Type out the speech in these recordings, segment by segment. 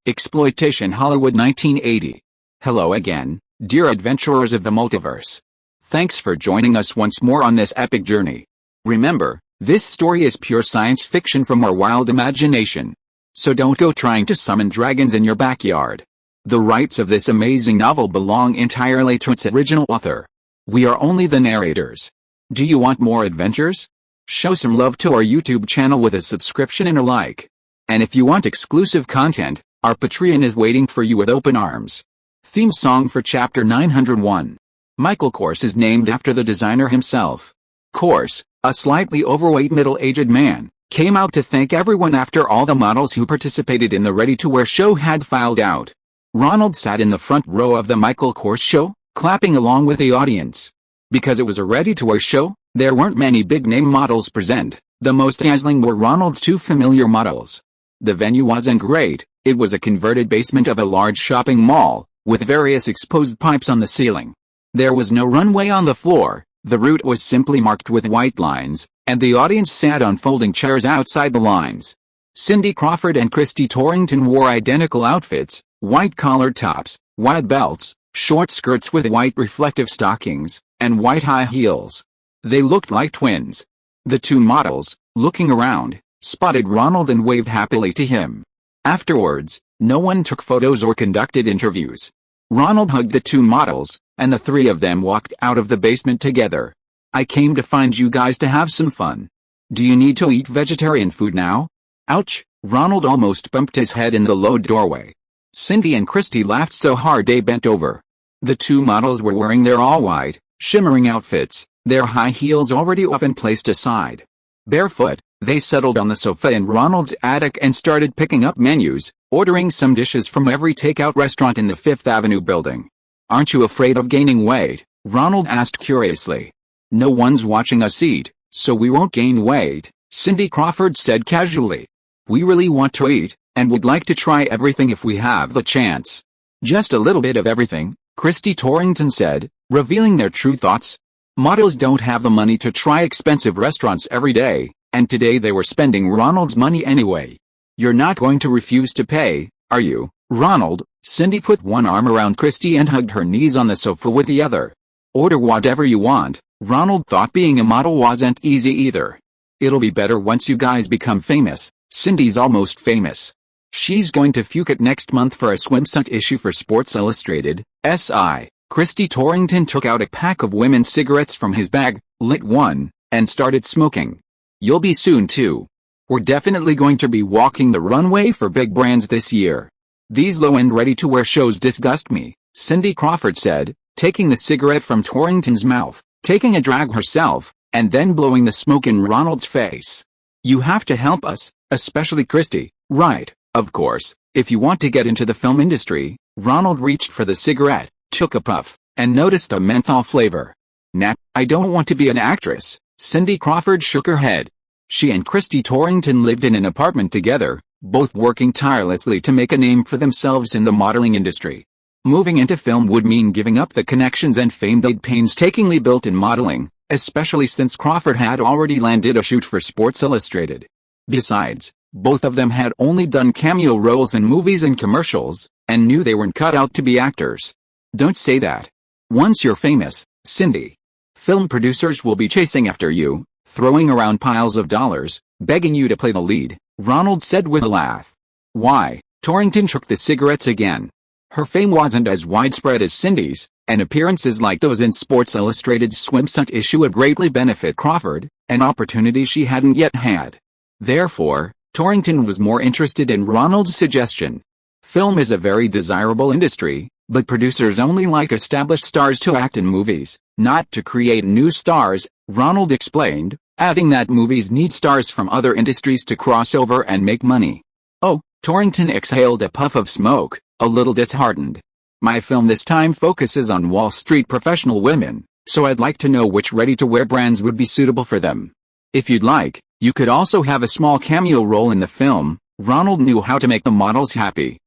Exploitation Hollywood 1980. Hello again, dear adventurers of the multiverse. Thanks for joining us once more on this epic journey. Remember, this story is pure science fiction from our wild imagination. So don't go trying to summon dragons in your backyard. The rights of this amazing novel belong entirely to its original author. We are only the narrators. Do you want more adventures? Show some love to our YouTube channel with a subscription and a like. And if you want exclusive content, our Patreon is waiting for you with open arms. Theme song for Chapter 901. Michael Kors is named after the designer himself. Kors, a slightly overweight middle-aged man, came out to thank everyone after all the models who participated in the ready-to-wear show had filed out. Ronald sat in the front row of the Michael Kors show, clapping along with the audience. Because it was a ready-to-wear show, there weren't many big-name models present. The most dazzling were Ronald's two familiar models. The venue wasn't great. It was a converted basement of a large shopping mall, with various exposed pipes on the ceiling. There was no runway on the floor, the route was simply marked with white lines, and the audience sat on folding chairs outside the lines. Cindy Crawford and Christy Torrington wore identical outfits, white collared tops, wide belts, short skirts with white reflective stockings, and white high heels. They looked like twins. The two models, looking around, spotted Ronald and waved happily to him. Afterwards, no one took photos or conducted interviews. Ronald hugged the two models, and the three of them walked out of the basement together. I came to find you guys to have some fun. Do you need to eat vegetarian food now? Ouch, Ronald almost bumped his head in the low doorway. Cindy and Christy laughed so hard they bent over. The two models were wearing their all-white, shimmering outfits, their high heels already off and placed aside. Barefoot, they settled on the sofa in Ronald's attic and started picking up menus, ordering some dishes from every takeout restaurant in the Fifth Avenue building. Aren't you afraid of gaining weight? Ronald asked curiously. No one's watching us eat, so we won't gain weight, Cindy Crawford said casually. We really want to eat, and would like to try everything if we have the chance. Just a little bit of everything, Christy Torrington said, revealing their true thoughts. Models don't have the money to try expensive restaurants every day, and today they were spending Ronald's money anyway. You're not going to refuse to pay, are you, Ronald? Cindy put one arm around Christy and hugged her knees on the sofa with the other. Order whatever you want. Ronald thought being a model wasn't easy either. It'll be better once you guys become famous. Cindy's almost famous. She's going to Phuket next month for a swimsuit issue for Sports Illustrated, SI. Christy Torrington took out a pack of women's cigarettes from his bag, lit one, and started smoking. You'll be soon too. We're definitely going to be walking the runway for big brands this year. These low-end ready-to-wear shows disgust me, Cindy Crawford said, taking the cigarette from Torrington's mouth, taking a drag herself, and then blowing the smoke in Ronald's face. You have to help us, especially Christy, right? Of course, if you want to get into the film industry. Ronald reached for the cigarette, took a puff, and noticed a menthol flavor. Nah, I don't want to be an actress, Cindy Crawford shook her head. She and Christy Torrington lived in an apartment together, both working tirelessly to make a name for themselves in the modeling industry. Moving into film would mean giving up the connections and fame they'd painstakingly built in modeling, especially since Crawford had already landed a shoot for Sports Illustrated. Besides, both of them had only done cameo roles in movies and commercials, and knew they weren't cut out to be actors. Don't say that. Once you're famous, Cindy, film producers will be chasing after you, throwing around piles of dollars, begging you to play the lead, Ronald said with a laugh. Why? Torrington shook the cigarettes again. Her fame wasn't as widespread as Cindy's, and appearances like those in Sports Illustrated's swimsuit issue would greatly benefit Crawford, an opportunity she hadn't yet had. Therefore, Torrington was more interested in Ronald's suggestion. Film is a very desirable industry, but producers only like established stars to act in movies, not to create new stars, Ronald explained, adding that movies need stars from other industries to cross over and make money. Oh, Torrington exhaled a puff of smoke, a little disheartened. My film this time focuses on Wall Street professional women, so I'd like to know which ready-to-wear brands would be suitable for them. If you'd like, you could also have a small cameo role in the film. Ronald knew how to make the models happy.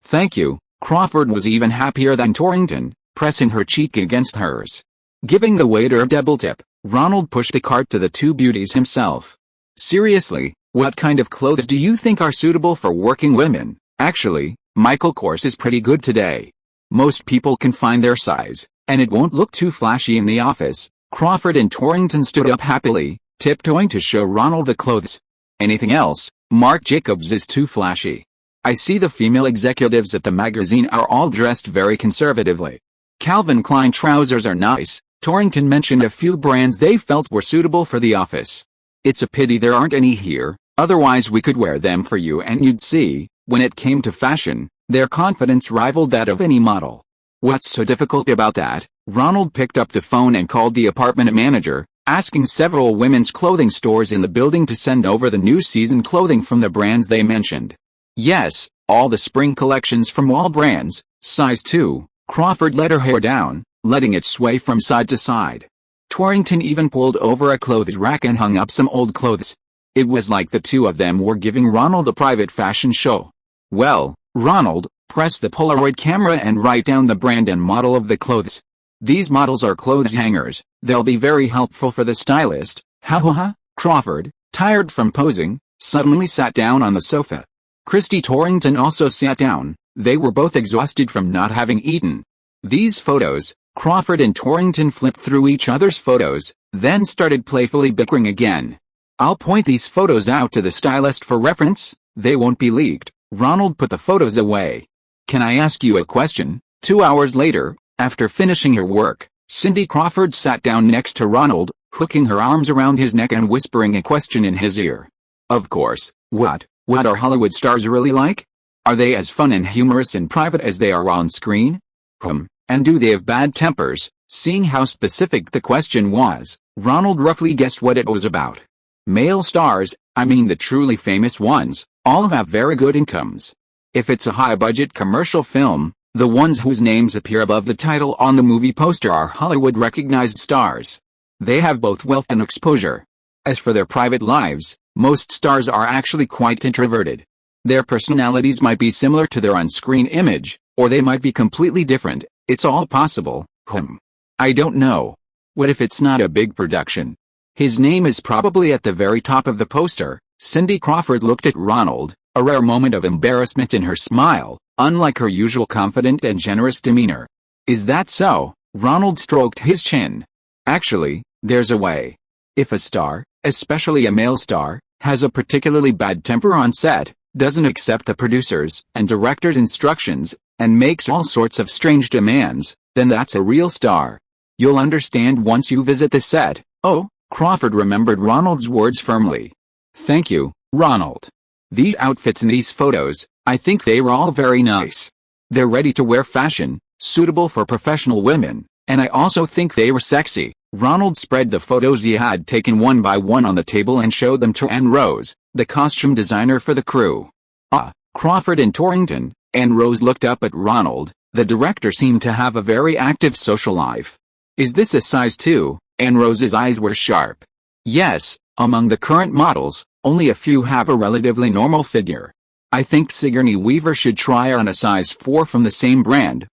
Thank you. Crawford was even happier than Torrington, pressing her cheek against hers. Giving the waiter a double tip, Ronald pushed the cart to the two beauties himself. Seriously, what kind of clothes do you think are suitable for working women? Actually, Michael Kors is pretty good today. Most people can find their size, and it won't look too flashy in the office. Crawford and Torrington stood up happily, tiptoeing to show Ronald the clothes. Anything else, Marc Jacobs is too flashy. I see the female executives at the magazine are all dressed very conservatively. Calvin Klein trousers are nice. Torrington mentioned a few brands they felt were suitable for the office. It's a pity there aren't any here, otherwise we could wear them for you and you'd see, when it came to fashion, their confidence rivaled that of any model. What's so difficult about that? Ronald picked up the phone and called the apartment manager, asking several women's clothing stores in the building to send over the new season clothing from the brands they mentioned. Yes, all the spring collections from all brands, size 2. Crawford let her hair down, letting it sway from side to side. Torrington even pulled over a clothes rack and hung up some old clothes. It was like the two of them were giving Ronald a private fashion show. Well, Ronald, press the Polaroid camera and write down the brand and model of the clothes. These models are clothes hangers, they'll be very helpful for the stylist. Ha ha ha. Crawford, tired from posing, suddenly sat down on the sofa. Christy Torrington also sat down, they were both exhausted from not having eaten. These photos, Crawford and Torrington flipped through each other's photos, then started playfully bickering again. I'll point these photos out to the stylist for reference, they won't be leaked. Ronald put the photos away. Can I ask you a question? 2 hours later, after finishing her work, Cindy Crawford sat down next to Ronald, hooking her arms around his neck and whispering a question in his ear. Of course, what are Hollywood stars really like? Are they as fun and humorous in private as they are on screen? And do they have bad tempers? Seeing how specific the question was, Ronald roughly guessed what it was about. Male stars, I mean the truly famous ones, all have very good incomes. If it's a high-budget commercial film, the ones whose names appear above the title on the movie poster are Hollywood-recognized stars. They have both wealth and exposure. As for their private lives, most stars are actually quite introverted. Their personalities might be similar to their on-screen image, or they might be completely different. It's all possible. I don't know. What if it's not a big production? His name is probably at the very top of the poster. Cindy Crawford looked at Ronald, a rare moment of embarrassment in her smile, unlike her usual confident and generous demeanor. Is that so? Ronald stroked his chin. Actually, there's a way. If a star, especially a male star, has a particularly bad temper on set, doesn't accept the producers' and directors' instructions, and makes all sorts of strange demands, then that's a real star. You'll understand once you visit the set. Oh, Crawford remembered Ronald's words firmly. Thank you, Ronald. These outfits in these photos, I think they were all very nice. They're ready-to-wear fashion, suitable for professional women, and I also think they were sexy. Ronald spread the photos he had taken one by one on the table and showed them to Anne Rose, the costume designer for the crew. Crawford and Torrington. Anne Rose looked up at Ronald. The director seemed to have a very active social life. Is this a size 2? Anne Rose's eyes were sharp. Yes, among the current models, only a few have a relatively normal figure. I think Sigourney Weaver should try on a size 4 from the same brand.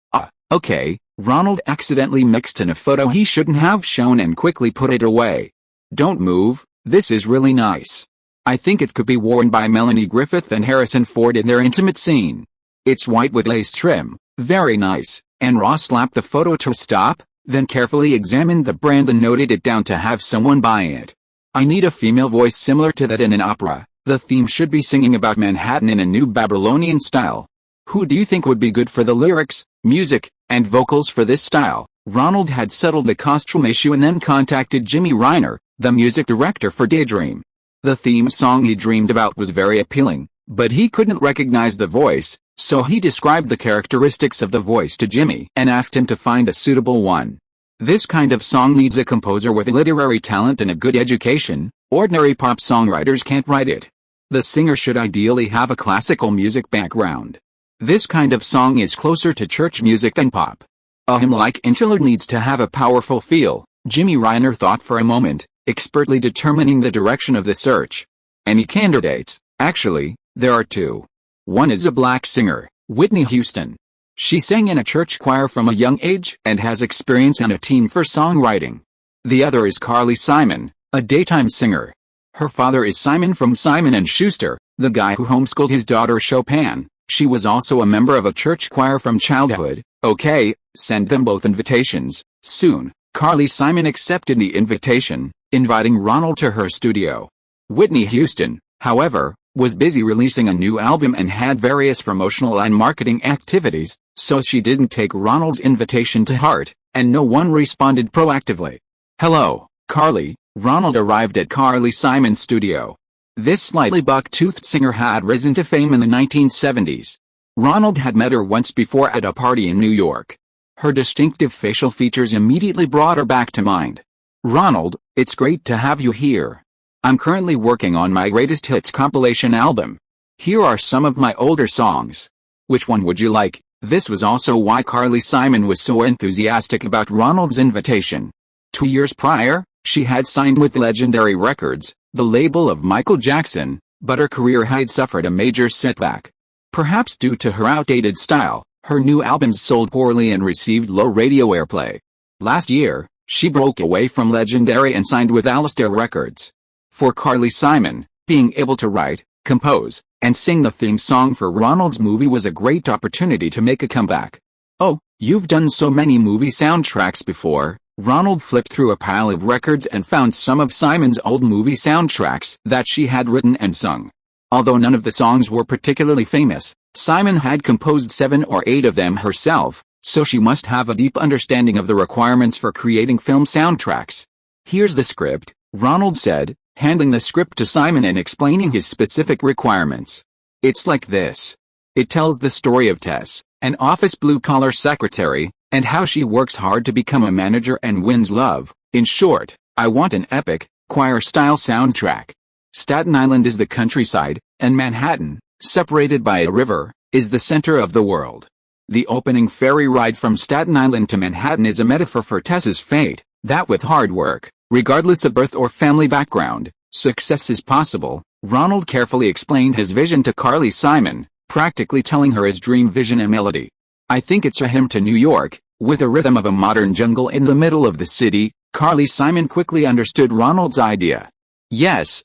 Okay. Ronald accidentally mixed in a photo he shouldn't have shown and quickly put it away. Don't move, this is really nice. I think it could be worn by Melanie Griffith and Harrison Ford in their intimate scene. It's white with lace trim, very nice. And Ross slapped the photo to stop, then carefully examined the brand and noted it down to have someone buy it. I need a female voice similar to that in an opera. The theme should be singing about Manhattan in a new Babylonian style. Who do you think would be good for the lyrics, music, and vocals for this style? Ronald had settled the costume issue and then contacted Jimmy Reiner, the music director for Daydream. The theme song he dreamed about was very appealing, but he couldn't recognize the voice, so he described the characteristics of the voice to Jimmy and asked him to find a suitable one. This kind of song needs a composer with literary talent and a good education. Ordinary pop songwriters can't write it. The singer should ideally have a classical music background. This kind of song is closer to church music than pop. A hymn-like interlude needs to have a powerful feel. Jimmy Reiner thought for a moment, expertly determining the direction of the search. Any candidates? Actually, there are two. One is a black singer, Whitney Houston. She sang in a church choir from a young age and has experience on a team for songwriting. The other is Carly Simon, a daytime singer. Her father is Simon from Simon & Schuster, the guy who homeschooled his daughter Chopin. She was also a member of a church choir from childhood. Okay, send them both invitations. Soon, Carly Simon accepted the invitation, inviting Ronald to her studio. Whitney Houston, however, was busy releasing a new album and had various promotional and marketing activities, so she didn't take Ronald's invitation to heart, and no one responded proactively. "Hello, Carly." Ronald arrived at Carly Simon's studio. This slightly buck-toothed singer had risen to fame in the 1970s. Ronald had met her once before at a party in New York. Her distinctive facial features immediately brought her back to mind. "Ronald, it's great to have you here. I'm currently working on my greatest hits compilation album. Here are some of my older songs. Which one would you like?" This was also why Carly Simon was so enthusiastic about Ronald's invitation. 2 years prior, she had signed with Legendary Records, the label of Michael Jackson, but her career had suffered a major setback. Perhaps due to her outdated style, her new albums sold poorly and received low radio airplay. Last year, she broke away from Legendary and signed with Alistair Records. For Carly Simon, being able to write, compose, and sing the theme song for Ronald's movie was a great opportunity to make a comeback. "Oh, you've done so many movie soundtracks before." Ronald flipped through a pile of records and found some of Simon's old movie soundtracks that she had written and sung. Although none of the songs were particularly famous, Simon had composed 7 or 8 of them herself, so she must have a deep understanding of the requirements for creating film soundtracks. "Here's the script," Ronald said, handing the script to Simon and explaining his specific requirements. "It's like this. It tells the story of Tess, an office blue-collar secretary, and how she works hard to become a manager and wins love. In short, I want an epic, choir-style soundtrack. Staten Island is the countryside, and Manhattan, separated by a river, is the center of the world. The opening ferry ride from Staten Island to Manhattan is a metaphor for Tess's fate, that with hard work, regardless of birth or family background, success is possible." Ronald carefully explained his vision to Carly Simon, practically telling her his dream vision and melody. "I think it's a hymn to New York, with a rhythm of a modern jungle in the middle of the city." Carly Simon quickly understood Ronald's idea. Yes,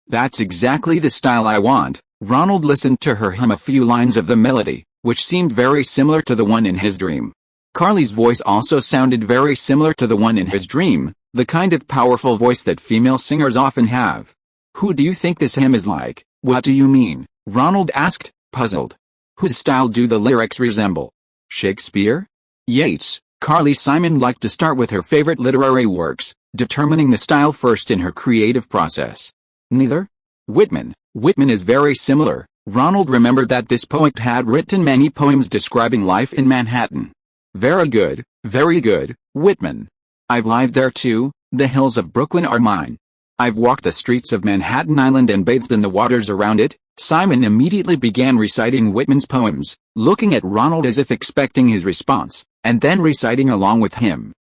that's exactly the style I want." Ronald listened to her hum a few lines of the melody, which seemed very similar to the one in his dream. Carly's voice also sounded very similar to the one in his dream, the kind of powerful voice that female singers often have. "Who do you think this hymn is like?" "What do you mean?" Ronald asked, puzzled. "Whose style do the lyrics resemble? Shakespeare? Yeats?" Carly Simon liked to start with her favorite literary works, determining the style first in her creative process. "Neither? Whitman. Whitman is very similar." Ronald remembered that this poet had written many poems describing life in Manhattan. Very good, Whitman. I've lived there too. The hills of Brooklyn are mine. I've walked the streets of Manhattan Island and bathed in the waters around it." Simon immediately began reciting Whitman's poems, looking at Ronald as if expecting his response, and then reciting along with him.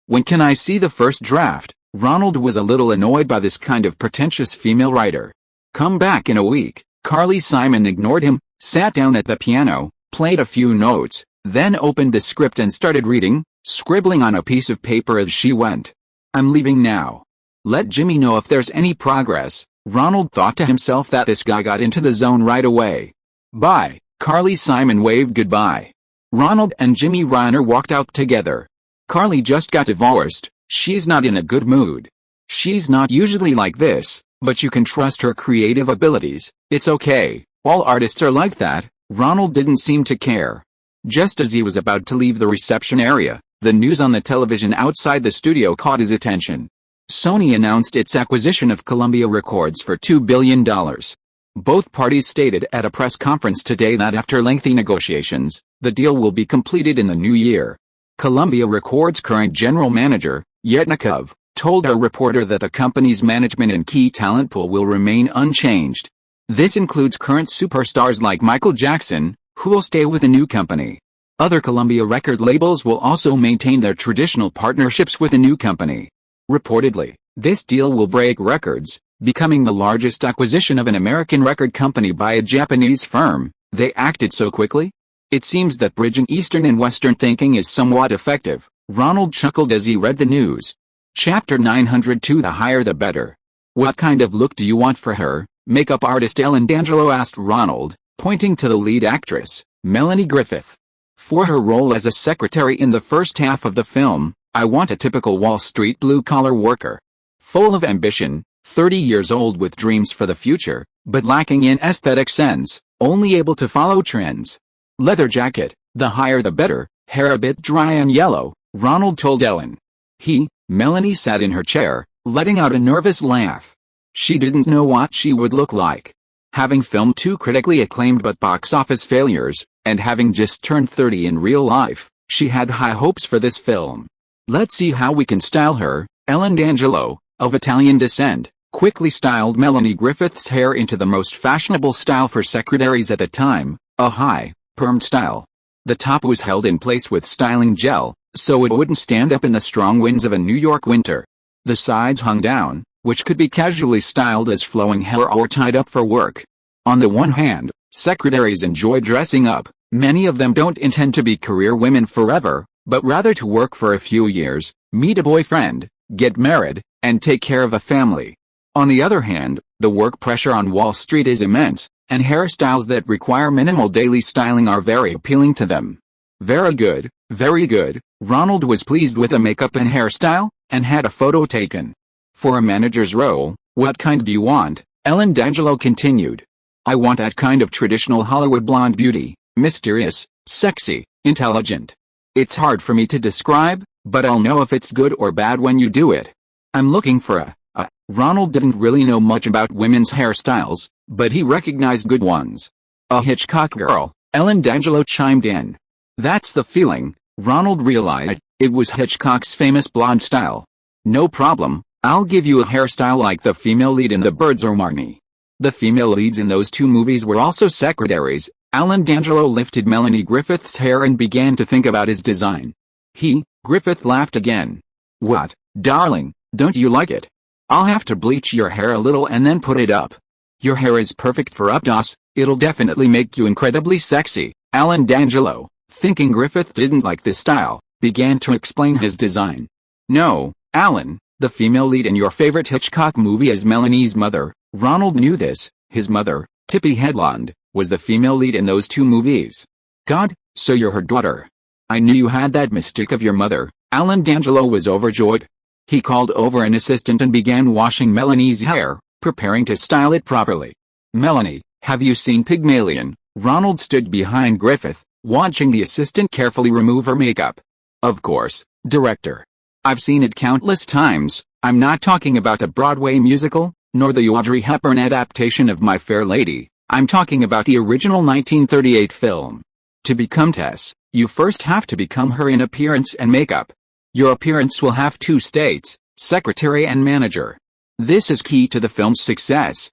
When can I see the first draft?" Ronald was a little annoyed by this kind of pretentious female writer. "Come back in a week." Carly Simon ignored him, sat down at the piano, played a few notes, then opened the script and started reading, scribbling on a piece of paper as she went. "I'm leaving now. Let Jimmy know if there's any progress." Ronald thought to himself that this guy got into the zone right away. "Bye." Carly Simon waved goodbye. Ronald and Jimmy Reiner walked out together. Carly just got divorced. She's not in a good mood. She's not usually like this, but you can trust her creative abilities. It's okay. All artists are like that. Ronald didn't seem to care. Just as he was about to leave the reception area, the news on the television outside the studio caught his attention. Sony announced its acquisition of Columbia Records for $2 billion. Both parties stated at a press conference today that after lengthy negotiations, the deal will be completed in the new year. Columbia Records' current general manager, Yetnikov, told a reporter that the company's management and key talent pool will remain unchanged. This includes current superstars like Michael Jackson, who will stay with the new company. Other Columbia record labels will also maintain their traditional partnerships with the new company. Reportedly, this deal will break records, becoming the largest acquisition of an American record company by a Japanese firm. They acted so quickly? It seems that bridging Eastern and Western thinking is somewhat effective. Ronald chuckled as he read the news. Chapter 902. The higher the better. "What kind of look do you want for her?" Makeup artist Ellen D'Angelo asked Ronald, pointing to the lead actress, Melanie Griffith. For her role as a secretary in the first half of the film, I want a typical Wall Street blue-collar worker. Full of ambition, 30 years old with dreams for the future, but lacking in aesthetic sense, only able to follow trends. Leather jacket, the higher the better, hair a bit dry and yellow, Ronald told Ellen. Melanie sat in her chair, letting out a nervous laugh. She didn't know what she would look like. Having filmed 2 critically acclaimed but box office failures, and having just turned 30 in real life, she had high hopes for this film. Let's see how we can style her. Ellen D'Angelo, of Italian descent, quickly styled Melanie Griffith's hair into the most fashionable style for secretaries at the time, a high, permed style. The top was held in place with styling gel, so it wouldn't stand up in the strong winds of a New York winter. The sides hung down, which could be casually styled as flowing hair or tied up for work. On the one hand, secretaries enjoy dressing up. Many of them don't intend to be career women forever, but rather to work for a few years, meet a boyfriend, get married, and take care of a family. On the other hand, the work pressure on Wall Street is immense, and hairstyles that require minimal daily styling are very appealing to them. Very good, very good. Ronald was pleased with the makeup and hairstyle, and had a photo taken. For a manager's role, what kind do you want? Ellen D'Angelo continued. I want that kind of traditional Hollywood blonde beauty, mysterious, sexy, intelligent. It's hard for me to describe, but I'll know if it's good or bad when you do it. I'm looking for a. Ronald didn't really know much about women's hairstyles, but he recognized good ones. A Hitchcock girl, Ellen D'Angelo chimed in. That's the feeling. Ronald realized it was Hitchcock's famous blonde style. No problem, I'll give you a hairstyle like the female lead in The Birds or Marnie. The female leads in those 2 movies were also secretaries. Ellen D'Angelo lifted Melanie Griffith's hair and began to think about his design. Griffith laughed again. What, darling, don't you like it? I'll have to bleach your hair a little and then put it up. Your hair is perfect for updos, it'll definitely make you incredibly sexy. Ellen D'Angelo, thinking Griffith didn't like this style, began to explain his design. No, Alan, the female lead in your favorite Hitchcock movie is Melanie's mother. Ronald knew this. His mother, Tippi Hedlund, was the female lead in those 2 movies. God, so you're her daughter. I knew you had that mystique of your mother. Alan D'Angelo was overjoyed. He called over an assistant and began washing Melanie's hair, preparing to style it properly. Melanie, have you seen Pygmalion? Ronald stood behind Griffith, watching the assistant carefully remove her makeup. Of course, director. I've seen it countless times. I'm not talking about the Broadway musical, nor the Audrey Hepburn adaptation of My Fair Lady. I'm talking about the original 1938 film. To become Tess, you first have to become her in appearance and makeup. Your appearance will have 2 states, secretary and manager. This is key to the film's success.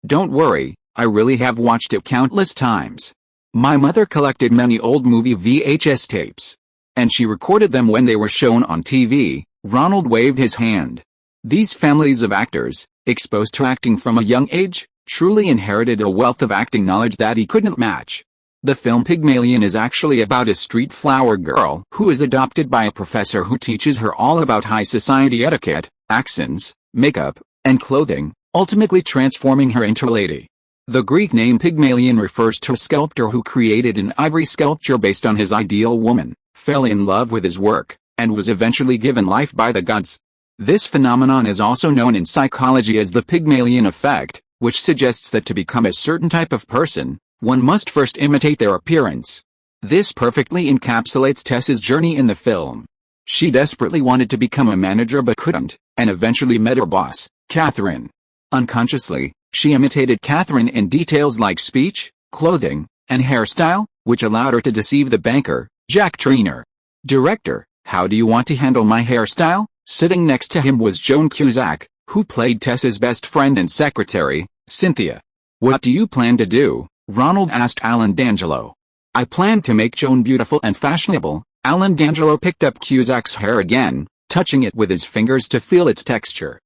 Don't worry, I really have watched it countless times. My mother collected many old movie VHS tapes. And she recorded them when they were shown on TV. Ronald waved his hand. These families of actors, exposed to acting from a young age, truly inherited a wealth of acting knowledge that he couldn't match. The film Pygmalion is actually about a street flower girl who is adopted by a professor who teaches her all about high society etiquette, accents, makeup, and clothing, ultimately transforming her into a lady. The Greek name Pygmalion refers to a sculptor who created an ivory sculpture based on his ideal woman, fell in love with his work, and was eventually given life by the gods. This phenomenon is also known in psychology as the Pygmalion effect, which suggests that to become a certain type of person, one must first imitate their appearance. This perfectly encapsulates Tess's journey in the film. She desperately wanted to become a manager but couldn't, and eventually met her boss, Catherine. Unconsciously, she imitated Catherine in details like speech, clothing, and hairstyle, which allowed her to deceive the banker, Jack Trainer. Director, how do you want to handle my hairstyle? Sitting next to him was Joan Cusack, who played Tess's best friend and secretary, Cynthia. What do you plan to do? Ronald asked Alan D'Angelo. I plan to make Joan beautiful and fashionable. Alan D'Angelo picked up Cusack's hair again, touching it with his fingers to feel its texture.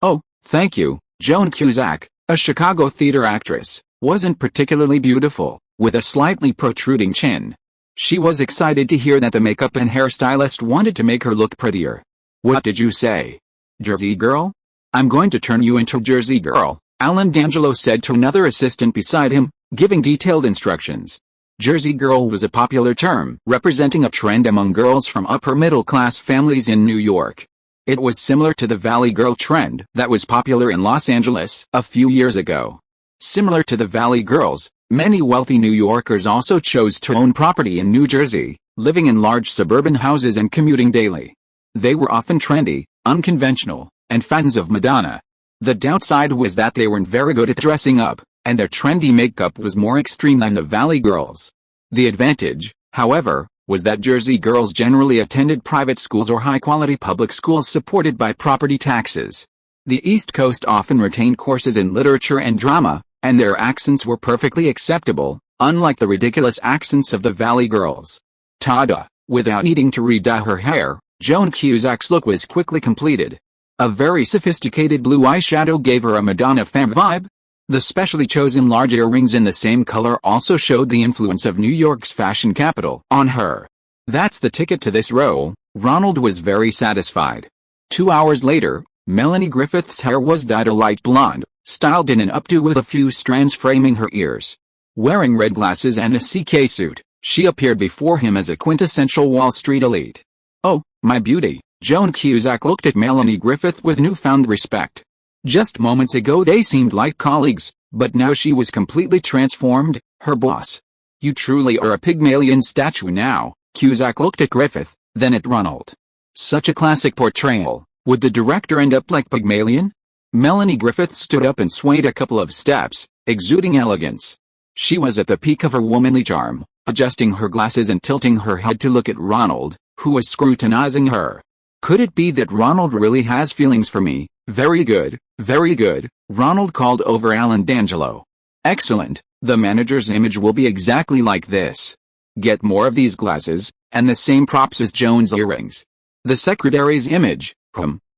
Oh, thank you. Joan Cusack, a Chicago theater actress, wasn't particularly beautiful, with a slightly protruding chin. She was excited to hear that the makeup and hairstylist wanted to make her look prettier. What did you say? Jersey girl? I'm going to turn you into Jersey girl, Alan D'Angelo said to another assistant beside him. giving detailed instructions. Jersey girl was a popular term representing a trend among girls from upper-middle-class families in New York. It was similar to the Valley Girl trend that was popular in Los Angeles a few years ago. Similar to the Valley Girls, many wealthy New Yorkers also chose to own property in New Jersey, living in large suburban houses and commuting daily. They were often trendy, unconventional, and fans of Madonna. The downside was that they weren't very good at dressing up, and their trendy makeup was more extreme than the Valley Girls. The advantage, however, was that Jersey girls generally attended private schools or high-quality public schools supported by property taxes. The East Coast often retained courses in literature and drama, and their accents were perfectly acceptable, unlike the ridiculous accents of the Valley Girls. Ta-da! Without needing to re-dye her hair, Joan Cusack's look was quickly completed. A very sophisticated blue eyeshadow gave her a Madonna femme vibe. The specially chosen large earrings in the same color also showed the influence of New York's fashion capital on her. That's the ticket to this role. Ronald was very satisfied. 2 hours later, Melanie Griffith's hair was dyed a light blonde, styled in an updo with a few strands framing her ears. Wearing red glasses and a CK suit, she appeared before him as a quintessential Wall Street elite. "Oh, my beauty," Joan Cusack looked at Melanie Griffith with newfound respect. Just moments ago they seemed like colleagues, but now she was completely transformed, her boss. "You truly are a Pygmalion statue now," Cusack looked at Griffith, then at Ronald. Such a classic portrayal. Would the director end up like Pygmalion? Melanie Griffith stood up and swayed a couple of steps, exuding elegance. She was at the peak of her womanly charm, adjusting her glasses and tilting her head to look at Ronald, who was scrutinizing her. "Could it be that Ronald really has feelings for me?" Very good, Ronald called over Alan D'Angelo. "Excellent, the manager's image will be exactly like this. Get more of these glasses, and the same props as Joan's earrings. The secretary's image,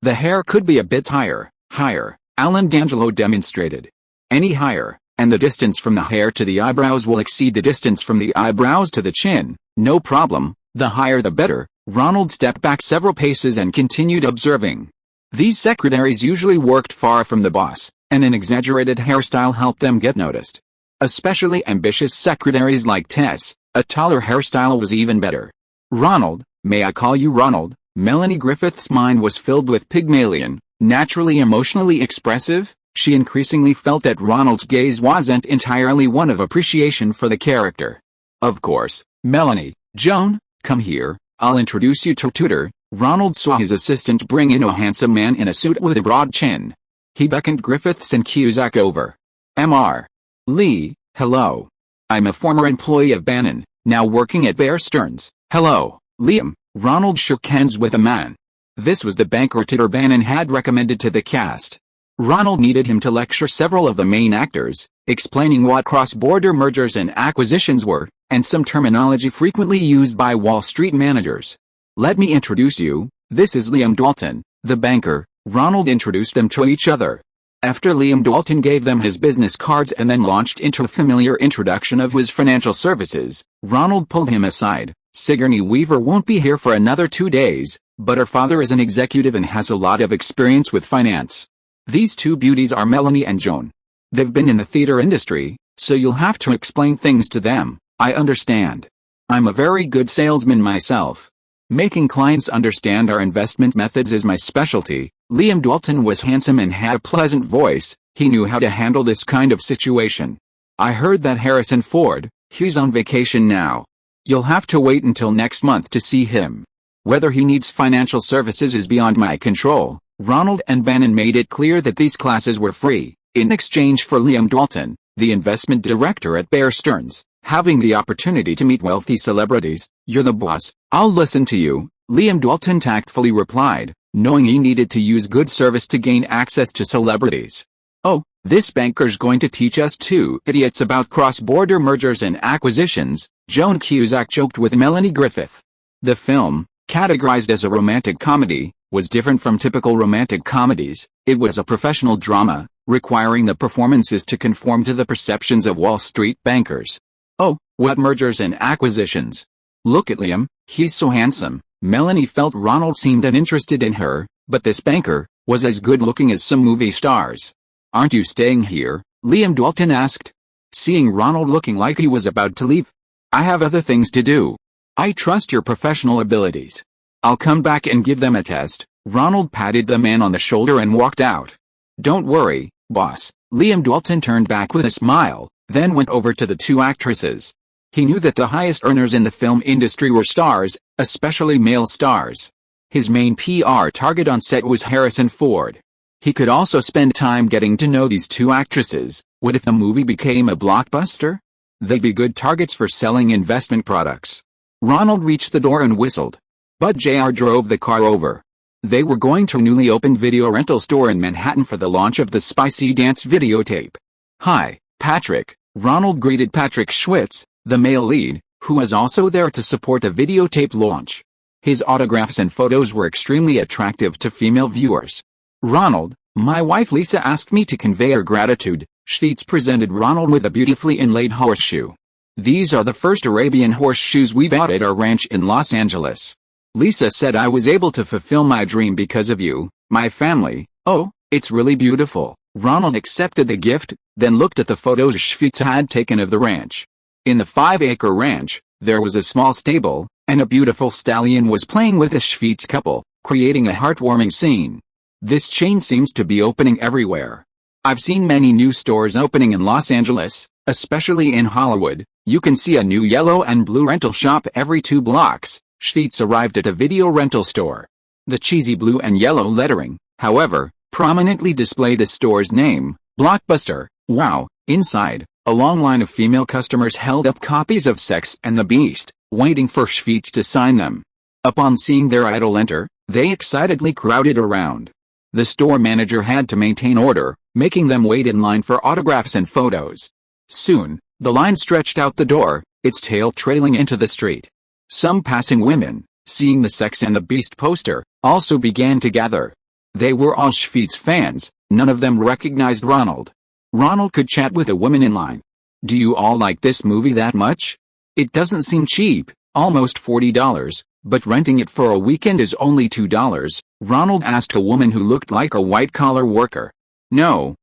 the hair could be a bit higher, Alan D'Angelo demonstrated. Any higher, and the distance from the hair to the eyebrows will exceed the distance from the eyebrows to the chin. No problem, the higher the better." Ronald stepped back several paces and continued observing. These secretaries usually worked far from the boss, and an exaggerated hairstyle helped them get noticed. Especially ambitious secretaries like Tess, a taller hairstyle was even better. "Ronald, may I call you Ronald?" Melanie Griffith's mind was filled with Pygmalion, naturally emotionally expressive. She increasingly felt that Ronald's gaze wasn't entirely one of appreciation for the character. "Of course, Melanie. Joan, come here, I'll introduce you to Tutor." Ronald saw his assistant bring in a handsome man in a suit with a broad chin. He beckoned Griffiths and Cusack over. "Mr. Lee, hello. I'm a former employee of Bannon, now working at Bear Stearns." "Hello, Liam." Ronald shook hands with the man. This was the banker Tutor Bannon had recommended to the cast. Ronald needed him to lecture several of the main actors, explaining what cross-border mergers and acquisitions were, and some terminology frequently used by Wall Street managers. "Let me introduce you, this is Liam Dalton, the banker." Ronald introduced them to each other. After Liam Dalton gave them his business cards and then launched into a familiar introduction of his financial services, Ronald pulled him aside. "Sigourney Weaver won't be here for another 2 days, but her father is an executive and has a lot of experience with finance. These two beauties are Melanie and Joan. They've been in the theater industry, so you'll have to explain things to them." "I understand. I'm a very good salesman myself. Making clients understand our investment methods is my specialty." Liam Dalton was handsome and had a pleasant voice. He knew how to handle this kind of situation. "I heard that Harrison Ford, he's on vacation now. You'll have to wait until next month to see him. Whether he needs financial services is beyond my control." Ronald and Bannon made it clear that these classes were free, in exchange for Liam Dalton, the investment director at Bear Stearns, having the opportunity to meet wealthy celebrities. "You're the boss, I'll listen to you," Liam Dalton tactfully replied, knowing he needed to use good service to gain access to celebrities. "Oh, this banker's going to teach us two idiots about cross-border mergers and acquisitions," Joan Cusack joked with Melanie Griffith. The film, categorized as a romantic comedy, was different from typical romantic comedies. It was a professional drama, requiring the performances to conform to the perceptions of Wall Street bankers. "Oh, what mergers and acquisitions? Look at Liam, he's so handsome." Melanie felt Ronald seemed uninterested in her, but this banker was as good-looking as some movie stars. "Aren't you staying here?" Liam Dalton asked. seeing Ronald looking like he was about to leave. "I have other things to do. I trust your professional abilities. I'll come back and give them a test." Ronald patted the man on the shoulder and walked out. "Don't worry, boss." Liam Dalton turned back with a smile, then went over to the two actresses. He knew that the highest earners in the film industry were stars, especially male stars. His main PR target on set was Harrison Ford. He could also spend time getting to know these two actresses. What if the movie became a blockbuster? They'd be good targets for selling investment products. Ronald reached the door and whistled. But JR drove the car over. They were going to a newly opened video rental store in Manhattan for the launch of the Spicy Dance videotape. "Hi, Patrick," Ronald greeted Patrick Schwitz, the male lead, who was also there to support the videotape launch. His autographs and photos were extremely attractive to female viewers. "Ronald, my wife Lisa asked me to convey her gratitude." Schwitz presented Ronald with a beautifully inlaid horseshoe. "These are the first Arabian horseshoes we bought at our ranch in Los Angeles. Lisa said I was able to fulfill my dream because of you, my family." "Oh, it's really beautiful." Ronald accepted the gift, then looked at the photos Schwitz had taken of the ranch. In the 5-acre ranch, there was a small stable, and a beautiful stallion was playing with the Schwitz couple, creating a heartwarming scene. "This chain seems to be opening everywhere. I've seen many new stores opening in Los Angeles, especially in Hollywood. You can see a new yellow and blue rental shop every 2 blocks. Schwitz arrived at a video rental store. The cheesy blue and yellow lettering, however, prominently displayed the store's name, Blockbuster. "Wow." Inside, a long line of female customers held up copies of Sex and the Beast, waiting for Schwitz to sign them. Upon seeing their idol enter, they excitedly crowded around. The store manager had to maintain order, making them wait in line for autographs and photos. Soon, the line stretched out the door, its tail trailing into the street. Some passing women, seeing the Sex and the Beast poster, also began to gather. They were all Schwitz fans. None of them recognized Ronald. Ronald could chat with a woman in line. "Do you all like this movie that much? It doesn't seem cheap, almost $40, but renting it for a weekend is only $2. Ronald asked a woman who looked like a white-collar worker. No,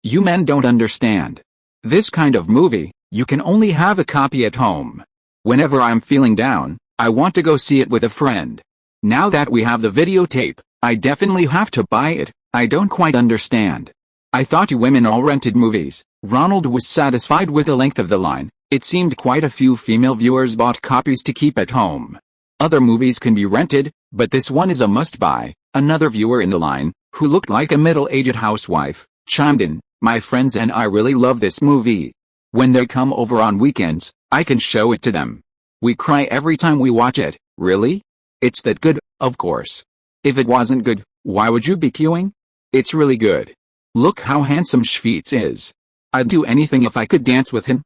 you men don't understand. This kind of movie, you can only have a copy at home. Whenever I'm feeling down, I want to go see it with a friend. Now that we have the videotape, I definitely have to buy it. I don't quite understand. I thought you women all rented movies." Ronald was satisfied with the length of the line. It seemed quite a few female viewers bought copies to keep at home. Other movies can be rented, but this one is a must-buy. Another viewer in the line, who looked like a middle-aged housewife, chimed in, "My friends and I really love this movie. When they come over on weekends, I can show it to them. We cry every time we watch it." "Really? It's that good?" "Of course. If it wasn't good, why would you be queuing? It's really good. Look how handsome Schwitz is. I'd do anything if I could dance with him."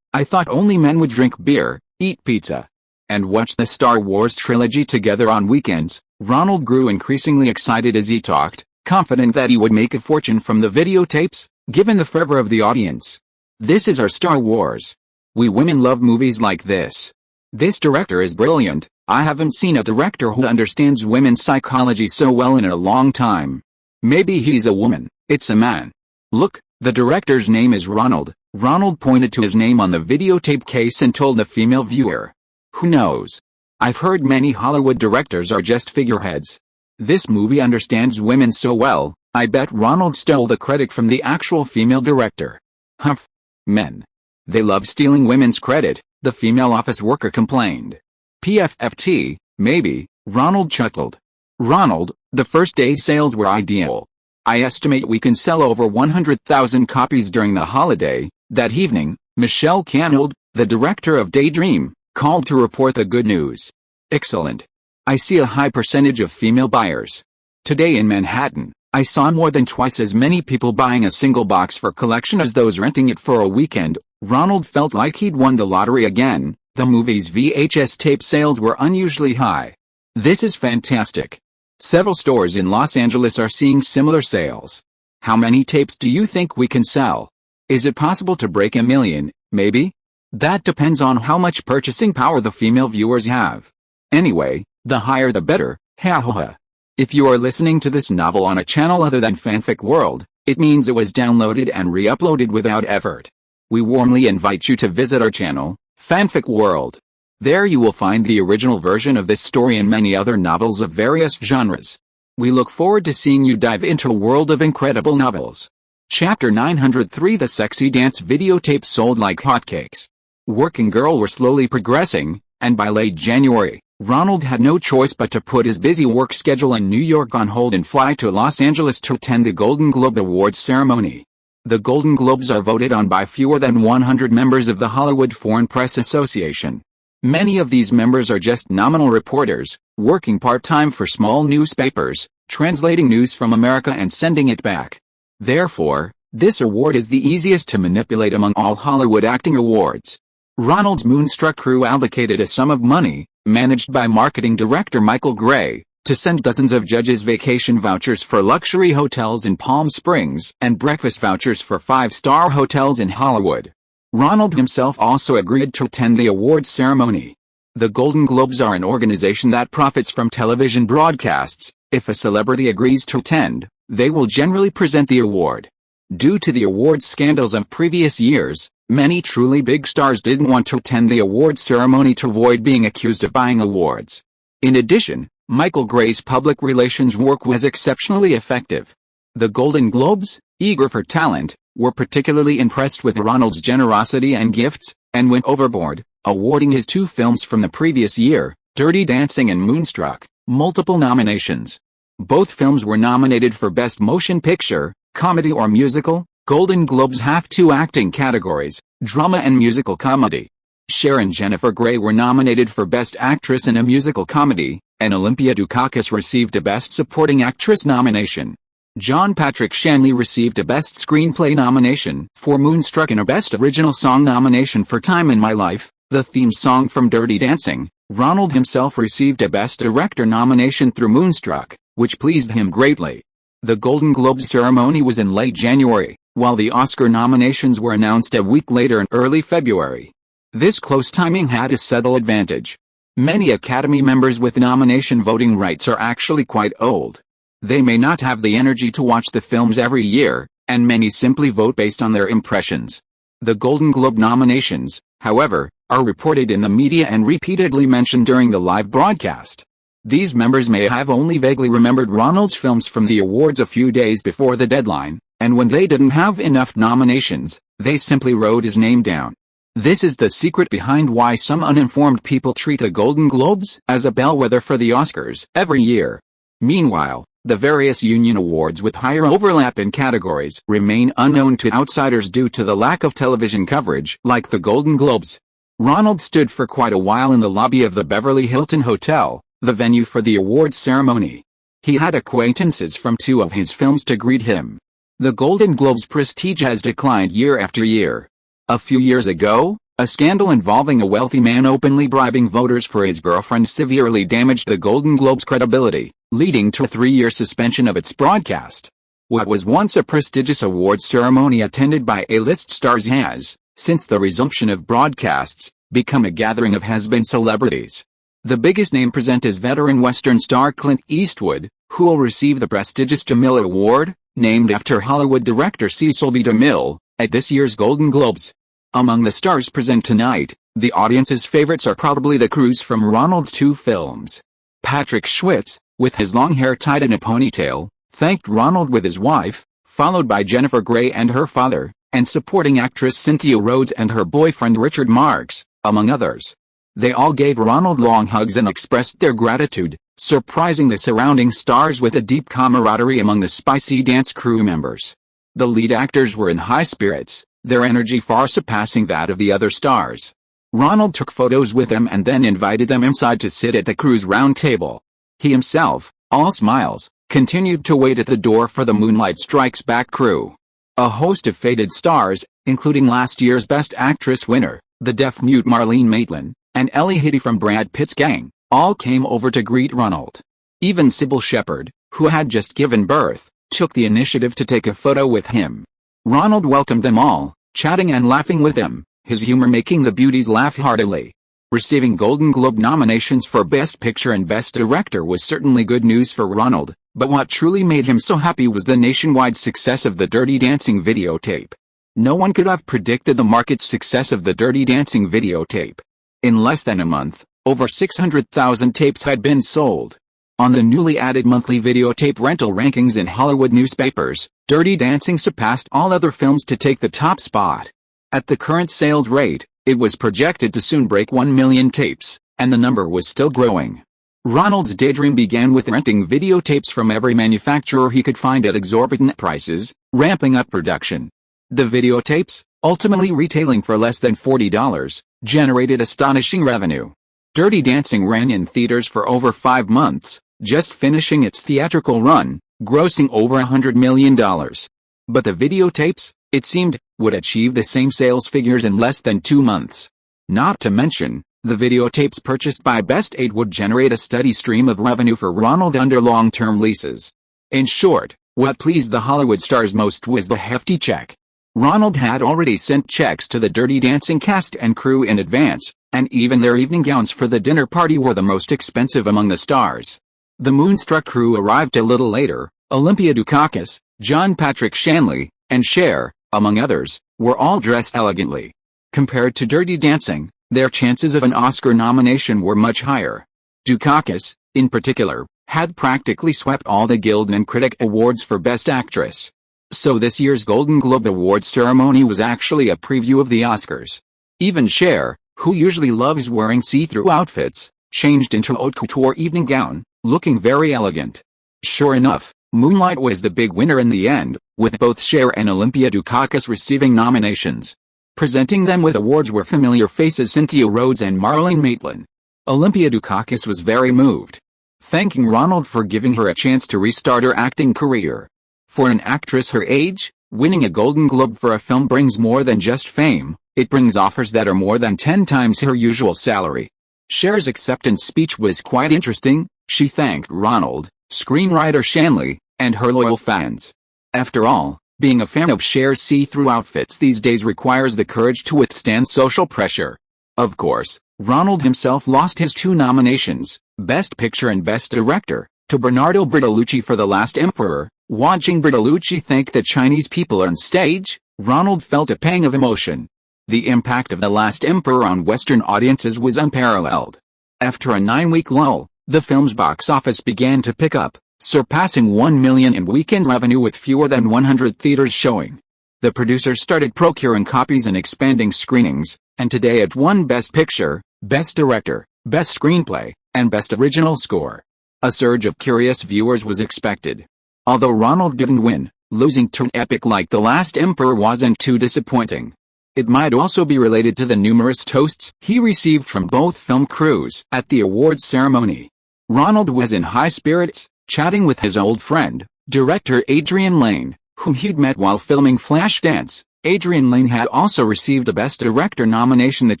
I thought only men would drink beer, eat pizza, and watch the Star Wars trilogy together on weekends." Ronald grew increasingly excited as he talked, confident that he would make a fortune from the videotapes, given the fervor of the audience. "This is our Star Wars. We women love movies like this. This director is brilliant. I haven't seen a director who understands women's psychology so well in a long time. Maybe he's a woman." "It's a man. Look, the director's name is Ronald." Ronald pointed to his name on the videotape case and told the female viewer. "Who knows? I've heard many Hollywood directors are just figureheads. This movie understands women so well, I bet Ronald stole the credit from the actual female director." "Humph. Men. They love stealing women's credit," the female office worker complained. "PFFT, maybe," Ronald chuckled. "Ronald, the first day sales were ideal. I estimate we can sell over 100,000 copies during the holiday." That evening, Michelle Canold, the director of Daydream, called to report the good news. "Excellent. I see a high percentage of female buyers. Today in Manhattan, I saw more than twice as many people buying a single box for collection as those renting it for a weekend." Ronald felt like he'd won the lottery again. The movie's VHS tape sales were unusually high. "This is fantastic. Several stores in Los Angeles are seeing similar sales. How many tapes do you think we can sell? Is it possible to break 1 million, maybe? That depends on how much purchasing power the female viewers have. Anyway, the higher the better, ha ha ha. If you are listening to this novel on a channel other than Fanfic World, it means it was downloaded and re-uploaded without effort. We warmly invite you to visit our channel, Fanfic World. There you will find the original version of this story and many other novels of various genres. We look forward to seeing you dive into a world of incredible novels. Chapter 903. The sexy dance videotape sold like hotcakes. Working Girl were slowly progressing, and by late January, Ronald had no choice but to put his busy work schedule in New York on hold and fly to Los Angeles to attend the Golden Globe Awards ceremony. The Golden Globes are voted on by fewer than 100 members of the Hollywood Foreign Press Association. Many of these members are just nominal reporters, working part-time for small newspapers, translating news from America and sending it back. Therefore, this award is the easiest to manipulate among all Hollywood acting awards. Ronald's Moonstruck crew allocated a sum of money, managed by marketing director Michael Gray, to send dozens of judges vacation vouchers for luxury hotels in Palm Springs and breakfast vouchers for 5-star hotels in Hollywood. Ronald himself also agreed to attend the awards ceremony. The Golden Globes are an organization that profits from television broadcasts. If a celebrity agrees to attend, they will generally present the award. Due to the awards scandals of previous years, many truly big stars didn't want to attend the awards ceremony to avoid being accused of buying awards. In addition, Michael Gray's public relations work was exceptionally effective. The Golden Globes, eager for talent, were particularly impressed with Ronald's generosity and gifts, and went overboard, awarding his 2 films from the previous year, Dirty Dancing and Moonstruck, multiple nominations. Both films were nominated for Best Motion Picture, Comedy or Musical. Golden Globes have 2 acting categories, Drama and Musical Comedy. Cher and Jennifer Grey were nominated for Best Actress in a Musical Comedy, and Olympia Dukakis received a Best Supporting Actress nomination. John Patrick Shanley received a Best Screenplay nomination for Moonstruck and a Best Original Song nomination for Time in My Life, the theme song from Dirty Dancing. Ronald himself received a Best Director nomination through Moonstruck, which pleased him greatly. The Golden Globe ceremony was in late January, while the Oscar nominations were announced a week later in early February. This close timing had a subtle advantage. Many Academy members with nomination voting rights are actually quite old. They may not have the energy to watch the films every year, and many simply vote based on their impressions. The Golden Globe nominations, however, are reported in the media and repeatedly mentioned during the live broadcast. These members may have only vaguely remembered Ronald's films from the awards a few days before the deadline, and when they didn't have enough nominations, they simply wrote his name down. This is the secret behind why some uninformed people treat the Golden Globes as a bellwether for the Oscars every year. Meanwhile, the various union awards with higher overlap in categories remain unknown to outsiders due to the lack of television coverage like the Golden Globes. Ronald stood for quite a while in the lobby of the Beverly Hilton Hotel, the venue for the awards ceremony. He had acquaintances from 2 of his films to greet him. The Golden Globes' prestige has declined year after year. A few years ago, a scandal involving a wealthy man openly bribing voters for his girlfriend severely damaged the Golden Globes' credibility, leading to a 3-year suspension of its broadcast. What was once a prestigious awards ceremony attended by A-list stars has, since the resumption of broadcasts, become a gathering of has-been celebrities. The biggest name present is veteran Western star Clint Eastwood, who will receive the prestigious DeMille Award, named after Hollywood director Cecil B. DeMille, at this year's Golden Globes. Among the stars present tonight, the audience's favorites are probably the crews from Ronald's 2 films. Patrick Schwitz, with his long hair tied in a ponytail, thanked Ronald with his wife, followed by Jennifer Grey and her father, and supporting actress Cynthia Rhodes and her boyfriend Richard Marx, among others. They all gave Ronald long hugs and expressed their gratitude, surprising the surrounding stars with a deep camaraderie among the spicy dance crew members. The lead actors were in high spirits, their energy far surpassing that of the other stars. Ronald took photos with them and then invited them inside to sit at the crew's round table. He himself, all smiles, continued to wait at the door for the Moonlight Strikes Back crew. A host of faded stars, including last year's Best Actress winner, the deaf-mute Marlene Maitland, and Ellie Hitty from Brad Pitt's gang, all came over to greet Ronald. Even Sybil Shepherd, who had just given birth, took the initiative to take a photo with him. Ronald welcomed them all, chatting and laughing with them, his humor making the beauties laugh heartily. Receiving Golden Globe nominations for Best Picture and Best Director was certainly good news for Ronald, but what truly made him so happy was the nationwide success of the Dirty Dancing videotape. No one could have predicted the market's success of the Dirty Dancing videotape. In less than a month, over 600,000 tapes had been sold. On the newly added monthly videotape rental rankings in Hollywood newspapers, Dirty Dancing surpassed all other films to take the top spot. At the current sales rate, it was projected to soon break 1 million tapes, and the number was still growing. Ronald's daydream began with renting videotapes from every manufacturer he could find at exorbitant prices, ramping up production. The videotapes, ultimately retailing for less than $40, generated astonishing revenue. Dirty Dancing ran in theaters for over 5 months, just finishing its theatrical run, grossing over $100 million. But the videotapes, it seemed, would achieve the same sales figures in less than 2 months. Not to mention, the videotapes purchased by Best Aid would generate a steady stream of revenue for Ronald under long-term leases. In short, what pleased the Hollywood stars most was the hefty check. Ronald had already sent checks to the Dirty Dancing cast and crew in advance, and even their evening gowns for the dinner party were the most expensive among the stars. The Moonstruck crew arrived a little later. Olympia Dukakis, John Patrick Shanley, and Cher, among others, were all dressed elegantly. Compared to Dirty Dancing, their chances of an Oscar nomination were much higher. Dukakis, in particular, had practically swept all the Guild and Critic Awards for Best Actress. So this year's Golden Globe Awards ceremony was actually a preview of the Oscars. Even Cher, who usually loves wearing see-through outfits, changed into a haute couture evening gown, looking very elegant. Sure enough, Moonlight was the big winner in the end, with both Cher and Olympia Dukakis receiving nominations. Presenting them with awards were familiar faces Cynthia Rhodes and Marlene Maitland. Olympia Dukakis was very moved, thanking Ronald for giving her a chance to restart her acting career. For an actress her age, winning a Golden Globe for a film brings more than just fame, it brings offers that are more than 10 times her usual salary. Cher's acceptance speech was quite interesting. She thanked Ronald, screenwriter Shanley, and her loyal fans. After all, being a fan of Cher's see-through outfits these days requires the courage to withstand social pressure. Of course, Ronald himself lost his 2 nominations, Best Picture and Best Director, to Bernardo Bertolucci for The Last Emperor. Watching Bertolucci thank the Chinese people on stage, Ronald felt a pang of emotion. The impact of The Last Emperor on Western audiences was unparalleled. After a 9-week lull, the film's box office began to pick up, surpassing 1 million in weekend revenue with fewer than 100 theaters showing. The producers started procuring copies and expanding screenings, and today it won Best Picture, Best Director, Best Screenplay, and Best Original Score. A surge of curious viewers was expected. Although Ronald didn't win, losing to an epic like The Last Emperor wasn't too disappointing. It might also be related to the numerous toasts he received from both film crews at the awards ceremony. Ronald was in high spirits, chatting with his old friend, director Adrian Lane, whom he'd met while filming Flashdance. Adrian Lane had also received a Best Director nomination that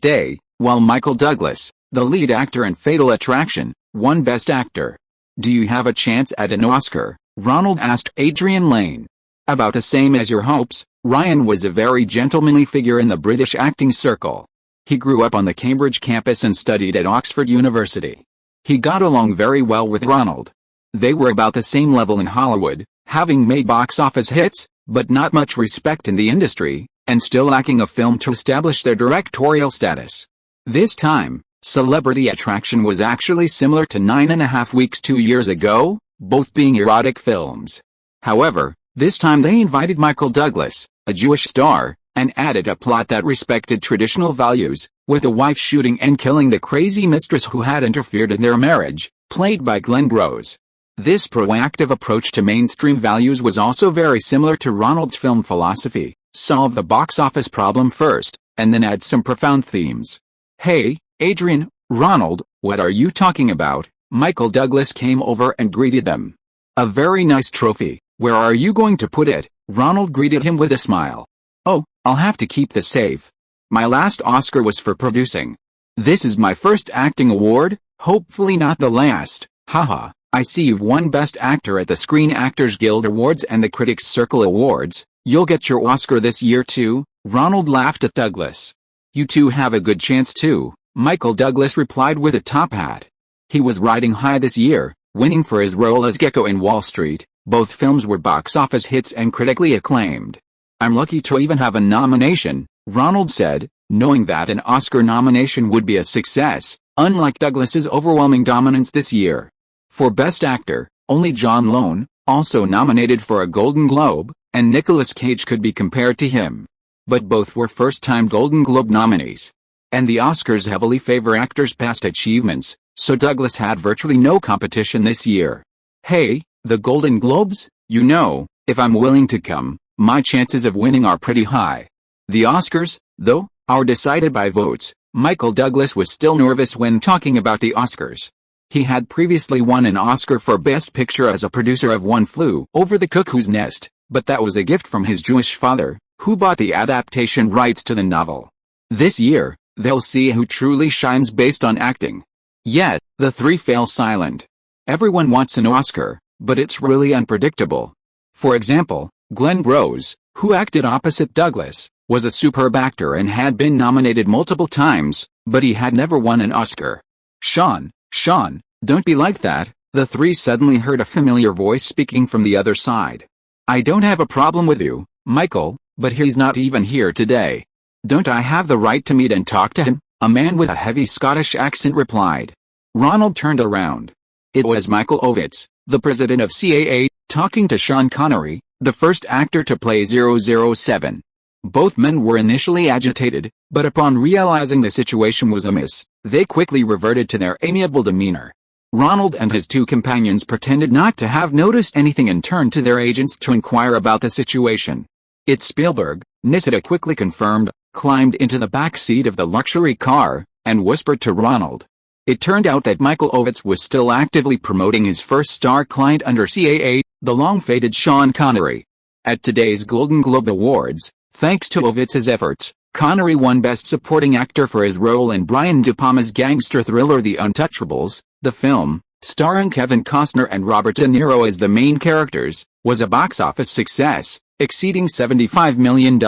day, while Michael Douglas, the lead actor in Fatal Attraction, won Best Actor. "Do you have a chance at an Oscar?" Ronald asked Adrian Lane. "About the same as your hopes." Ryan was a very gentlemanly figure in the British acting circle. He grew up on the Cambridge campus and studied at Oxford University. He got along very well with Ronald. They were about the same level in Hollywood, having made box office hits, but not much respect in the industry, and still lacking a film to establish their directorial status. This time, Celebrity Attraction was actually similar to 9.5 Weeks 2 years ago, both being erotic films. However, this time they invited Michael Douglas, a Jewish star, and added a plot that respected traditional values, with a wife shooting and killing the crazy mistress who had interfered in their marriage, played by Glenn Rose. This proactive approach to mainstream values was also very similar to Ronald's film philosophy: solve the box office problem first, and then add some profound themes. "Hey, Adrian, Ronald, what are you talking about?" Michael Douglas came over and greeted them. "A very nice trophy. Where are you going to put it?" Ronald greeted him with a smile. "Oh, I'll have to keep this safe. My last Oscar was for producing. This is my first acting award, hopefully not the last. Haha, I see you've won Best Actor at the Screen Actors Guild Awards and the Critics Circle Awards. You'll get your Oscar this year too." Ronald laughed at Douglas. "You two have a good chance too," Michael Douglas replied with a top hat. He was riding high this year, winning for his role as Gecko in Wall Street. Both films were box office hits and critically acclaimed. "I'm lucky to even have a nomination," Ronald said, knowing that an Oscar nomination would be a success, unlike Douglas's overwhelming dominance this year. For Best Actor, only John Lone, also nominated for a Golden Globe, and Nicolas Cage could be compared to him. But both were first-time Golden Globe nominees. And the Oscars heavily favor actors' past achievements, so Douglas had virtually no competition this year. "Hey, the Golden Globes, you know, if I'm willing to come, my chances of winning are pretty high. The Oscars, though, are decided by votes." Michael Douglas was still nervous when talking about the Oscars. He had previously won an Oscar for Best Picture as a producer of One Flew Over the Cuckoo's Nest, but that was a gift from his Jewish father, who bought the adaptation rights to the novel. This year, they'll see who truly shines based on acting. Yet, the three fell silent. Everyone wants an Oscar, but it's really unpredictable. For example, Glenn Rose, who acted opposite Douglas, was a superb actor and had been nominated multiple times, but he had never won an Oscar. Sean, don't be like that," the three suddenly heard a familiar voice speaking from the other side. "I don't have a problem with you, Michael, but he's not even here today. Don't I have the right to meet and talk to him?" a man with a heavy Scottish accent replied. Ronald turned around. It was Michael Ovitz, the president of CAA, talking to Sean Connery, the first actor to play 007. Both men were initially agitated, but upon realizing the situation was amiss, they quickly reverted to their amiable demeanor. Ronald and his two companions pretended not to have noticed anything and turned to their agents to inquire about the situation. "It's Spielberg," Nisida quickly confirmed, climbed into the back seat of the luxury car, and whispered to Ronald. It turned out that Michael Ovitz was still actively promoting his first star client under CAA, the long-fated Sean Connery. At today's Golden Globe Awards, thanks to Ovitz's efforts, Connery won Best Supporting Actor for his role in Brian De Palma's gangster thriller The Untouchables. The film, starring Kevin Costner and Robert De Niro as the main characters, was a box office success, exceeding $75 million.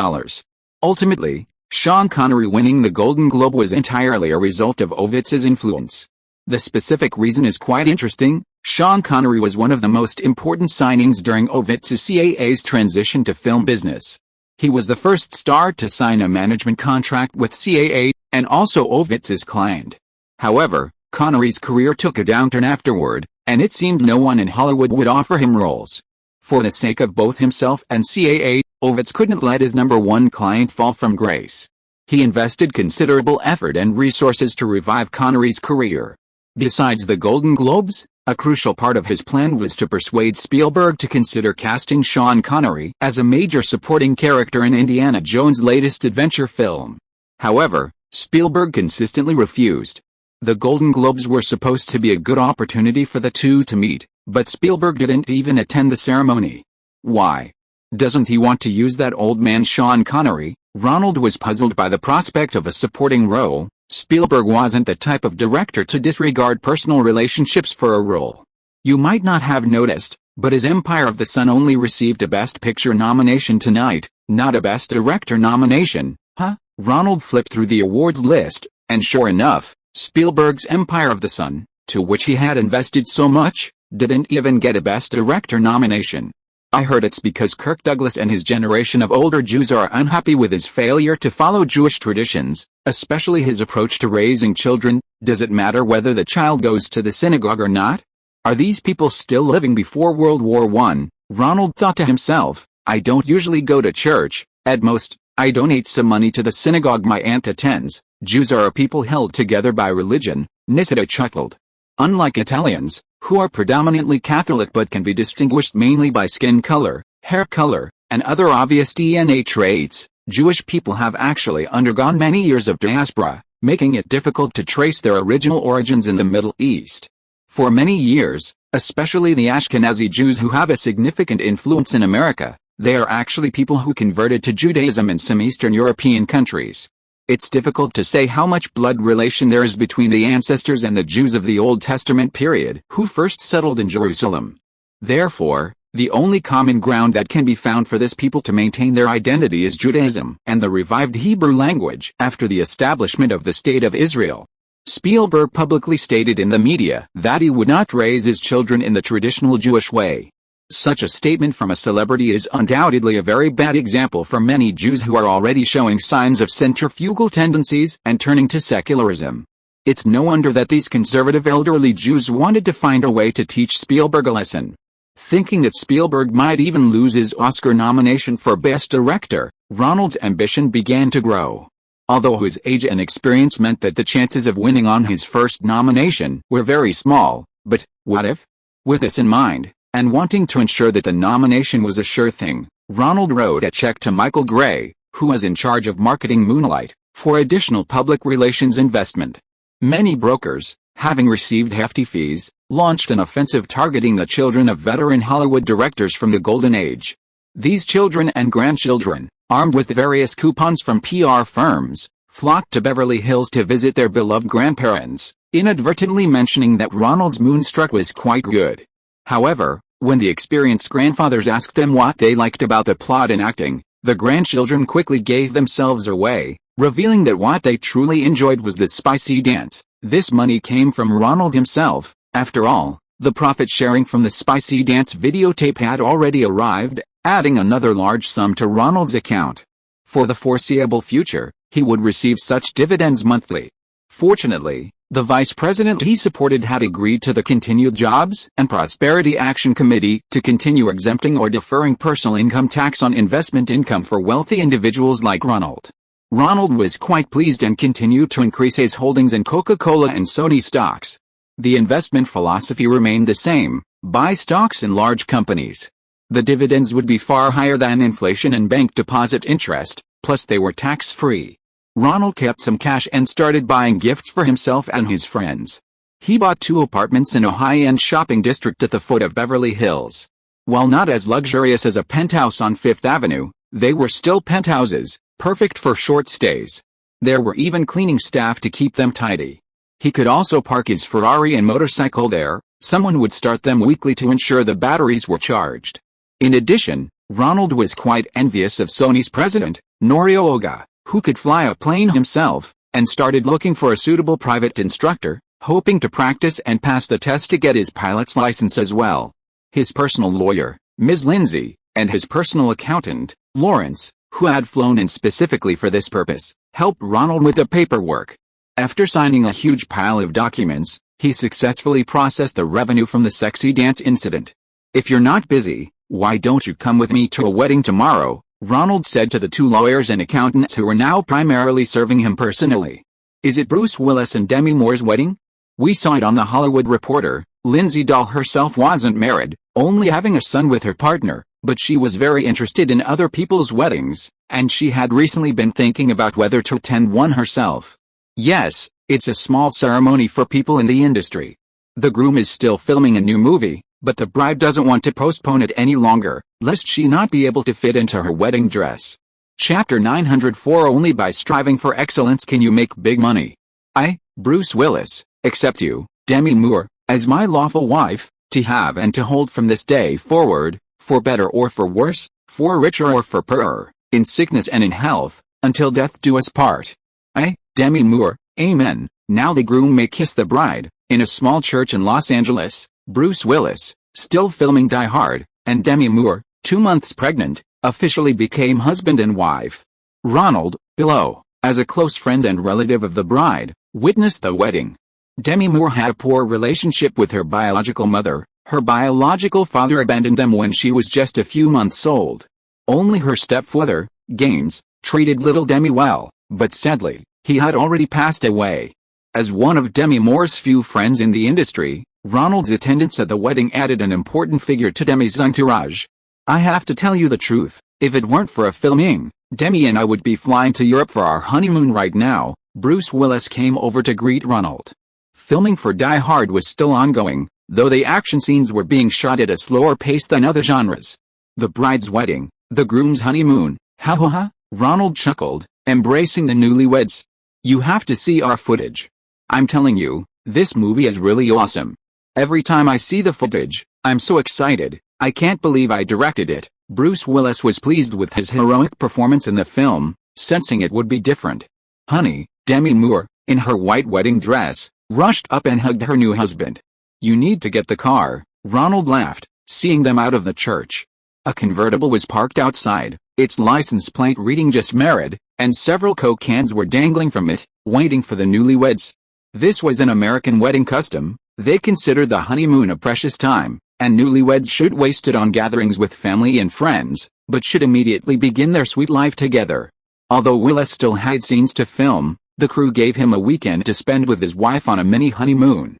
Ultimately, Sean Connery winning the Golden Globe was entirely a result of Ovitz's influence. The specific reason is quite interesting. Sean Connery was one of the most important signings during Ovitz's CAA's transition to film business. He was the first star to sign a management contract with CAA, and also Ovitz's client. However, Connery's career took a downturn afterward, and it seemed no one in Hollywood would offer him roles. For the sake of both himself and CAA, Ovitz couldn't let his number one client fall from grace. He invested considerable effort and resources to revive Connery's career. Besides the Golden Globes, a crucial part of his plan was to persuade Spielberg to consider casting Sean Connery as a major supporting character in Indiana Jones' latest adventure film. However, Spielberg consistently refused. The Golden Globes were supposed to be a good opportunity for the two to meet, but Spielberg didn't even attend the ceremony. Why? Doesn't he want to use that old man Sean Connery? Ronald was puzzled by the prospect of a supporting role. Spielberg wasn't the type of director to disregard personal relationships for a role. You might not have noticed, but his Empire of the Sun only received a Best Picture nomination tonight, not a Best Director nomination. Huh? Ronald flipped through the awards list, and sure enough, Spielberg's Empire of the Sun, to which he had invested so much, didn't even get a Best Director nomination. I heard it's because Kirk Douglas and his generation of older Jews are unhappy with his failure to follow Jewish traditions, especially his approach to raising children. Does it matter whether the child goes to the synagogue or not? Are these people still living before World War I? Ronald thought to himself, I don't usually go to church. At most, I donate some money to the synagogue my aunt attends. Jews are a people held together by religion. Nisida chuckled. Unlike Italians, who are predominantly Catholic but can be distinguished mainly by skin color, hair color, and other obvious DNA traits, Jewish people have actually undergone many years of diaspora, making it difficult to trace their original origins in the Middle East. For many years, especially the Ashkenazi Jews who have a significant influence in America, they are actually people who converted to Judaism in some Eastern European countries. It's difficult to say how much blood relation there is between the ancestors and the Jews of the Old Testament period who first settled in Jerusalem. Therefore, the only common ground that can be found for this people to maintain their identity is Judaism and the revived Hebrew language after the establishment of the State of Israel. Spielberg publicly stated in the media that he would not raise his children in the traditional Jewish way. Such a statement from a celebrity is undoubtedly a very bad example for many Jews who are already showing signs of centrifugal tendencies and turning to secularism. It's no wonder that these conservative elderly Jews wanted to find a way to teach Spielberg a lesson. Thinking that Spielberg might even lose his Oscar nomination for Best Director, Ronald's ambition began to grow. Although his age and experience meant that the chances of winning on his first nomination were very small, but what if? With this in mind, and wanting to ensure that the nomination was a sure thing, Ronald wrote a check to Michael Gray, who was in charge of marketing Moonlight, for additional public relations investment. Many brokers, having received hefty fees, launched an offensive targeting the children of veteran Hollywood directors from the Golden Age. These children and grandchildren, armed with various coupons from PR firms, flocked to Beverly Hills to visit their beloved grandparents, inadvertently mentioning that Ronald's Moonstruck was quite good. However, when the experienced grandfathers asked them what they liked about the plot and acting, the grandchildren quickly gave themselves away, revealing that what they truly enjoyed was the spicy dance. This money came from Ronald himself. After all, the profit sharing from the spicy dance videotape had already arrived, adding another large sum to Ronald's account. For the foreseeable future, he would receive such dividends monthly. Fortunately, the vice president he supported had agreed to the Continued Jobs and Prosperity Action Committee to continue exempting or deferring personal income tax on investment income for wealthy individuals like Ronald. Ronald was quite pleased and continued to increase his holdings in Coca-Cola and Sony stocks. The investment philosophy remained the same: buy stocks in large companies. The dividends would be far higher than inflation and bank deposit interest, plus they were tax-free. Ronald kept some cash and started buying gifts for himself and his friends. He bought 2 apartments in a high-end shopping district at the foot of Beverly Hills. While not as luxurious as a penthouse on Fifth Avenue, they were still penthouses, perfect for short stays. There were even cleaning staff to keep them tidy. He could also park his Ferrari and motorcycle there. Someone would start them weekly to ensure the batteries were charged. In addition, Ronald was quite envious of Sony's president, Norio Oga, who could fly a plane himself, and started looking for a suitable private instructor, hoping to practice and pass the test to get his pilot's license as well. His personal lawyer, Ms. Lindsay, and his personal accountant, Lawrence, who had flown in specifically for this purpose, helped Ronald with the paperwork. After signing a huge pile of documents, he successfully processed the revenue from the sexy dance incident. "If you're not busy, why don't you come with me to a wedding tomorrow?" Ronald said to the 2 lawyers and accountants who were now primarily serving him personally. "Is it Bruce Willis and Demi Moore's wedding? We saw it on The Hollywood Reporter." Lindsay Dahl herself wasn't married, only having a son with her partner, but she was very interested in other people's weddings, and she had recently been thinking about whether to attend one herself. "Yes, it's a small ceremony for people in the industry. The groom is still filming a new movie, but the bride doesn't want to postpone it any longer, lest she not be able to fit into her wedding dress." Chapter 904. Only by striving for excellence can you make big money. I, Bruce Willis, accept you, Demi Moore, as my lawful wife, to have and to hold from this day forward, for better or for worse, for richer or for poorer, in sickness and in health, until death do us part. I, Demi Moore, amen. Now the groom may kiss the bride. In a small church in Los Angeles, Bruce Willis, still filming Die Hard, and Demi Moore, 2 months pregnant, officially became husband and wife. Ronald, below, as a close friend and relative of the bride, witnessed the wedding. Demi Moore had a poor relationship with her biological mother. Her biological father abandoned them when she was just a few months old. Only her stepfather, Gaines, treated little Demi well, but sadly, he had already passed away. As one of Demi Moore's few friends in the industry, Ronald's attendance at the wedding added an important figure to Demi's entourage. "I have to tell you the truth, if it weren't for a filming, Demi and I would be flying to Europe for our honeymoon right now." Bruce Willis came over to greet Ronald. Filming for Die Hard was still ongoing, though the action scenes were being shot at a slower pace than other genres. The bride's wedding, the groom's honeymoon, ha ha ha, Ronald chuckled, embracing the newlyweds. "You have to see our footage. I'm telling you, this movie is really awesome. Every time I see the footage, I'm so excited, I can't believe I directed it." Bruce Willis was pleased with his heroic performance in the film, sensing it would be different. "Honey," Demi Moore, in her white wedding dress, rushed up and hugged her new husband. "You need to get the car." Ronald laughed, seeing them out of the church. A convertible was parked outside, its license plate reading just married, and several Coke cans were dangling from it, waiting for the newlyweds. This was an American wedding custom. They considered the honeymoon a precious time, and newlyweds should waste it on gatherings with family and friends, but should immediately begin their sweet life together. Although Willis still had scenes to film, the crew gave him a weekend to spend with his wife on a mini honeymoon.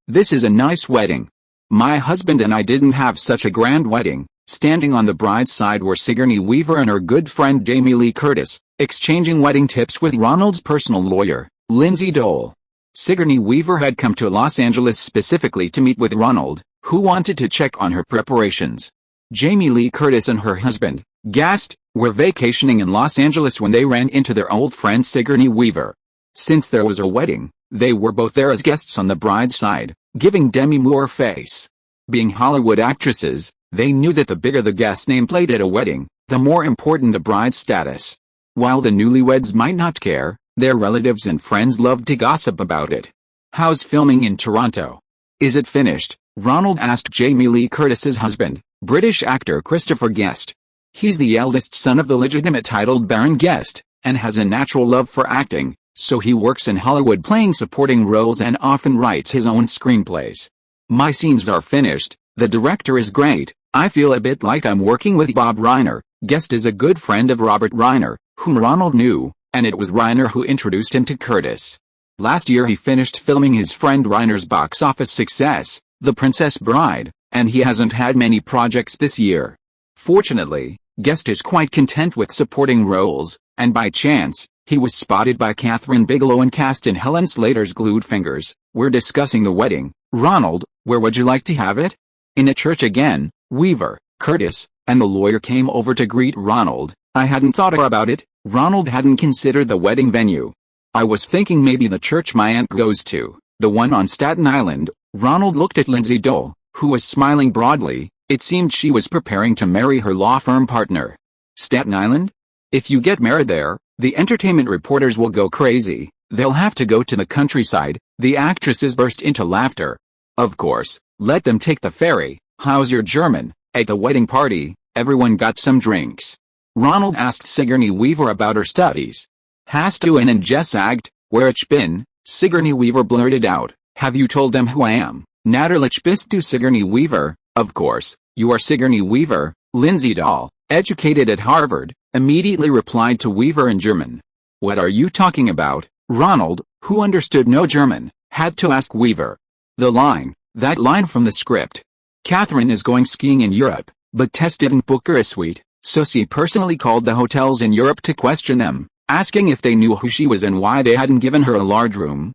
This is a nice wedding. My husband and I didn't have such a grand wedding. Standing on the bride's side were Sigourney Weaver and her good friend Jamie Lee Curtis, exchanging wedding tips with Ronald's personal lawyer, Lindsay Dole. Sigourney Weaver had come to Los Angeles specifically to meet with Ronald, who wanted to check on her preparations. Jamie Lee Curtis and her husband, Gast, were vacationing in Los Angeles when they ran into their old friend Sigourney Weaver. Since there was a wedding, they were both there as guests on the bride's side, giving Demi Moore face. Being Hollywood actresses, they knew that the bigger the guest nameplate at a wedding, the more important the bride's status. While the newlyweds might not care, their relatives and friends loved to gossip about it. "How's filming in Toronto? Is it finished?" Ronald asked Jamie Lee Curtis's husband, British actor Christopher Guest. He's the eldest son of the legitimate titled Baron Guest, and has a natural love for acting, so he works in Hollywood playing supporting roles and often writes his own screenplays. "My scenes are finished, the director is great, I feel a bit like I'm working with Bob Reiner." Guest is a good friend of Robert Reiner, whom Ronald knew, and it was Reiner who introduced him to Curtis. Last year he finished filming his friend Reiner's box office success, The Princess Bride, and he hasn't had many projects this year. Fortunately, Guest is quite content with supporting roles, and by chance, he was spotted by Catherine Bigelow and cast in Helen Slater's Glued Fingers. "We're discussing the wedding, Ronald, where would you like to have it?" In a church again, Weaver, Curtis, and the lawyer came over to greet Ronald. "I hadn't thought about it." Ronald hadn't considered the wedding venue. "I was thinking maybe the church my aunt goes to, the one on Staten Island." Ronald looked at Lindsay Dole, who was smiling broadly. It seemed she was preparing to marry her law firm partner. "Staten Island? If you get married there, the entertainment reporters will go crazy. They'll have to go to the countryside." The actresses burst into laughter. "Of course, let them take the ferry. How's your German?" At the wedding party, everyone got some drinks. Ronald asked Sigourney Weaver about her studies. "Hast du einen gesagt, where ich bin?" Sigourney Weaver blurted out. "Have you told them who I am?" "Natürlich bist du Sigourney Weaver." "Of course, you are Sigourney Weaver." Lindsay Dole, educated at Harvard, immediately replied to Weaver in German. "What are you talking about?" Ronald, who understood no German, had to ask Weaver. That line from the script. "Catherine is going skiing in Europe, but Tess didn't book her a suite, so she personally called the hotels in Europe to question them, asking if they knew who she was and why they hadn't given her a large room."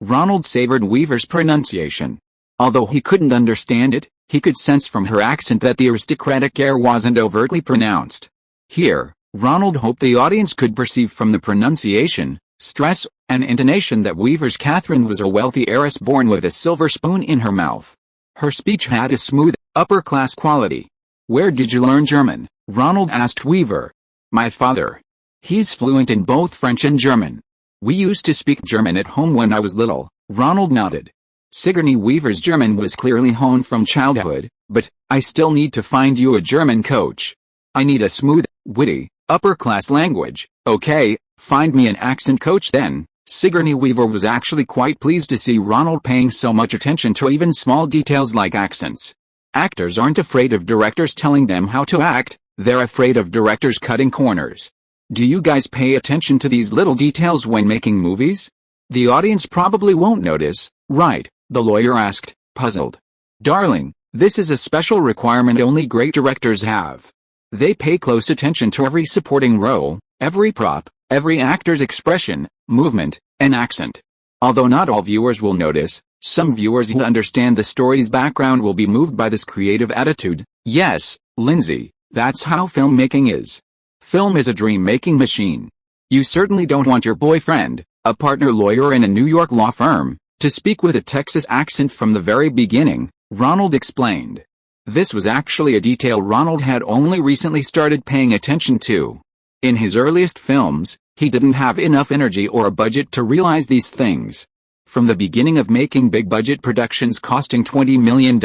Ronald savored Weaver's pronunciation. Although he couldn't understand it, he could sense from her accent that the aristocratic air wasn't overtly pronounced. Here, Ronald hoped the audience could perceive from the pronunciation, stress, and intonation that Weaver's Catherine was a wealthy heiress born with a silver spoon in her mouth. Her speech had a smooth, upper-class quality. "Where did you learn German?" Ronald asked Weaver. "My father. He's fluent in both French and German. We used to speak German at home when I was little." Ronald nodded. Sigourney Weaver's German was clearly honed from childhood, but, "I still need to find you a German coach. I need a smooth, witty, upper-class language." "Okay, find me an accent coach then." Sigourney Weaver was actually quite pleased to see Ronald paying so much attention to even small details like accents. Actors aren't afraid of directors telling them how to act, they're afraid of directors cutting corners. "Do you guys pay attention to these little details when making movies?" "The audience probably won't notice, right?" the lawyer asked, puzzled. "Darling, this is a special requirement only great directors have. They pay close attention to every supporting role, every prop, every actor's expression, movement, and accent. Although not all viewers will notice, some viewers who understand the story's background will be moved by this creative attitude." "Yes, Lindsay, that's how filmmaking is. Film is a dream-making machine. You certainly don't want your boyfriend, a partner lawyer in a New York law firm, to speak with a Texas accent from the very beginning," Ronald explained. This was actually a detail Ronald had only recently started paying attention to. In his earliest films, he didn't have enough energy or a budget to realize these things. From the beginning of making big-budget productions costing $20 million,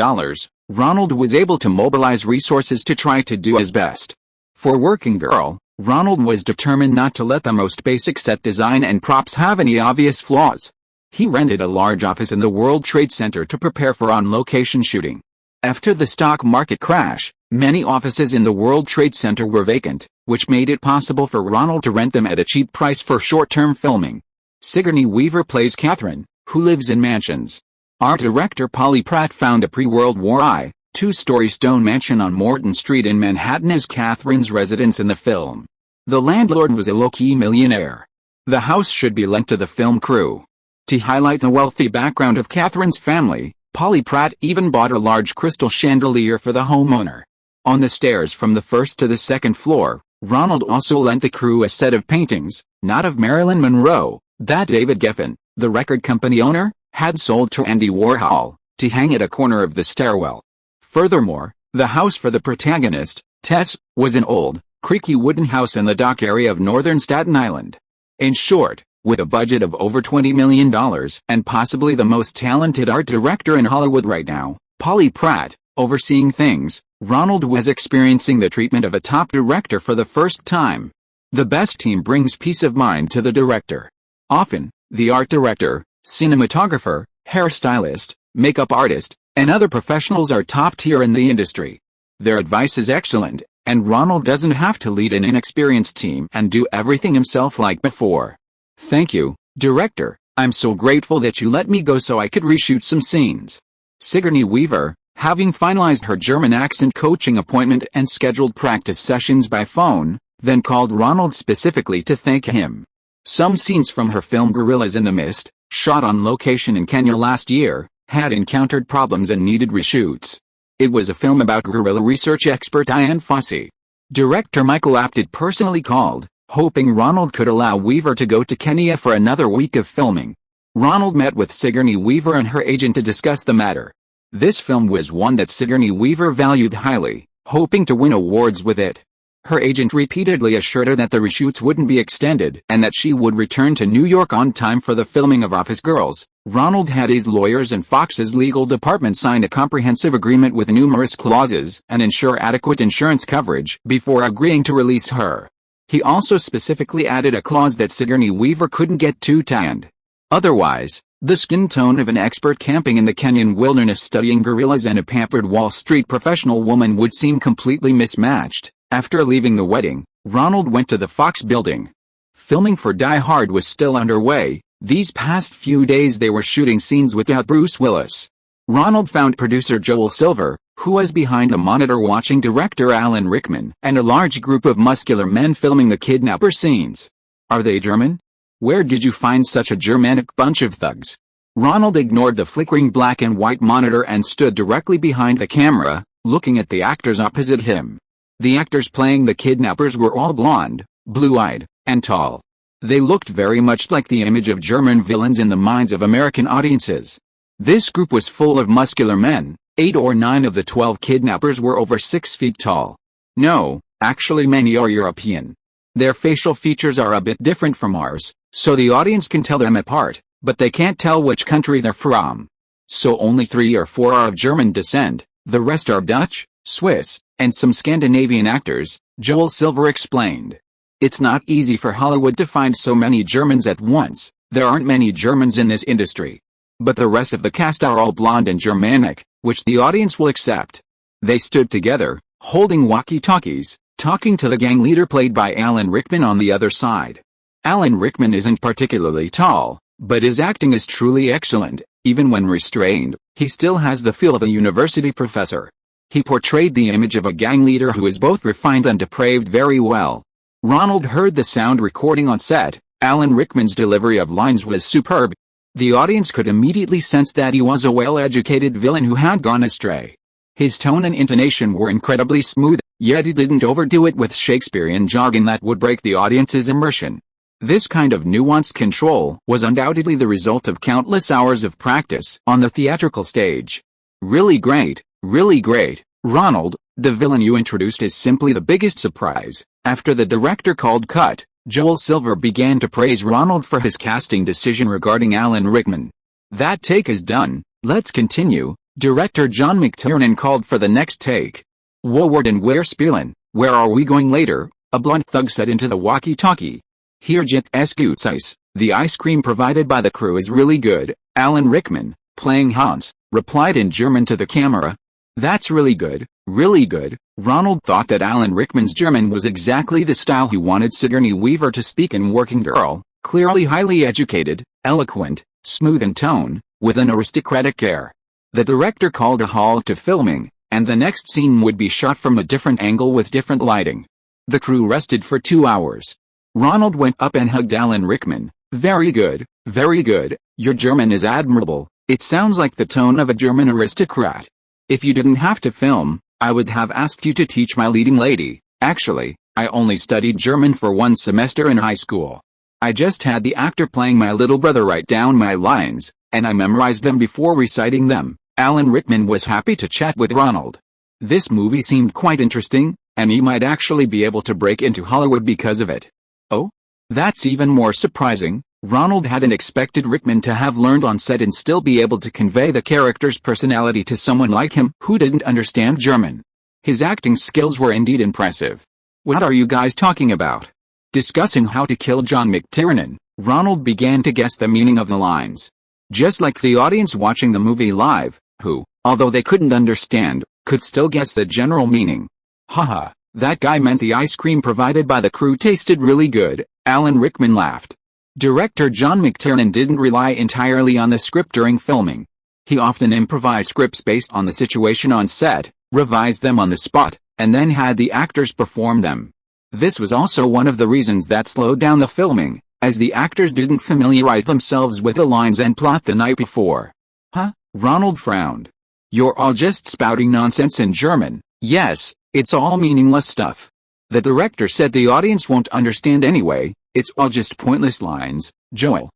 Ronald was able to mobilize resources to try to do his best. For Working Girl, Ronald was determined not to let the most basic set design and props have any obvious flaws. He rented a large office in the World Trade Center to prepare for on-location shooting. After the stock market crash, many offices in the World Trade Center were vacant, which made it possible for Ronald to rent them at a cheap price for short-term filming. Sigourney Weaver plays Catherine, who lives in mansions. Art director Polly Pratt found a pre-World War I, two-story stone mansion on Morton Street in Manhattan as Catherine's residence in the film. The landlord was a low-key millionaire. The house should be lent to the film crew. To highlight the wealthy background of Catherine's family, Polly Pratt even bought a large crystal chandelier for the homeowner. On the stairs from the first to the second floor, Ronald also lent the crew a set of paintings, not of Marilyn Monroe, that David Geffen, the record company owner, had sold to Andy Warhol, to hang at a corner of the stairwell. Furthermore, the house for the protagonist, Tess, was an old, creaky wooden house in the dock area of northern Staten Island. In short, with a budget of over $20 million and possibly the most talented art director in Hollywood right now, Polly Pratt, overseeing things, Ronald was experiencing the treatment of a top director for the first time. The best team brings peace of mind to the director. Often, the art director, cinematographer, hairstylist, makeup artist, and other professionals are top tier in the industry. Their advice is excellent, and Ronald doesn't have to lead an inexperienced team and do everything himself like before. Thank you, director, I'm so grateful that you let me go so I could reshoot some scenes. Sigourney Weaver, having finalized her German accent coaching appointment and scheduled practice sessions by phone, then called Ronald specifically to thank him. Some scenes from her film Gorillas in the Mist, shot on location in Kenya last year, had encountered problems and needed reshoots. It was a film about guerrilla research expert Diane Fossey. Director Michael Apted personally called, hoping Ronald could allow Weaver to go to Kenya for another week of filming. Ronald met with Sigourney Weaver and her agent to discuss the matter. This film was one that Sigourney Weaver valued highly, hoping to win awards with it. Her agent repeatedly assured her that the reshoots wouldn't be extended and that she would return to New York on time for the filming of Office Girls. Ronald had his lawyers and Fox's legal department sign a comprehensive agreement with numerous clauses and ensure adequate insurance coverage before agreeing to release her. He also specifically added a clause that Sigourney Weaver couldn't get too tanned. Otherwise, the skin tone of an expert camping in the Kenyan wilderness studying gorillas and a pampered Wall Street professional woman would seem completely mismatched. After leaving the wedding, Ronald went to the Fox building. Filming for Die Hard was still underway. These past few days they were shooting scenes without Bruce Willis. Ronald found producer Joel Silver, who was behind a monitor watching director Alan Rickman and a large group of muscular men filming the kidnapper scenes. Are they German? Where did you find such a Germanic bunch of thugs? Ronald ignored the flickering black and white monitor and stood directly behind the camera, looking at the actors opposite him. The actors playing the kidnappers were all blonde, blue-eyed, and tall. They looked very much like the image of German villains in the minds of American audiences. This group was full of muscular men. 8 or 9 of the 12 kidnappers were over 6 feet tall. No, actually many are European. Their facial features are a bit different from ours, so the audience can tell them apart, but they can't tell which country they're from. So only 3 or 4 are of German descent, the rest are Dutch, Swiss, and some Scandinavian actors, Joel Silver explained. It's not easy for Hollywood to find so many Germans at once. There aren't many Germans in this industry. But the rest of the cast are all blonde and Germanic, which the audience will accept. They stood together, holding walkie-talkies, talking to the gang leader played by Alan Rickman on the other side. Alan Rickman isn't particularly tall, but his acting is truly excellent. Even when restrained, he still has the feel of a university professor. He portrayed the image of a gang leader who is both refined and depraved very well. Ronald heard the sound recording on set. Alan Rickman's delivery of lines was superb. The audience could immediately sense that he was a well-educated villain who had gone astray. His tone and intonation were incredibly smooth, yet he didn't overdo it with Shakespearean jargon that would break the audience's immersion. This kind of nuanced control was undoubtedly the result of countless hours of practice on the theatrical stage. Really great, really great, Ronald. The villain you introduced is simply the biggest surprise. After the director called cut, Joel Silver began to praise Ronald for his casting decision regarding Alan Rickman. That take is done, let's continue. Director John McTiernan called for the next take. "Wo worden wir spielen, where are we going later?" a blunt thug said into the walkie-talkie. "Hier es gutes Eis, the ice cream provided by the crew is really good," Alan Rickman, playing Hans, replied in German to the camera. "That's really good, really good." Ronald thought that Alan Rickman's German was exactly the style he wanted Sigourney Weaver to speak in Working Girl, clearly highly educated, eloquent, smooth in tone, with an aristocratic air. The director called a halt to filming, and the next scene would be shot from a different angle with different lighting. The crew rested for 2 hours. Ronald went up and hugged Alan Rickman. Very good, your German is admirable, it sounds like the tone of a German aristocrat. If you didn't have to film, I would have asked you to teach my leading lady. Actually, I only studied German for 1 semester in high school. I just had the actor playing my little brother write down my lines, and I memorized them before reciting them." Alan Rickman was happy to chat with Ronald. This movie seemed quite interesting, and he might actually be able to break into Hollywood because of it. Oh? That's even more surprising. Ronald hadn't expected Rickman to have learned on set and still be able to convey the character's personality to someone like him who didn't understand German. His acting skills were indeed impressive. "What are you guys talking about?" Discussing how to kill John McTiernan, Ronald began to guess the meaning of the lines. Just like the audience watching the movie live, who, although they couldn't understand, could still guess the general meaning. "Haha, that guy meant the ice cream provided by the crew tasted really good," Alan Rickman laughed. Director John McTiernan didn't rely entirely on the script during filming. He often improvised scripts based on the situation on set, revised them on the spot, and then had the actors perform them. This was also one of the reasons that slowed down the filming, as the actors didn't familiarize themselves with the lines and plot the night before. "Huh?" Ronald frowned. "You're all just spouting nonsense in German." "Yes, it's all meaningless stuff. The director said the audience won't understand anyway, it's all just pointless lines." Joel.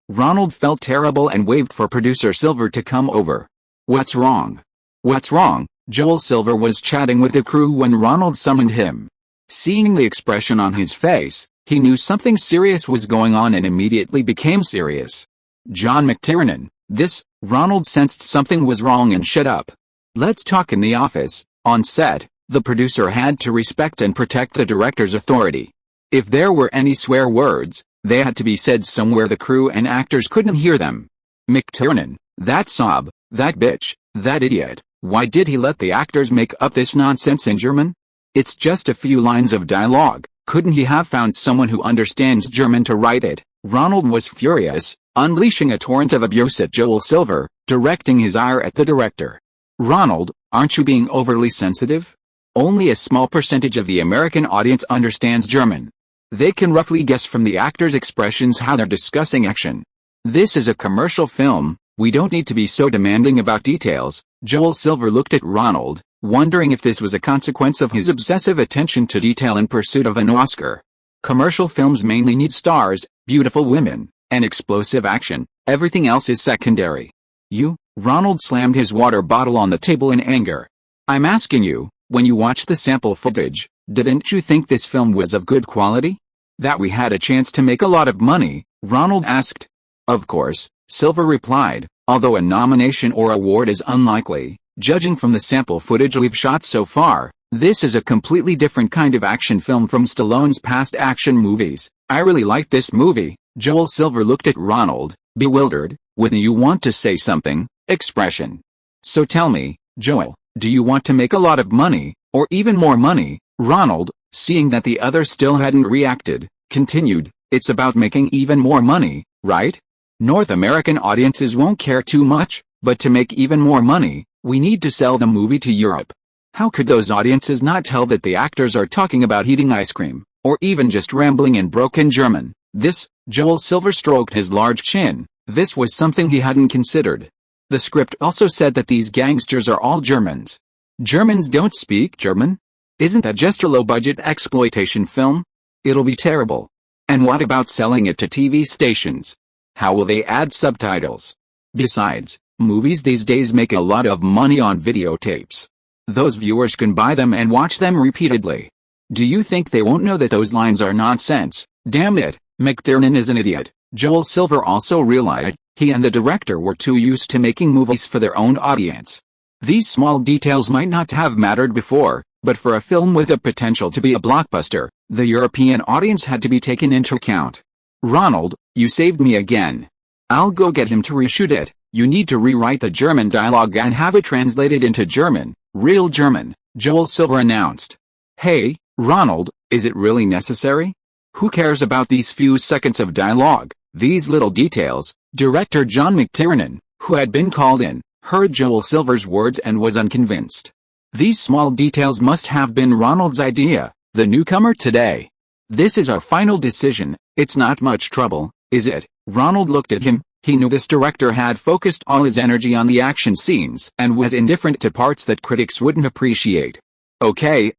Ronald felt terrible and waved for producer Silver to come over. "What's wrong?" "What's wrong?" Joel Silver was chatting with the crew when Ronald summoned him. Seeing the expression on his face, he knew something serious was going on and immediately became serious. "John McTiernan, this..." Ronald sensed something was wrong and shut up. "Let's talk in the office." On set, the producer had to respect and protect the director's authority. If there were any swear words, they had to be said somewhere the crew and actors couldn't hear them. "McTiernan, that sob, that bitch, that idiot, why did he let the actors make up this nonsense in German? It's just a few lines of dialogue, couldn't he have found someone who understands German to write it?" Ronald was furious, unleashing a torrent of abuse at Joel Silver, directing his ire at the director. "Ronald, aren't you being overly sensitive? Only a small percentage of the American audience understands German. They can roughly guess from the actors' expressions how they're discussing action. This is a commercial film, we don't need to be so demanding about details." Joel Silver looked at Ronald, wondering if this was a consequence of his obsessive attention to detail in pursuit of an Oscar. Commercial films mainly need stars, beautiful women, and explosive action. Everything else is secondary. "You..." Ronald slammed his water bottle on the table in anger. "I'm asking you, when you watched the sample footage, didn't you think this film was of good quality? That we had a chance to make a lot of money?" Ronald asked. "Of course," Silver replied, "although a nomination or award is unlikely, judging from the sample footage we've shot so far, this is a completely different kind of action film from Stallone's past action movies. I really liked this movie." Joel Silver looked at Ronald, bewildered, with a "you want to say something" expression. "So tell me, Joel, do you want to make a lot of money, or even more money?" Ronald, seeing that the other still hadn't reacted, continued, "It's about making even more money, right? North American audiences won't care too much, but to make even more money, we need to sell the movie to Europe. How could those audiences not tell that the actors are talking about eating ice cream, or even just rambling in broken German?" This, Joel Silver stroked his large chin, this was something he hadn't considered. The script also said that these gangsters are all Germans. Germans don't speak German? Isn't that just a low-budget exploitation film? It'll be terrible. And what about selling it to TV stations? How will they add subtitles? Besides, movies these days make a lot of money on videotapes. Those viewers can buy them and watch them repeatedly. Do you think they won't know that those lines are nonsense? Damn it, McTiernan is an idiot. Joel Silver also realized He and the director were too used to making movies for their own audience. These small details might not have mattered before, but for a film with the potential to be a blockbuster, the European audience had to be taken into account. "Ronald, you saved me again. I'll go get him to reshoot it. You need to rewrite the German dialogue and have it translated into German, real German," Joel Silver announced. "Hey, Ronald, is it really necessary? Who cares about these few seconds of dialogue, these little details?" Director John McTiernan, who had been called in, heard Joel Silver's words and was unconvinced. These small details must have been Ronald's idea, the newcomer today. "This is our final decision, it's not much trouble, is it?" Ronald looked at him. He knew this director had focused all his energy on the action scenes and was indifferent to parts that critics wouldn't appreciate. Okay,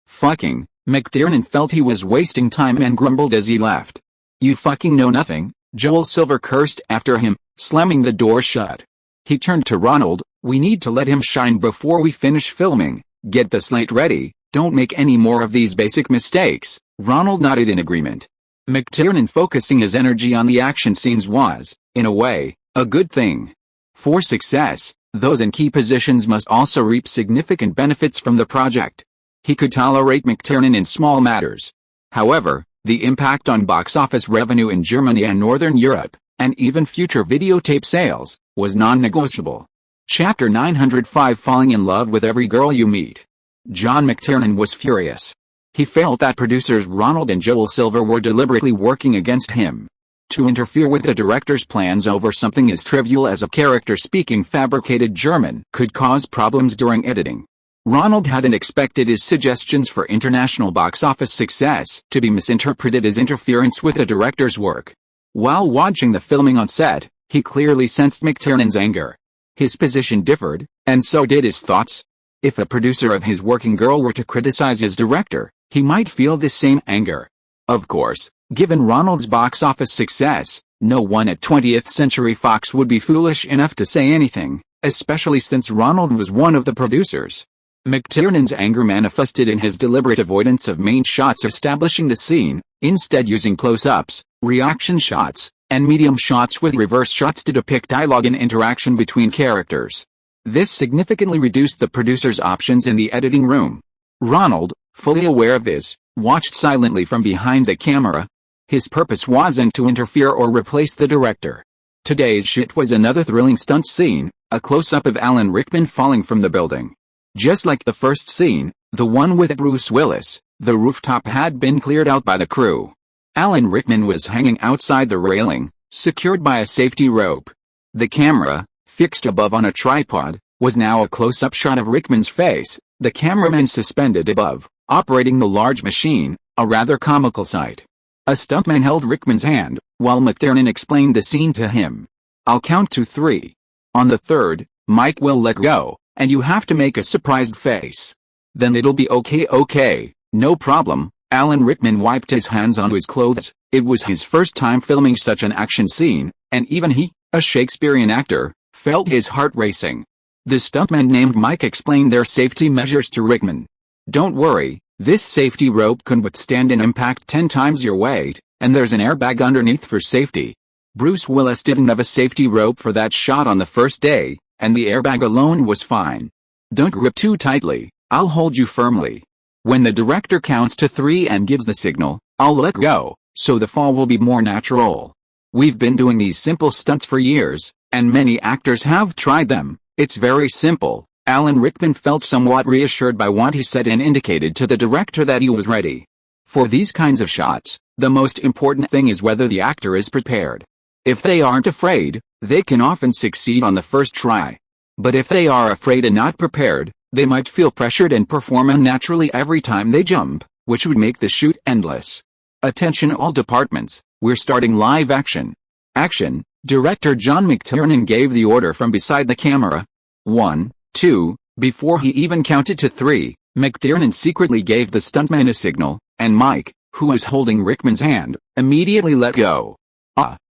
fucking." McTiernan felt he was wasting time and grumbled as he left. "You fucking know nothing," Joel Silver cursed after him, slamming the door shut. He turned to Ronald. "We need to let him shine before we finish filming. Get the slate ready, don't make any more of these basic mistakes." Ronald nodded in agreement. McTiernan focusing his energy on the action scenes was, in a way, a good thing. For success, those in key positions must also reap significant benefits from the project. He could tolerate McTiernan in small matters. However, the impact on box office revenue in Germany and Northern Europe, and even future videotape sales, was non-negotiable. Chapter 905 Falling in Love with Every Girl You Meet. John McTiernan was furious. He felt that producers Ronald and Joel Silver were deliberately working against him. To interfere with the director's plans over something as trivial as a character speaking fabricated German could cause problems during editing. Ronald hadn't expected his suggestions for international box office success to be misinterpreted as interference with the director's work. While watching the filming on set, he clearly sensed McTiernan's anger. His position differed, and so did his thoughts. If a producer of his working girl were to criticize his director, he might feel the same anger. Of course, given Ronald's box office success, no one at 20th Century Fox would be foolish enough to say anything, especially since Ronald was one of the producers. McTiernan's anger manifested in his deliberate avoidance of main shots establishing the scene, instead using close-ups, reaction shots, and medium shots with reverse shots to depict dialogue and interaction between characters. This significantly reduced the producer's options in the editing room. Ronald, fully aware of this, watched silently from behind the camera. His purpose wasn't to interfere or replace the director. Today's shoot was another thrilling stunt scene, a close-up of Alan Rickman falling from the building. Just like the first scene, the one with Bruce Willis, the rooftop had been cleared out by the crew. Alan Rickman was hanging outside the railing, secured by a safety rope. The camera, fixed above on a tripod, was now a close-up shot of Rickman's face, the cameraman suspended above, operating the large machine, a rather comical sight. A stuntman held Rickman's hand, while McTiernan explained the scene to him. "I'll count to 3. On the third, Mike will let go, and you have to make a surprised face. Then it'll be okay, no problem." Alan Rickman wiped his hands on his clothes. It was his first time filming such an action scene, and even he, a Shakespearean actor, felt his heart racing. The stuntman named Mike explained their safety measures to Rickman. "Don't worry, this safety rope can withstand an impact 10 times your weight, and there's an airbag underneath for safety." Bruce Willis didn't have a safety rope for that shot on the first day, and the airbag alone was fine. "Don't grip too tightly, I'll hold you firmly. When the director counts to 3 and gives the signal, I'll let go, so the fall will be more natural. We've been doing these simple stunts for years, and many actors have tried them. It's very simple." Alan Rickman felt somewhat reassured by what he said and indicated to the director that he was ready. For these kinds of shots, the most important thing is whether the actor is prepared. If they aren't afraid, they can often succeed on the first try. But if they are afraid and not prepared, they might feel pressured and perform unnaturally every time they jump, which would make the shoot endless. "Attention all departments, we're starting live action." "Action," Director John McTiernan gave the order from beside the camera. 1, 2, before he even counted to 3, McTiernan secretly gave the stuntman a signal, and Mike, who was holding Rickman's hand, immediately let go.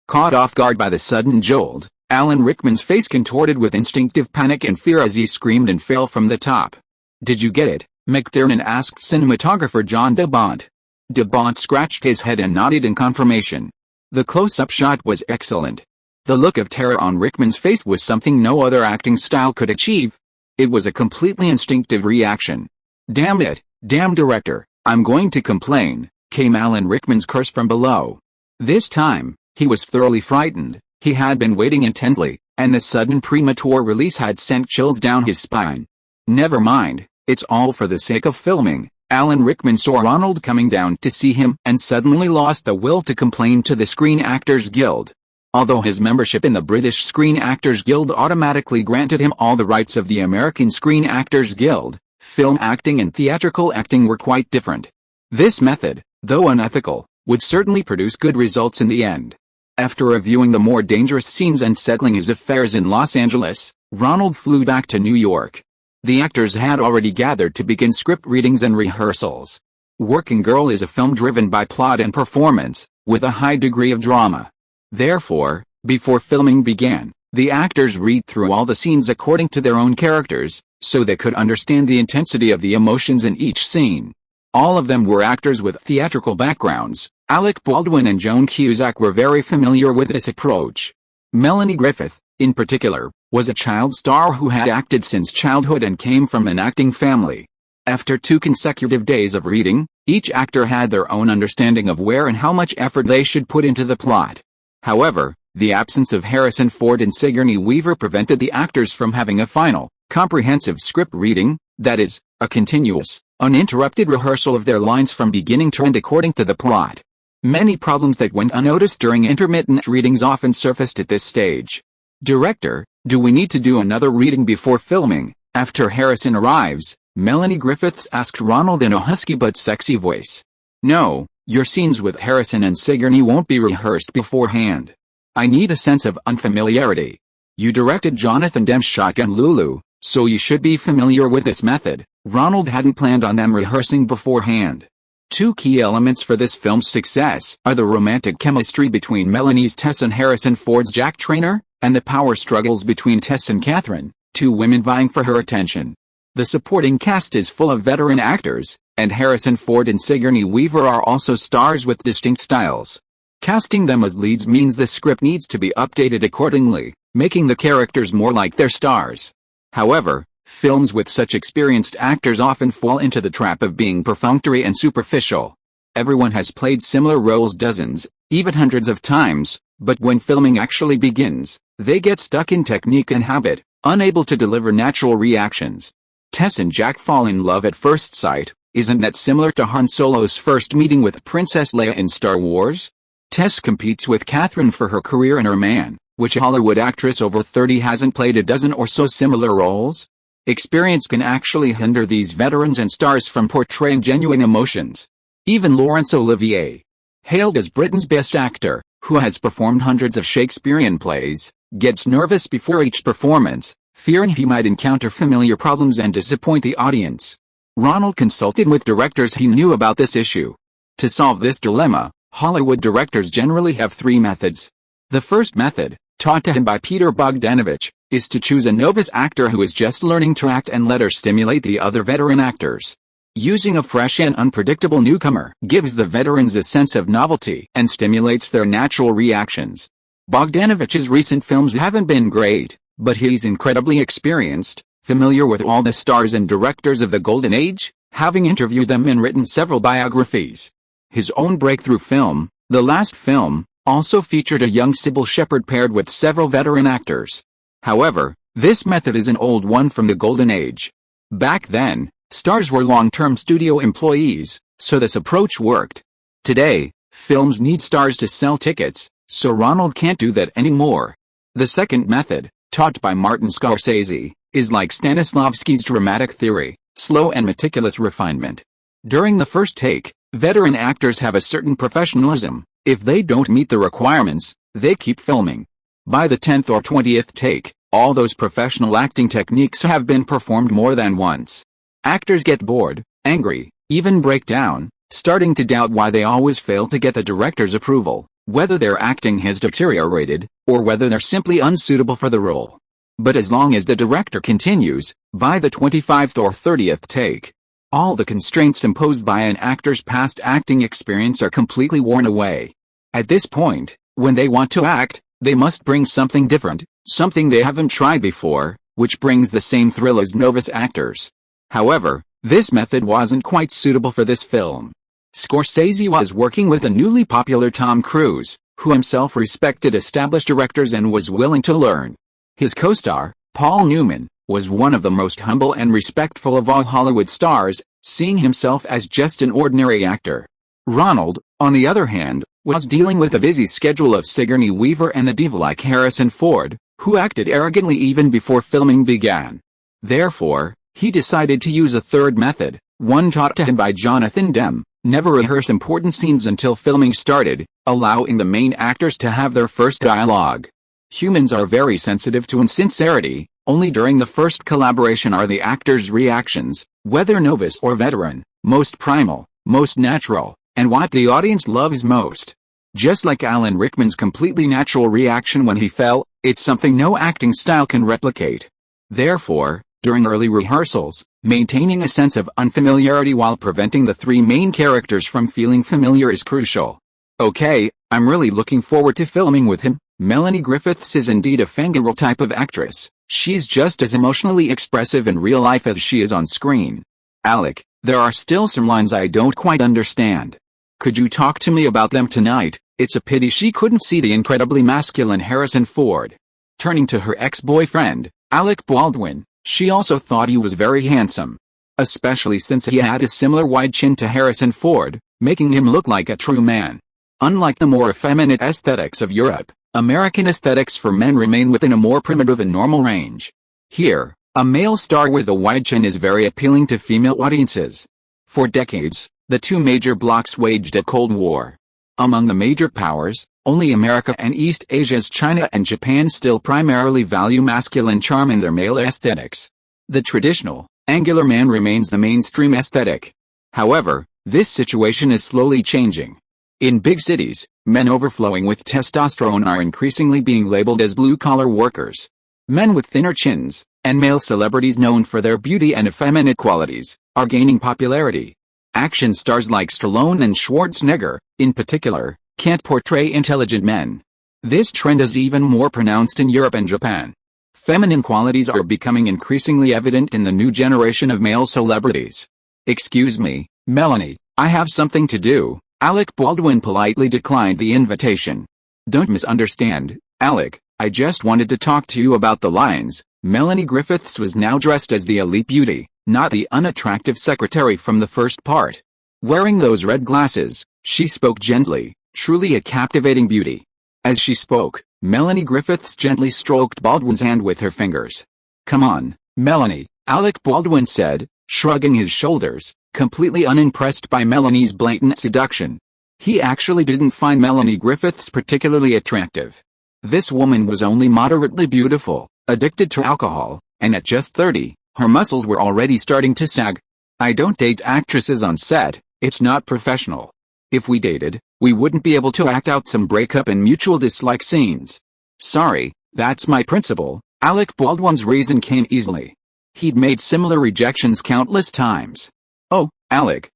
Caught off guard by the sudden jolt, Alan Rickman's face contorted with instinctive panic and fear as he screamed and fell from the top. "Did you get it?" McTiernan asked cinematographer John DeBont. DeBont scratched his head and nodded in confirmation. The close-up shot was excellent. The look of terror on Rickman's face was something no other acting style could achieve. It was a completely instinctive reaction. "Damn it, damn director, I'm going to complain," came Alan Rickman's curse from below. This time, he was thoroughly frightened. He had been waiting intently, and the sudden premature release had sent chills down his spine. "Never mind, it's all for the sake of filming." Alan Rickman saw Ronald coming down to see him and suddenly lost the will to complain to the Screen Actors Guild. Although his membership in the British Screen Actors Guild automatically granted him all the rights of the American Screen Actors Guild, film acting and theatrical acting were quite different. This method, though unethical, would certainly produce good results in the end. After reviewing the more dangerous scenes and settling his affairs in Los Angeles, Ronald flew back to New York. The actors had already gathered to begin script readings and rehearsals. Working Girl is a film driven by plot and performance, with a high degree of drama. Therefore, before filming began, the actors read through all the scenes according to their own characters, so they could understand the intensity of the emotions in each scene. All of them were actors with theatrical backgrounds. Alec Baldwin and Joan Cusack were very familiar with this approach. Melanie Griffith, in particular, was a child star who had acted since childhood and came from an acting family. After 2 consecutive days of reading, each actor had their own understanding of where and how much effort they should put into the plot. However, the absence of Harrison Ford and Sigourney Weaver prevented the actors from having a final, comprehensive script reading, that is, a continuous, uninterrupted rehearsal of their lines from beginning to end according to the plot. Many problems that went unnoticed during intermittent readings often surfaced at this stage. "Director, do we need to do another reading before filming?" After Harrison arrives, Melanie Griffiths asked Ronald in a husky but sexy voice. "No, your scenes with Harrison and Sigourney won't be rehearsed beforehand. I need a sense of unfamiliarity. You directed Jonathan Demm's Shotgun Lulu, so you should be familiar with this method." Ronald hadn't planned on them rehearsing beforehand. 2 key elements for this film's success are the romantic chemistry between Melanie's Tess and Harrison Ford's Jack Traynor, and the power struggles between Tess and Catherine, 2 women vying for her attention. The supporting cast is full of veteran actors, and Harrison Ford and Sigourney Weaver are also stars with distinct styles. Casting them as leads means the script needs to be updated accordingly, making the characters more like their stars. However, films with such experienced actors often fall into the trap of being perfunctory and superficial. Everyone has played similar roles dozens, even hundreds of times, but when filming actually begins, they get stuck in technique and habit, unable to deliver natural reactions. Tess and Jack fall in love at first sight. Isn't that similar to Han Solo's first meeting with Princess Leia in Star Wars? Tess competes with Catherine for her career and her man. Which Hollywood actress over 30 hasn't played a dozen or so similar roles? Experience can actually hinder these veterans and stars from portraying genuine emotions. Even Laurence Olivier, hailed as Britain's best actor, who has performed hundreds of Shakespearean plays, gets nervous before each performance, fearing he might encounter familiar problems and disappoint the audience. Ronald consulted with directors he knew about this issue. To solve this dilemma, Hollywood directors generally have 3 methods. The first method, taught to him by Peter Bogdanovich, is to choose a novice actor who is just learning to act and let her stimulate the other veteran actors. Using a fresh and unpredictable newcomer gives the veterans a sense of novelty and stimulates their natural reactions. Bogdanovich's recent films haven't been great, but he's incredibly experienced, familiar with all the stars and directors of the Golden Age, having interviewed them and written several biographies. His own breakthrough film, The Last Film, also featured a young Sybil Shepherd paired with several veteran actors. However, this method is an old one from the Golden Age. Back then, stars were long-term studio employees, so this approach worked. Today, films need stars to sell tickets, so Ronald can't do that anymore. The second method, taught by Martin Scorsese, is like Stanislavski's dramatic theory, slow and meticulous refinement. During the first take, veteran actors have a certain professionalism. If they don't meet the requirements, they keep filming. By the 10th or 20th take, all those professional acting techniques have been performed more than once. Actors get bored, angry, even break down, starting to doubt why they always fail to get the director's approval, whether their acting has deteriorated, or whether they're simply unsuitable for the role. But as long as the director continues, by the 25th or 30th take, all the constraints imposed by an actor's past acting experience are completely worn away. At this point, when they want to act, They must bring something different, something they haven't tried before, which brings the same thrill as novice actors. However, this method wasn't quite suitable for this film. Scorsese was working with a newly popular Tom Cruise, who himself respected established directors and was willing to learn. His co-star, Paul Newman, was one of the most humble and respectful of all Hollywood stars, seeing himself as just an ordinary actor. Ronald, on the other hand, was dealing with a busy schedule of Sigourney Weaver and the diva-like Harrison Ford, who acted arrogantly even before filming began. Therefore, he decided to use a third method, one taught to him by Jonathan Demme: never rehearse important scenes until filming started, allowing the main actors to have their first dialogue. Humans are very sensitive to insincerity. Only during the first collaboration are the actors' reactions, whether novice or veteran, most primal, most natural, and what the audience loves most. Just like Alan Rickman's completely natural reaction when he fell, it's something no acting style can replicate. Therefore, during early rehearsals, maintaining a sense of unfamiliarity while preventing the three main characters from feeling familiar is crucial. Okay, I'm really looking forward to filming with him. Melanie Griffiths is indeed a fangirl type of actress. She's just as emotionally expressive in real life as she is on screen. Alec, there are still some lines I don't quite understand. Could you talk to me about them tonight? It's a pity she couldn't see the incredibly masculine Harrison Ford. Turning to her ex-boyfriend, Alec Baldwin, she also thought he was very handsome. Especially since he had a similar wide chin to Harrison Ford, making him look like a true man. Unlike the more effeminate aesthetics of Europe, American aesthetics for men remain within a more primitive and normal range. Here, a male star with a wide chin is very appealing to female audiences. For decades, the two major blocs waged a Cold War. Among the major powers, only America and East Asia's China and Japan still primarily value masculine charm in their male aesthetics. The traditional, angular man remains the mainstream aesthetic. However, this situation is slowly changing. In big cities, men overflowing with testosterone are increasingly being labeled as blue-collar workers. Men with thinner chins, and male celebrities known for their beauty and effeminate qualities, are gaining popularity. Action stars like Stallone and Schwarzenegger, in particular, can't portray intelligent men. This trend is even more pronounced in Europe and Japan. Feminine qualities are becoming increasingly evident in the new generation of male celebrities. Excuse me, Melanie, I have something to do. Alec Baldwin politely declined the invitation. Don't misunderstand, Alec, I just wanted to talk to you about the lines. Melanie Griffiths was now dressed as the elite beauty, not the unattractive secretary from the first part. Wearing those red glasses, she spoke gently, truly a captivating beauty. As she spoke, Melanie Griffiths gently stroked Baldwin's hand with her fingers. Come on, Melanie, Alec Baldwin said, shrugging his shoulders, completely unimpressed by Melanie's blatant seduction. He actually didn't find Melanie Griffiths particularly attractive. This woman was only moderately beautiful, addicted to alcohol, and at just 30, her muscles were already starting to sag. I don't date actresses on set, it's not professional. If we dated, we wouldn't be able to act out some breakup and mutual dislike scenes. Sorry, that's my principle. Alec Baldwin's reason came easily. He'd made similar rejections countless times. Oh, Alec,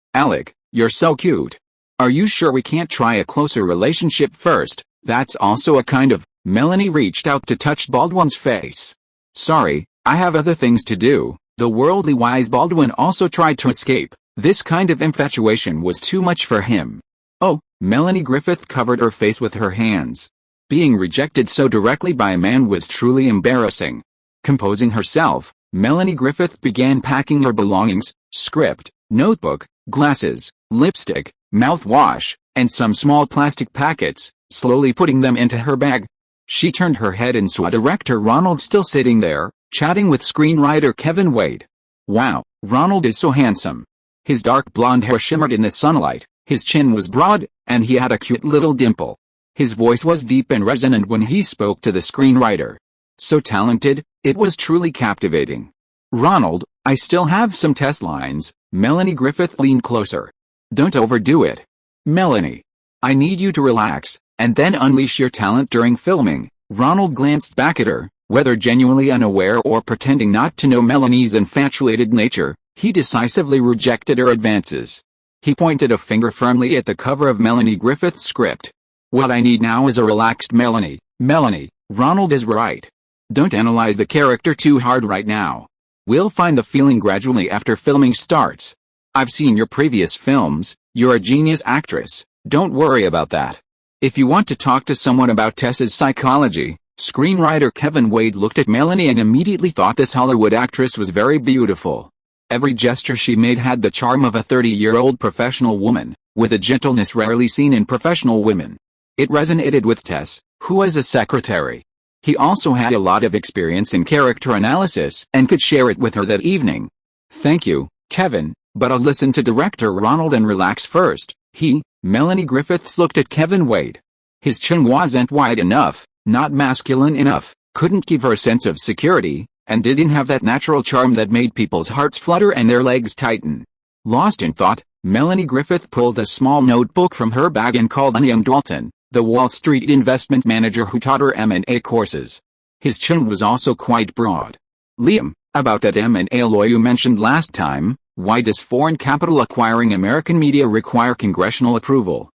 you're so cute. Are you sure we can't try a closer relationship first? That's also a kind of... Melanie reached out to touch Baldwin's face. Sorry, I have other things to do. The worldly wise Baldwin also tried to escape. This kind of infatuation was too much for him. Oh, Melanie Griffith covered her face with her hands. Being rejected so directly by a man was truly embarrassing. Composing herself, Melanie Griffith began packing her belongings: script, notebook, glasses, lipstick, mouthwash, and some small plastic packets, slowly putting them into her bag. She turned her head and saw director Ronald still sitting there, chatting with screenwriter Kevin Wade. Wow, Ronald is so handsome. His dark blonde hair shimmered in the sunlight, his chin was broad, and he had a cute little dimple. His voice was deep and resonant when he spoke to the screenwriter. So talented, it was truly captivating. Ronald, I still have some test lines. Melanie Griffith leaned closer. Don't overdo it. Melanie, I need you to relax, and then unleash your talent during filming. Ronald glanced back at her, whether genuinely unaware or pretending not to know Melanie's infatuated nature. He decisively rejected her advances. He pointed a finger firmly at the cover of Melanie Griffith's script. What I need now is a relaxed Melanie, Melanie, Ronald is right. Don't analyze the character too hard right now. We'll find the feeling gradually after filming starts. I've seen your previous films, you're a genius actress, don't worry about that. If you want to talk to someone about Tessa's psychology, screenwriter Kevin Wade looked at Melanie and immediately thought this Hollywood actress was very beautiful. Every gesture she made had the charm of a 30-year-old professional woman, with a gentleness rarely seen in professional women. It resonated with Tess, who was a secretary. He also had a lot of experience in character analysis and could share it with her that evening. Thank you, Kevin, but I'll listen to director Ronald and relax first. Melanie Griffiths looked at Kevin Wade. His chin wasn't wide enough, not masculine enough, couldn't give her a sense of security, and didn't have that natural charm that made people's hearts flutter and their legs tighten. Lost in thought, Melanie Griffith pulled a small notebook from her bag and called Liam Dalton, the Wall Street investment manager who taught her M&A courses. His chin was also quite broad. Liam, about that M&A law you mentioned last time, why does foreign capital acquiring American media require congressional approval?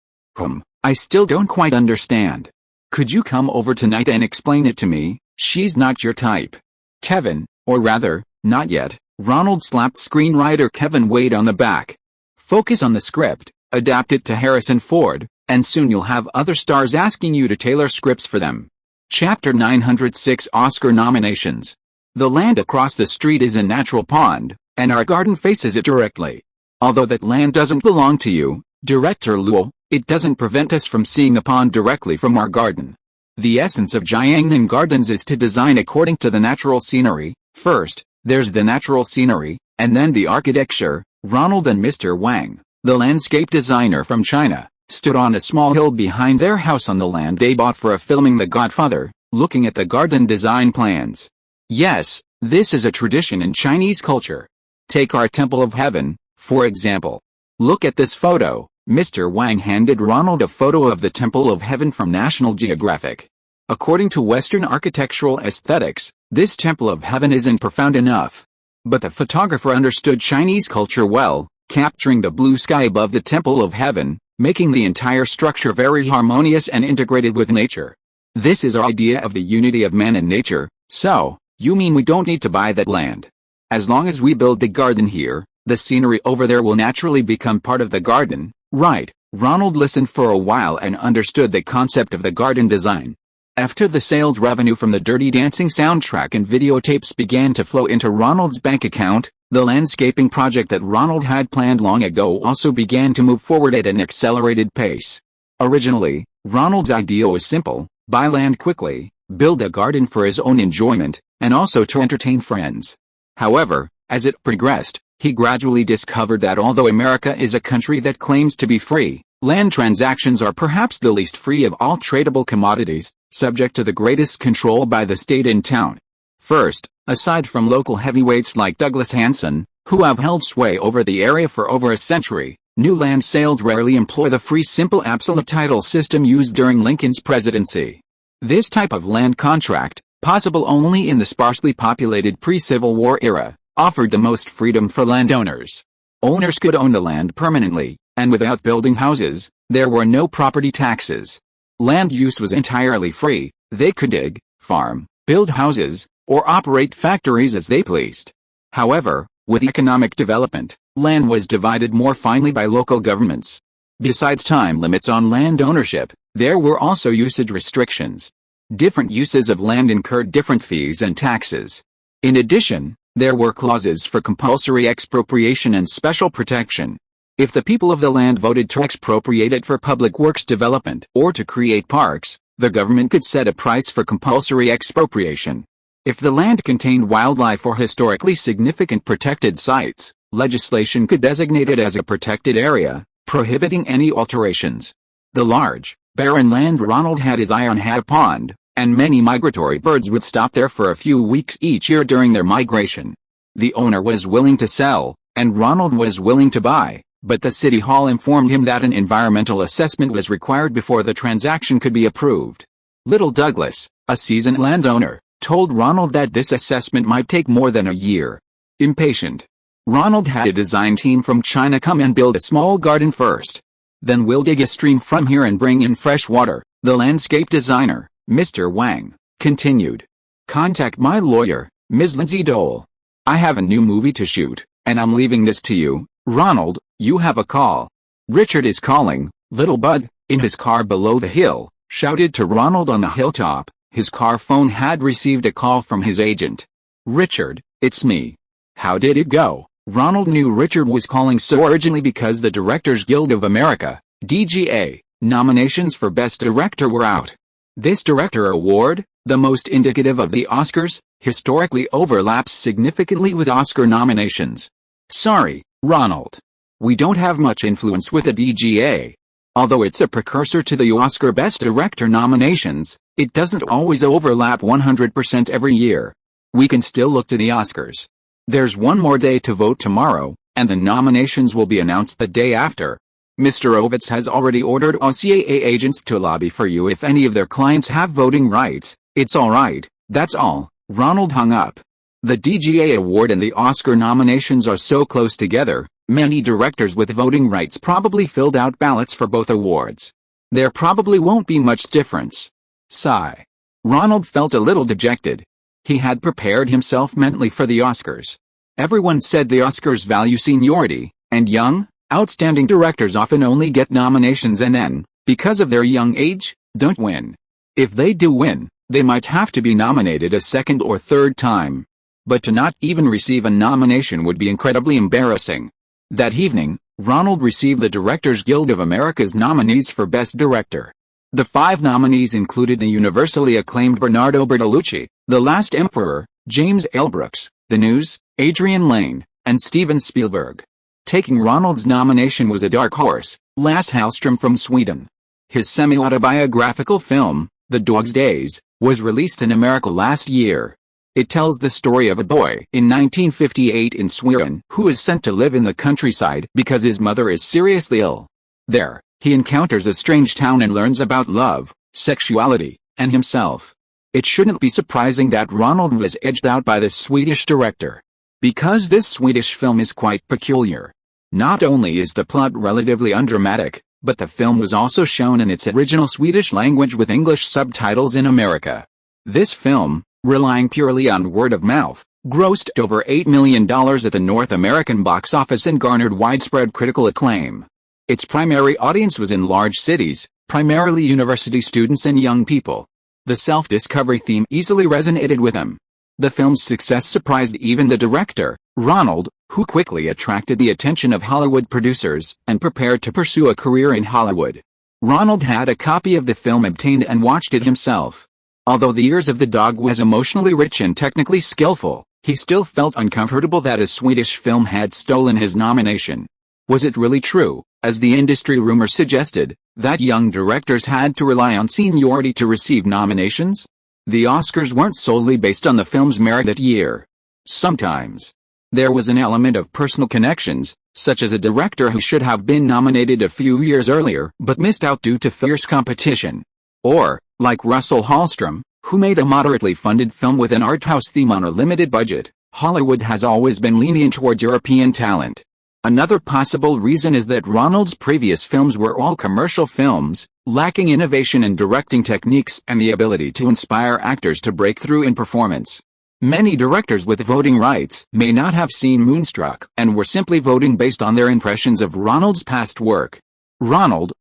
I still don't quite understand. Could you come over tonight and explain it to me? She's not your type. Kevin, or rather, not yet. Ronald slapped screenwriter Kevin Wade on the back. Focus on the script, adapt it to Harrison Ford, and soon you'll have other stars asking you to tailor scripts for them. Chapter 906 Oscar nominations. The land across the street is a natural pond, and our garden faces it directly. Although that land doesn't belong to you, Director Luo, it doesn't prevent us from seeing the pond directly from our garden. The essence of Jiangnan Gardens is to design according to the natural scenery. First, there's the natural scenery, and then the architecture. Ronald and Mr. Wang, the landscape designer from China, stood on a small hill behind their house on the land they bought for filming The Godfather, looking at the garden design plans. Yes, this is a tradition in Chinese culture. Take our Temple of Heaven, for example. Look at this photo. Mr. Wang handed Ronald a photo of the Temple of Heaven from National Geographic. According to Western architectural aesthetics, this Temple of Heaven isn't profound enough. But the photographer understood Chinese culture well, capturing the blue sky above the Temple of Heaven, making the entire structure very harmonious and integrated with nature. This is our idea of the unity of man and nature. So, you mean we don't need to buy that land? As long as we build the garden here, the scenery over there will naturally become part of the garden, right? Ronald listened for a while and understood the concept of the garden design. After the sales revenue from the Dirty Dancing soundtrack and videotapes began to flow into Ronald's bank account, the landscaping project that Ronald had planned long ago also began to move forward at an accelerated pace. Originally, Ronald's idea was simple: buy land quickly, build a garden for his own enjoyment, and also to entertain friends. However, as it progressed, he gradually discovered that although America is a country that claims to be free, land transactions are perhaps the least free of all tradable commodities, subject to the greatest control by the state in town. First, aside from local heavyweights like Douglas Hanson, who have held sway over the area for over a century, new land sales rarely employ the free simple absolute title system used during Lincoln's presidency. This type of land contract, possible only in the sparsely populated pre-Civil War era, offered the most freedom for landowners. Owners could own the land permanently, and without building houses, there were no property taxes. Land use was entirely free. They could dig, farm, build houses, or operate factories as they pleased. However, with economic development, land was divided more finely by local governments. Besides time limits on land ownership, there were also usage restrictions. Different uses of land incurred different fees and taxes. In addition, there were clauses for compulsory expropriation and special protection. If the people of the land voted to expropriate it for public works development or to create parks, the government could set a price for compulsory expropriation. If the land contained wildlife or historically significant protected sites, legislation could designate it as a protected area, prohibiting any alterations. The large, barren land Ronald had his eye on had a pond, and many migratory birds would stop there for a few weeks each year during their migration. The owner was willing to sell, and Ronald was willing to buy, but the City Hall informed him that an environmental assessment was required before the transaction could be approved. Little Douglas, a seasoned landowner, told Ronald that this assessment might take more than a year. Impatient, Ronald had a design team from China come and build a small garden first. Then we'll dig a stream from here and bring in fresh water, the landscape designer, Mr. Wang continued. "Contact my lawyer, Ms. Lindsay Dole. I have a new movie to shoot, and I'm leaving this to you, Ronald. You have a call." "Richard is calling, little bud," in his car below the hill, shouted to Ronald on the hilltop. His car phone had received a call from his agent. "Richard, it's me. How did it go?" Ronald knew Richard was calling so urgently because the Directors Guild of America, DGA, nominations for Best Director were out. This director award, the most indicative of the Oscars, historically overlaps significantly with Oscar nominations. "Sorry, Ronald. We don't have much influence with the DGA. Although it's a precursor to the Oscar Best Director nominations, it doesn't always overlap 100% every year. We can still look to the Oscars. There's one more day to vote tomorrow, and the nominations will be announced the day after. Mr. Ovitz has already ordered OCAA agents to lobby for you if any of their clients have voting rights. It's all right, that's all." Ronald hung up. The DGA award and the Oscar nominations are so close together, many directors with voting rights probably filled out ballots for both awards. There probably won't be much difference. Sigh. Ronald felt a little dejected. He had prepared himself mentally for the Oscars. Everyone said the Oscars value seniority, and young, outstanding directors often only get nominations and then, because of their young age, don't win. If they do win, they might have to be nominated a second or third time. But to not even receive a nomination would be incredibly embarrassing. That evening, Ronald received the Directors Guild of America's nominees for Best Director. The 5 nominees included the universally acclaimed Bernardo Bertolucci, The Last Emperor, James L. Brooks, The News, Adrian Lane, and Steven Spielberg. Taking Ronald's nomination was a dark horse, Lasse Hallström from Sweden. His semi-autobiographical film, The Dog's Days, was released in America last year. It tells the story of a boy in 1958 in Sweden who is sent to live in the countryside because his mother is seriously ill. There, he encounters a strange town and learns about love, sexuality, and himself. It shouldn't be surprising that Ronald was edged out by the Swedish director. Because this Swedish film is quite peculiar. Not only is the plot relatively undramatic, but the film was also shown in its original Swedish language with English subtitles in America. This film, relying purely on word of mouth, grossed over $8 million at the North American box office and garnered widespread critical acclaim. Its primary audience was in large cities, primarily university students and young people. The self-discovery theme easily resonated with them. The film's success surprised even the director, Ronald, who quickly attracted the attention of Hollywood producers and prepared to pursue a career in Hollywood. Ronald had a copy of the film obtained and watched it himself. Although The Years of the Dog was emotionally rich and technically skillful, he still felt uncomfortable that a Swedish film had stolen his nomination. Was it really true, as the industry rumors suggested, that young directors had to rely on seniority to receive nominations? The Oscars weren't solely based on the film's merit that year. Sometimes, there was an element of personal connections, such as a director who should have been nominated a few years earlier but missed out due to fierce competition. Or, like Russell Hallström, who made a moderately funded film with an art house theme on a limited budget. Hollywood has always been lenient toward European talent. Another possible reason is that Ronald's previous films were all commercial films, lacking innovation in directing techniques and the ability to inspire actors to break through in performance. Many directors with voting rights may not have seen Moonstruck and were simply voting based on their impressions of Ronald's past work. "Ronald,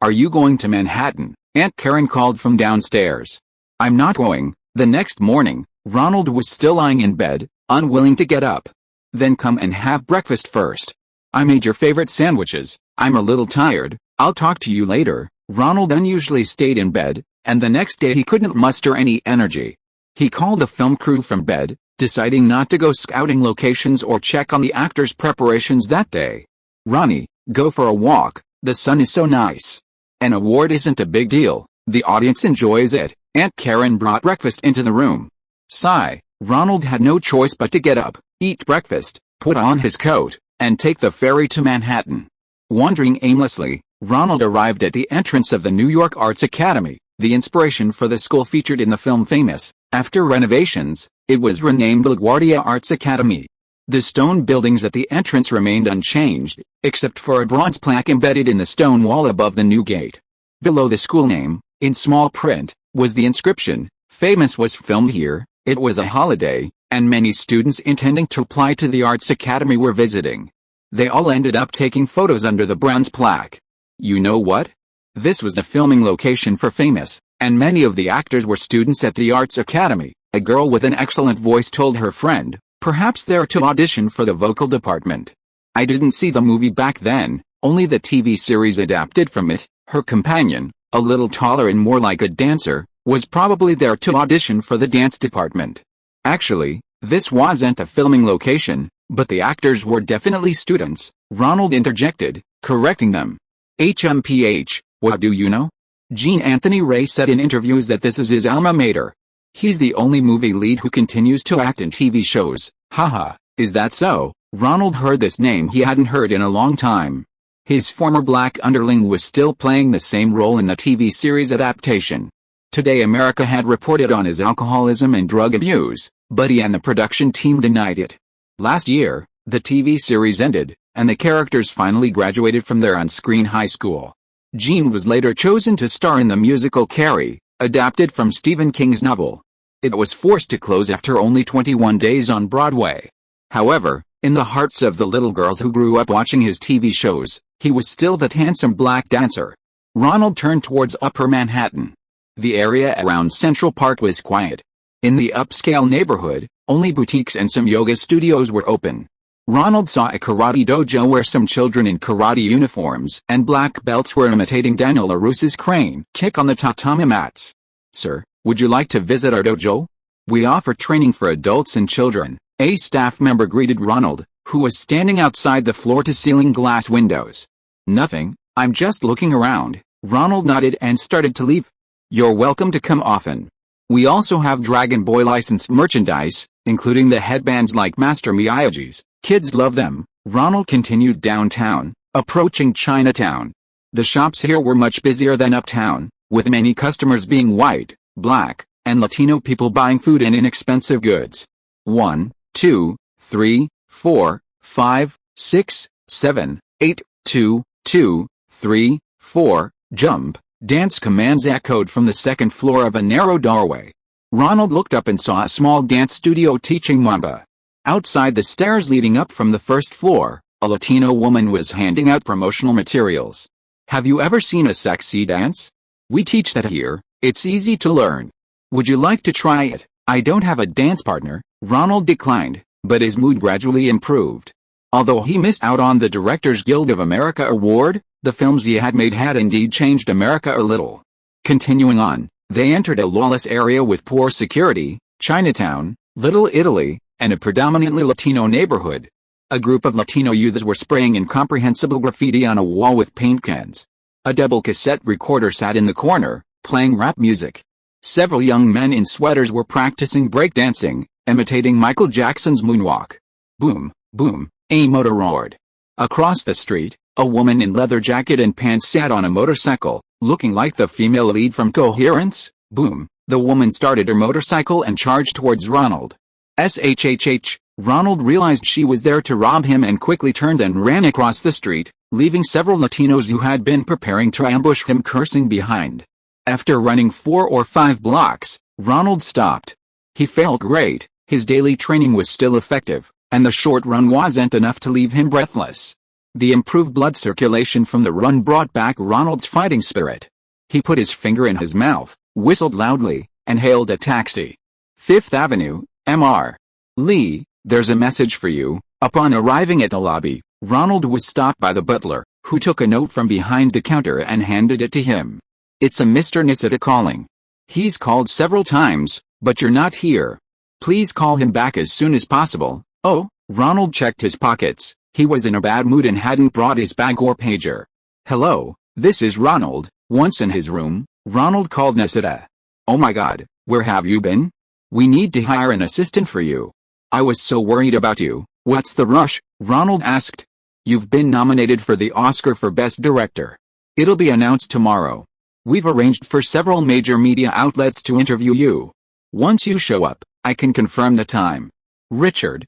are you going to Manhattan?" Aunt Karen called from downstairs. "I'm not going." The next morning, Ronald was still lying in bed, unwilling to get up. "Then come and have breakfast first. I made your favorite sandwiches. I'm a little tired. I'll talk to you later." Ronald unusually stayed in bed, and the next day he couldn't muster any energy. He called the film crew from bed, deciding not to go scouting locations or check on the actors' preparations that day. "Ronnie, go for a walk, the sun is so nice. An award isn't a big deal, the audience enjoys it." Aunt Karen brought breakfast into the room. Sigh. Ronald had no choice but to get up, eat breakfast, put on his coat, and take the ferry to Manhattan. Wandering aimlessly, Ronald arrived at the entrance of the New York Arts Academy, the inspiration for the school featured in the film Famous. After renovations, it was renamed LaGuardia Arts Academy. The stone buildings at the entrance remained unchanged, except for a bronze plaque embedded in the stone wall above the new gate. Below the school name, in small print, was the inscription. Famous was filmed here. It was a holiday, and many students intending to apply to the Arts Academy were visiting. They all ended up taking photos under the bronze plaque. You know what? This was the filming location for Famous, and many of the actors were students at the Arts Academy. A girl with an excellent voice told her friend, perhaps they're to audition for the vocal department. I didn't see the movie back then, only the TV series adapted from it. Her companion, a little taller and more like a dancer, was probably there to audition for the dance department. Actually, this wasn't the filming location, but the actors were definitely students, Ronald interjected, correcting them. HMPH, what do you know? Jean Anthony Ray said in interviews that this is his alma mater. He's the only movie lead who continues to act in TV shows. Haha, is that so? Ronald heard this name he hadn't heard in a long time. His former black underling was still playing the same role in the TV series adaptation. Today America had reported on his alcoholism and drug abuse, but he and the production team denied it. Last year, the TV series ended, and the characters finally graduated from their on-screen high school. Jean was later chosen to star in the musical Carrie, adapted from Stephen King's novel. It was forced to close after only 21 days on Broadway. However, in the hearts of the little girls who grew up watching his TV shows, he was still that handsome black dancer. Ronald turned towards Upper Manhattan. The area around Central Park was quiet. In the upscale neighborhood, only boutiques and some yoga studios were open. Ronald saw a karate dojo where some children in karate uniforms and black belts were imitating Daniel LaRusse's crane kick on the tatami mats. Sir, would you like to visit our dojo? We offer training for adults and children, a staff member greeted Ronald, who was standing outside the floor-to-ceiling glass windows. Nothing, I'm just looking around. Ronald nodded and started to leave. You're welcome to come often. We also have Dragon Boy licensed merchandise, including the headbands like Master Miyagi's. Kids love them. Ronald continued downtown, approaching Chinatown. The shops here were much busier than uptown, with many customers being white, black, and Latino people buying food and inexpensive goods. 1, 2, 3, 4, 5, 6, 7, 8, 2, 2, 3, 4, jump, dance commands echoed from the second floor of a narrow doorway. Ronald looked up and saw a small dance studio teaching Mamba. Outside the stairs leading up from the first floor, a Latino woman was handing out promotional materials. Have you ever seen a sexy dance? We teach that here, it's easy to learn. Would you like to try it? I don't have a dance partner, Ronald declined, but his mood gradually improved. Although he missed out on the Directors Guild of America award, the films he had made had indeed changed America a little. Continuing on, they entered a lawless area with poor security, Chinatown, Little Italy, and a predominantly Latino neighborhood. A group of Latino youths were spraying incomprehensible graffiti on a wall with paint cans. A double cassette recorder sat in the corner, playing rap music. Several young men in sweaters were practicing breakdancing, imitating Michael Jackson's moonwalk. Boom, boom, a motor roared. Across the street, a woman in leather jacket and pants sat on a motorcycle, looking like the female lead from Coherence. Boom, the woman started her motorcycle and charged towards Ronald. SHHH, Ronald realized she was there to rob him and quickly turned and ran across the street, leaving several Latinos who had been preparing to ambush him cursing behind. After running 4 or 5 blocks, Ronald stopped. He felt great, his daily training was still effective, and the short run wasn't enough to leave him breathless. The improved blood circulation from the run brought back Ronald's fighting spirit. He put his finger in his mouth, whistled loudly, and hailed a taxi. 5th Avenue, Mr. Lee, there's a message for you. Upon arriving at the lobby, Ronald was stopped by the butler, who took a note from behind the counter and handed it to him. It's a Mr. Nisita calling. He's called several times, but you're not here. Please call him back as soon as possible. Oh, Ronald checked his pockets. He was in a bad mood and hadn't brought his bag or pager. Hello, this is Ronald. Once in his room, Ronald called Nisita. Oh my God, where have you been? We need to hire an assistant for you. I was so worried about you. What's the rush? Ronald asked. You've been nominated for the Oscar for Best Director. It'll be announced tomorrow. We've arranged for several major media outlets to interview you. Once you show up, I can confirm the time. Richard,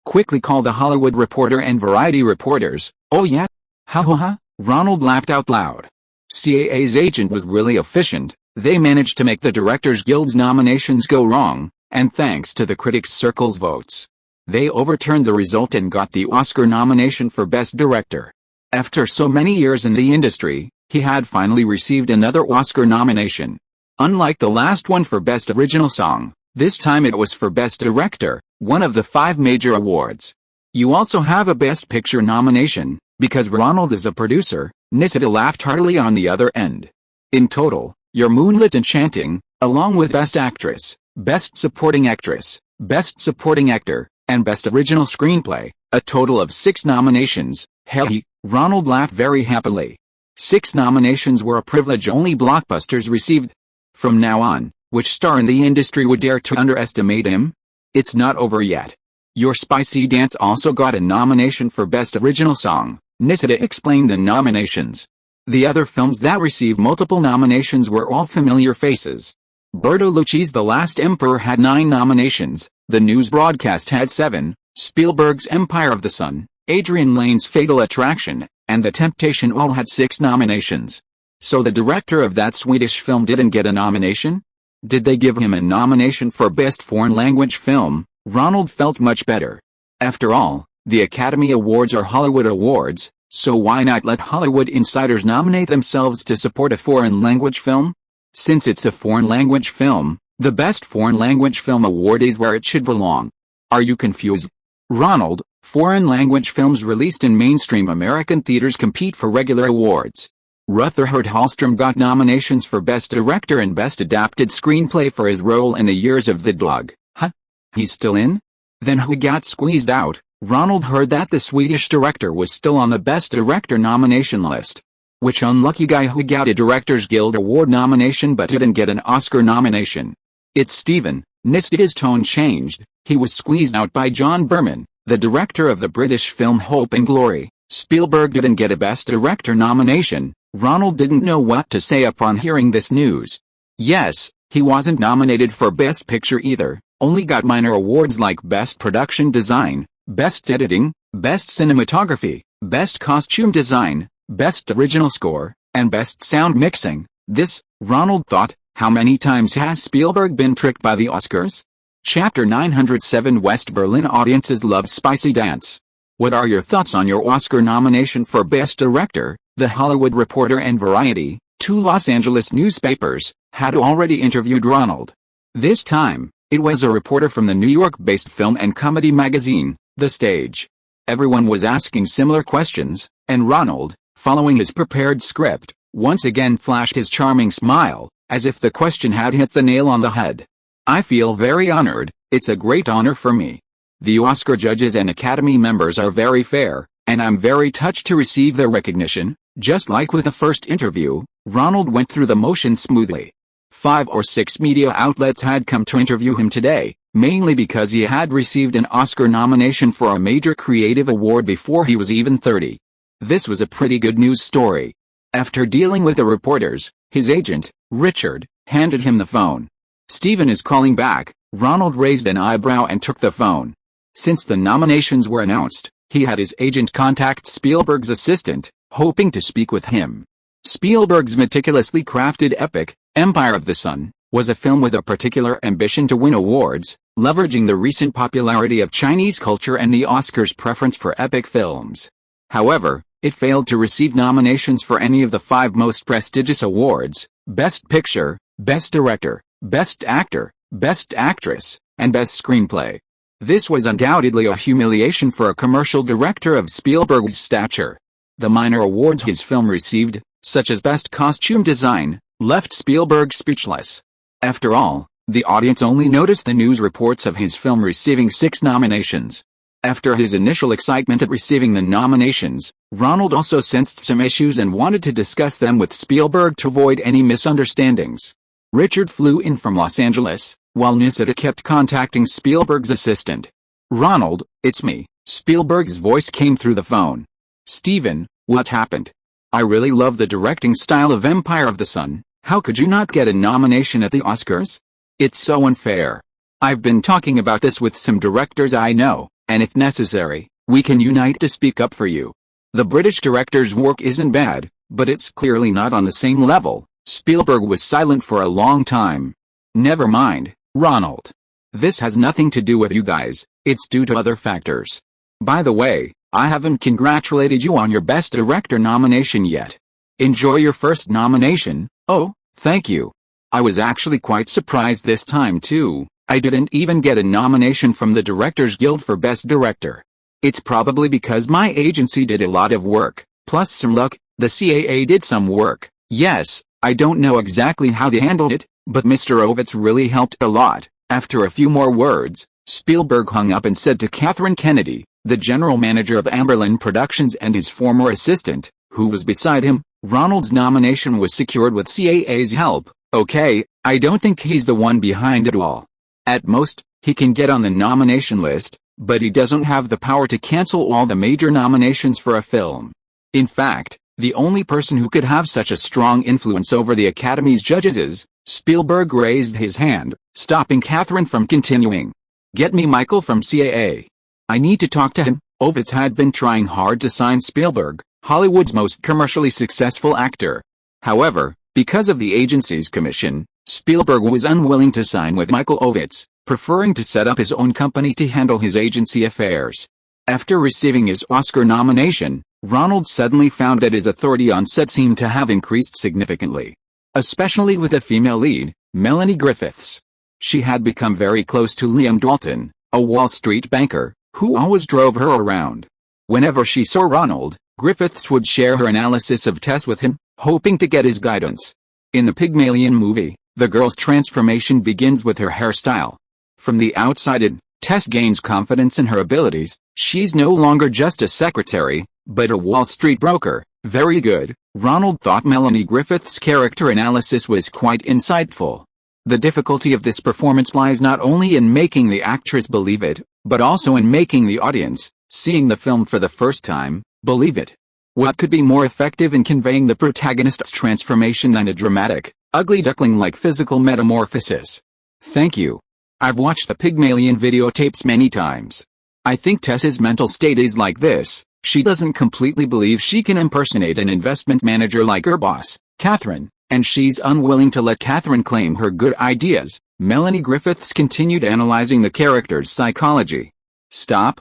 quickly call the Hollywood Reporter and Variety reporters. Oh yeah? Ha ha ha, Ronald laughed out loud. CAA's agent was really efficient. They managed to make the Directors Guild's nominations go wrong, and thanks to the Critics Circle's votes, they overturned the result and got the Oscar nomination for Best Director. After so many years in the industry, he had finally received another Oscar nomination. Unlike the last one for Best Original Song, this time it was for Best Director, one of the 5 major awards. You also have a Best Picture nomination, because Ronald is a producer. Nisita laughed heartily on the other end. In total, your Moonlit Enchanting, along with Best Actress, Best Supporting Actress, Best Supporting Actor, and Best Original Screenplay, a total of 6 nominations. Hey, Ronald laughed very happily. 6 nominations were a privilege only blockbusters received. From now on, which star in the industry would dare to underestimate him? It's not over yet. Your Spicy Dance also got a nomination for Best Original Song. Nisita explained the nominations. The other films that received multiple nominations were all familiar faces. Bertolucci's The Last Emperor had 9 nominations, The News Broadcast had 7, Spielberg's Empire of the Sun, Adrian Lane's Fatal Attraction, and The Temptation all had 6 nominations. So the director of that Swedish film didn't get a nomination? Did they give him a nomination for Best Foreign Language Film? Ronald felt much better. After all, the Academy Awards are Hollywood awards, so why not let Hollywood insiders nominate themselves to support a foreign language film? Since it's a foreign language film, the Best Foreign Language Film Award is where it should belong. Are you confused? Ronald, foreign language films released in mainstream American theaters compete for regular awards. Rutherford Hallstrom got nominations for Best Director and Best Adapted Screenplay for his role in The Years of the Dog. Huh? He's still in? Then who got squeezed out? Ronald heard that the Swedish director was still on the Best Director nomination list. Which unlucky guy who got a Directors Guild Award nomination but didn't get an Oscar nomination? It's Stephen. Nisita's tone changed. He was squeezed out by John Berman, the director of the British film Hope and Glory. Spielberg didn't get a Best Director nomination. Ronald didn't know what to say upon hearing this news. Yes, he wasn't nominated for Best Picture either, only got minor awards like Best Production Design, Best Editing, Best Cinematography, Best Costume Design, Best Original Score, and Best Sound Mixing. This, Ronald thought, how many times has Spielberg been tricked by the Oscars? Chapter 907 West Berlin audiences love Spicy Dance. What are your thoughts on your Oscar nomination for Best Director? The Hollywood Reporter and Variety, 2 Los Angeles newspapers, had already interviewed Ronald. This time, it was a reporter from the New York-based film and comedy magazine, The Stage. Everyone was asking similar questions, and Ronald, following his prepared script, once again flashed his charming smile, as if the question had hit the nail on the head. I feel very honored. It's a great honor for me. The Oscar judges and Academy members are very fair, and I'm very touched to receive their recognition. Just like with the first interview, Ronald went through the motions smoothly. 5 or 6 media outlets had come to interview him today, mainly because he had received an Oscar nomination for a major creative award before he was even 30. This was a pretty good news story. After dealing with the reporters, his agent, Richard, handed him the phone. Stephen is calling back. Ronald raised an eyebrow and took the phone. Since the nominations were announced, he had his agent contact Spielberg's assistant, hoping to speak with him. Spielberg's meticulously crafted epic, Empire of the Sun, was a film with a particular ambition to win awards, leveraging the recent popularity of Chinese culture and the Oscars' preference for epic films. However, it failed to receive nominations for any of the 5 most prestigious awards: Best Picture, Best Director, Best Actor, Best Actress, and Best Screenplay. This was undoubtedly a humiliation for a commercial director of Spielberg's stature. The minor awards his film received, such as Best Costume Design, left Spielberg speechless. After all, the audience only noticed the news reports of his film receiving 6 nominations. After his initial excitement at receiving the nominations, Ronald also sensed some issues and wanted to discuss them with Spielberg to avoid any misunderstandings. Richard flew in from Los Angeles, while Nisita kept contacting Spielberg's assistant. "Ronald, it's me." Spielberg's voice came through the phone. "Stephen, what happened? I really love the directing style of Empire of the Sun. How could you not get a nomination at the Oscars? It's so unfair. I've been talking about this with some directors I know, and if necessary, we can unite to speak up for you. The British director's work isn't bad, but it's clearly not on the same level," Spielberg was silent for a long time. Never mind, Ronald. This has nothing to do with you guys, it's due to other factors. By the way, I haven't congratulated you on your Best Director nomination yet. Enjoy your first nomination. Oh, thank you. I was actually quite surprised this time too. I didn't even get a nomination from the Directors Guild for Best Director. It's probably because my agency did a lot of work, plus some luck. The CAA did some work. Yes, I don't know exactly how they handled it, but Mr. Ovitz really helped a lot. After a few more words, Spielberg hung up and said to Catherine Kennedy, the general manager of Amberlin Productions and his former assistant, who was beside him, Ronald's nomination was secured with CAA's help. Okay, I don't think he's the one behind it all. At most, he can get on the nomination list, but he doesn't have the power to cancel all the major nominations for a film. In fact, the only person who could have such a strong influence over the Academy's judges is, Spielberg raised his hand, stopping Catherine from continuing. Get me Michael from CAA. I need to talk to him. Ovitz had been trying hard to sign Spielberg, Hollywood's most commercially successful actor. However, because of the agency's commission, Spielberg was unwilling to sign with Michael Ovitz, preferring to set up his own company to handle his agency affairs. After receiving his Oscar nomination, Ronald suddenly found that his authority on set seemed to have increased significantly. Especially with a female lead, Melanie Griffiths. She had become very close to Liam Dalton, a Wall Street banker, who always drove her around. Whenever she saw Ronald, Griffiths would share her analysis of Tess with him, hoping to get his guidance. In the Pygmalion movie, the girl's transformation begins with her hairstyle. From the outside in, Tess gains confidence in her abilities. She's no longer just a secretary, but a Wall Street broker. Very good. Ronald thought Melanie Griffith's character analysis was quite insightful. The difficulty of this performance lies not only in making the actress believe it, but also in making the audience, seeing the film for the first time, believe it. What could be more effective in conveying the protagonist's transformation than a dramatic, ugly duckling-like physical metamorphosis? Thank you. I've watched the Pygmalion videotapes many times. I think Tess's mental state is like this. She doesn't completely believe she can impersonate an investment manager like her boss, Catherine, and she's unwilling to let Catherine claim her good ideas. Melanie Griffiths continued analyzing the character's psychology. Stop.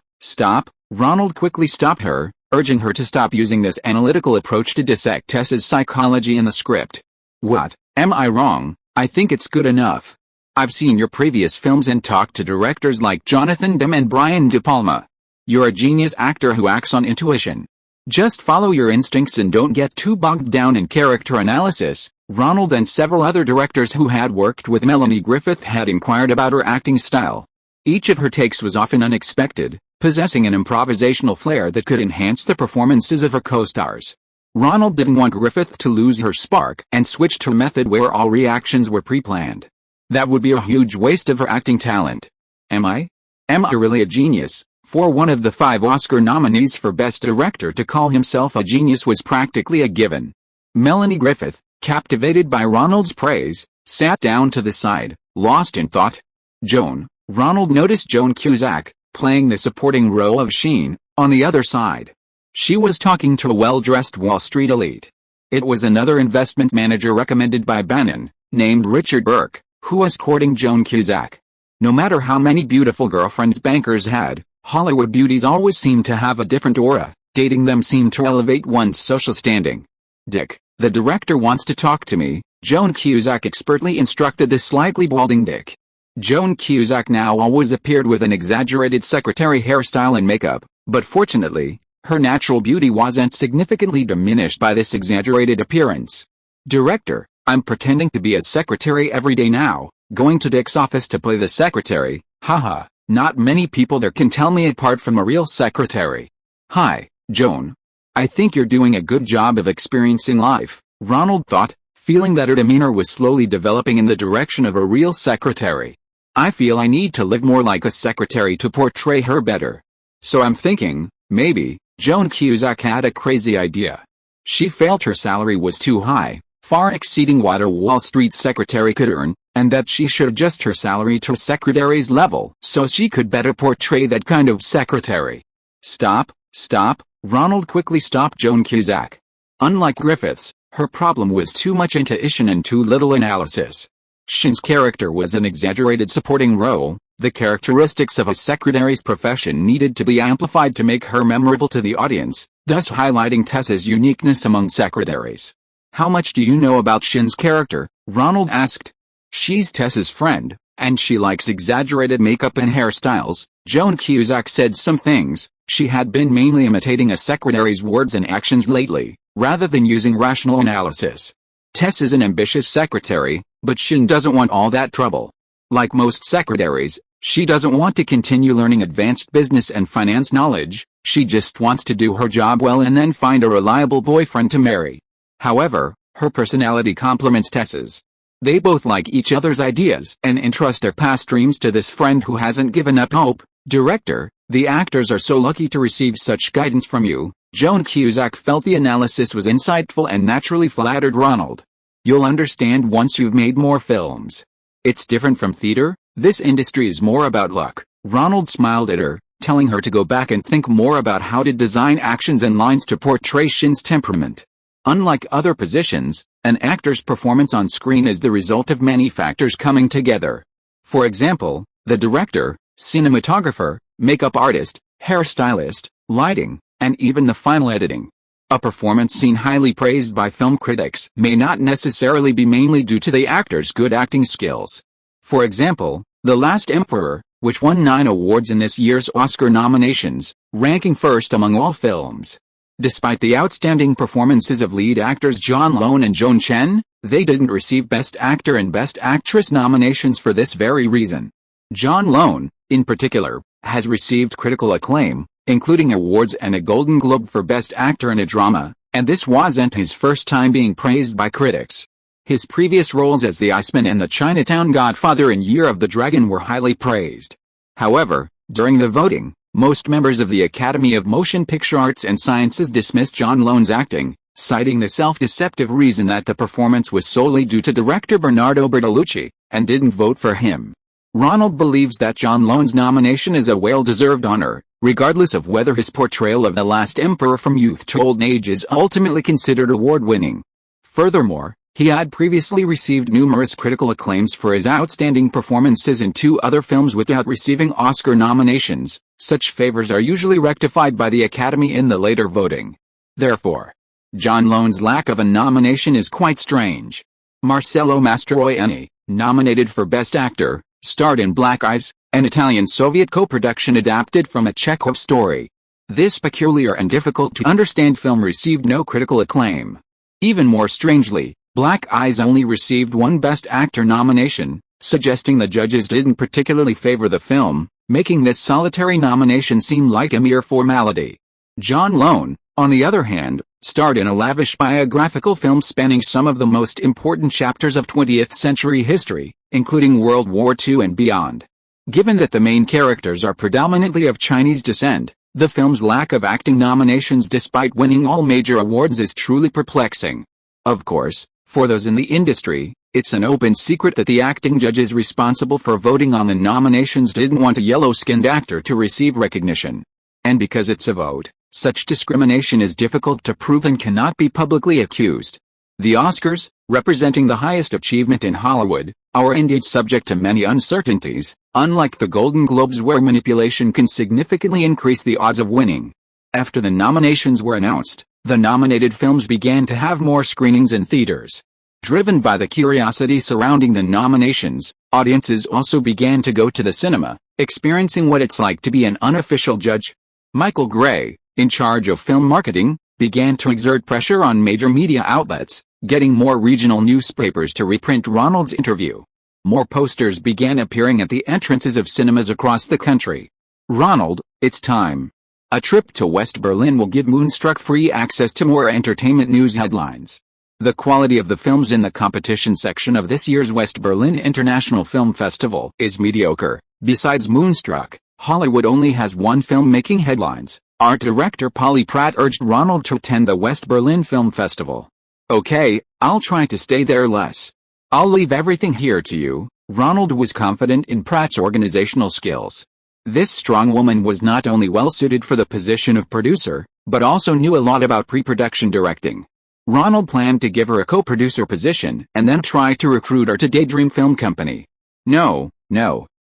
Ronald quickly stopped her, urging her to stop using this analytical approach to dissect Tess's psychology in the script. What? Am I wrong? I think it's good enough. I've seen your previous films and talked to directors like Jonathan Demme and Brian De Palma. You're a genius actor who acts on intuition. Just follow your instincts and don't get too bogged down in character analysis. Ronald and several other directors who had worked with Melanie Griffith had inquired about her acting style. Each of her takes was often unexpected, possessing an improvisational flair that could enhance the performances of her co-stars. Ronald didn't want Griffith to lose her spark and switched to a method where all reactions were pre-planned. That would be a huge waste of her acting talent. Am I really a genius? For one of the 5 Oscar nominees for Best Director to call himself a genius was practically a given. Melanie Griffith, captivated by Ronald's praise, sat down to the side, lost in thought. Ronald noticed Joan Cusack, playing the supporting role of Sheen, on the other side. She was talking to a well-dressed Wall Street elite. It was another investment manager recommended by Bannon, named Richard Burke, who was courting Joan Cusack. No matter how many beautiful girlfriends bankers had, Hollywood beauties always seemed to have a different aura. Dating them seemed to elevate one's social standing. Dick, the director wants to talk to me, Joan Cusack expertly instructed the slightly balding Dick. Joan Cusack now always appeared with an exaggerated secretary hairstyle and makeup, but fortunately, her natural beauty wasn't significantly diminished by this exaggerated appearance. Director, I'm pretending to be a secretary every day now, going to Dick's office to play the secretary, haha. Not many people there can tell me apart from a real secretary. Hi, Joan. I think you're doing a good job of experiencing life, Ronald thought, feeling that her demeanor was slowly developing in the direction of a real secretary. I feel I need to live more like a secretary to portray her better. So I'm thinking, maybe, Joan Cusack had a crazy idea. She felt her salary was too high, far exceeding what a Wall Street secretary could earn, and that she should adjust her salary to a secretary's level so she could better portray that kind of secretary. Stop. Ronald quickly stopped Joan Cusack. Unlike Griffiths, Her problem was too much intuition and too little analysis. Shin's character was an exaggerated supporting role. The characteristics of a secretary's profession needed to be amplified to make her memorable to the audience, thus highlighting Tessa's uniqueness among secretaries. "How much do you know about Shin's character?" Ronald asked. "She's Tessa's friend, and she likes exaggerated makeup and hairstyles." Joan Cusack said some things. She had been mainly imitating a secretary's words and actions lately, rather than using rational analysis. Tessa's an ambitious secretary, but Shin doesn't want all that trouble. Like most secretaries, she doesn't want to continue learning advanced business and finance knowledge. She just wants to do her job well and then find a reliable boyfriend to marry. However, her personality complements Tessa's. They both like each other's ideas and entrust their past dreams to this friend who hasn't given up hope. "Director, the actors are so lucky to receive such guidance from you." Joan Cusack felt the analysis was insightful and naturally flattered Ronald. "You'll understand once you've made more films. It's different from theater. This industry is more about luck." Ronald smiled at her, telling her to go back and think more about how to design actions and lines to portray Shin's temperament. Unlike other positions, an actor's performance on screen is the result of many factors coming together. For example, the director, cinematographer, makeup artist, hairstylist, lighting, and even the final editing. A performance seen highly praised by film critics may not necessarily be mainly due to the actor's good acting skills. For example, The Last Emperor, which won 9 awards in this year's Oscar nominations, ranking first among all films. Despite the outstanding performances of lead actors John Lone and Joan Chen, they didn't receive Best Actor and Best Actress nominations for this very reason. John Lone, in particular, has received critical acclaim, including awards and a Golden Globe for Best Actor in a Drama, and this wasn't his first time being praised by critics. His previous roles as the Iceman and the Chinatown Godfather in Year of the Dragon were highly praised. However, during the voting, most members of the Academy of Motion Picture Arts and Sciences dismissed John Lone's acting, citing the self-deceptive reason that the performance was solely due to director Bernardo Bertolucci, and didn't vote for him. Ronald believes that John Lone's nomination is a well-deserved honor, regardless of whether his portrayal of the last emperor from youth to old age is ultimately considered award-winning. Furthermore, he had previously received numerous critical acclaims for his outstanding performances in 2 other films without receiving Oscar nominations. Such favors are usually rectified by the Academy in the later voting. Therefore, John Lone's lack of a nomination is quite strange. Marcello Mastroianni, nominated for Best Actor, starred in Black Eyes, an Italian-Soviet co-production adapted from a Chekhov story. This peculiar and difficult-to-understand film received no critical acclaim. Even more strangely, Black Eyes only received 1 Best Actor nomination, suggesting the judges didn't particularly favor the film, making this solitary nomination seem like a mere formality. John Lone, on the other hand, starred in a lavish biographical film spanning some of the most important chapters of 20th century history, including World War II and beyond. Given that the main characters are predominantly of Chinese descent, the film's lack of acting nominations despite winning all major awards is truly perplexing. Of course, for those in the industry, it's an open secret that the acting judges responsible for voting on the nominations didn't want a yellow-skinned actor to receive recognition. And because it's a vote, such discrimination is difficult to prove and cannot be publicly accused. The Oscars, representing the highest achievement in Hollywood, are indeed subject to many uncertainties, unlike the Golden Globes where manipulation can significantly increase the odds of winning. After the nominations were announced, the nominated films began to have more screenings in theaters. Driven by the curiosity surrounding the nominations, audiences also began to go to the cinema, experiencing what it's like to be an unofficial judge. Michael Gray, in charge of film marketing, began to exert pressure on major media outlets, getting more regional newspapers to reprint Ronald's interview. More posters began appearing at the entrances of cinemas across the country. "Ronald, it's time. A trip to West Berlin will give Moonstruck free access to more entertainment news headlines." The quality of the films in the competition section of this year's West Berlin International Film Festival is mediocre. Besides Moonstruck, Hollywood only has 1 film making headlines. Art director Polly Pratt urged Ronald to attend the West Berlin Film Festival. "Okay, I'll try to stay there less. I'll leave everything here to you." Ronald was confident in Pratt's organizational skills. This strong woman was not only well suited for the position of producer, but also knew a lot about pre-production directing. Ronald planned to give her a co-producer position and then try to recruit her to Daydream Film Company. No,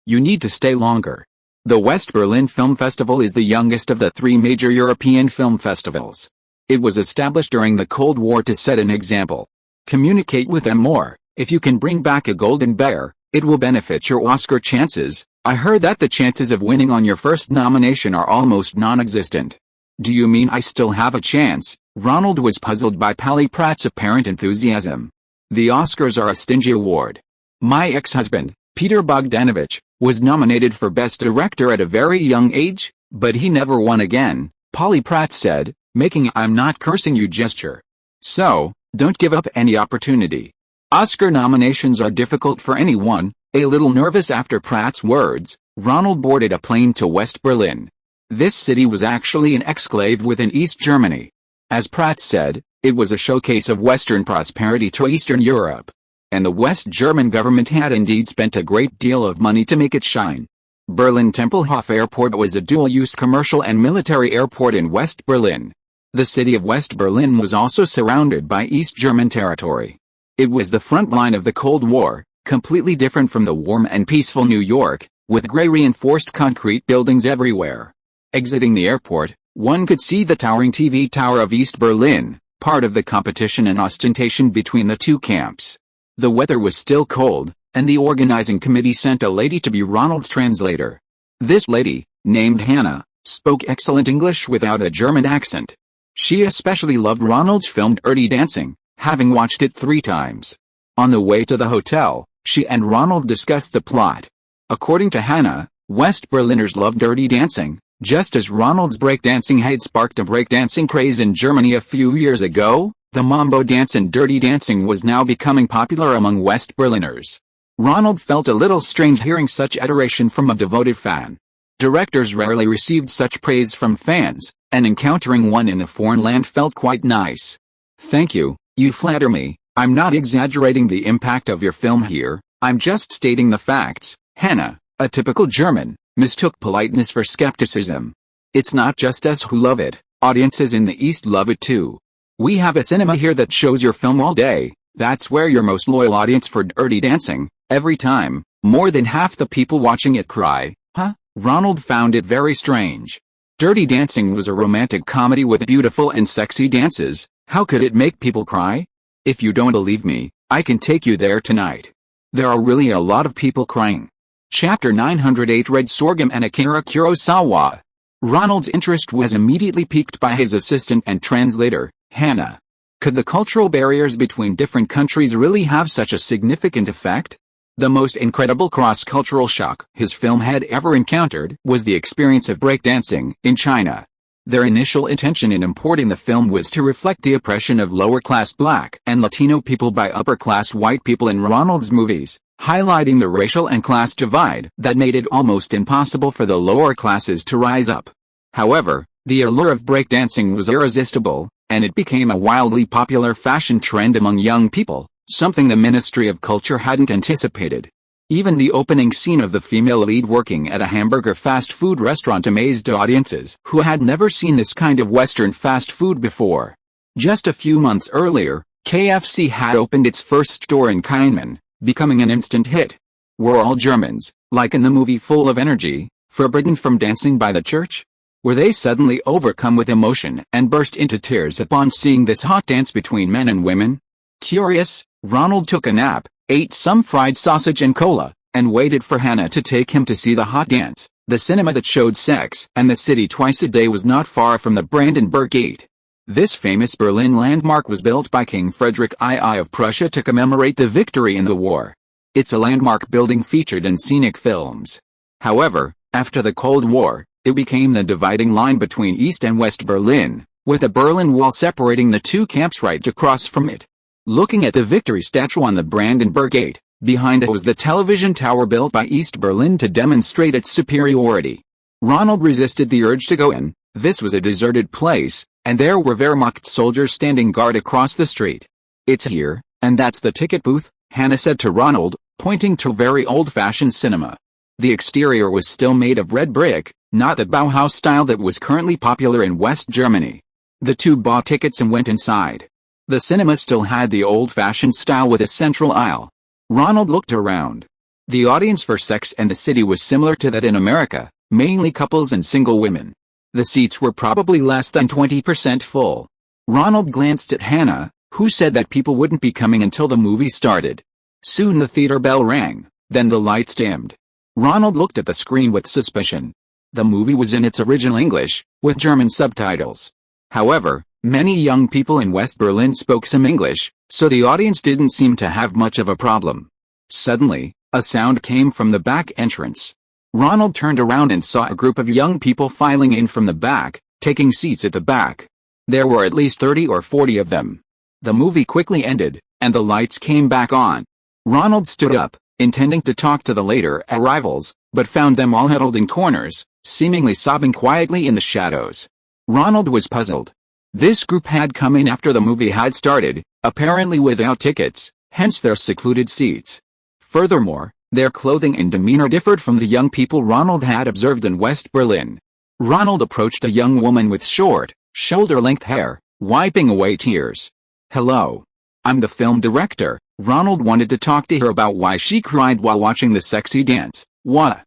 you need to stay longer. The West Berlin Film Festival is the youngest of the 3 major European film festivals. It was established during the Cold War to set an example. Communicate with them more. If you can bring back a golden bear, it will benefit your Oscar chances. I heard that the chances of winning on your first nomination are almost non-existent. Do you mean I still have a chance? Ronald was puzzled by Pally Pratt's apparent enthusiasm. The Oscars are a stingy award. My ex-husband, Peter Bogdanovich, was nominated for Best Director at a very young age, but he never won again, Pally Pratt said, making "I'm not cursing you" gesture. So, don't give up any opportunity. Oscar nominations are difficult for anyone. A little nervous after Pratt's words, Ronald boarded a plane to West Berlin. This city was actually an exclave within East Germany. As Pratt said, it was a showcase of Western prosperity to Eastern Europe. And the West German government had indeed spent a great deal of money to make it shine. Berlin Tempelhof Airport was a dual-use commercial and military airport in West Berlin. The city of West Berlin was also surrounded by East German territory. It was the front line of the Cold War, completely different from the warm and peaceful New York, with gray reinforced concrete buildings everywhere. Exiting the airport, one could see the towering TV tower of East Berlin, part of the competition and ostentation between the two camps. The weather was still cold, and the organizing committee sent a lady to be Ronald's translator. This lady, named Hannah, spoke excellent English without a German accent. She especially loved Ronald's film Dirty Dancing, having watched it 3 times. On the way to the hotel, she and Ronald discussed the plot. According to Hannah, West Berliners loved Dirty Dancing, just as Ronald's breakdancing had sparked a breakdancing craze in Germany a few years ago. The mambo dance and Dirty Dancing was now becoming popular among West Berliners. Ronald felt a little strange hearing such adoration from a devoted fan. Directors rarely received such praise from fans, and encountering one in a foreign land felt quite nice. Thank you, you flatter me. I'm not exaggerating the impact of your film here, I'm just stating the facts. Hannah, a typical German, mistook politeness for skepticism. It's not just us who love it, audiences in the East love it too. We have a cinema here that shows your film all day. That's where your most loyal audience for Dirty Dancing. Every time, more than half the people watching it cry. Huh? Ronald found it very strange. Dirty Dancing was a romantic comedy with beautiful and sexy dances. How could it make people cry? If you don't believe me, I can take you there tonight. There are really a lot of people crying. Chapter 908 Red Sorghum and Akira Kurosawa. Ronald's interest was immediately piqued by his assistant and translator, Hannah. Could the cultural barriers between different countries really have such a significant effect? The most incredible cross-cultural shock his film had ever encountered was the experience of breakdancing in China. Their initial intention in importing the film was to reflect the oppression of lower-class Black and Latino people by upper-class white people in Ronald's movies, highlighting the racial and class divide that made it almost impossible for the lower classes to rise up. However, the allure of breakdancing was irresistible, and it became a wildly popular fashion trend among young people, something the Ministry of Culture hadn't anticipated. Even the opening scene of the female lead working at a hamburger fast food restaurant amazed audiences who had never seen this kind of Western fast food before. Just a few months earlier, KFC had opened its first store in Kaiman, becoming an instant hit. Were all Germans, like in the movie Full of Energy, forbidden from dancing by the church? Were they suddenly overcome with emotion and burst into tears upon seeing this hot dance between men and women? Curious, Ronald took a nap, ate some fried sausage and cola, and waited for Hannah to take him to see the hot dance. The cinema that showed Sex and the City twice a day was not far from the Brandenburg Gate. This famous Berlin landmark was built by King Frederick II of Prussia to commemorate the victory in the war. It's a landmark building featured in scenic films. However, after the Cold War, it became the dividing line between East and West Berlin, with a Berlin Wall separating the two camps right across from it. Looking at the victory statue on the Brandenburg Gate, behind it was the television tower built by East Berlin to demonstrate its superiority. Ronald resisted the urge to go in. This was a deserted place, and there were Wehrmacht soldiers standing guard across the street. It's here, and that's the ticket booth, Hannah said to Ronald, pointing to a very old-fashioned cinema. The exterior was still made of red brick, not the Bauhaus style that was currently popular in West Germany. The two bought tickets and went inside. The cinema still had the old-fashioned style with a central aisle. Ronald looked around. The audience for Sex and the City was similar to that in America, mainly couples and single women. The seats were probably less than 20% full. Ronald glanced at Hannah, who said that people wouldn't be coming until the movie started. Soon the theater bell rang, then the lights dimmed. Ronald looked at the screen with suspicion. The movie was in its original English, with German subtitles. However, many young people in West Berlin spoke some English, so the audience didn't seem to have much of a problem. Suddenly, a sound came from the back entrance. Ronald turned around and saw a group of young people filing in from the back, taking seats at the back. There were at least 30 or 40 of them. The movie quickly ended, and the lights came back on. Ronald stood up, intending to talk to the later arrivals, but found them all huddled in corners, seemingly sobbing quietly in the shadows. Ronald was puzzled. This group had come in after the movie had started, apparently without tickets, hence their secluded seats. Furthermore, their clothing and demeanor differed from the young people Ronald had observed in West Berlin. Ronald approached a young woman with short, shoulder-length hair, wiping away tears. "Hello. I'm the film director." Ronald wanted to talk to her about why she cried while watching the sexy dance. "What?"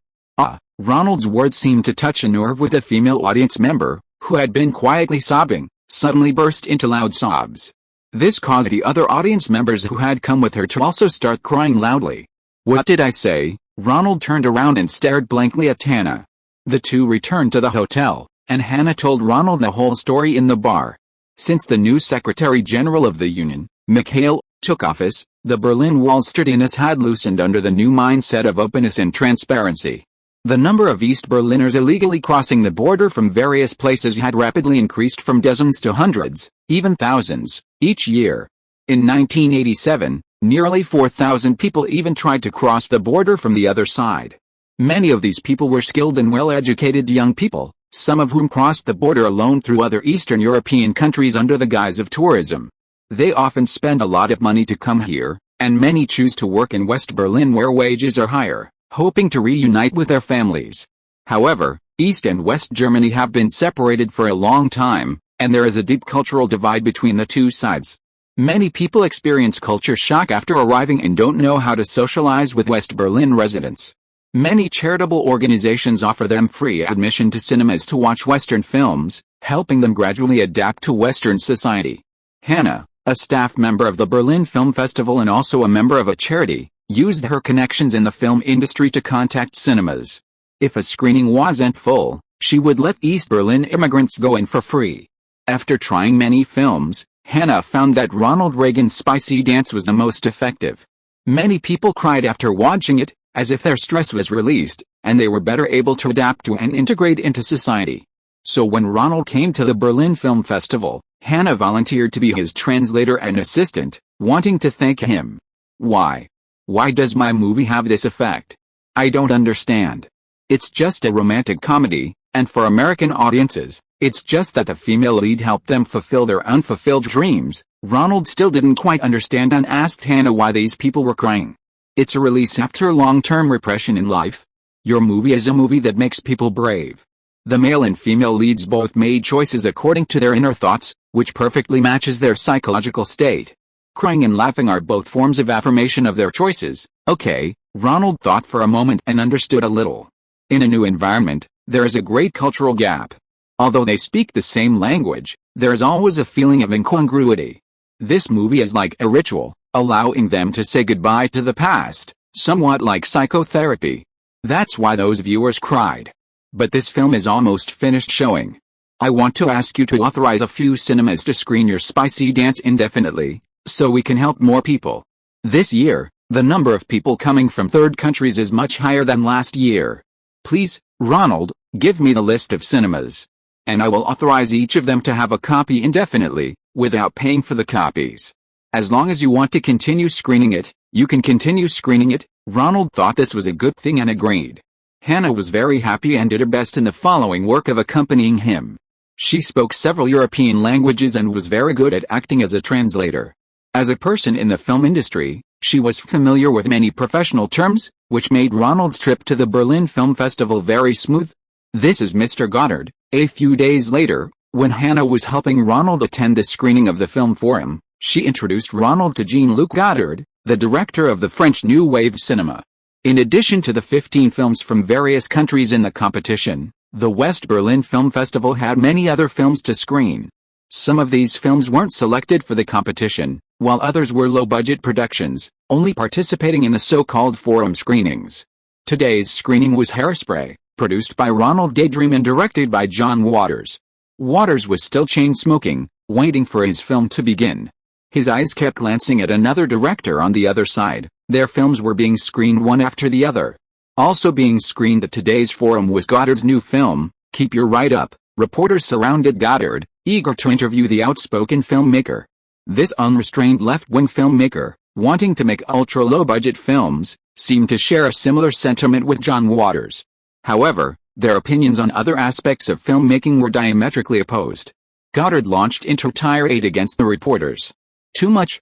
Ronald's words seemed to touch a nerve with a female audience member, who had been quietly sobbing, suddenly burst into loud sobs. This caused the other audience members who had come with her to also start crying loudly. "What did I say?" Ronald turned around and stared blankly at Hannah. The two returned to the hotel, and Hannah told Ronald the whole story in the bar. Since the new Secretary General of the Union, Mikhail, took office, the Berlin Wall sturdiness had loosened under the new mindset of openness and transparency. The number of East Berliners illegally crossing the border from various places had rapidly increased from dozens to hundreds, even thousands, each year. In 1987, nearly 4,000 people even tried to cross the border from the other side. Many of these people were skilled and well-educated young people, some of whom crossed the border alone through other Eastern European countries under the guise of tourism. They often spend a lot of money to come here, and many choose to work in West Berlin where wages are higher, hoping to reunite with their families. However, East and West Germany have been separated for a long time, and there is a deep cultural divide between the two sides. Many people experience culture shock after arriving and don't know how to socialize with West Berlin residents. Many charitable organizations offer them free admission to cinemas to watch Western films, helping them gradually adapt to Western society. Hannah, a staff member of the Berlin Film Festival and also a member of a charity, used her connections in the film industry to contact cinemas. If a screening wasn't full, she would let East Berlin immigrants go in for free. After trying many films, Hannah found that Ronald Reagan's Spicy Dance was the most effective. Many people cried after watching it, as if their stress was released, and they were better able to adapt to and integrate into society. So when Ronald came to the Berlin Film Festival, Hannah volunteered to be his translator and assistant, wanting to thank him. "Why? Why does my movie have this effect? I don't understand. It's just a romantic comedy, and for American audiences, it's just that the female lead helped them fulfill their unfulfilled dreams." Ronald still didn't quite understand and asked Hannah why these people were crying. "It's a release after long-term repression in life. Your movie is a movie that makes people brave." The male and female leads both made choices according to their inner thoughts, which perfectly matches their psychological state. Crying and laughing are both forms of affirmation of their choices. Okay, Ronald thought for a moment and understood a little. In a new environment, there is a great cultural gap. Although they speak the same language, there is always a feeling of incongruity. This movie is like a ritual, allowing them to say goodbye to the past, somewhat like psychotherapy. That's why those viewers cried. But this film is almost finished showing. I want to ask you to authorize a few cinemas to screen your Spicy Dance indefinitely, so we can help more people. This year, the number of people coming from third countries is much higher than last year. Please, Ronald, give me the list of cinemas. And I will authorize each of them to have a copy indefinitely, without paying for the copies. As long as you want to continue screening it, you can continue screening it. Ronald thought this was a good thing and agreed. Hannah was very happy and did her best in the following work of accompanying him. She spoke several European languages and was very good at acting as a translator. As a person in the film industry, she was familiar with many professional terms, which made Ronald's trip to the Berlin Film Festival very smooth. This is Mr. Goddard. A few days later, when Hannah was helping Ronald attend the screening of the film for him, She introduced Ronald to Jean-Luc Godard, the director of the French New Wave cinema. In addition to the 15 films from various countries in the competition, the West Berlin Film Festival had many other films to screen. Some of these films weren't selected for the competition, while others were low-budget productions, only participating in the so-called forum screenings. Today's screening was Hairspray, produced by Ronald Daydream and directed by John Waters. Waters was still chain-smoking, waiting for his film to begin. His eyes kept glancing at another director on the other side. Their films were being screened one after the other. Also being screened at today's forum was Godard's new film, Keep Your Right Up. Reporters surrounded Godard, eager to interview the outspoken filmmaker. This unrestrained left-wing filmmaker, wanting to make ultra-low-budget films, seemed to share a similar sentiment with John Waters. However, their opinions on other aspects of filmmaking were diametrically opposed. Godard launched into tirade against the reporters. Too much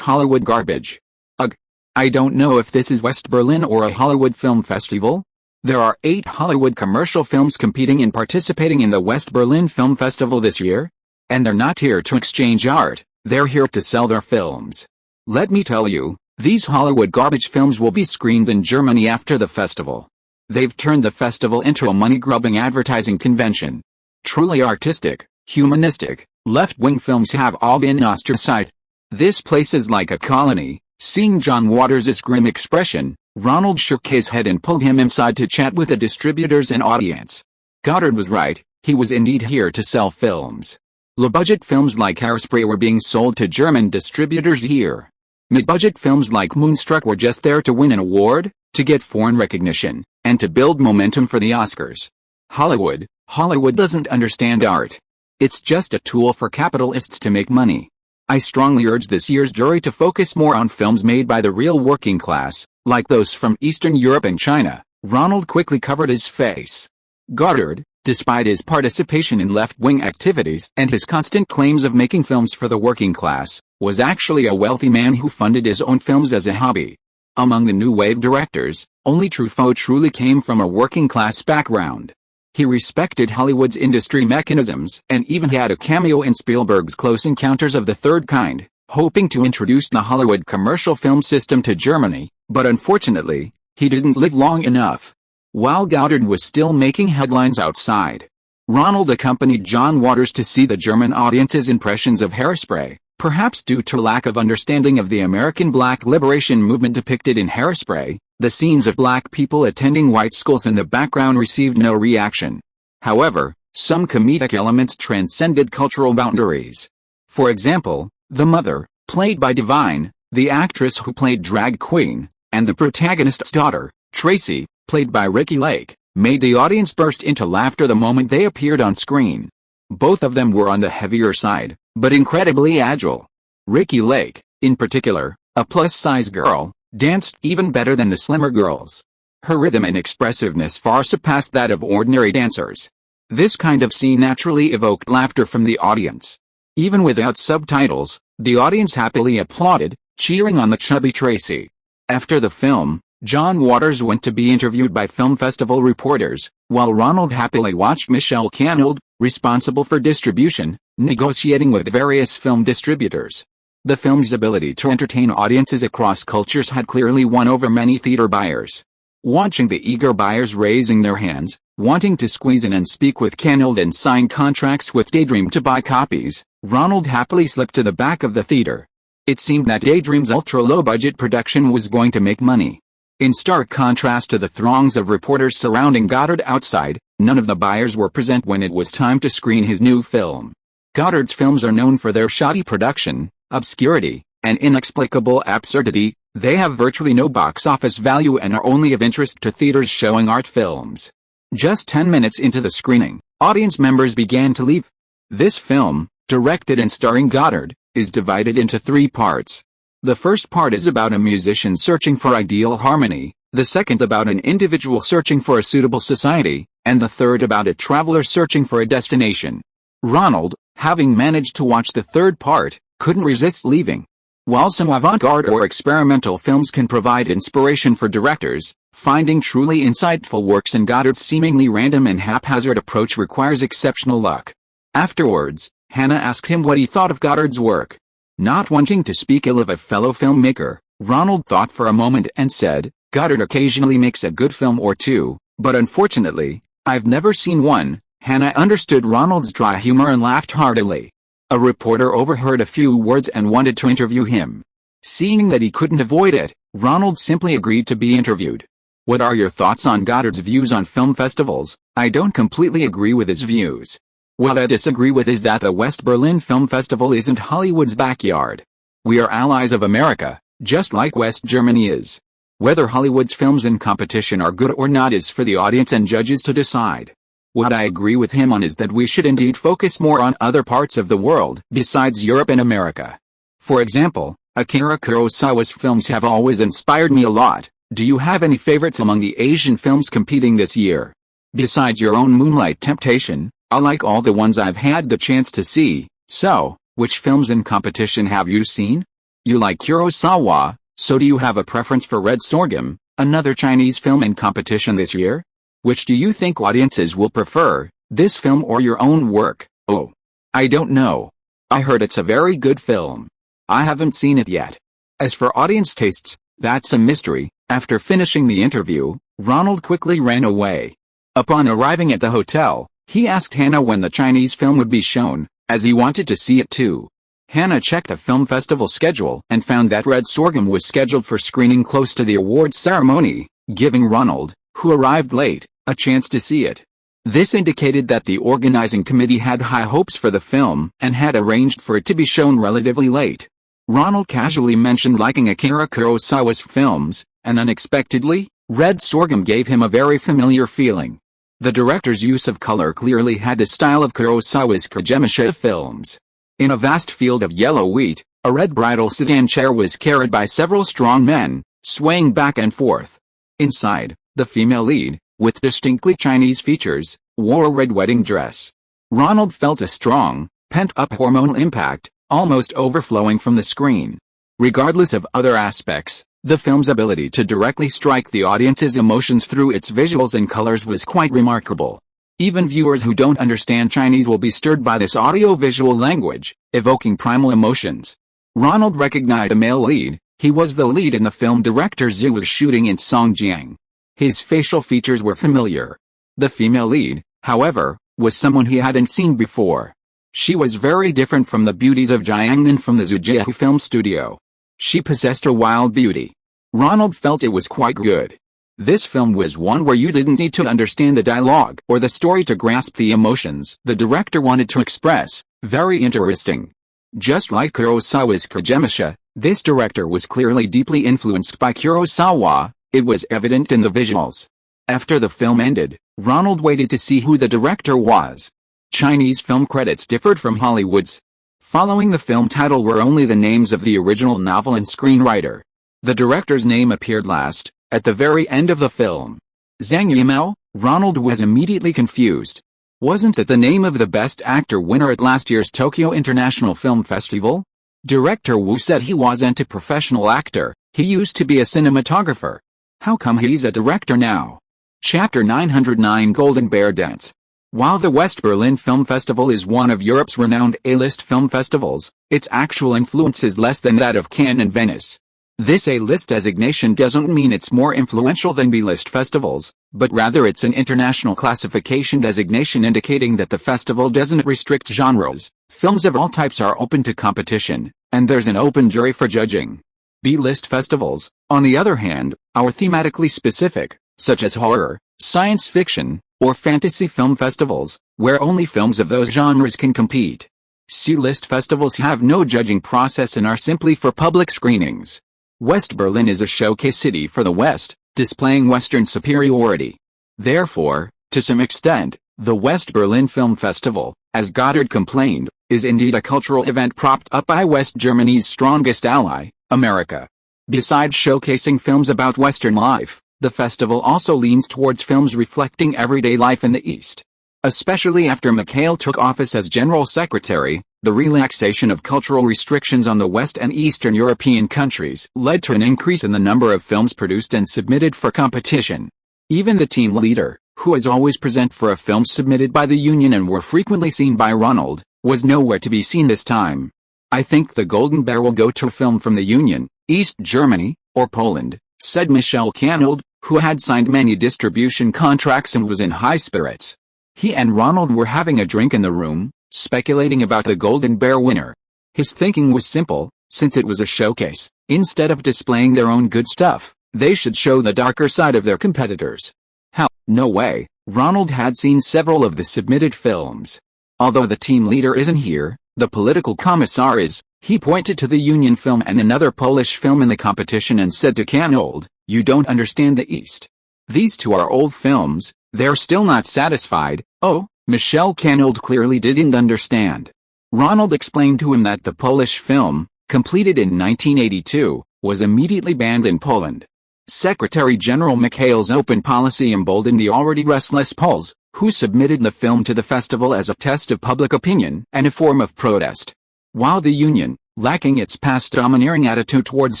Hollywood garbage. Ugh. I don't know if this is West Berlin or a Hollywood film festival. There are 8 Hollywood commercial films competing and participating in the West Berlin Film Festival this year. And they're not here to exchange art, they're here to sell their films. Let me tell you, these Hollywood garbage films will be screened in Germany after the festival. They've turned the festival into a money-grubbing advertising convention. Truly artistic, humanistic, left-wing films have all been ostracized. This place is like a colony. Seeing John Waters' grim expression, Ronald shook his head and pulled him inside to chat with the distributors and audience. Godard was right, he was indeed here to sell films. Low-budget films like Hairspray were being sold to German distributors here. Mid-budget films like Moonstruck were just there to win an award, to get foreign recognition, and to build momentum for the Oscars. Hollywood doesn't understand art. It's just a tool for capitalists to make money. I strongly urge this year's jury to focus more on films made by the real working class, like those from Eastern Europe and China. Ronald quickly covered his face. Godard, despite his participation in left-wing activities and his constant claims of making films for the working class, was actually a wealthy man who funded his own films as a hobby. Among the new wave directors, only Truffaut truly came from a working-class background. He respected Hollywood's industry mechanisms and even had a cameo in Spielberg's Close Encounters of the Third Kind, hoping to introduce the Hollywood commercial film system to Germany, but unfortunately, he didn't live long enough. While Godard was still making headlines outside, Ronald accompanied John Waters to see the German audience's impressions of Hairspray, perhaps due to lack of understanding of the American Black liberation movement depicted in Hairspray. The scenes of black people attending white schools in the background received no reaction. However, some comedic elements transcended cultural boundaries. For example, the mother, played by Divine, the actress who played Drag Queen, and the protagonist's daughter, Tracy, played by Ricki Lake, made the audience burst into laughter the moment they appeared on screen. Both of them were on the heavier side, but incredibly agile. Ricki Lake, in particular, a plus-size girl, danced even better than the slimmer girls. Her rhythm and expressiveness far surpassed that of ordinary dancers. This kind of scene naturally evoked laughter from the audience. Even without subtitles, the audience happily applauded, cheering on the chubby Tracy. After the film, John Waters went to be interviewed by film festival reporters, while Ronald happily watched Michel Canaud, responsible for distribution, negotiating with various film distributors. The film's ability to entertain audiences across cultures had clearly won over many theater buyers. Watching the eager buyers raising their hands, wanting to squeeze in and speak with Canaud and sign contracts with Daydream to buy copies, Ronald happily slipped to the back of the theater. It seemed that Daydream's ultra-low-budget production was going to make money. In stark contrast to the throngs of reporters surrounding Godard outside, none of the buyers were present when it was time to screen his new film. Godard's films are known for their shoddy production, obscurity, and inexplicable absurdity. They have virtually no box office value and are only of interest to theaters showing art films. Just 10 minutes into the screening, audience members began to leave. This film, directed and starring Godard, is divided into 3 parts. The first part is about a musician searching for ideal harmony, the second about an individual searching for a suitable society, and the third about a traveler searching for a destination. Ronald, having managed to watch the third part, couldn't resist leaving. While some avant-garde or experimental films can provide inspiration for directors, finding truly insightful works in Godard's seemingly random and haphazard approach requires exceptional luck. Afterwards, Hannah asked him what he thought of Godard's work. Not wanting to speak ill of a fellow filmmaker, Ronald thought for a moment and said, "Goddard occasionally makes a good film or two, but unfortunately, I've never seen one." Hannah understood Ronald's dry humor and laughed heartily. A reporter overheard a few words and wanted to interview him. Seeing that he couldn't avoid it, Ronald simply agreed to be interviewed. "What are your thoughts on Goddard's views on film festivals?" "I don't completely agree with his views. What I disagree with is that the West Berlin Film Festival isn't Hollywood's backyard. We are allies of America, just like West Germany is. Whether Hollywood's films in competition are good or not is for the audience and judges to decide. What I agree with him on is that we should indeed focus more on other parts of the world besides Europe and America. For example, Akira Kurosawa's films have always inspired me a lot. Do you have any favorites among the Asian films competing this year? Besides your own Moonlight Temptation, I like all the ones I've had the chance to see. So, which films in competition have you seen? You like Kurosawa, so do you have a preference for Red Sorghum, another Chinese film in competition this year? Which do you think audiences will prefer, this film or your own work?" "Oh, I don't know. I heard it's a very good film. I haven't seen it yet." As for audience tastes, that's a mystery. After finishing the interview, Ronald quickly ran away. Upon arriving at the hotel, he asked Hannah when the Chinese film would be shown, as he wanted to see it too. Hannah checked the film festival schedule and found that Red Sorghum was scheduled for screening close to the awards ceremony, giving Ronald, who arrived late, a chance to see it. This indicated that the organizing committee had high hopes for the film and had arranged for it to be shown relatively late. Ronald casually mentioned liking Akira Kurosawa's films, and unexpectedly, Red Sorghum gave him a very familiar feeling. The director's use of color clearly had the style of Kurosawa's Kagemusha films. In a vast field of yellow wheat, a red bridal sedan chair was carried by several strong men, swaying back and forth. Inside, the female lead, with distinctly Chinese features, wore a red wedding dress. Ronald felt a strong, pent-up hormonal impact, almost overflowing from the screen. Regardless of other aspects, the film's ability to directly strike the audience's emotions through its visuals and colors was quite remarkable. Even viewers who don't understand Chinese will be stirred by this audio-visual language, evoking primal emotions. Ronald recognized the male lead. He was the lead in the film director Zhu was shooting in Songjiang. His facial features were familiar. The female lead, however, was someone he hadn't seen before. She was very different from the beauties of Jiangnan from the Zhujiahu film studio. She possessed a wild beauty. Ronald felt it was quite good. This film was one where you didn't need to understand the dialogue or the story to grasp the emotions the director wanted to express. Very interesting. Just like Kurosawa's Kagemusha, this director was clearly deeply influenced by Kurosawa. It was evident in the visuals. After the film ended, Ronald waited to see who the director was. Chinese film credits differed from Hollywood's. Following the film title were only the names of the original novel and screenwriter. The director's name appeared last, at the very end of the film. Zhang Yimou. Ronald was immediately confused. Wasn't that the name of the Best Actor winner at last year's Tokyo International Film Festival? Director Wu said he wasn't a professional actor, he used to be a cinematographer. How come he's a director now? Chapter 909 Golden Bear Dance. While the West Berlin Film Festival is one of Europe's renowned A-list film festivals, its actual influence is less than that of Cannes and Venice. This A-list designation doesn't mean it's more influential than B-list festivals, but rather it's an international classification designation indicating that the festival doesn't restrict genres. Films of all types are open to competition, and there's an open jury for judging. B-list festivals, on the other hand, are thematically specific, such as horror, science fiction, or fantasy film festivals, where only films of those genres can compete. C-list festivals have no judging process and are simply for public screenings. West Berlin is a showcase city for the West, displaying Western superiority. Therefore, to some extent, the West Berlin Film Festival, as Goddard complained, is indeed a cultural event propped up by West Germany's strongest ally, America. Besides showcasing films about Western life, the festival also leans towards films reflecting everyday life in the East. Especially after Mikhail took office as General Secretary, the relaxation of cultural restrictions on the West and Eastern European countries led to an increase in the number of films produced and submitted for competition. Even the team leader, who is always present for a film submitted by the Union and were frequently seen by Ronald, was nowhere to be seen this time. I think the Golden Bear will go to a film from the Union, East Germany, or Poland, said Michel Canold, who had signed many distribution contracts and was in high spirits. He and Ronald were having a drink in the room, speculating about the Golden Bear winner. His thinking was simple: since it was a showcase, instead of displaying their own good stuff, they should show the darker side of their competitors. How? No way. Ronald had seen several of the submitted films. Although the team leader isn't here, the political commissar is. He pointed to the Union film and another Polish film in the competition and said to Canold, "You don't understand the East. These two are old films." They're still not satisfied. Oh, Michel Canold clearly didn't understand. Ronald explained to him that the Polish film, completed in 1982, was immediately banned in Poland. Secretary General Mikhail's open policy emboldened the already restless Poles, who submitted the film to the festival as a test of public opinion and a form of protest. While the Union, lacking its past domineering attitude towards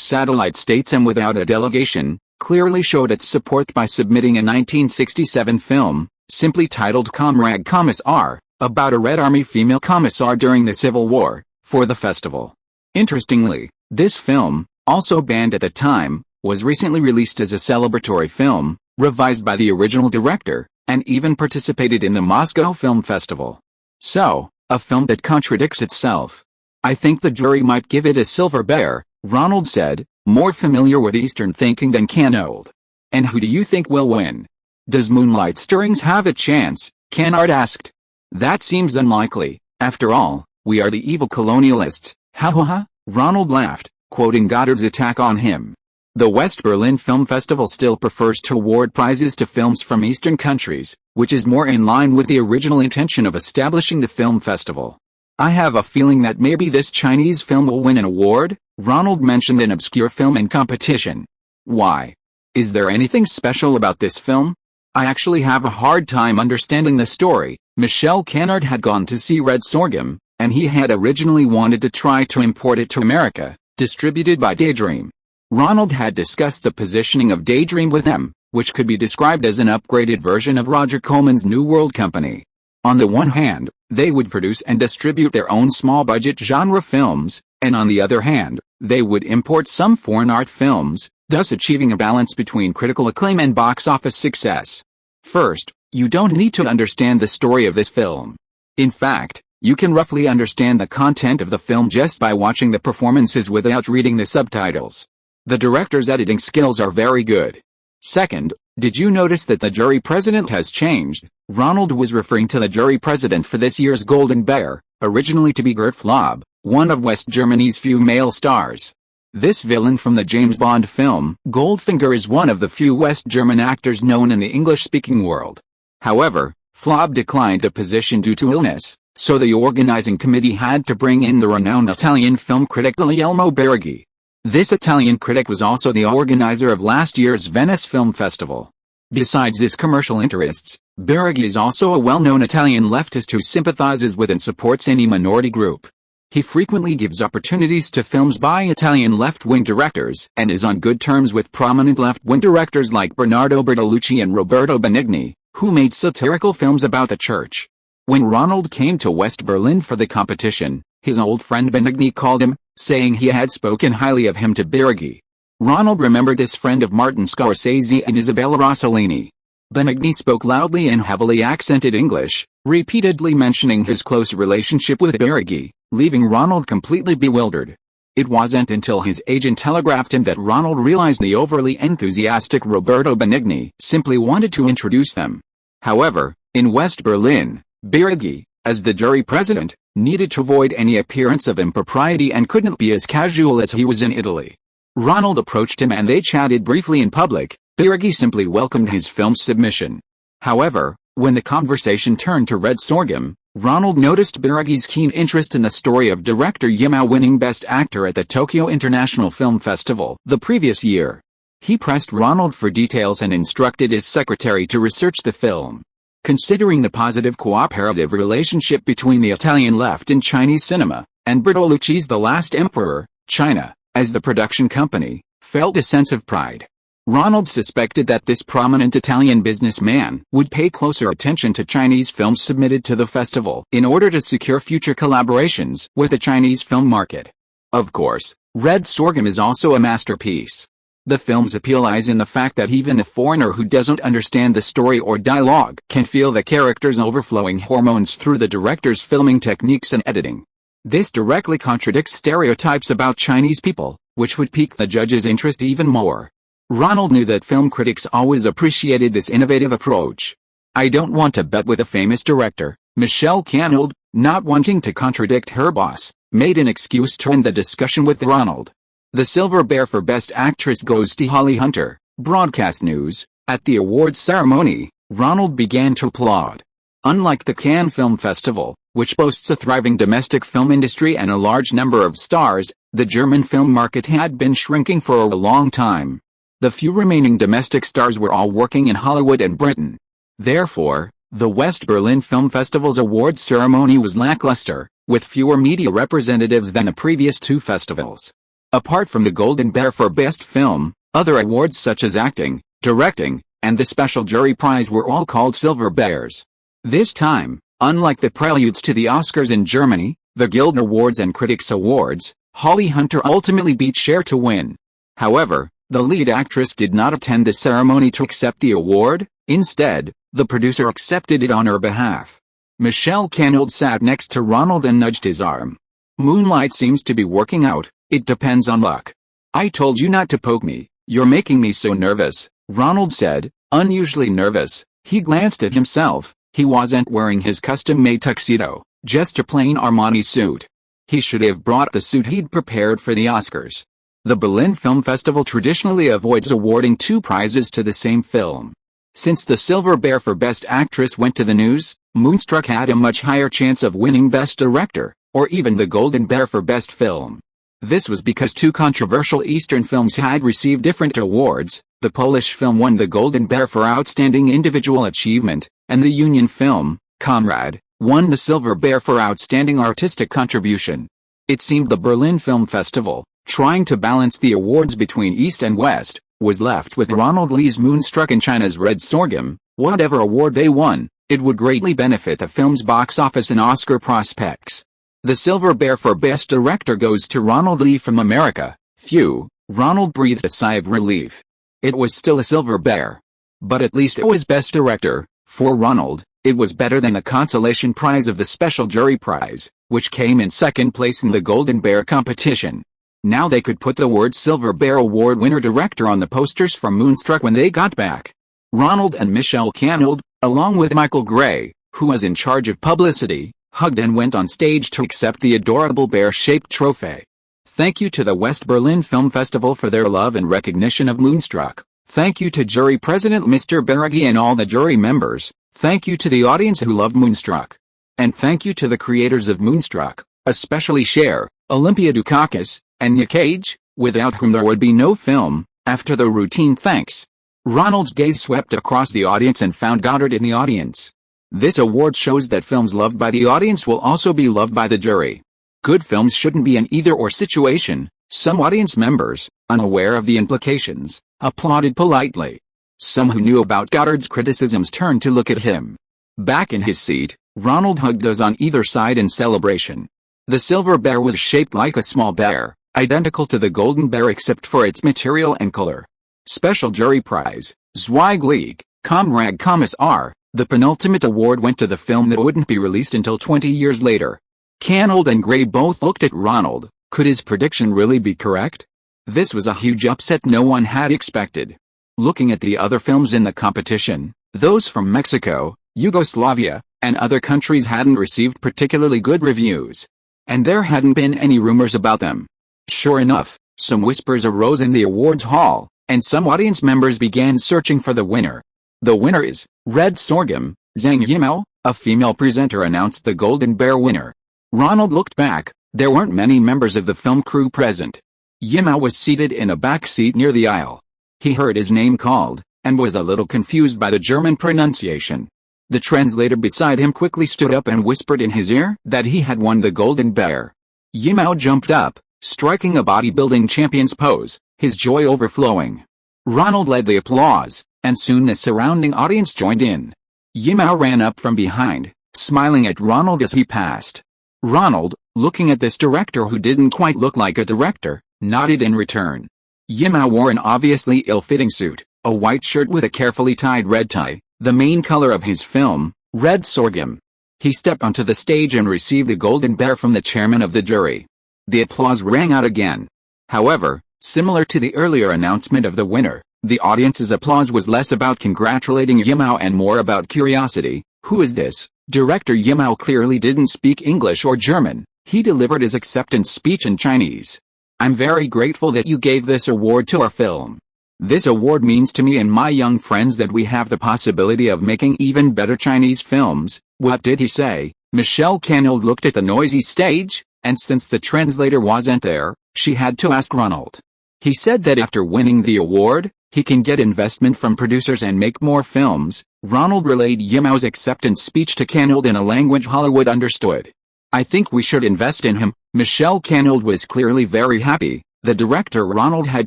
satellite states and without a delegation, clearly showed its support by submitting a 1967 film, simply titled Comrade Commissar, about a Red Army female commissar during the Civil War, for the festival. Interestingly, this film, also banned at the time, was recently released as a celebratory film, revised by the original director, and even participated in the Moscow Film Festival. So, a film that contradicts itself. I think the jury might give it a silver bear, Ronald said, more familiar with Eastern thinking than Canold. And who do you think will win? Does Moonlight Stirrings have a chance? Canold asked. That seems unlikely. After all, we are the evil colonialists. Ha ha ha, Ronald laughed, quoting Goddard's attack on him. The West Berlin Film Festival still prefers to award prizes to films from Eastern countries, which is more in line with the original intention of establishing the film festival. I have a feeling that maybe this Chinese film will win an award. Ronald mentioned an obscure film in competition. Why? Is there anything special about this film? I actually have a hard time understanding the story. Michel Canold had gone to see Red Sorghum, and he had originally wanted to try to import it to America, distributed by Daydream. Ronald had discussed the positioning of Daydream with them, which could be described as an upgraded version of Roger Corman's New World Company. On the one hand, they would produce and distribute their own small-budget genre films, and on the other hand, they would import some foreign art films, thus achieving a balance between critical acclaim and box office success. First, you don't need to understand the story of this film. In fact, you can roughly understand the content of the film just by watching the performances without reading the subtitles. The director's editing skills are very good. Second, did you notice that the jury president has changed? Ronald was referring to the jury president for this year's Golden Bear, originally to be Gert Flaub, one of West Germany's few male stars. This villain from the James Bond film, Goldfinger, is one of the few West German actors known in the English-speaking world. However, Flaub declined the position due to illness, so the organizing committee had to bring in the renowned Italian film critic Guglielmo Berigi. This Italian critic was also the organizer of last year's Venice Film Festival. Besides his commercial interests, Berigi is also a well-known Italian leftist who sympathizes with and supports any minority group. He frequently gives opportunities to films by Italian left-wing directors and is on good terms with prominent left-wing directors like Bernardo Bertolucci and Roberto Benigni, who made satirical films about the church. When Ronald came to West Berlin for the competition, his old friend Benigni called him, saying he had spoken highly of him to Berigi. Ronald remembered this friend of Martin Scorsese and Isabella Rossellini. Benigni spoke loudly in heavily accented English, repeatedly mentioning his close relationship with Berigi, leaving Ronald completely bewildered. It wasn't until his agent telegraphed him that Ronald realized the overly enthusiastic Roberto Benigni simply wanted to introduce them. However, in West Berlin, Berigi, as the jury president, needed to avoid any appearance of impropriety and couldn't be as casual as he was in Italy. Ronald approached him and they chatted briefly in public. Berigi simply welcomed his film's submission. However, when the conversation turned to Red Sorghum, Ronald noticed Berigi's keen interest in the story of director Yimou winning Best Actor at the Tokyo International Film Festival the previous year. He pressed Ronald for details and instructed his secretary to research the film. Considering the positive cooperative relationship between the Italian left in Chinese cinema, and Bertolucci's The Last Emperor, China, as the production company, felt a sense of pride. Ronald suspected that this prominent Italian businessman would pay closer attention to Chinese films submitted to the festival in order to secure future collaborations with the Chinese film market. Of course, Red Sorghum is also a masterpiece. The film's appeal lies in the fact that even a foreigner who doesn't understand the story or dialogue can feel the characters' overflowing hormones through the director's filming techniques and editing. This directly contradicts stereotypes about Chinese people, which would pique the judge's interest even more. Ronald knew that film critics always appreciated this innovative approach. "I don't want to bet with a famous director," Michelle Canold, not wanting to contradict her boss, made an excuse to end the discussion with Ronald. The Silver Bear for Best Actress goes to Holly Hunter, Broadcast News. At the awards ceremony, Ronald began to applaud. Unlike the Cannes Film Festival, which boasts a thriving domestic film industry and a large number of stars, the German film market had been shrinking for a long time. The few remaining domestic stars were all working in Hollywood and Britain. Therefore, the West Berlin Film Festival's awards ceremony was lackluster, with fewer media representatives than the previous two festivals. Apart from the Golden Bear for Best Film, other awards such as acting, directing, and the special jury prize were all called Silver Bears. This time, unlike the preludes to the Oscars in Germany, the Guild Awards and Critics Awards, Holly Hunter ultimately beat Cher to win. However, the lead actress did not attend the ceremony to accept the award. Instead, the producer accepted it on her behalf. Michelle Canold sat next to Ronald and nudged his arm. "Moonlight seems to be working out. It depends on luck." "I told you not to poke me. You're making me so nervous," Ronald said, unusually nervous. He glanced at himself. He wasn't wearing his custom-made tuxedo, just a plain Armani suit. He should have brought the suit he'd prepared for the Oscars. The Berlin Film Festival traditionally avoids awarding two prizes to the same film. Since the Silver Bear for Best Actress went to the news, Moonstruck had a much higher chance of winning Best Director, or even the Golden Bear for Best Film. This was because two controversial Eastern films had received different awards. The Polish film won the Golden Bear for Outstanding Individual Achievement, and the Union film, Comrade, won the Silver Bear for Outstanding Artistic Contribution. It seemed the Berlin Film Festival, trying to balance the awards between East and West, was left with Ronald Lee's Moonstruck and China's Red Sorghum. Whatever award they won, it would greatly benefit the film's box office and Oscar prospects. The Silver Bear for Best Director goes to Ronald Lee from America. Phew, Ronald breathed a sigh of relief. It was still a Silver Bear. But at least it was Best Director. For Ronald, it was better than the consolation prize of the Special Jury Prize, which came in second place in the Golden Bear competition. Now they could put the word Silver Bear Award winner director on the posters from Moonstruck when they got back. Ronald and Michelle Canold, along with Michael Gray, who was in charge of publicity, hugged and went on stage to accept the adorable bear-shaped trophy. Thank you to the West Berlin Film Festival for their love and recognition of Moonstruck. Thank you to jury president Mr. Beregi and all the jury members. Thank you to the audience who loved Moonstruck. And thank you to the creators of Moonstruck, especially Cher, Olympia Dukakis, and Nick Cage, without whom there would be no film. After the routine thanks, Ronald's gaze swept across the audience and found Goddard in the audience. This award shows that films loved by the audience will also be loved by the jury. Good films shouldn't be an either-or situation. Some audience members, unaware of the implications, applauded politely. Some who knew about Goddard's criticisms turned to look at him. Back in his seat, Ronald hugged those on either side in celebration. The Silver Bear was shaped like a small bear, identical to the Golden Bear except for its material and color. Special Jury Prize, Zweig League, Comrade Kommissar. The penultimate award went to the film that wouldn't be released until 20 years later. Canold and Gray both looked at Ronald. Could his prediction really be correct? This was a huge upset no one had expected. Looking at the other films in the competition, those from Mexico, Yugoslavia, and other countries hadn't received particularly good reviews. And there hadn't been any rumors about them. Sure enough, some whispers arose in the awards hall, and some audience members began searching for the winner. The winner is Red Sorghum. Zhang Yimou, a female presenter, announced the Golden Bear winner. Ronald looked back. There weren't many members of the film crew present. Yimou was seated in a back seat near the aisle. He heard his name called, and was a little confused by the German pronunciation. The translator beside him quickly stood up and whispered in his ear that he had won the Golden Bear. Yimou jumped up, striking a bodybuilding champion's pose, his joy overflowing. Ronald led the applause, and soon the surrounding audience joined in. Yimou ran up from behind, smiling at Ronald as he passed. Ronald, looking at this director who didn't quite look like a director, nodded in return. Yimou wore an obviously ill-fitting suit, a white shirt with a carefully tied red tie, the main color of his film, red sorghum. He stepped onto the stage and received a golden bear from the chairman of the jury. The applause rang out again. However, similar to the earlier announcement of the winner, the audience's applause was less about congratulating Yimou and more about curiosity. Who is this? Director Yimou clearly didn't speak English or German. He delivered his acceptance speech in Chinese. I'm very grateful that you gave this award to our film. This award means to me and my young friends that we have the possibility of making even better Chinese films. What did he say? Michelle Canold looked at the noisy stage, and since the translator wasn't there, she had to ask Ronald. He said that after winning the award, he can get investment from producers and make more films. Ronald relayed Yimou's acceptance speech to Canold in a language Hollywood understood. I think we should invest in him. Michelle Canold was clearly very happy. The director Ronald had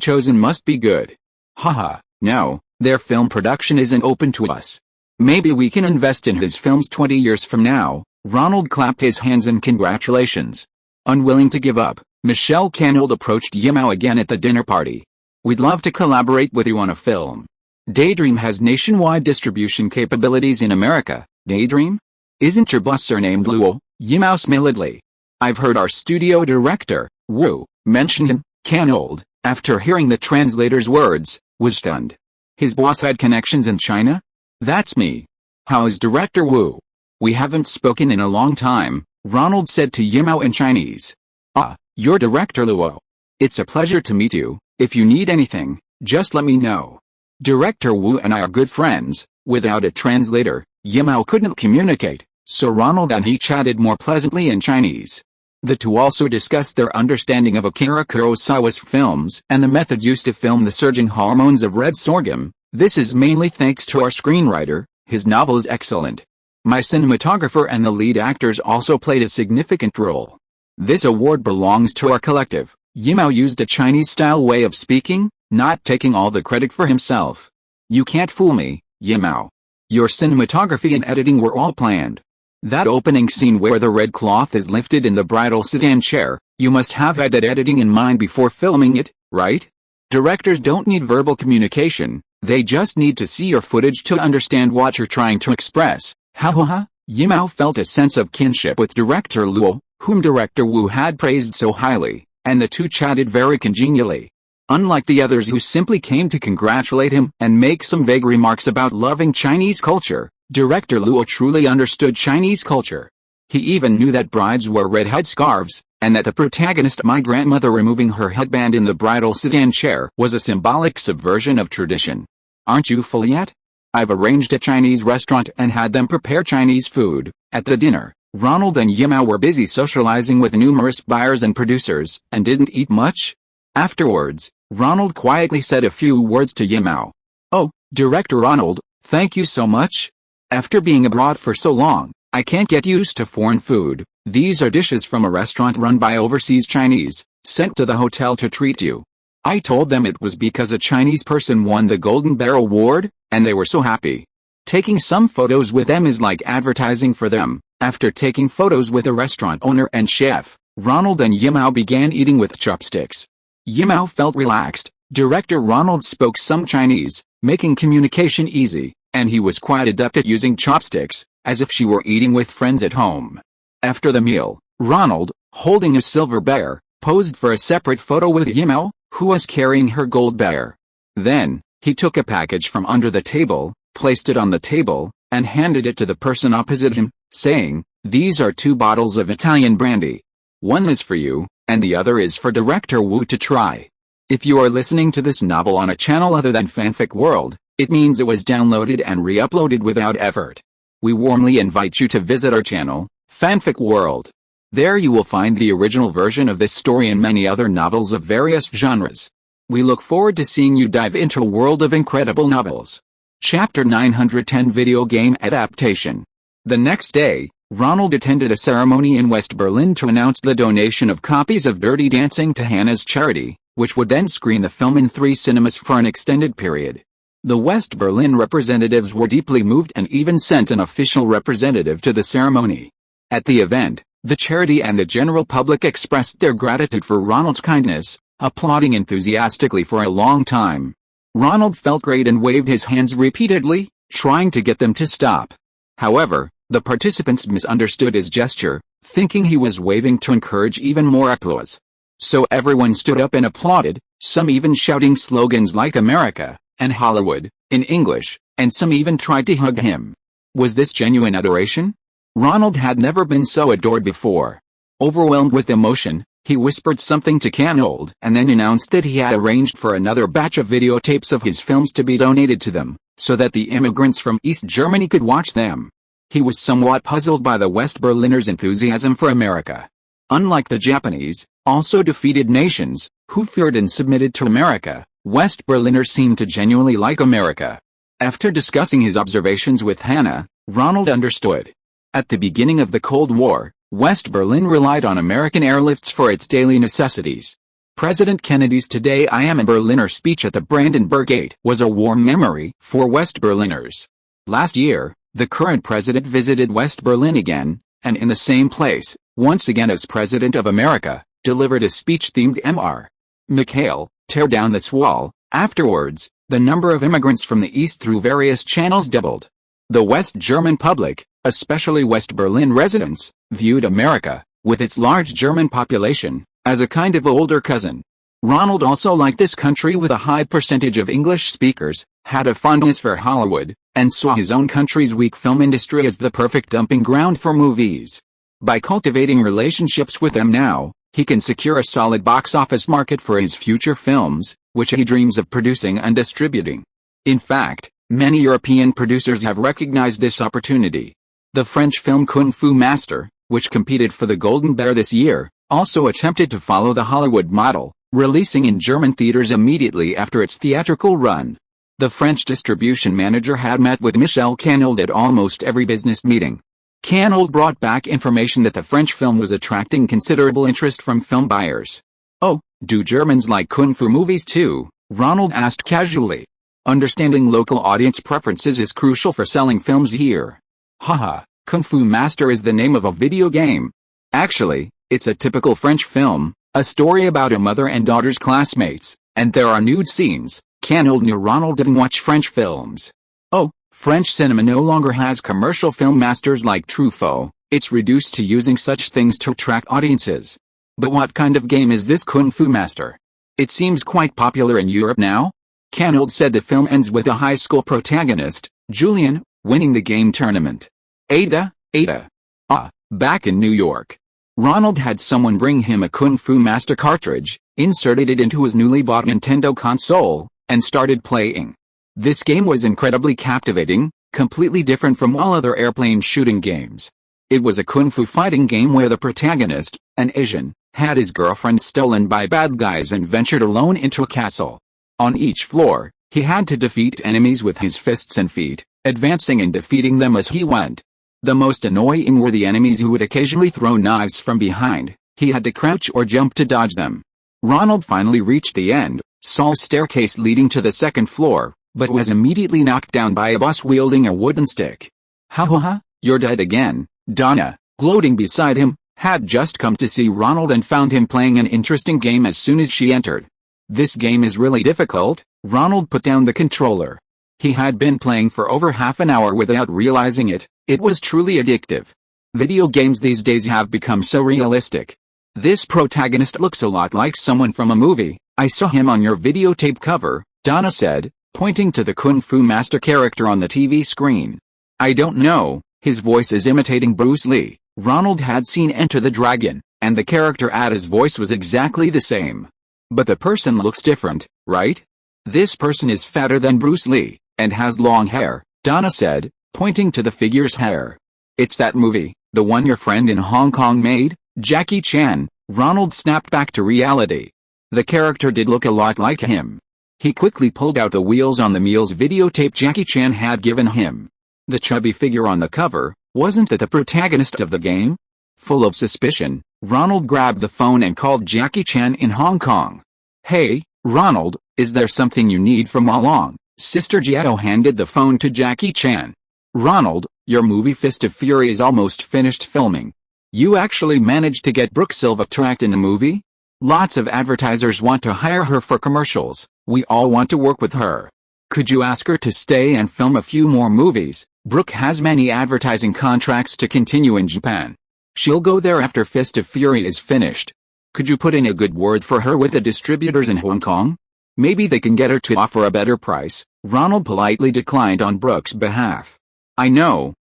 chosen must be good. Haha, no, their film production isn't open to us. Maybe we can invest in his films 20 years from now. Ronald clapped his hands in congratulations. Unwilling to give up, Michelle Canold approached Yimou again at the dinner party. We'd love to collaborate with you on a film. Daydream has nationwide distribution capabilities in America. Daydream? Isn't your boss surnamed Luo? Yimou smiled. I've heard our studio director, Wu, mention him. Canold, after hearing the translator's words, was stunned. His boss had connections in China? That's me. How is Director Wu? We haven't spoken in a long time, Ronald said to Yimou in Chinese. Ah, you're Director Luo. It's a pleasure to meet you. If you need anything, just let me know. Director Wu and I are good friends. Without a translator, Yimou couldn't communicate, so Ronald and he chatted more pleasantly in Chinese. The two also discussed their understanding of Akira Kurosawa's films and the methods used to film the surging hormones of red sorghum. This is mainly thanks to our screenwriter. His novel is excellent. My cinematographer and the lead actors also played a significant role. This award belongs to our collective. Yimou used a Chinese-style way of speaking, not taking all the credit for himself. You can't fool me, Yimou. Your cinematography and editing were all planned. That opening scene where the red cloth is lifted in the bridal sedan chair, you must have had that editing in mind before filming it, right? Directors don't need verbal communication, they just need to see your footage to understand what you're trying to express. Ha ha ha. Yimou felt a sense of kinship with Director Luo, whom Director Wu had praised so highly, and the two chatted very congenially. Unlike the others who simply came to congratulate him and make some vague remarks about loving Chinese culture, Director Luo truly understood Chinese culture. He even knew that brides wear red headscarves, and that the protagonist, my grandmother removing her headband in the bridal sedan chair, was a symbolic subversion of tradition. Aren't you full yet? I've arranged a Chinese restaurant and had them prepare Chinese food. At the dinner, Ronald and Yimou were busy socializing with numerous buyers and producers, and didn't eat much. Afterwards, Ronald quietly said a few words to Yimou. Oh, Director Ronald, thank you so much. After being abroad for so long, I can't get used to foreign food. These are dishes from a restaurant run by overseas Chinese, sent to the hotel to treat you. I told them it was because a Chinese person won the Golden Bear Award, and they were so happy. Taking some photos with them is like advertising for them. After taking photos with the restaurant owner and chef, Ronald and Yimou began eating with chopsticks. Yimou felt relaxed. Director Ronald spoke some Chinese, making communication easy, and he was quite adept at using chopsticks, as if she were eating with friends at home. After the meal, Ronald, holding a silver bear, posed for a separate photo with Yimou, who was carrying her gold bear. Then, he took a package from under the table, placed it on the table, and handed it to the person opposite him, saying, "These are 2 bottles of Italian brandy. One is for you, and the other is for Director Wu to try." If you are listening to this novel on a channel other than Fanfic World, it means it was downloaded and re-uploaded without effort. We warmly invite you to visit our channel, Fanfic World. There you will find the original version of this story and many other novels of various genres. We look forward to seeing you dive into a world of incredible novels. Chapter 910 Video Game Adaptation. The next day, Ronald attended a ceremony in West Berlin to announce the donation of copies of Dirty Dancing to Hannah's charity, which would then screen the film in 3 cinemas for an extended period. The West Berlin representatives were deeply moved and even sent an official representative to the ceremony. At the event, the charity and the general public expressed their gratitude for Ronald's kindness, applauding enthusiastically for a long time. Ronald felt great and waved his hands repeatedly, trying to get them to stop. However, the participants misunderstood his gesture, thinking he was waving to encourage even more applause. So everyone stood up and applauded, some even shouting slogans like America and Hollywood in English, and some even tried to hug him. Was this genuine adoration? Ronald had never been so adored before. Overwhelmed with emotion, he whispered something to Canold and then announced that he had arranged for another batch of videotapes of his films to be donated to them, so that the immigrants from East Germany could watch them. He was somewhat puzzled by the West Berliners' enthusiasm for America. Unlike the Japanese, also defeated nations, who feared and submitted to America, West Berliners seemed to genuinely like America. After discussing his observations with Hannah, Ronald understood. At the beginning of the Cold War, West Berlin relied on American airlifts for its daily necessities. President Kennedy's "Today I Am a Berliner" speech at the Brandenburg Gate was a warm memory for West Berliners. Last year, the current president visited West Berlin again, and in the same place, once again as President of America, delivered a speech themed Mr. Mikhail, tear down this wall. Afterwards, the number of immigrants from the East through various channels doubled. The West German public, especially West Berlin residents, viewed America, with its large German population, as a kind of older cousin. Ronald also liked this country with a high percentage of English speakers, had a fondness for Hollywood, and saw his own country's weak film industry as the perfect dumping ground for movies. By cultivating relationships with them now, he can secure a solid box office market for his future films, which he dreams of producing and distributing. In fact, many European producers have recognized this opportunity. The French film Kung Fu Master, which competed for the Golden Bear this year, also attempted to follow the Hollywood model, releasing in German theaters immediately after its theatrical run. The French distribution manager had met with Michel Canold at almost every business meeting. Canold brought back information that the French film was attracting considerable interest from film buyers. "Oh, do Germans like Kung Fu movies too?" Ronald asked casually. Understanding local audience preferences is crucial for selling films here. Haha, Kung Fu Master is the name of a video game. Actually, it's a typical French film, a story about a mother and daughter's classmates, and there are nude scenes. Canold knew Ronald didn't watch French films. Oh, French cinema no longer has commercial film masters like Truffaut, it's reduced to using such things to attract audiences. But what kind of game is this Kung Fu Master? It seems quite popular in Europe now. Canold said the film ends with a high school protagonist, Julian, winning the game tournament. Ada. Back in New York. Ronald had someone bring him a Kung Fu Master cartridge, inserted it into his newly bought Nintendo console, and started playing. This game was incredibly captivating, completely different from all other airplane shooting games. It was a kung fu fighting game where the protagonist, an Asian, had his girlfriend stolen by bad guys and ventured alone into a castle. On each floor, he had to defeat enemies with his fists and feet, advancing and defeating them as he went. The most annoying were the enemies who would occasionally throw knives from behind. He had to crouch or jump to dodge them. Ronald finally reached the end, saw a staircase leading to the second floor, but was immediately knocked down by a boss wielding a wooden stick. Ha, you're dead again. Donna, gloating beside him, had just come to see Ronald and found him playing an interesting game as soon as she entered. This game is really difficult. Ronald put down the controller. He had been playing for over half an hour without realizing it. It was truly addictive. Video games these days have become so realistic. This protagonist looks a lot like someone from a movie. I saw him on your videotape cover, Donna said, pointing to the Kung Fu Master character on the TV screen. I don't know, his voice is imitating Bruce Lee. Ronald had seen Enter the Dragon, and the character at his voice was exactly the same. But the person looks different, right? This person is fatter than Bruce Lee, and has long hair, Donna said, pointing to the figure's hair. It's that movie, the one your friend in Hong Kong made, Jackie Chan. Ronald snapped back to reality. The character did look a lot like him. He quickly pulled out the Wheels on the Meals videotape Jackie Chan had given him. The chubby figure on the cover, wasn't that the protagonist of the game? Full of suspicion, Ronald grabbed the phone and called Jackie Chan in Hong Kong. Hey, Ronald, is there something you need from along? Sister Giotto handed the phone to Jackie Chan. Ronald, your movie Fist of Fury is almost finished filming. You actually managed to get Brooke Silva to act in the movie? Lots of advertisers want to hire her for commercials. We all want to work with her. Could you ask her to stay and film a few more movies? Brooke has many advertising contracts to continue in Japan. She'll go there after Fist of Fury is finished. Could you put in a good word for her with the distributors in Hong Kong? Maybe they can get her to offer a better price. Ronald politely declined on Brooke's behalf. I know.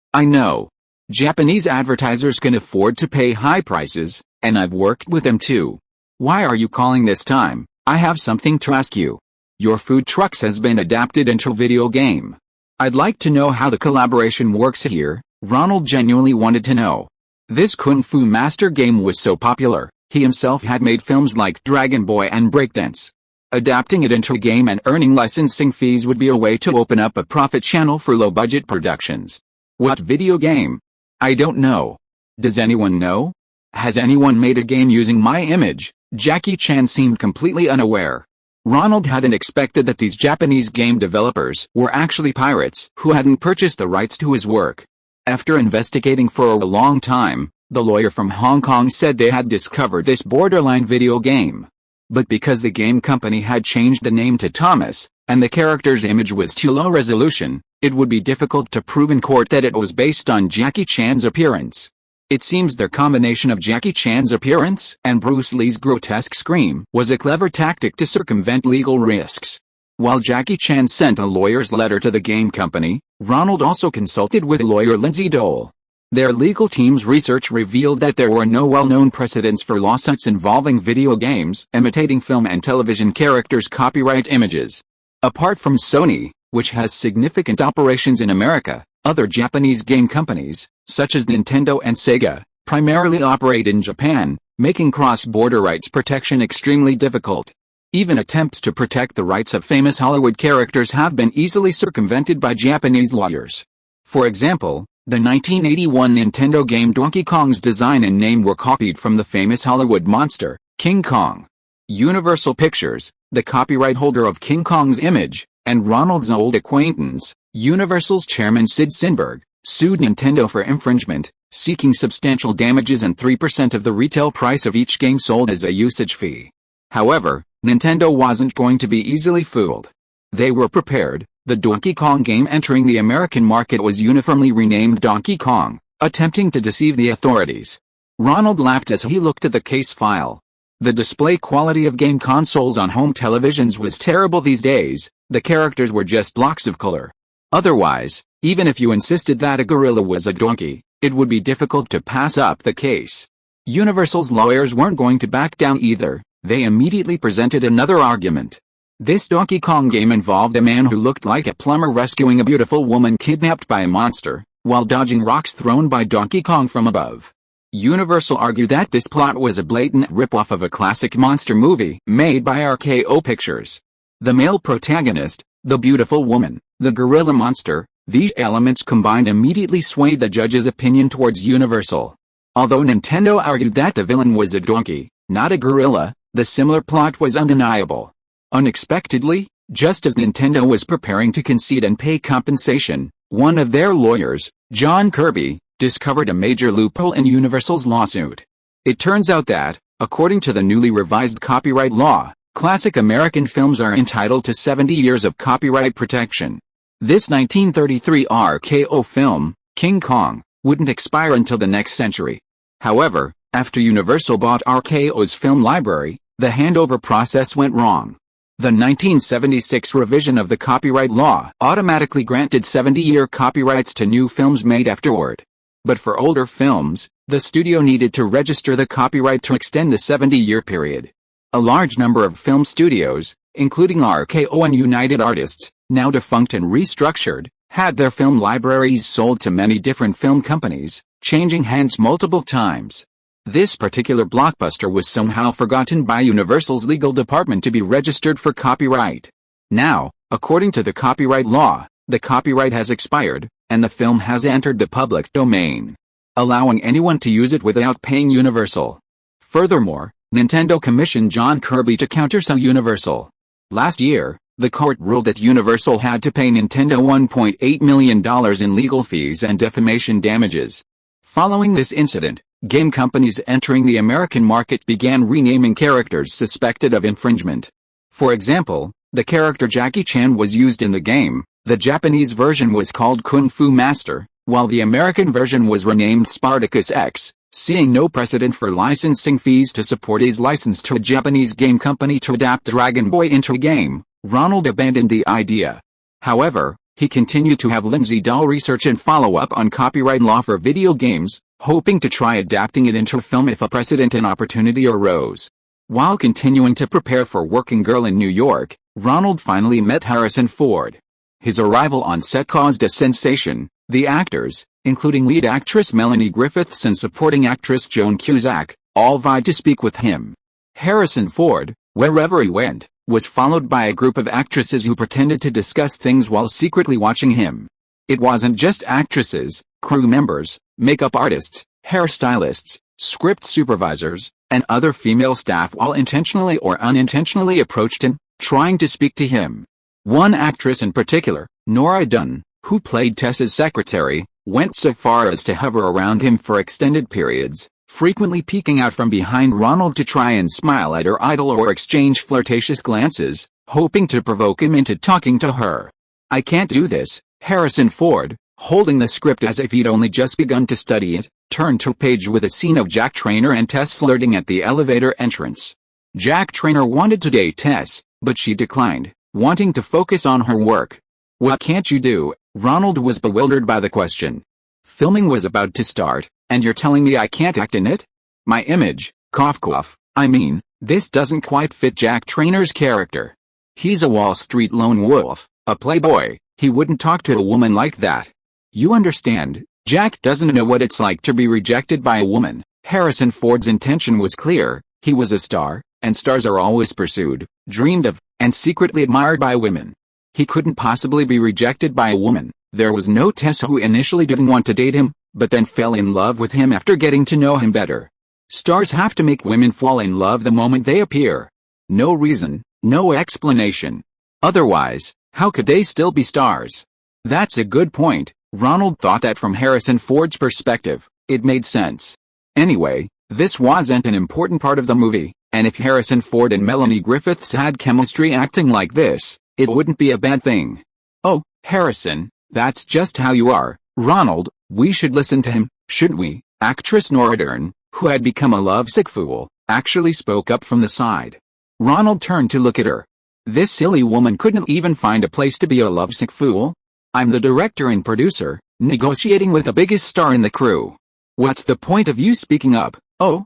Japanese advertisers can afford to pay high prices, and I've worked with them too. Why are you calling this time? I have something to ask you. Your food trucks has been adapted into a video game. I'd like to know how the collaboration works here. Ronald genuinely wanted to know. This Kung Fu Master game was so popular, he himself had made films like Dragon Boy and Breakdance. Adapting it into a game and earning licensing fees would be a way to open up a profit channel for low-budget productions. What video game? I don't know. Does anyone know? Has anyone made a game using my image? Jackie Chan seemed completely unaware. Ronald hadn't expected that these Japanese game developers were actually pirates who hadn't purchased the rights to his work. After investigating for a long time, the lawyer from Hong Kong said they had discovered this borderline video game. But because the game company had changed the name to Thomas, and the character's image was too low resolution, it would be difficult to prove in court that it was based on Jackie Chan's appearance. It seems their combination of Jackie Chan's appearance and Bruce Lee's grotesque scream was a clever tactic to circumvent legal risks. While Jackie Chan sent a lawyer's letter to the game company, Ronald also consulted with lawyer Lindsay Dole. Their legal team's research revealed that there were no well-known precedents for lawsuits involving video games imitating film and television characters' copyright images. Apart from Sony, which has significant operations in America, other Japanese game companies, such as Nintendo and Sega, primarily operate in Japan, making cross-border rights protection extremely difficult. Even attempts to protect the rights of famous Hollywood characters have been easily circumvented by Japanese lawyers. For example, the 1981 Nintendo game Donkey Kong's design and name were copied from the famous Hollywood monster, King Kong. Universal Pictures, the copyright holder of King Kong's image, and Ronald's old acquaintance, Universal's chairman Sid Sinberg, sued Nintendo for infringement, seeking substantial damages and 3% of the retail price of each game sold as a usage fee. However, Nintendo wasn't going to be easily fooled. They were prepared. The Donkey Kong game entering the American market was uniformly renamed Donkey Kong, attempting to deceive the authorities. Ronald laughed as he looked at the case file. The display quality of game consoles on home televisions was terrible these days. The characters were just blocks of color. Otherwise, even if you insisted that a gorilla was a donkey, it would be difficult to pass up the case. Universal's lawyers weren't going to back down either. They immediately presented another argument. This Donkey Kong game involved a man who looked like a plumber rescuing a beautiful woman kidnapped by a monster, while dodging rocks thrown by Donkey Kong from above. Universal argued that this plot was a blatant ripoff of a classic monster movie made by RKO Pictures. The male protagonist, the beautiful woman, the gorilla monster, these elements combined immediately swayed the judge's opinion towards Universal. Although Nintendo argued that the villain was a donkey, not a gorilla, the similar plot was undeniable. Unexpectedly, just as Nintendo was preparing to concede and pay compensation, one of their lawyers, John Kirby, discovered a major loophole in Universal's lawsuit. It turns out that, according to the newly revised copyright law, classic American films are entitled to 70 years of copyright protection. This 1933 RKO film, King Kong, wouldn't expire until the next century. However, after Universal bought RKO's film library, the handover process went wrong. The 1976 revision of the copyright law automatically granted 70-year copyrights to new films made afterward. But for older films, the studio needed to register the copyright to extend the 70-year period. A large number of film studios, including RKO and United Artists, now defunct and restructured, had their film libraries sold to many different film companies, changing hands multiple times. This particular blockbuster was somehow forgotten by Universal's legal department to be registered for copyright. Now, according to the copyright law, the copyright has expired, and the film has entered the public domain, allowing anyone to use it without paying Universal. Furthermore, Nintendo commissioned John Kirby to countersue Universal. Last year, the court ruled that Universal had to pay Nintendo $1.8 million in legal fees and defamation damages. Following this incident, game companies entering the American market began renaming characters suspected of infringement. For example, the character Jackie Chan was used in the game. The Japanese version was called Kung Fu Master, while the American version was renamed Spartacus X. Seeing no precedent for licensing fees to support his license to a Japanese game company to adapt Dragon Boy into a game, Ronald abandoned the idea. However, he continued to have Lindsay Dahl research and follow up on copyright law for video games, hoping to try adapting it into a film if a precedent and opportunity arose. While continuing to prepare for Working Girl in New York, Ronald finally met Harrison Ford. His arrival on set caused a sensation. The actors, including lead actress Melanie Griffiths and supporting actress Joan Cusack, all vied to speak with him. Harrison Ford, wherever he went, was followed by a group of actresses who pretended to discuss things while secretly watching him. It wasn't just actresses, crew members, makeup artists, hairstylists, script supervisors, and other female staff all intentionally or unintentionally approached him, trying to speak to him. One actress in particular, Nora Dunn, who played Tessa's secretary, went so far as to hover around him for extended periods, frequently peeking out from behind Ronald to try and smile at her idol or exchange flirtatious glances, hoping to provoke him into talking to her. "I can't do this," Harrison Ford, holding the script as if he'd only just begun to study it, turned to page with a scene of Jack Traynor and Tess flirting at the elevator entrance. Jack Traynor wanted to date Tess, but she declined, wanting to focus on her work. "What can't you do?" Ronald was bewildered by the question. "Filming was about to start, and you're telling me I can't act in it? My image, cough cough, I mean, this doesn't quite fit Jack Traynor's character. He's a Wall Street lone wolf, a playboy, he wouldn't talk to a woman like that. You understand, Jack doesn't know what it's like to be rejected by a woman." Harrison Ford's intention was clear. He was a star, and stars are always pursued, dreamed of, and secretly admired by women. He couldn't possibly be rejected by a woman. There was no Tessa who initially didn't want to date him, but then fell in love with him after getting to know him better. Stars have to make women fall in love the moment they appear. No reason, no explanation. Otherwise, how could they still be stars? That's a good point. Ronald thought that from Harrison Ford's perspective, it made sense. Anyway, this wasn't an important part of the movie, and if Harrison Ford and Melanie Griffiths had chemistry acting like this, it wouldn't be a bad thing. "Oh, Harrison, that's just how you are, Ronald, we should listen to him, shouldn't we?" Actress Nora Dern, who had become a lovesick fool, actually spoke up from the side. Ronald turned to look at her. This silly woman couldn't even find a place to be a lovesick fool? "I'm the director and producer, negotiating with the biggest star in the crew. What's the point of you speaking up?" "Oh,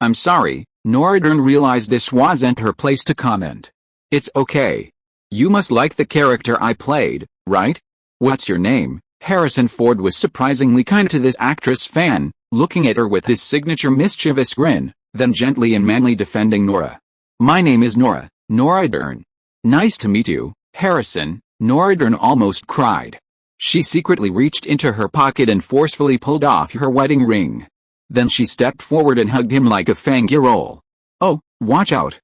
I'm sorry." Nora Dern realized this wasn't her place to comment. "It's okay. You must like the character I played, right? What's your name?" Harrison Ford was surprisingly kind to this actress fan, looking at her with his signature mischievous grin, then gently and manly defending Nora. "My name is Nora Dern." "Nice to meet you, Harrison." Nora Dern almost cried. She secretly reached into her pocket and forcefully pulled off her wedding ring. Then she stepped forward and hugged him like a fangirl. "Oh, watch out,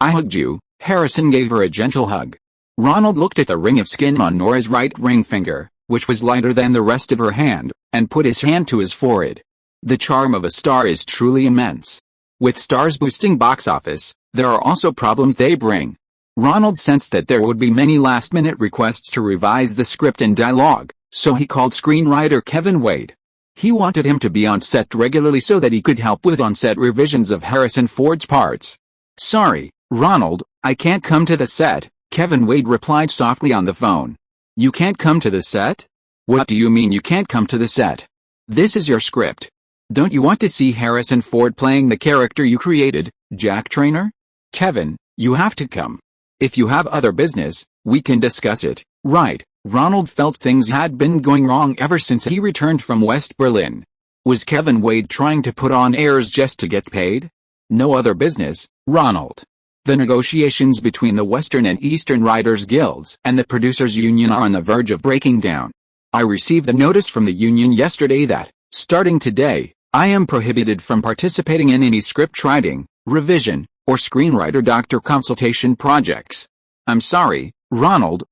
I hugged you." Harrison gave her a gentle hug. Ronald looked at the ring of skin on Nora's right ring finger, which was lighter than the rest of her hand, and put his hand to his forehead. The charm of a star is truly immense. With stars boosting box office, there are also problems they bring. Ronald sensed that there would be many last-minute requests to revise the script and dialogue, so he called screenwriter Kevin Wade. He wanted him to be on set regularly so that he could help with on-set revisions of Harrison Ford's parts. "Sorry, Ronald, I can't come to the set," Kevin Wade replied softly on the phone. "You can't come to the set? What do you mean you can't come to the set? This is your script. Don't you want to see Harrison Ford playing the character you created, Jack Traynor? Kevin, you have to come. If you have other business, we can discuss it." Right. Ronald felt things had been going wrong ever since he returned from West Berlin. Was Kevin Wade trying to put on airs just to get paid? No other business, Ronald. The negotiations between the Western and Eastern Writers Guilds and the Producers Union are on the verge of breaking down. I received a notice from the union yesterday that, starting today, I am prohibited from participating in any script writing, revision, or screenwriter doctor consultation projects. I'm sorry, Ronald.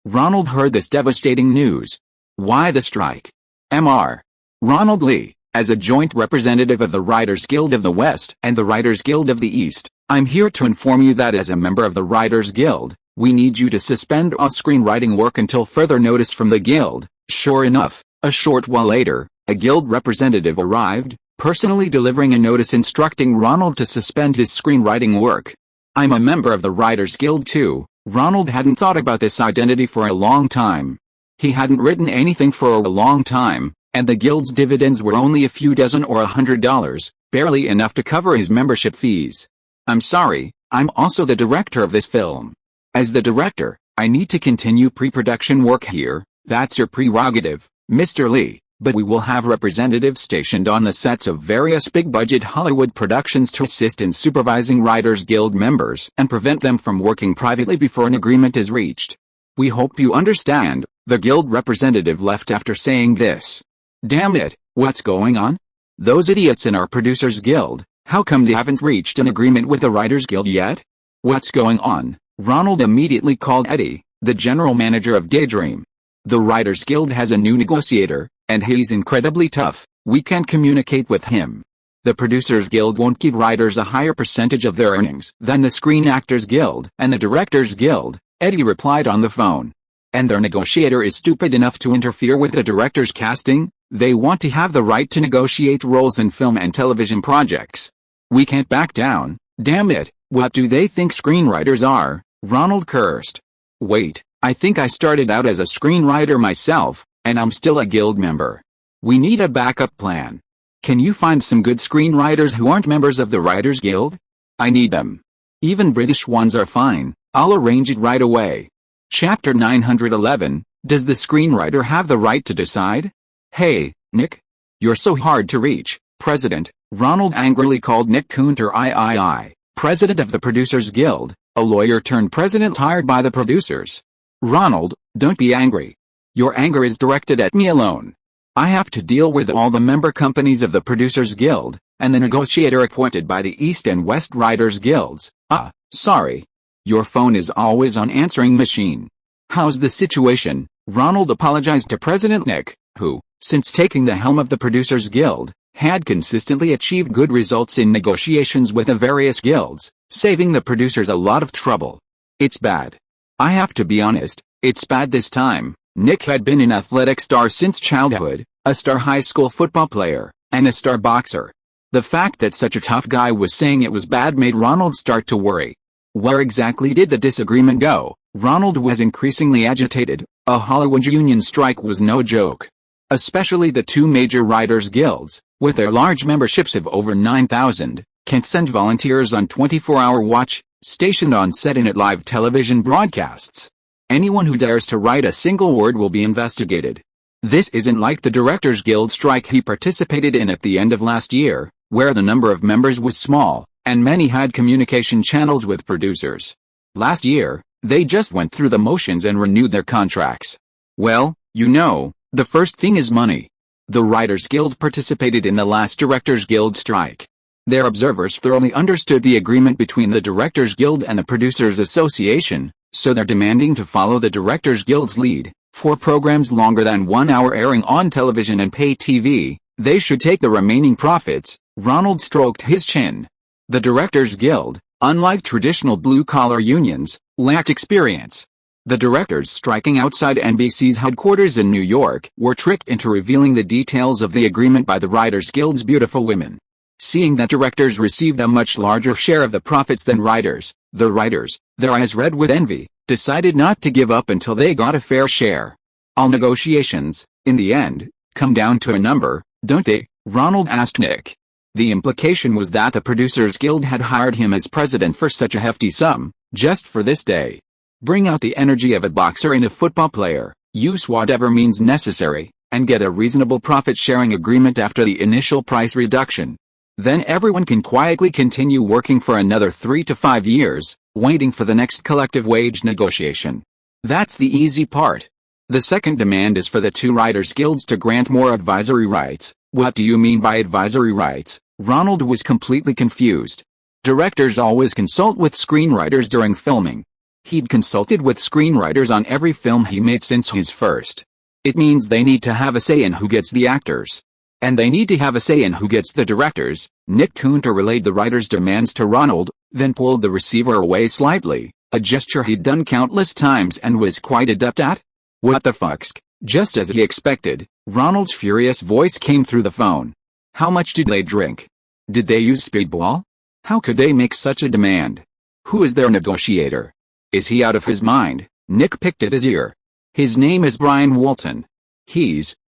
Ronald heard this devastating news. Why the strike? Mr. Ronald Lee, as a joint representative of the Writers Guild of the West and the Writers Guild of the East, I'm here to inform you that as a member of the Writers Guild, we need you to suspend all screenwriting work until further notice from the Guild. Sure enough, a short while later, a Guild representative arrived, personally delivering a notice instructing Ronald to suspend his screenwriting work. I'm a member of the Writers Guild too. Ronald hadn't thought about this identity for a long time. He hadn't written anything for a long time, and the Guild's dividends were only a few dozen or $100, barely enough to cover his membership fees. I'm sorry, I'm also the director of this film. As the director, I need to continue pre-production work here. That's your prerogative, Mr. Lee, but we will have representatives stationed on the sets of various big-budget Hollywood productions to assist in supervising Writers Guild members and prevent them from working privately before an agreement is reached. We hope you understand. The Guild representative left after saying this. Damn it, what's going on? Those idiots in our Producers Guild, how come they haven't reached an agreement with the Writers Guild yet? What's going on? Ronald immediately called Eddie, the general manager of Daydream. The Writers Guild has a new negotiator, and he's incredibly tough. We can't communicate with him. The Producers Guild won't give writers a higher percentage of their earnings than the Screen Actors Guild and the Directors Guild, Eddie replied on the phone. And their negotiator is stupid enough to interfere with the director's casting? They want to have the right to negotiate roles in film and television projects. We can't back down. Damn it, what do they think screenwriters are? Ronald cursed. Wait, I think I started out as a screenwriter myself, and I'm still a guild member. We need a backup plan. Can you find some good screenwriters who aren't members of the Writers Guild? I need them. Even British ones are fine. I'll arrange it right away. Chapter 911, Does the screenwriter have the right to decide? Hey, Nick. You're so hard to reach, President. Ronald angrily called Nick Counter III, President of the Producers Guild, a lawyer turned president hired by the producers. Ronald, don't be angry. Your anger is directed at me alone. I have to deal with all the member companies of the Producers Guild, and the negotiator appointed by the East and West Writers Guilds. Sorry. Your phone is always on answering machine. How's the situation? Ronald apologized to President Nick, who, since taking the helm of the Producers Guild, had consistently achieved good results in negotiations with the various guilds, saving the producers a lot of trouble. It's bad. I have to be honest, it's bad this time. Nick had been an athletic star since childhood, a star high school football player, and a star boxer. The fact that such a tough guy was saying it was bad made Ronald start to worry. Where exactly did the disagreement go? Ronald was increasingly agitated. A Hollywood union strike was no joke. Especially the two major writers' guilds, with their large memberships of over 9,000, can send volunteers on 24-hour watch, stationed on set and at live television broadcasts. Anyone who dares to write a single word will be investigated. This isn't like the Directors Guild strike he participated in at the end of last year, where the number of members was small, and many had communication channels with producers. Last year, they just went through the motions and renewed their contracts. Well, you know, the first thing is money. The Writers Guild participated in the last Directors Guild strike. Their observers thoroughly understood the agreement between the Directors Guild and the Producers Association, so they're demanding to follow the Directors Guild's lead. For programs longer than 1 hour airing on television and pay TV, they should take the remaining profits. Ronald stroked his chin. The Directors Guild, unlike traditional blue-collar unions, lacked experience. The directors striking outside NBC's headquarters in New York were tricked into revealing the details of the agreement by the Writers Guild's beautiful women. Seeing that directors received a much larger share of the profits than writers, the writers, their eyes red with envy, decided not to give up until they got a fair share. All negotiations, in the end, come down to a number, don't they? Ronald asked Nick. The implication was that the Producers Guild had hired him as president for such a hefty sum, just for this day. Bring out the energy of a boxer and a football player, use whatever means necessary, and get a reasonable profit-sharing agreement after the initial price reduction. Then everyone can quietly continue working for another 3 to 5 years, waiting for the next collective wage negotiation. That's the easy part. The second demand is for the two writers' guilds to grant more advisory rights, "What do you mean by advisory rights?" Ronald was completely confused. Directors always consult with screenwriters during filming. He'd consulted with screenwriters on every film he made since his first. It means they need to have a say in who gets the actors. And they need to have a say in who gets the directors. Nick Coonter relayed the writer's demands to Ronald, then pulled the receiver away slightly, a gesture he'd done countless times and was quite adept at. "What the fucksk?" Just as he expected, Ronald's furious voice came through the phone. "How much did they drink? Did they use speedball? How could they make such a demand? Who is their negotiator? Is he out of his mind?" Nick picked at his ear. "His name is Brian Walton.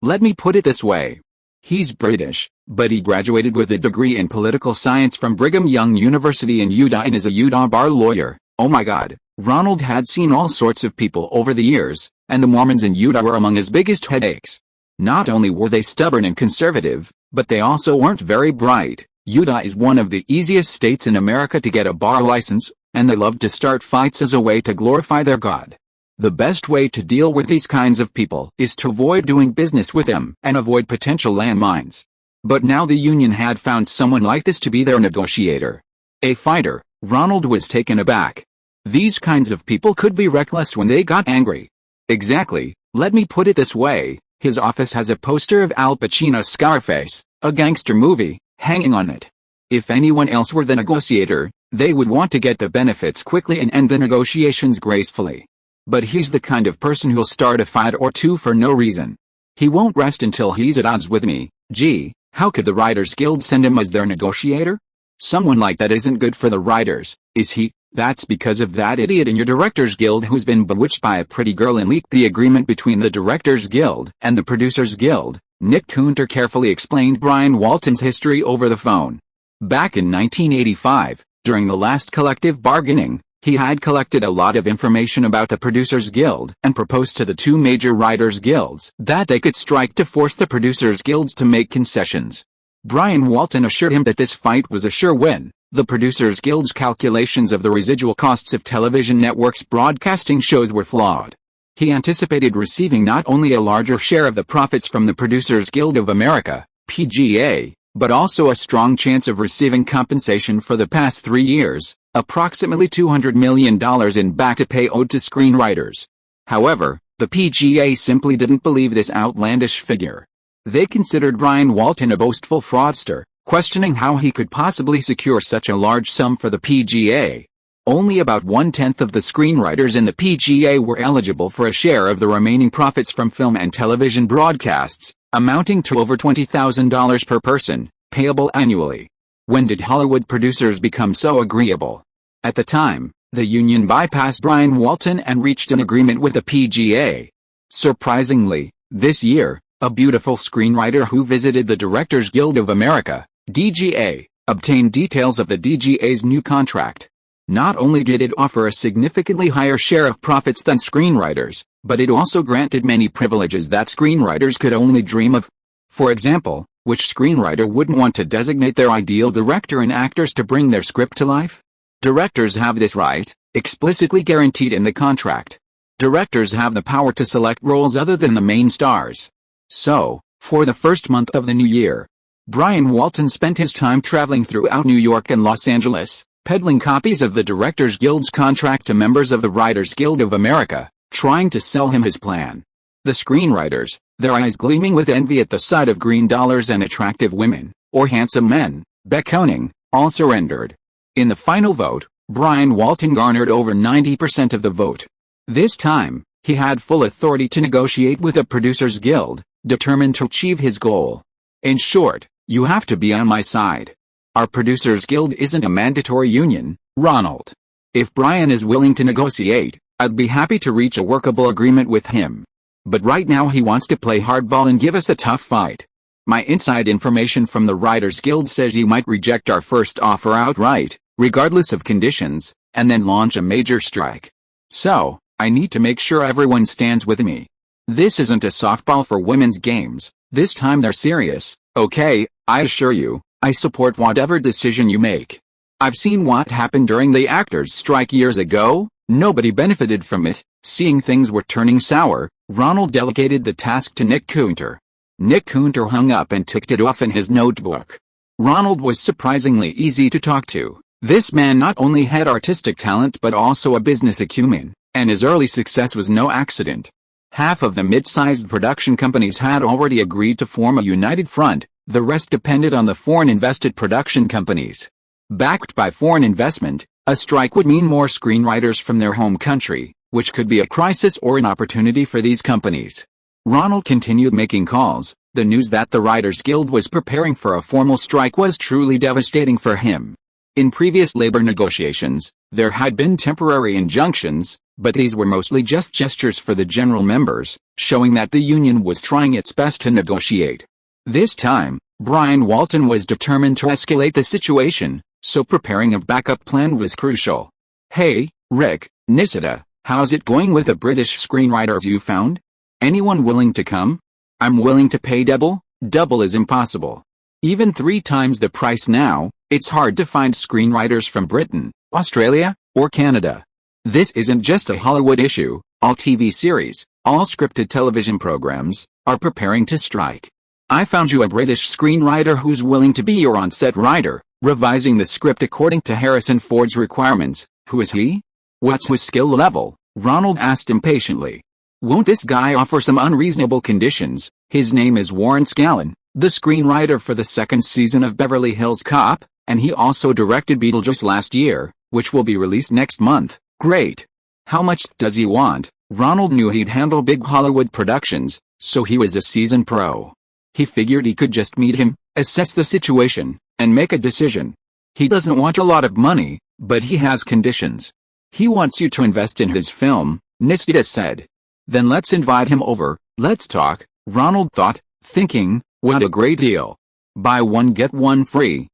Let me put it this way. He's British, but he graduated with a degree in political science from Brigham Young University in Utah and is a Utah bar lawyer." Oh my God, Ronald had seen all sorts of people over the years, and the Mormons in Utah were among his biggest headaches. Not only were they stubborn and conservative, but they also weren't very bright. Utah is one of the easiest states in America to get a bar license, and they love to start fights as a way to glorify their god. The best way to deal with these kinds of people is to avoid doing business with them and avoid potential landmines. But now the union had found someone like this to be their negotiator. A fighter. Ronald was taken aback. These kinds of people could be reckless when they got angry. Exactly, let me put it this way, his office has a poster of Al Pacino's Scarface, a gangster movie, hanging on it. If anyone else were the negotiator, they would want to get the benefits quickly and end the negotiations gracefully. But he's the kind of person who'll start a fight or two for no reason. He won't rest until he's at odds with me. Gee, how could the Writers Guild send him as their negotiator? Someone like that isn't good for the writers, is he? That's because of that idiot in your Directors Guild who's been bewitched by a pretty girl and leaked the agreement between the Directors Guild and the Producers Guild. Nick Coonter carefully explained Brian Walton's history over the phone. Back in 1985, during the last collective bargaining, he had collected a lot of information about the Producers Guild and proposed to the two major writers' guilds that they could strike to force the Producers Guilds to make concessions. Brian Walton assured him that this fight was a sure win. The Producers Guild's calculations of the residual costs of television networks' broadcasting shows were flawed. He anticipated receiving not only a larger share of the profits from the Producers Guild of America, PGA, but also a strong chance of receiving compensation for the past 3 years, approximately $200 million in back pay owed to screenwriters. However, the PGA simply didn't believe this outlandish figure. They considered Brian Walton a boastful fraudster, questioning how he could possibly secure such a large sum for the PGA. Only about 1/10 of the screenwriters in the PGA were eligible for a share of the remaining profits from film and television broadcasts, amounting to over $20,000 per person, payable annually. When did Hollywood producers become so agreeable? At the time, the union bypassed Brian Walton and reached an agreement with the PGA. Surprisingly, this year, a beautiful screenwriter who visited the Directors Guild of America, DGA, obtained details of the DGA's new contract. Not only did it offer a significantly higher share of profits than screenwriters, but it also granted many privileges that screenwriters could only dream of. For example, which screenwriter wouldn't want to designate their ideal director and actors to bring their script to life? Directors have this right, explicitly guaranteed in the contract. Directors have the power to select roles other than the main stars. So, for the first month of the new year, Brian Walton spent his time traveling throughout New York and Los Angeles, peddling copies of the Directors Guild's contract to members of the Writers Guild of America, trying to sell him his plan. The screenwriters, their eyes gleaming with envy at the sight of green dollars and attractive women, or handsome men, beckoning, all surrendered. In the final vote, Brian Walton garnered over 90% of the vote. This time, he had full authority to negotiate with the Producers Guild, determined to achieve his goal. In short, you have to be on my side. Our Producers Guild isn't a mandatory union, Ronald. If Brian is willing to negotiate, I'd be happy to reach a workable agreement with him. But right now he wants to play hardball and give us a tough fight. My inside information from the Writers Guild says he might reject our first offer outright, regardless of conditions, and then launch a major strike. So, I need to make sure everyone stands with me. This isn't a softball for women's games, this time they're serious, okay? I assure you, I support whatever decision you make. I've seen what happened during the actors' strike years ago, nobody benefited from it. Seeing things were turning sour, Ronald delegated the task to Nick Coonter. Nick Coonter hung up and ticked it off in his notebook. Ronald was surprisingly easy to talk to. This man not only had artistic talent but also a business acumen, and his early success was no accident. Half of the mid-sized production companies had already agreed to form a united front, the rest depended on the foreign-invested production companies. Backed by foreign investment, a strike would mean more screenwriters from their home country, which could be a crisis or an opportunity for these companies. Ronald continued making calls. The news that the Writers Guild was preparing for a formal strike was truly devastating for him. In previous labor negotiations, there had been temporary injunctions, but these were mostly just gestures for the general members, showing that the union was trying its best to negotiate. This time, Brian Walton was determined to escalate the situation, so preparing a backup plan was crucial. "Hey, Rick, Nisida, how's it going with the British screenwriters you found? Anyone willing to come? I'm willing to pay double. Double is impossible. Even 3 times the price now. It's hard to find screenwriters from Britain, Australia, or Canada. This isn't just a Hollywood issue. All TV series, all scripted television programs, are preparing to strike. I found you a British screenwriter who's willing to be your on-set writer, revising the script according to Harrison Ford's requirements. Who is he? What's his skill level?" Ronald asked impatiently. "Won't this guy offer some unreasonable conditions? His name is Warren Scallon, the screenwriter for the 2nd season of Beverly Hills Cop, and he also directed Beetlejuice last year, which will be released next month." "Great. How much does he want?" Ronald knew he'd handle big Hollywood productions, so he was a seasoned pro. He figured he could just meet him, assess the situation, and make a decision. He doesn't want a lot of money, but he has conditions. "He wants you to invest in his film," Nisida said. "Then let's invite him over, let's talk," Ronald thought, thinking, what a great deal. Buy one get one free.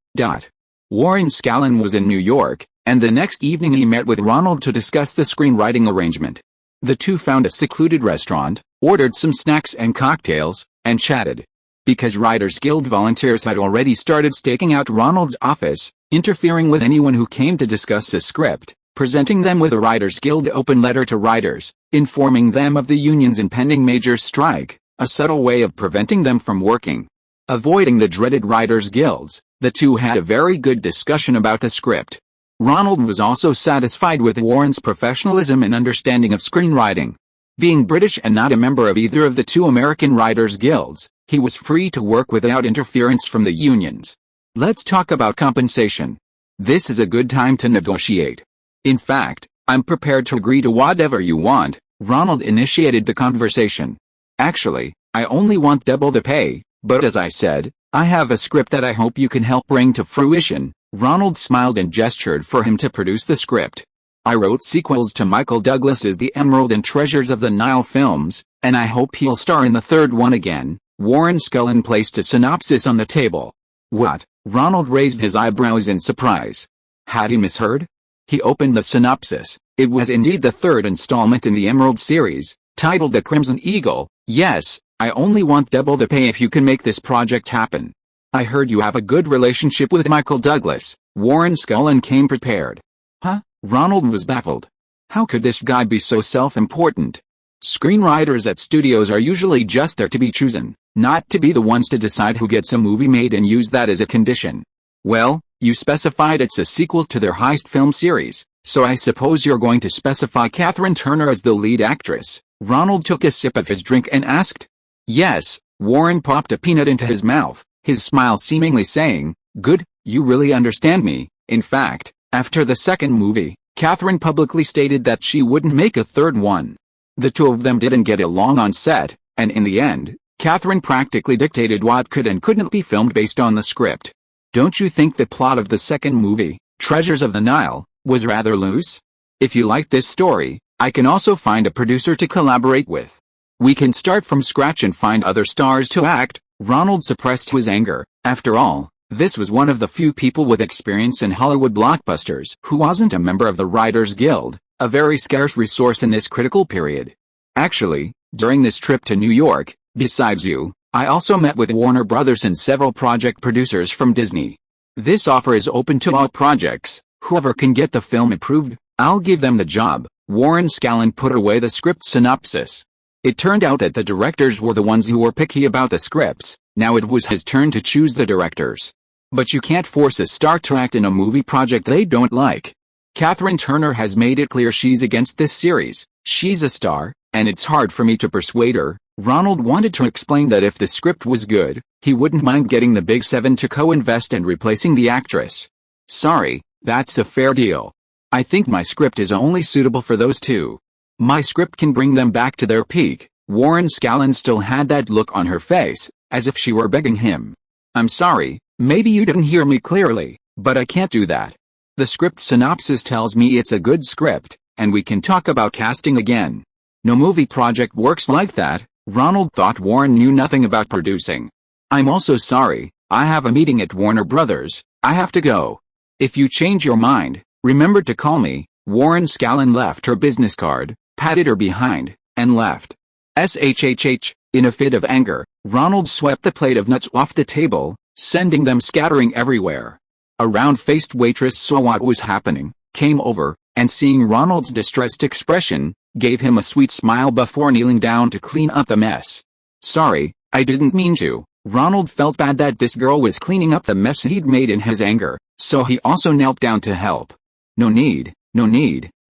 Warren Scallon was in New York, and the next evening he met with Ronald to discuss the screenwriting arrangement. The two found a secluded restaurant, ordered some snacks and cocktails, and chatted. Because Writers Guild volunteers had already started staking out Ronald's office, interfering with anyone who came to discuss the script, presenting them with a Writers Guild open letter to writers, informing them of the union's impending major strike, a subtle way of preventing them from working. Avoiding the dreaded Writers Guilds, the two had a very good discussion about the script. Ronald was also satisfied with Warren's professionalism and understanding of screenwriting. Being British and not a member of either of the 2 American Writers Guilds, he was free to work without interference from the unions. "Let's talk about compensation. This is a good time to negotiate. In fact, I'm prepared to agree to whatever you want." Ronald initiated the conversation. "Actually, I only want double the pay, but as I said, I have a script that I hope you can help bring to fruition." Ronald smiled and gestured for him to produce the script. "I wrote sequels to Michael Douglas's The Emerald and Treasures of the Nile films, and I hope he'll star in the 3rd one again." Warren Scallon placed a synopsis on the table. "What?" Ronald raised his eyebrows in surprise. Had he misheard? He opened the synopsis. It was indeed the 3rd installment in the Emerald series, titled The Crimson Eagle. "Yes, I only want double the pay if you can make this project happen. I heard you have a good relationship with Michael Douglas." Warren Scallon came prepared. "Huh?" Ronald was baffled. How could this guy be so self-important? Screenwriters at studios are usually just there to be chosen, not to be the ones to decide who gets a movie made and use that as a condition. "Well, you specified it's a sequel to their heist film series, so I suppose you're going to specify Catherine Turner as the lead actress." Ronald took a sip of his drink and asked. "Yes." Warren popped a peanut into his mouth, his smile seemingly saying, "Good, you really understand me." In fact, after the 2nd movie, Catherine publicly stated that she wouldn't make a 3rd one. The 2 of them didn't get along on set, and in the end, Catherine practically dictated what could and couldn't be filmed based on the script. "Don't you think the plot of the 2nd movie, Treasures of the Nile, was rather loose? If you like this story, I can also find a producer to collaborate with. We can start from scratch and find other stars to act." Ronald suppressed his anger. After all, this was one of the few people with experience in Hollywood blockbusters who wasn't a member of the Writers Guild, a very scarce resource in this critical period. "Actually, during this trip to New York, besides you, I also met with Warner Brothers and several project producers from Disney. This offer is open to all projects. Whoever can get the film approved, I'll give them the job." Warren Scallon put away the script synopsis. It turned out that the directors were the ones who were picky about the scripts. Now it was his turn to choose the directors. But you can't force a star to act in a movie project they don't like. Catherine Turner has made it clear she's against this series. She's a star, and it's hard for me to persuade her. Ronald wanted to explain that if the script was good, he wouldn't mind getting the Big Seven to co-invest and replacing the actress. Sorry, that's a fair deal. I think my script is only suitable for those two. My script can bring them back to their peak. Warren Scallon still had that look on her face, as if she were begging him. I'm sorry, maybe you didn't hear me clearly, but I can't do that. The script synopsis tells me it's a good script, and we can talk about casting again. No movie project works like that. Ronald thought Warren knew nothing about producing. I'm also sorry, I have a meeting at Warner Brothers. I have to go. If you change your mind, remember to call me. Warren Scallon left her business card, patted her behind, and left. SHHH, in a fit of anger, Ronald swept the plate of nuts off the table, sending them scattering everywhere. A round-faced waitress saw what was happening, came over, and seeing Ronald's distressed expression, gave him a sweet smile before kneeling down to clean up the mess. Sorry, I didn't mean to. Ronald felt bad that this girl was cleaning up the mess he'd made in his anger, so he also knelt down to help. No need,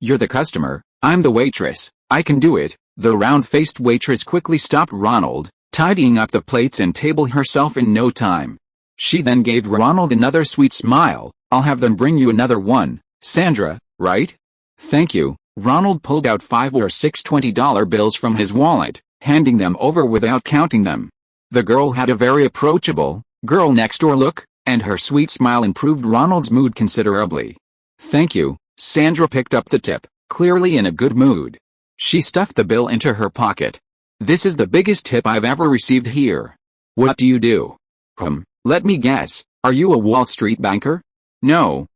you're the customer, I'm the waitress, I can do it. The round-faced waitress quickly stopped Ronald, tidying up the plates and table herself in no time. She then gave Ronald another sweet smile. I'll have them bring you another one, Sandra, right? Thank you. Ronald pulled out 5 or 6 $20 bills from his wallet, handing them over without counting them. The girl had a very approachable, girl-next-door look, and her sweet smile improved Ronald's mood considerably. Thank you. Sandra picked up the tip, clearly in a good mood. She stuffed the bill into her pocket. This is the biggest tip I've ever received here. What do you do? Let me guess, are you a Wall Street banker? No,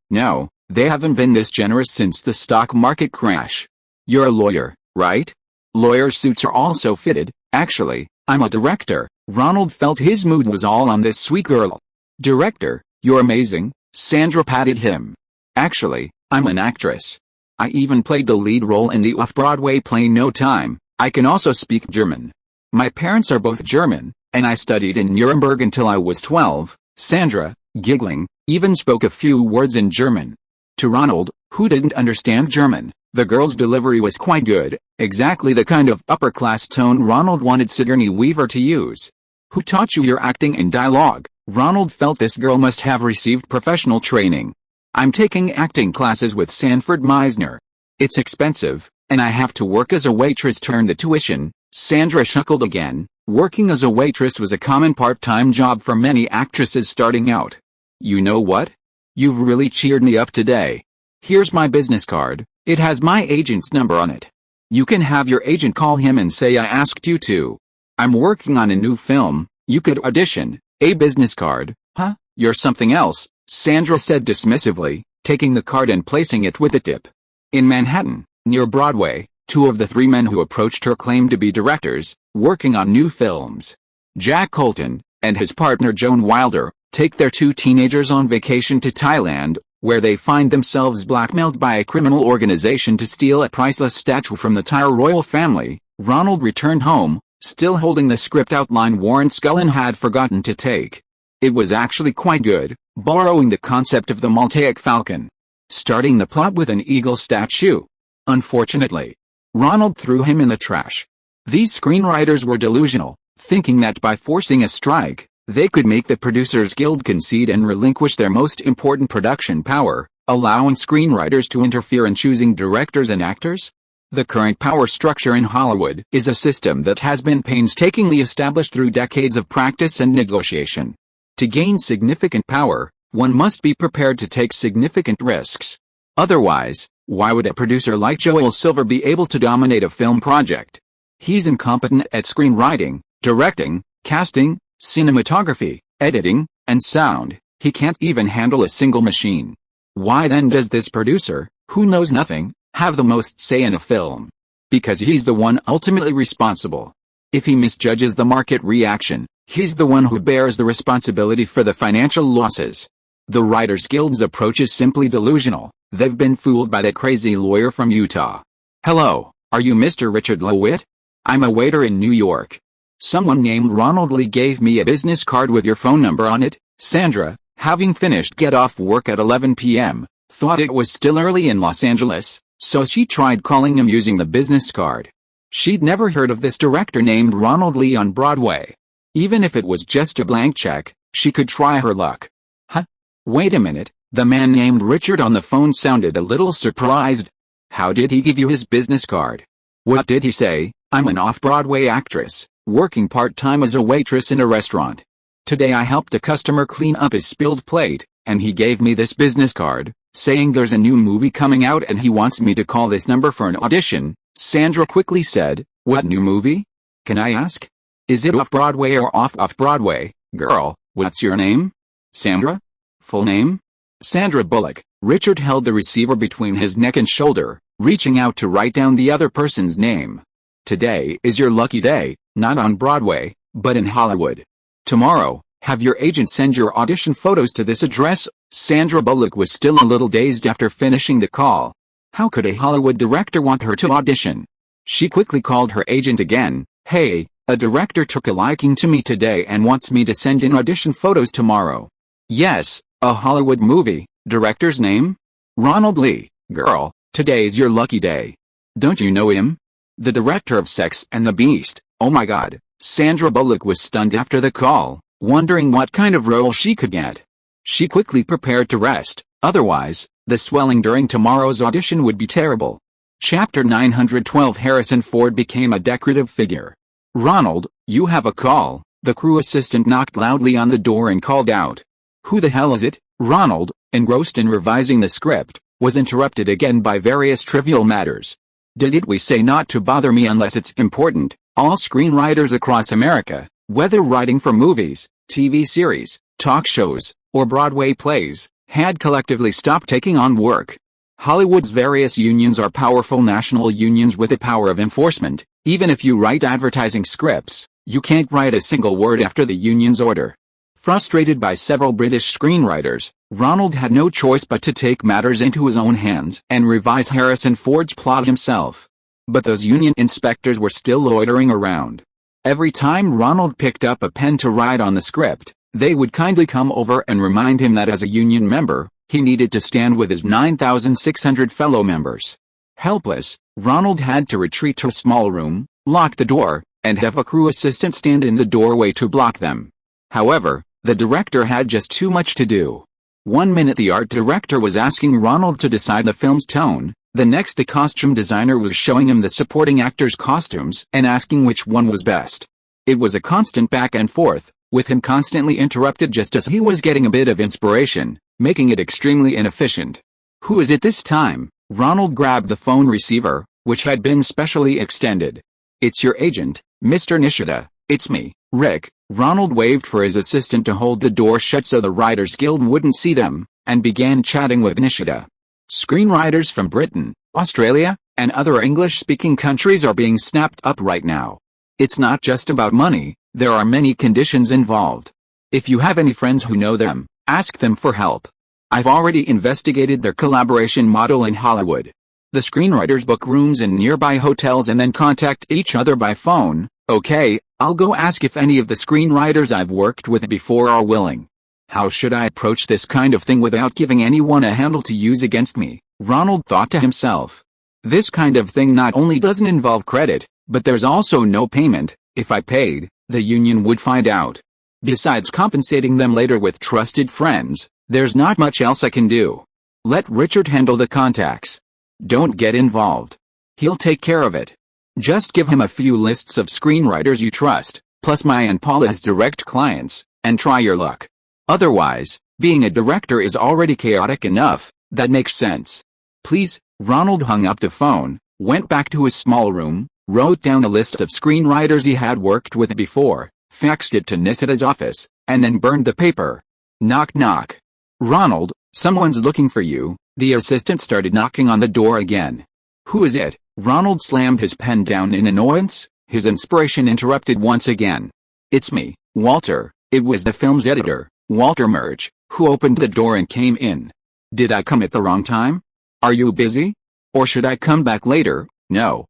they haven't been this generous since the stock market crash. You're a lawyer, right? Lawyer suits are also fitted. Actually, I'm a director. Ronald felt his mood was all on this sweet girl. Director, you're amazing. Sandra patted him. Actually, I'm an actress. I even played the lead role in the off-Broadway play No Time. I can also speak German. My parents are both German, and I studied in Nuremberg until I was 12. Sandra, giggling, even spoke a few words in German. To Ronald, who didn't understand German, the girl's delivery was quite good, exactly the kind of upper-class tone Ronald wanted Sigourney Weaver to use. Who taught you your acting and dialogue? Ronald felt this girl must have received professional training. I'm taking acting classes with Sanford Meisner. It's expensive, and I have to work as a waitress to earn the tuition. Sandra chuckled again. Working as a waitress was a common part-time job for many actresses starting out. You know what? You've really cheered me up today. Here's my business card. It has my agent's number on it. You can have your agent call him and say I asked you to. I'm working on a new film. You could audition. A business card? Huh? You're something else, Sandra said dismissively, taking the card and placing it with a tip. In Manhattan, near Broadway, 2 of the 3 men who approached her claimed to be directors, working on new films. Jack Colton, and his partner Joan Wilder, take their 2 teenagers on vacation to Thailand, where they find themselves blackmailed by a criminal organization to steal a priceless statue from the Thai royal family. Ronald returned home, still holding the script outline Warren Scallon had forgotten to take. It was actually quite good, borrowing the concept of the Maltaic falcon. Starting the plot with an eagle statue. Unfortunately, Ronald threw him in the trash. These screenwriters were delusional, thinking that by forcing a strike, they could make the Producers Guild concede and relinquish their most important production power, allowing screenwriters to interfere in choosing directors and actors. The current power structure in Hollywood is a system that has been painstakingly established through decades of practice and negotiation. To gain significant power, one must be prepared to take significant risks. Otherwise, why would a producer like Joel Silver be able to dominate a film project? He's incompetent at screenwriting, directing, casting, cinematography, editing, and sound. He can't even handle a single machine. Why then does this producer, who knows nothing, have the most say in a film? Because he's the one ultimately responsible. If he misjudges the market reaction, he's the one who bears the responsibility for the financial losses. The Writers Guild's approach is simply delusional. They've been fooled by that crazy lawyer from Utah. Hello, are you Mr. Richard Lewitt? I'm a waiter in New York. Someone named Ronald Lee gave me a business card with your phone number on it. Sandra, having finished get off work at 11 p.m., thought it was still early in Los Angeles, so she tried calling him using the business card. She'd never heard of this director named Ronald Lee on Broadway. Even if it was just a blank check, she could try her luck. Huh? Wait a minute, the man named Richard on the phone sounded a little surprised. How did he give you his business card? What did he say? I'm an off-Broadway actress, working part-time as a waitress in a restaurant. Today I helped a customer clean up his spilled plate, and he gave me this business card, saying there's a new movie coming out and he wants me to call this number for an audition. Sandra quickly said, what new movie? Can I ask? Is it off-Broadway or off-Broadway? Girl, what's your name? Sandra? Full name? Sandra Bullock. Richard held the receiver between his neck and shoulder, reaching out to write down the other person's name. Today is your lucky day, not on Broadway, but in Hollywood. Tomorrow, have your agent send your audition photos to this address. Sandra Bullock was still a little dazed after finishing the call. How could a Hollywood director want her to audition? She quickly called her agent again. Hey, a director took a liking to me today and wants me to send in audition photos tomorrow. Yes, a Hollywood movie. Director's name? Ronald Lee. Girl, today's your lucky day. Don't you know him? The director of Sex and the Beast. Oh my God. Sandra Bullock was stunned after the call, wondering what kind of role she could get. She quickly prepared to rest, otherwise, the swelling during tomorrow's audition would be terrible. Chapter 912. Harrison Ford became a decorative figure. Ronald, you have a call. The crew assistant knocked loudly on the door and called out. Who the hell is it? Ronald, engrossed in revising the script, was interrupted again by various trivial matters. Did we say not to bother me unless it's important? All screenwriters across America, whether writing for movies, TV series, talk shows, or Broadway plays, had collectively stopped taking on work. Hollywood's various unions are powerful national unions with the power of enforcement. Even if you write advertising scripts, you can't write a single word after the union's order. Frustrated by several British screenwriters, Ronald had no choice but to take matters into his own hands and revise Harrison Ford's plot himself. But those union inspectors were still loitering around. Every time Ronald picked up a pen to write on the script, they would kindly come over and remind him that as a union member, he needed to stand with his 9,600 fellow members. Helpless, Ronald had to retreat to a small room, lock the door, and have a crew assistant stand in the doorway to block them. However, the director had just too much to do. One minute the art director was asking Ronald to decide the film's tone, the next the costume designer was showing him the supporting actors' costumes and asking which one was best. It was a constant back and forth, with him constantly interrupted just as he was getting a bit of inspiration, making it extremely inefficient. Who is it this time? Ronald grabbed the phone receiver, which had been specially extended. It's your agent, Mr. Nishida. It's me, Rick. Ronald waved for his assistant to hold the door shut so the Writers Guild wouldn't see them, and began chatting with Nishida. Screenwriters from Britain, Australia, and other English-speaking countries are being snapped up right now. It's not just about money, there are many conditions involved. If you have any friends who know them, ask them for help. I've already investigated their collaboration model in Hollywood. The screenwriters book rooms in nearby hotels and then contact each other by phone. Okay, I'll go ask if any of the screenwriters I've worked with before are willing. How should I approach this kind of thing without giving anyone a handle to use against me? Ronald thought to himself. This kind of thing not only doesn't involve credit, but there's also no payment. If I paid, the union would find out. Besides compensating them later with trusted friends, there's not much else I can do. Let Richard handle the contacts. Don't get involved. He'll take care of it. Just give him a few lists of screenwriters you trust, plus my and Paula's direct clients, and try your luck. Otherwise, being a director is already chaotic enough. That makes sense. Please. Ronald hung up the phone, went back to his small room, wrote down a list of screenwriters he had worked with before, faxed it to Nishida's office, and then burned the paper. Knock knock. Ronald, someone's looking for you. The assistant started knocking on the door again. Who is it? Ronald slammed his pen down in annoyance, his inspiration interrupted once again. It's me, Walter. It was the film's editor, Walter Murch, who opened the door and came in. Did I come at the wrong time? Are you busy? Or should I come back later? No,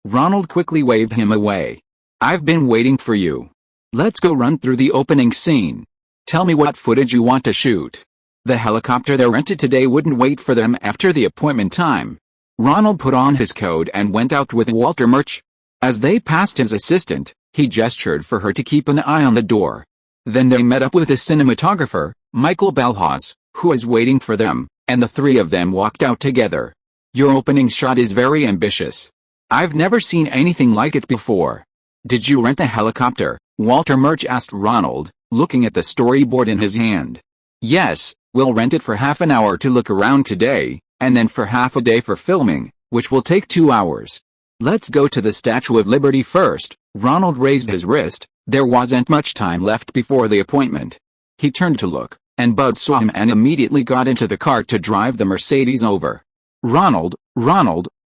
Ronald quickly waved him away. "I've been waiting for you. Let's go run through the opening scene. Tell me what footage you want to shoot." The helicopter they rented today wouldn't wait for them after the appointment time. Ronald put on his coat and went out with Walter Murch. As they passed his assistant, he gestured for her to keep an eye on the door. Then they met up with the cinematographer, Michael Ballhaus, who was waiting for them, and the three of them walked out together. "Your opening shot is very ambitious. I've never seen anything like it before." "Did you rent the helicopter?" Walter Murch asked Ronald, looking at the storyboard in his hand. "Yes, we'll rent it for half an hour to look around today, and then for half a day for filming, which will take 2 hours. Let's go to the Statue of Liberty first." Ronald raised his wrist. There wasn't much time left before the appointment. He turned to look, and Bud saw him and immediately got into the car to drive the Mercedes over. Ronald,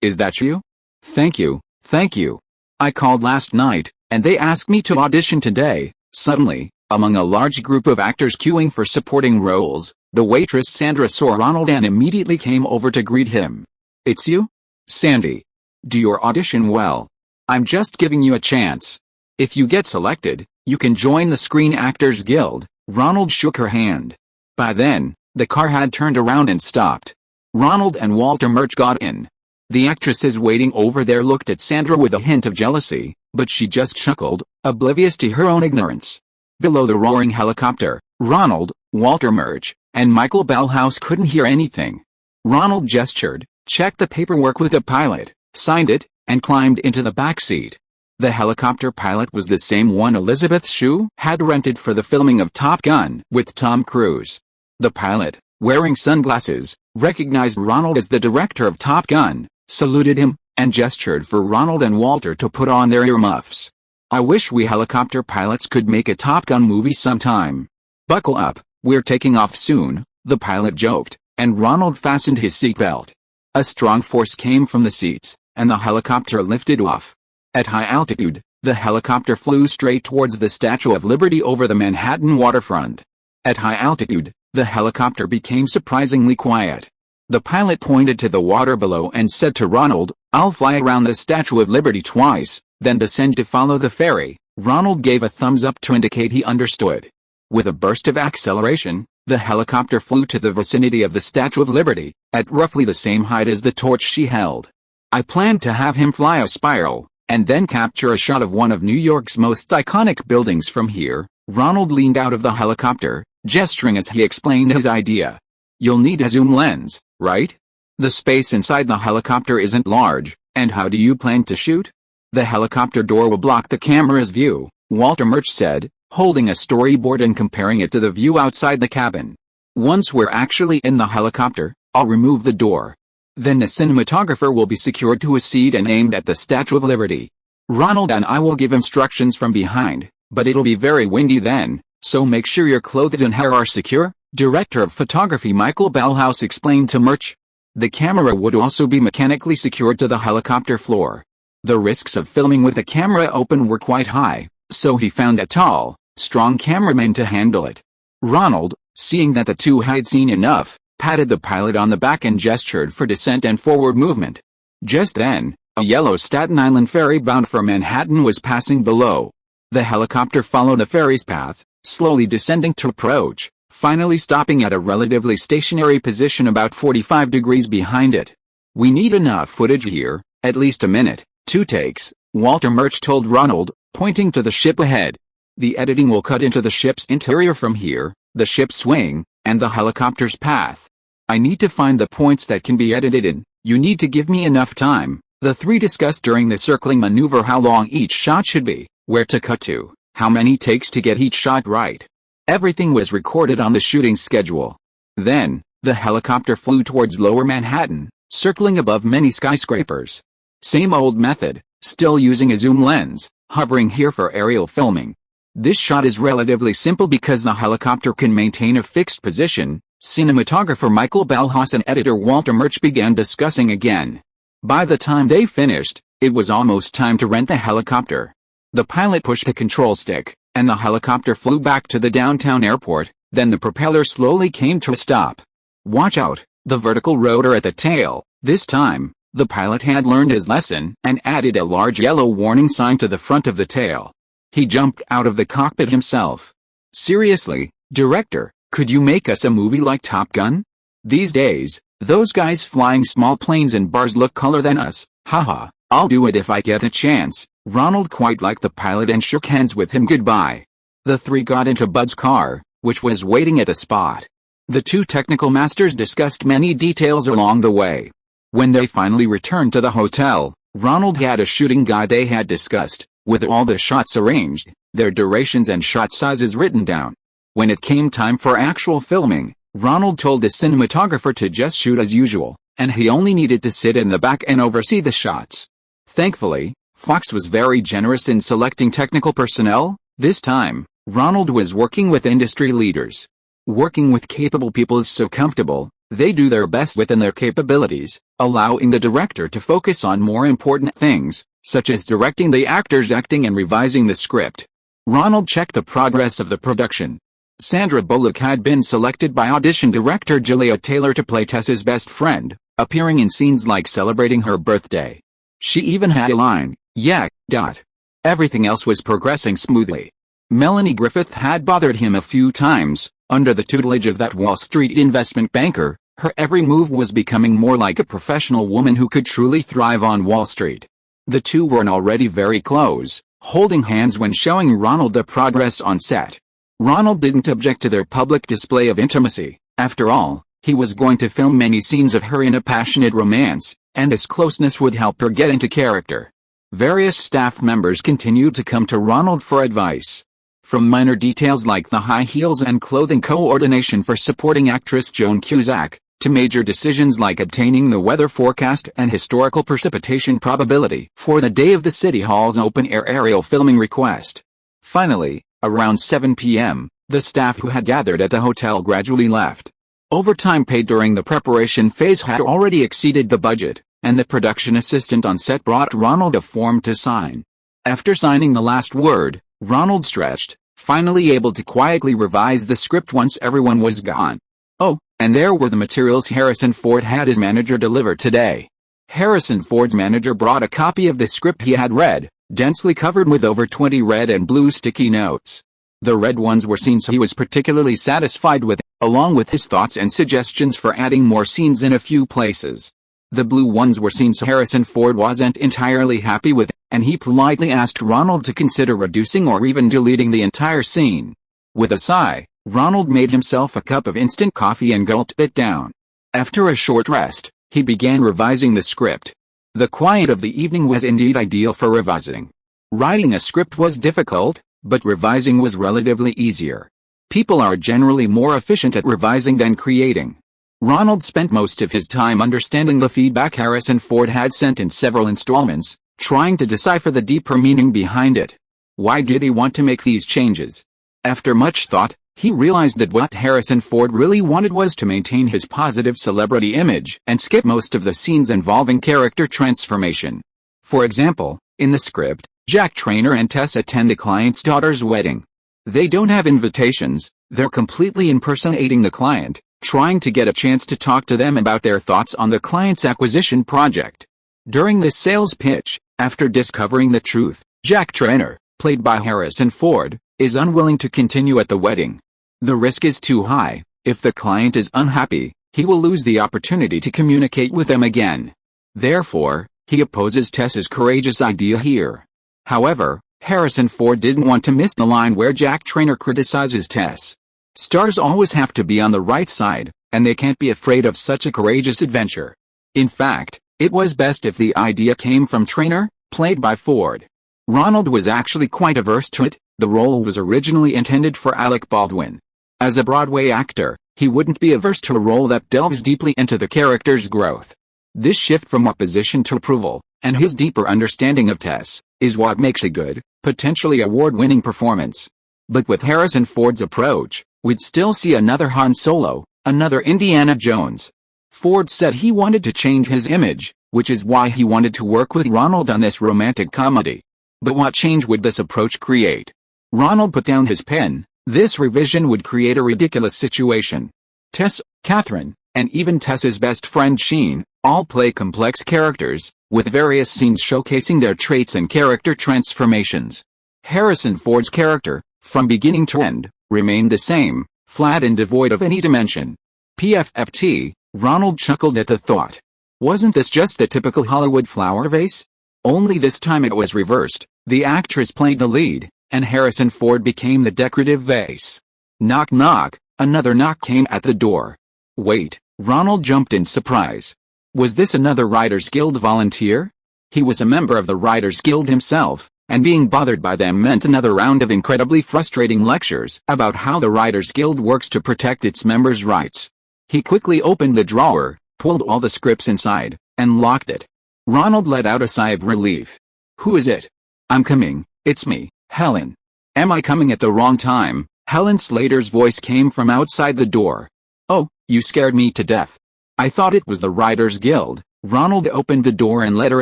is that you?" Thank you. I called last night, and they asked me to audition today." Suddenly, among a large group of actors queuing for supporting roles, the waitress Sandra saw Ronald and immediately came over to greet him. "It's you? Sandy. Do your audition well. I'm just giving you a chance. If you get selected, you can join the Screen Actors Guild." Ronald shook her hand. By then, the car had turned around and stopped. Ronald and Walter Murch got in. The actresses waiting over there looked at Sandra with a hint of jealousy, but she just chuckled, oblivious to her own ignorance. Below the roaring helicopter, Ronald, Walter Murch, and Michael Ballhaus couldn't hear anything. Ronald gestured, checked the paperwork with the pilot, signed it, and climbed into the back seat. The helicopter pilot was the same one Elizabeth Shue had rented for the filming of Top Gun with Tom Cruise. The pilot, wearing sunglasses, recognized Ronald as the director of Top Gun, saluted him, and gestured for Ronald and Walter to put on their earmuffs. "I wish we helicopter pilots could make a Top Gun movie sometime. Buckle up, we're taking off soon," the pilot joked, and Ronald fastened his seatbelt. A strong force came from the seats, and the helicopter lifted off. At high altitude, the helicopter flew straight towards the Statue of Liberty over the Manhattan waterfront. At high altitude, the helicopter became surprisingly quiet. The pilot pointed to the water below and said to Ronald, "I'll fly around the Statue of Liberty twice, then descend to follow the ferry." Ronald gave a thumbs up to indicate he understood. With a burst of acceleration, the helicopter flew to the vicinity of the Statue of Liberty, at roughly the same height as the torch she held. "I planned to have him fly a spiral, and then capture a shot of one of New York's most iconic buildings from here." Ronald leaned out of the helicopter, gesturing as he explained his idea. "You'll need a zoom lens, right? The space inside the helicopter isn't large, and how do you plan to shoot?" "The helicopter door will block the camera's view," Walter Murch said, holding a storyboard and comparing it to the view outside the cabin. "Once we're actually in the helicopter, I'll remove the door. Then the cinematographer will be secured to a seat and aimed at the Statue of Liberty. Ronald and I will give instructions from behind, but it'll be very windy then, so make sure your clothes and hair are secure," Director of Photography Michael Ballhaus explained to Murch. The camera would also be mechanically secured to the helicopter floor. The risks of filming with the camera open were quite high, so he found a tall, strong cameraman to handle it. Ronald, seeing that the two had seen enough, patted the pilot on the back and gestured for descent and forward movement. Just then, a yellow Staten Island ferry bound for Manhattan was passing below. The helicopter followed the ferry's path, slowly descending to approach, finally stopping at a relatively stationary position about 45 degrees behind it. "We need enough footage here, at least a minute, 2 takes, Walter Murch told Ronald, pointing to the ship ahead. "The editing will cut into the ship's interior from here, the ship's swing, and the helicopter's path. I need to find the points that can be edited in. You need to give me enough time." The three discussed during the circling maneuver how long each shot should be, where to cut to, how many takes to get each shot right. Everything was recorded on the shooting schedule. Then, the helicopter flew towards Lower Manhattan, circling above many skyscrapers. Same old method, still using a zoom lens, hovering here for aerial filming. This shot is relatively simple because the helicopter can maintain a fixed position. Cinematographer Michael Ballhaus and editor Walter Murch began discussing again. By the time they finished, it was almost time to rent the helicopter. The pilot pushed the control stick, and the helicopter flew back to the downtown airport. Then the propeller slowly came to a stop. "Watch out, the vertical rotor at the tail." This time, The pilot had learned his lesson and added a large yellow warning sign to the front of the tail. He jumped out of the cockpit himself. "Seriously, director, could you make us a movie like Top Gun? These days, those guys flying small planes in bars look cooler than us. Haha, I'll do it if I get a chance." Ronald quite liked the pilot and shook hands with him goodbye. The three got into Bud's car, which was waiting at the spot. The two technical masters discussed many details along the way. When they finally returned to the hotel, Ronald had a shooting guide they had discussed, with all the shots arranged, their durations and shot sizes written down. When it came time for actual filming, Ronald told the cinematographer to just shoot as usual, and he only needed to sit in the back and oversee the shots. Thankfully, Fox was very generous in selecting technical personnel. This time, Ronald was working with industry leaders. Working with capable people is so comfortable. They do their best within their capabilities, allowing the director to focus on more important things, such as directing the actors' acting and revising the script. Ronald checked the progress of the production. Sandra Bullock had been selected by audition director Julia Taylor to play Tess's best friend, appearing in scenes like celebrating her birthday. She even had a line, "Yeah, dot." Everything else was progressing smoothly. Melanie Griffith had bothered him a few times. Under the tutelage of that Wall Street investment banker, her every move was becoming more like a professional woman who could truly thrive on Wall Street. The two were already very close, holding hands when showing Ronald the progress on set. Ronald didn't object to their public display of intimacy. After all, he was going to film many scenes of her in a passionate romance, and this closeness would help her get into character. Various staff members continued to come to Ronald for advice. From minor details like the high heels and clothing coordination for supporting actress Joan Cusack, to major decisions like obtaining the weather forecast and historical precipitation probability for the day of the City Hall's open-air aerial filming request. Finally, around 7 p.m., the staff who had gathered at the hotel gradually left. Overtime paid during the preparation phase had already exceeded the budget, and the production assistant on set brought Ronald a form to sign. After signing the last word, Ronald stretched, finally able to quietly revise the script once everyone was gone. Oh, and there were the materials Harrison Ford had his manager deliver today. Harrison Ford's manager brought a copy of the script he had read, densely covered with over 20 red and blue sticky notes. The red ones were scenes he was particularly satisfied with, along with his thoughts and suggestions for adding more scenes in a few places. The blue ones were scenes Harrison Ford wasn't entirely happy with, and he politely asked Ronald to consider reducing or even deleting the entire scene. With a sigh, Ronald made himself a cup of instant coffee and gulped it down. After a short rest, he began revising the script. The quiet of the evening was indeed ideal for revising. Writing a script was difficult, but revising was relatively easier. People are generally more efficient at revising than creating. Ronald spent most of his time understanding the feedback Harrison Ford had sent in several installments, trying to decipher the deeper meaning behind it. Why did he want to make these changes? After much thought, he realized that what Harrison Ford really wanted was to maintain his positive celebrity image and skip most of the scenes involving character transformation. For example, in the script, Jack Trainer and Tess attend a client's daughter's wedding. They don't have invitations, they're completely impersonating the client, trying to get a chance to talk to them about their thoughts on the client's acquisition project. During this sales pitch, after discovering the truth, Jack Trainer, played by Harrison Ford, is unwilling to continue at the wedding. The risk is too high. If the client is unhappy, he will lose the opportunity to communicate with them again. Therefore, he opposes Tess's courageous idea here. However, Harrison Ford didn't want to miss the line where Jack Trainer criticizes Tess. Stars always have to be on the right side, and they can't be afraid of such a courageous adventure. In fact, it was best if the idea came from Trainer, played by Ford. Ronald was actually quite averse to it. The role was originally intended for Alec Baldwin. As a Broadway actor, he wouldn't be averse to a role that delves deeply into the character's growth. This shift from opposition to approval, and his deeper understanding of Tess, is what makes a good, potentially award-winning performance. But with Harrison Ford's approach, we'd still see another Han Solo, another Indiana Jones. Ford said he wanted to change his image, which is why he wanted to work with Ronald on this romantic comedy. But what change would this approach create? Ronald put down his pen. This revision would create a ridiculous situation. Tess, Catherine, and even Tess's best friend Sheen, All play complex characters, with various scenes showcasing their traits and character transformations. Harrison Ford's character, from beginning to end, remained the same, flat and devoid of any dimension. PFFT, Ronald chuckled at the thought. Wasn't this just the typical Hollywood flower vase? Only this time it was reversed. The actress played the lead, and Harrison Ford became the decorative vase. Knock knock, another knock came at the door. Wait, Ronald jumped in surprise. Was this another Writers Guild volunteer? He was a member of the Writers Guild himself, and being bothered by them meant another round of incredibly frustrating lectures about how the Writers Guild works to protect its members' rights. He quickly opened the drawer, pulled all the scripts inside, and locked it. Ronald let out a sigh of relief. Who is it? I'm coming, it's me, Helen. Am I coming at the wrong time? Helen Slater's voice came from outside the door. Oh, you scared me to death. I thought it was the Writers Guild. Ronald opened the door and let her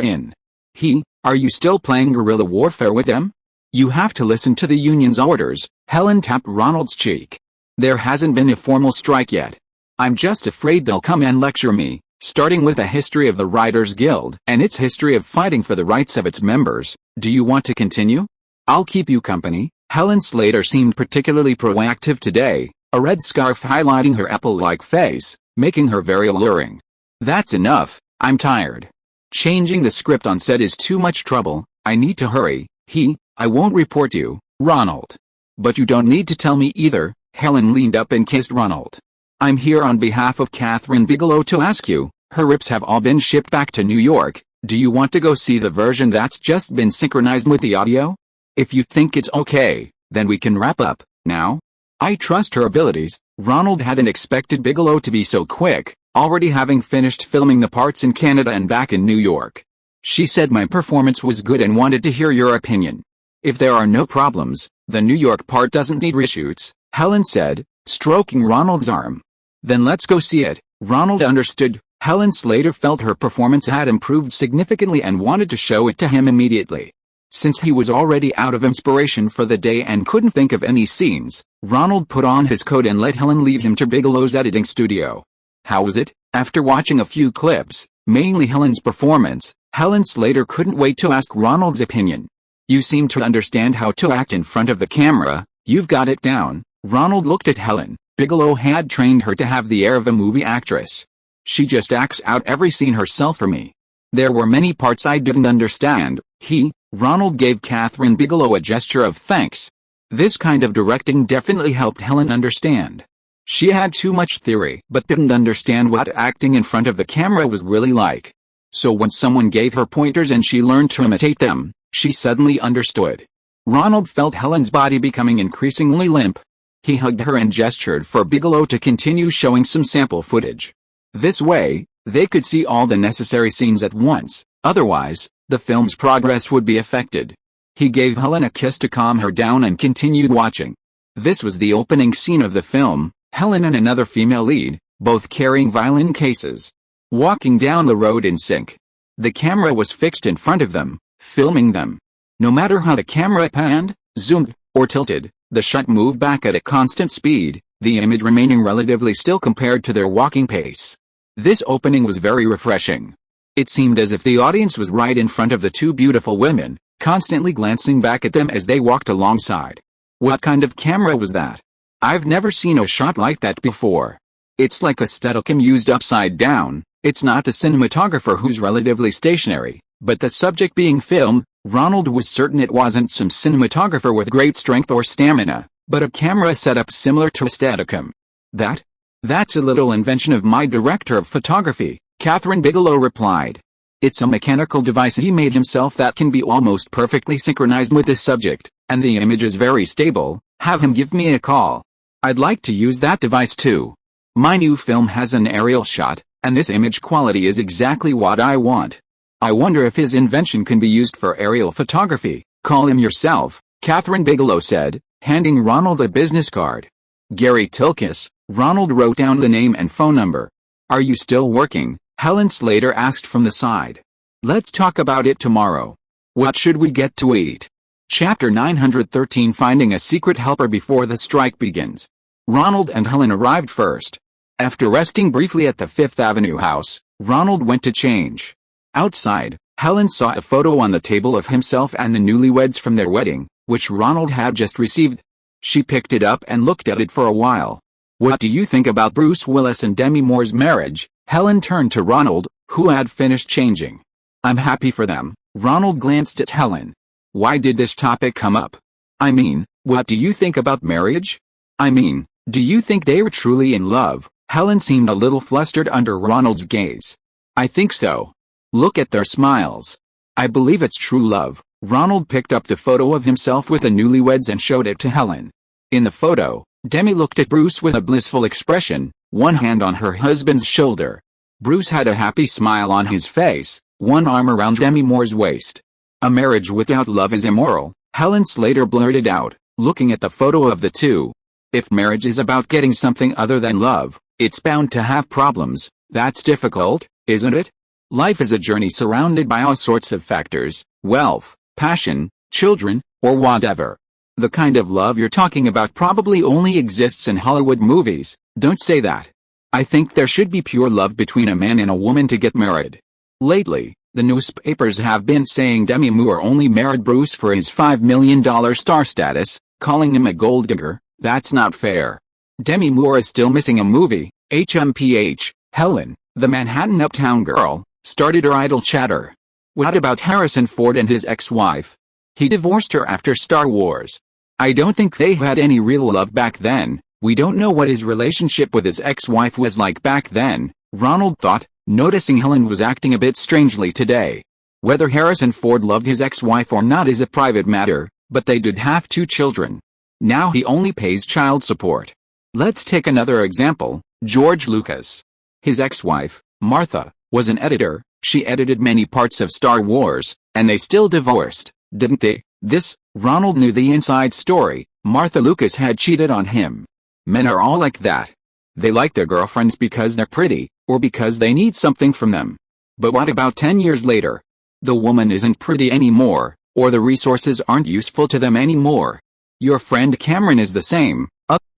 in. Are you still playing guerrilla warfare with them? You have to listen to the union's orders. Helen tapped Ronald's cheek. There hasn't been a formal strike yet. I'm just afraid they'll come and lecture me, starting with a history of the Writers Guild and its history of fighting for the rights of its members. Do you want to continue? I'll keep you company. Helen Slater seemed particularly proactive today, a red scarf highlighting her apple-like face, making her very alluring. That's enough, I'm tired. Changing the script on set is too much trouble. I need to hurry. I won't report you, Ronald. But you don't need to tell me either. Helen leaned up and kissed Ronald. I'm here on behalf of Catherine Bigelow to ask you. Her rips have all been shipped back to New York. Do you want to go see the version that's just been synchronized with the audio? If you think it's okay, then we can wrap up now. I trust her abilities. Ronald hadn't expected Bigelow to be so quick, already having finished filming the parts in Canada and back in New York. She said my performance was good and wanted to hear your opinion. If there are no problems, the New York part doesn't need reshoots, Helen said, stroking Ronald's arm. Then let's go see it. Ronald understood. Helen Slater felt her performance had improved significantly and wanted to show it to him immediately. Since he was already out of inspiration for the day and couldn't think of any scenes, Ronald put on his coat and let Helen lead him to Bigelow's editing studio. How was it? After watching a few clips, mainly Helen's performance, Helen Slater couldn't wait to ask Ronald's opinion. You seem to understand how to act in front of the camera. You've got it down. Ronald looked at Helen. Bigelow had trained her to have the air of a movie actress. She just acts out every scene herself for me. There were many parts I didn't understand. Ronald gave Catherine Bigelow a gesture of thanks. This kind of directing definitely helped Helen understand. She had too much theory but didn't understand what acting in front of the camera was really like. So when someone gave her pointers and she learned to imitate them, she suddenly understood. Ronald felt Helen's body becoming increasingly limp. He hugged her and gestured for Bigelow to continue showing some sample footage. This way, they could see all the necessary scenes at once, otherwise, the film's progress would be affected. He gave Helen a kiss to calm her down and continued watching. This was the opening scene of the film, Helen and another female lead, both carrying violin cases, walking down the road in sync. The camera was fixed in front of them, filming them. No matter how the camera panned, zoomed, or tilted, the shot moved back at a constant speed, the image remaining relatively still compared to their walking pace. This opening was very refreshing. It seemed as if the audience was right in front of the two beautiful women, constantly glancing back at them as they walked alongside. What kind of camera was that? I've never seen a shot like that before. It's like a Steadicam used upside down. It's not the cinematographer who's relatively stationary, but the subject being filmed. Ronald was certain it wasn't some cinematographer with great strength or stamina, but a camera setup similar to a Steadicam. That's a little invention of my director of photography, Catherine Bigelow replied. It's a mechanical device he made himself that can be almost perfectly synchronized with this subject, and the image is very stable. Have him give me a call. I'd like to use that device too. My new film has an aerial shot, and this image quality is exactly what I want. I wonder if his invention can be used for aerial photography. Call him yourself, Catherine Bigelow said, handing Ronald a business card. Gary Tilkis. Ronald wrote down the name and phone number. Are you still working? Helen Slater asked from the side. Let's talk about it tomorrow. What should we get to eat? Chapter 913 Finding a Secret Helper Before the Strike Begins. Ronald and Helen arrived first. After resting briefly at the Fifth Avenue house, Ronald went to change. Outside, Helen saw a photo on the table of himself and the newlyweds from their wedding, which Ronald had just received. She picked it up and looked at it for a while. "What do you think about Bruce Willis and Demi Moore's marriage?" Helen turned to Ronald, who had finished changing. "I'm happy for them." Ronald glanced at Helen. "Why did this topic come up? I mean, what do you think about marriage? I mean, do you think they are truly in love?" Helen seemed a little flustered under Ronald's gaze. "I think so. Look at their smiles. I believe it's true love." Ronald picked up the photo of himself with the newlyweds and showed it to Helen. In the photo, Demi looked at Bruce with a blissful expression, one hand on her husband's shoulder. Bruce had a happy smile on his face, one arm around Demi Moore's waist. "A marriage without love is immoral," Helen Slater blurted out, looking at the photo of the two. "If marriage is about getting something other than love, it's bound to have problems. That's difficult, isn't it? Life is a journey surrounded by all sorts of factors, wealth, passion, children, or whatever. The kind of love you're talking about probably only exists in Hollywood movies. Don't say that. I think there should be pure love between a man and a woman to get married." Lately, the newspapers have been saying Demi Moore only married Bruce for his $5 million star status, calling him a gold digger. That's not fair. Demi Moore is still missing a movie. HMPH, Helen, the Manhattan Uptown Girl, started her idle chatter. "What about Harrison Ford and his ex-wife? He divorced her after Star Wars. I don't think they had any real love back then. We don't know what his relationship with his ex-wife was like back then," Ronald thought, noticing Helen was acting a bit strangely today. Whether Harrison Ford loved his ex-wife or not is a private matter, but they did have 2 children. Now he only pays child support. Let's take another example, George Lucas. His ex-wife, Martha, was an editor. She edited many parts of Star Wars, and they still divorced, didn't they? Ronald knew the inside story. Martha Lucas had cheated on him. Men are all like that. They like their girlfriends because they're pretty, or because they need something from them. But what about 10 years later? The woman isn't pretty anymore, or the resources aren't useful to them anymore. Your friend Cameron is the same.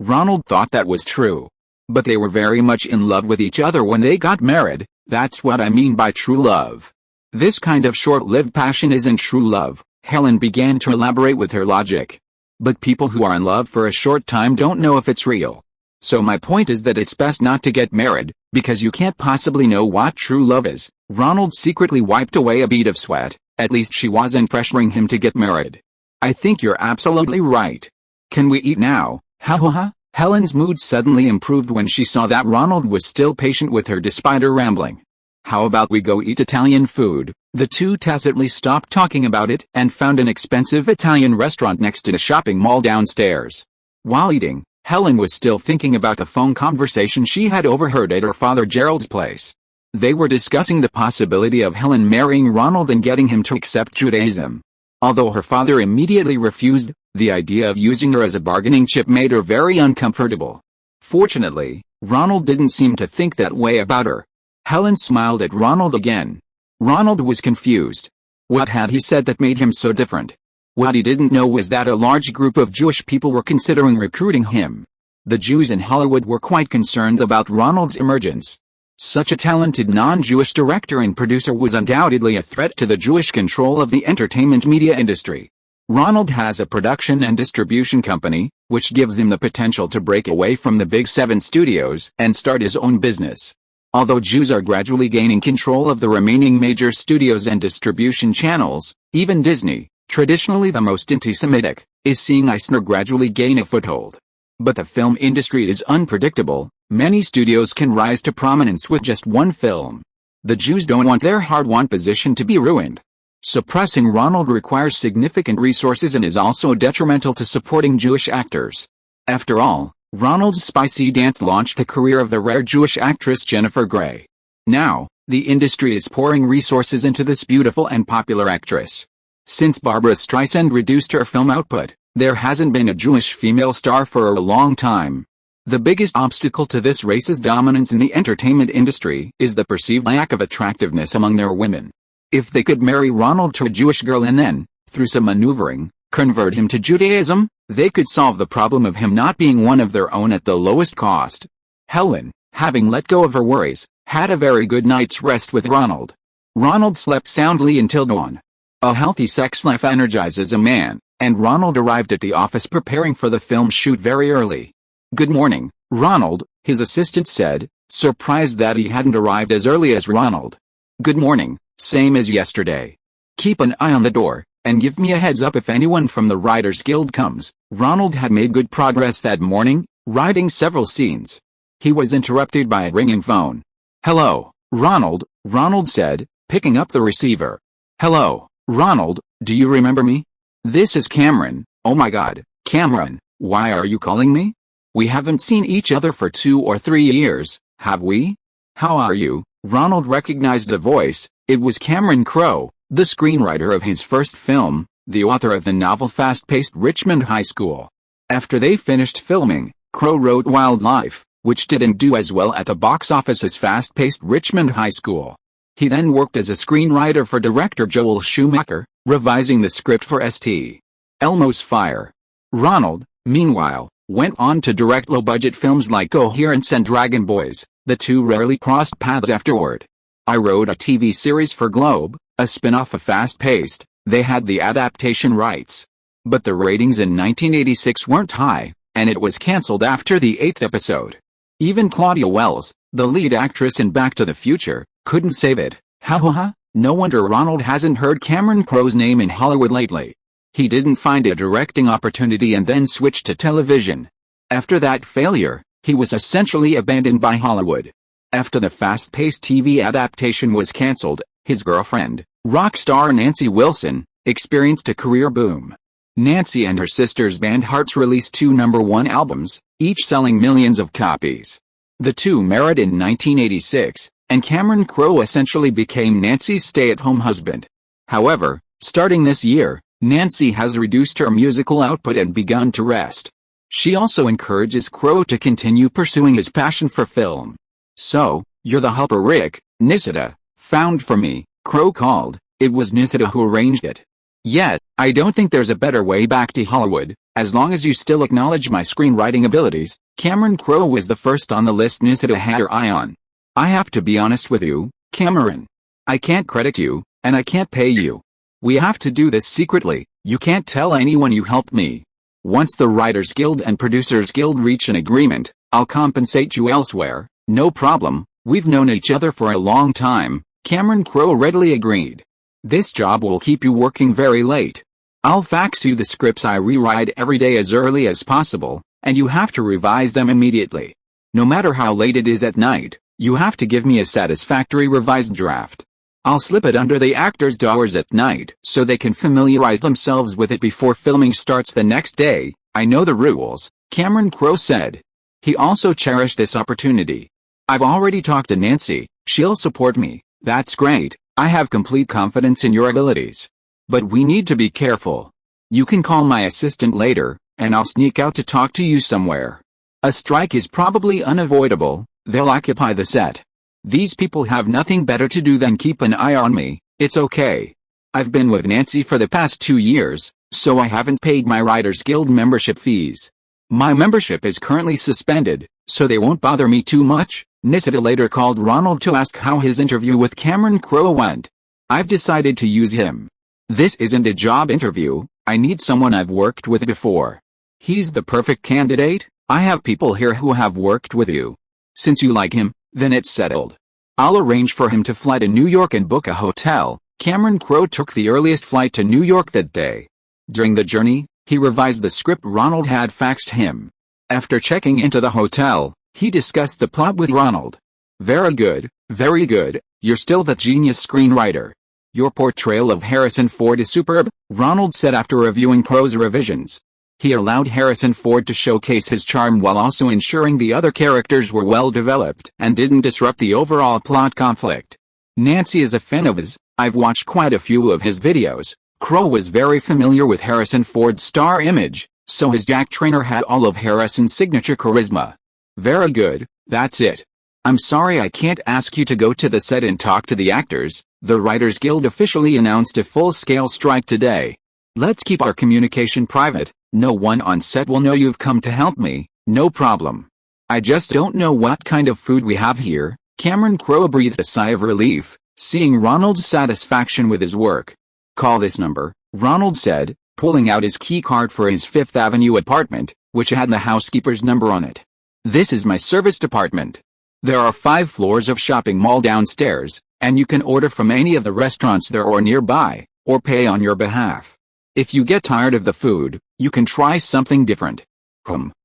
Ronald thought that was true. But they were very much in love with each other when they got married. That's what I mean by true love. This kind of short-lived passion isn't true love. Helen began to elaborate with her logic. But people who are in love for a short time don't know if it's real. So my point is that it's best not to get married, because you can't possibly know what true love is. Ronald secretly wiped away a bead of sweat. At least she wasn't pressuring him to get married. "I think you're absolutely right. Can we eat now?" Ha. Helen's mood suddenly improved when she saw that Ronald was still patient with her despite her rambling. "How about we go eat Italian food?" The two tacitly stopped talking about it and found an expensive Italian restaurant next to the shopping mall downstairs. While eating, Helen was still thinking about the phone conversation she had overheard at her father Gerald's place. They were discussing the possibility of Helen marrying Ronald and getting him to accept Judaism. Although her father immediately refused, the idea of using her as a bargaining chip made her very uncomfortable. Fortunately, Ronald didn't seem to think that way about her. Helen smiled at Ronald again. Ronald was confused. What had he said that made him so different? What he didn't know was that a large group of Jewish people were considering recruiting him. The Jews in Hollywood were quite concerned about Ronald's emergence. Such a talented non-Jewish director and producer was undoubtedly a threat to the Jewish control of the entertainment media industry. Ronald has a production and distribution company, which gives him the potential to break away from the Big Seven studios and start his own business. Although Jews are gradually gaining control of the remaining major studios and distribution channels, even Disney, traditionally the most anti-Semitic, is seeing Eisner gradually gain a foothold. But the film industry is unpredictable. Many studios can rise to prominence with just one film. The Jews don't want their hard-won position to be ruined. Suppressing Ronald requires significant resources and is also detrimental to supporting Jewish actors. After all, Ronald's spicy dance launched the career of the rare Jewish actress Jennifer Grey. Now, the industry is pouring resources into this beautiful and popular actress. Since Barbra Streisand reduced her film output, there hasn't been a Jewish female star for a long time. The biggest obstacle to this racist dominance in the entertainment industry is the perceived lack of attractiveness among their women. If they could marry Ronald to a Jewish girl and then, through some maneuvering, convert him to Judaism, they could solve the problem of him not being one of their own at the lowest cost. Helen, having let go of her worries, Had a very good night's rest with Ronald. Ronald slept soundly until dawn. A healthy sex life energizes a man, and Ronald arrived at the office preparing for the film shoot very early. "Good morning, Ronald," his assistant said, surprised that he hadn't arrived as early as Ronald. "Good morning, same as yesterday. Keep an eye on the door, and give me a heads up if anyone from the Writers Guild comes." Ronald had made good progress that morning, writing several scenes. He was interrupted by a ringing phone. "Hello, Ronald," Ronald said, picking up the receiver. "Hello, Ronald, do you remember me? This is Cameron." "Oh my God, Cameron, why are you calling me? We haven't seen each other for 2 or 3 years, have we? How are you?" Ronald recognized the voice. It was Cameron Crowe, the screenwriter of his first film, the author of the novel Fast-Paced Richmond High School. After they finished filming, Crowe wrote Wildlife, which didn't do as well at the box office as Fast-Paced Richmond High School. He then worked as a screenwriter for director Joel Schumacher, revising the script for St. Elmo's Fire. Ronald, meanwhile, went on to direct low-budget films like Coherence and Dragon Boys. The two rarely crossed paths afterward. I wrote a TV series for Globe, a spin-off of Fast-Paced. They had the adaptation rights. But the ratings in 1986 weren't high, and it was cancelled after the 8th episode. Even Claudia Wells, the lead actress in Back to the Future, couldn't save it. Ha ha ha, no wonder Ronald hasn't heard Cameron Crowe's name in Hollywood lately. He didn't find a directing opportunity and then switched to television. After that failure, he was essentially abandoned by Hollywood. After the Fast-Paced TV adaptation was cancelled, his girlfriend, rock star Nancy Wilson, experienced a career boom. Nancy and her sister's band Hearts released 2 #1 albums, each selling millions of copies. The two married in 1986, and Cameron Crowe essentially became Nancy's stay-at-home husband. However, starting this year, Nancy has reduced her musical output and begun to rest. She also encourages Crowe to continue pursuing his passion for film. "So, you're the helper Rick, Nisida, found for me," Crowe called. It was Nisida who arranged it. "Yet, I don't think there's a better way back to Hollywood, as long as you still acknowledge my screenwriting abilities." Cameron Crowe was the first on the list Nisida had her eye on. "I have to be honest with you, Cameron. I can't credit you, and I can't pay you. We have to do this secretly. You can't tell anyone you helped me. Once the Writers Guild and Producers Guild reach an agreement, I'll compensate you elsewhere." "No problem, we've known each other for a long time," Cameron Crowe readily agreed. "This job will keep you working very late. I'll fax you the scripts I rewrite every day as early as possible, and you have to revise them immediately. No matter how late it is at night, you have to give me a satisfactory revised draft. I'll slip it under the actors' doors at night so they can familiarize themselves with it before filming starts the next day. I know the rules," Cameron Crowe said. He also cherished this opportunity. "I've already talked to Nancy, she'll support me." "That's great, I have complete confidence in your abilities. But we need to be careful. You can call my assistant later, and I'll sneak out to talk to you somewhere. A strike is probably unavoidable, they'll occupy the set. These people have nothing better to do than keep an eye on me. It's okay. I've been with Nancy for the past 2 years, so I haven't paid my Writers Guild membership fees. My membership is currently suspended, so they won't bother me too much." Nisida later called Ronald to ask how his interview with Cameron Crowe went. "I've decided to use him. This isn't a job interview, I need someone I've worked with before. He's the perfect candidate. I have people here who have worked with you. Since you like him, then it's settled. I'll arrange for him to fly to New York and book a hotel." Cameron Crowe took the earliest flight to New York that day. During the journey, he revised the script Ronald had faxed him. After checking into the hotel, he discussed the plot with Ronald. Very good, you're still the genius screenwriter. Your portrayal of Harrison Ford is superb," Ronald said after reviewing Crowe's revisions. He allowed Harrison Ford to showcase his charm while also ensuring the other characters were well developed and didn't disrupt the overall plot conflict. "Nancy is a fan of his, I've watched quite a few of his videos." Crowe was very familiar with Harrison Ford's star image, so his Jack trainer had all of Harrison's signature charisma. "Very good, that's it. I'm sorry I can't ask you to go to the set and talk to the actors. The Writers Guild officially announced a full-scale strike today. Let's keep our communication private. No one on set will know you've come to help me." "No problem. I just don't know what kind of food we have here," Cameron Crowe breathed a sigh of relief, seeing Ronald's satisfaction with his work. "Call this number," Ronald said, pulling out his key card for his Fifth Avenue apartment, which had the housekeeper's number on it. "This is my service department. There are 5 floors of shopping mall downstairs, and you can order from any of the restaurants there or nearby, or pay on your behalf. If you get tired of the food, you can try something different.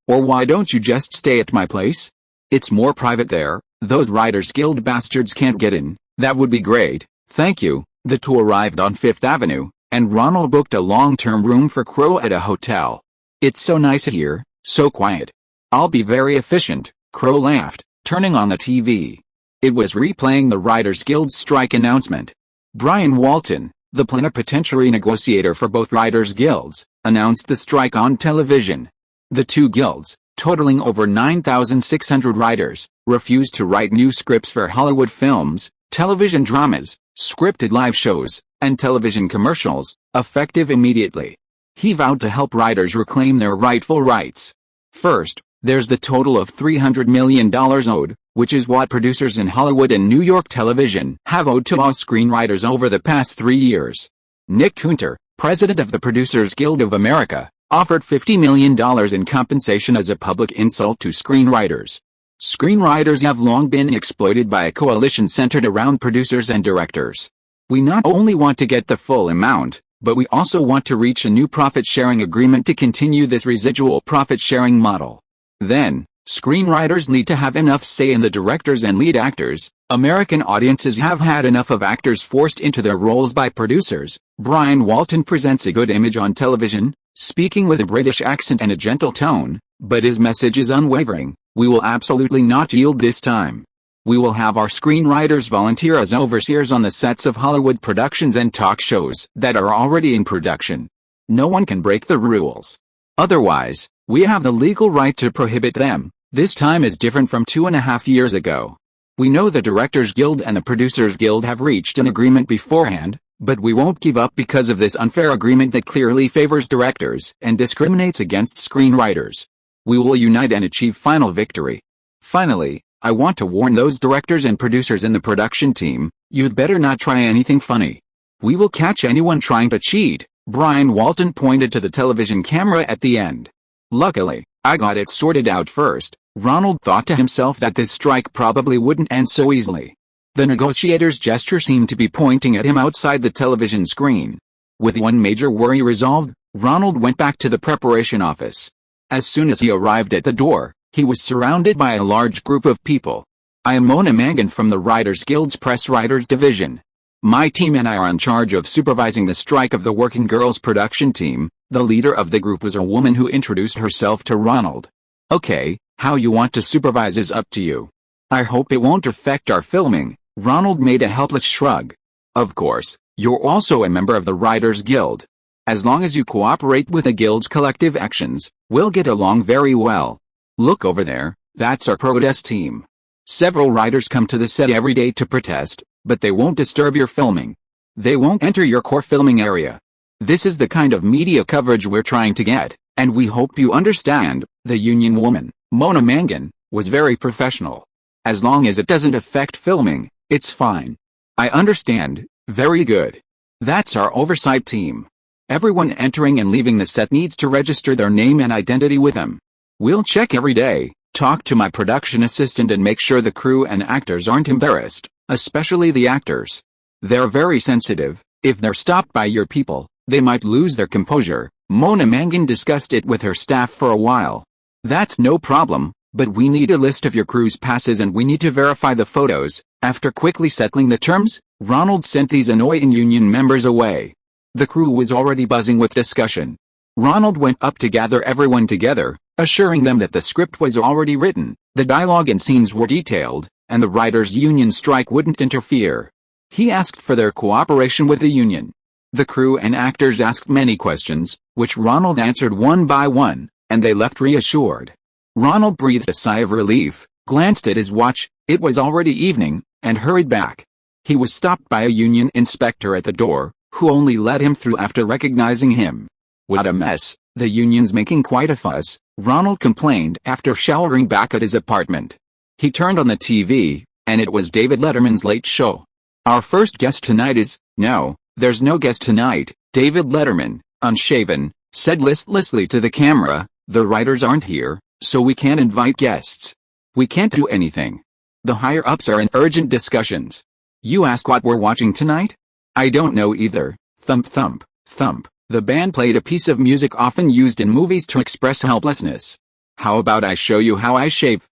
Or why don't you just stay at my place? It's more private there, those Writers Guild bastards can't get in." "That would be great, thank you." The two arrived on Fifth Avenue, and Ronald booked a long-term room for Crowe at a hotel. "It's so nice here, so quiet." "I'll be very efficient," Crowe laughed, turning on the TV. It was replaying the Writers Guild strike announcement. Brian Walton, the plenipotentiary negotiator for both Writers Guilds, announced the strike on television. The two guilds, totaling over 9,600 writers, refused to write new scripts for Hollywood films, television dramas, scripted live shows, and television commercials, effective immediately. He vowed to help writers reclaim their rightful rights. First, there's the total of $300 million owed, which is what producers in Hollywood and New York television have owed to us screenwriters over the past 3 years. Nick Kunter, president of the Producers Guild of America, offered $50 million in compensation as a public insult to screenwriters. Screenwriters have long been exploited by a coalition centered around producers and directors. We not only want to get the full amount, but we also want to reach a new profit-sharing agreement to continue this residual profit-sharing model. Then, screenwriters need to have enough say in the directors and lead actors. American audiences have had enough of actors forced into their roles by producers. Brian Walton presents a good image on television, speaking with a British accent and a gentle tone, but his message is unwavering. "We will absolutely not yield this time. We will have our screenwriters volunteer as overseers on the sets of Hollywood productions and talk shows that are already in production. No one can break the rules. Otherwise, we have the legal right to prohibit them." This time is different from 2.5 years ago. We know the Directors Guild and the Producers Guild have reached an agreement beforehand, but we won't give up because of this unfair agreement that clearly favors directors and discriminates against screenwriters. We will unite and achieve final victory. Finally, I want to warn those directors and producers in the production team, you'd better not try anything funny. We will catch anyone trying to cheat. Brian Walton pointed to the television camera at the end. "Luckily, I got it sorted out first." Ronald thought to himself that this strike probably wouldn't end so easily. The negotiator's gesture seemed to be pointing at him outside the television screen. With one major worry resolved, Ronald went back to the preparation office. As soon as he arrived at the door, he was surrounded by a large group of people. "I am Mona Mangan from the Writers Guild's Press Writers Division. My team and I are in charge of supervising the strike of the Working Girls production team." The leader of the group was a woman who introduced herself to Ronald. "Okay, how you want to supervise is up to you. I hope it won't affect our filming." Ronald made a helpless shrug. "Of course, you're also a member of the Writers Guild. As long as you cooperate with the Guild's collective actions, we'll get along very well. Look over there, that's our protest team. Several writers come to the set every day to protest, but they won't disturb your filming. They won't enter your core filming area. This is the kind of media coverage we're trying to get, and we hope you understand." The union woman, Mona Mangan, was very professional. "As long as it doesn't affect filming, it's fine." "I understand, very good. That's our oversight team. Everyone entering and leaving the set needs to register their name and identity with them. We'll check every day, talk to my production assistant and make sure the crew and actors aren't embarrassed, especially the actors. They're very sensitive. If they're stopped by your people, they might lose their composure." Mona Mangan discussed it with her staff for a while. "That's no problem, but we need a list of your crew's passes and we need to verify the photos." After quickly settling the terms, Ronald sent these annoying union members away. The crew was already buzzing with discussion. Ronald went up to gather everyone together, assuring them that the script was already written, the dialogue and scenes were detailed, and the writers' union strike wouldn't interfere. He asked for their cooperation with the union. The crew and actors asked many questions, which Ronald answered one by one, and they left reassured. Ronald breathed a sigh of relief, glanced at his watch, it was already evening, and hurried back. He was stopped by a union inspector at the door, who only let him through after recognizing him. "What a mess, the union's making quite a fuss," Ronald complained after showering back at his apartment. He turned on the TV, and it was David Letterman's Late Show. Our first guest tonight is, no, there's no guest tonight. David Letterman, unshaven, said listlessly to the camera, the writers aren't here, so we can't invite guests. We can't do anything. The higher-ups are in urgent discussions. You ask what we're watching tonight? I don't know either. Thump thump, thump. The band played a piece of music often used in movies to express helplessness. How about I show you how I shave?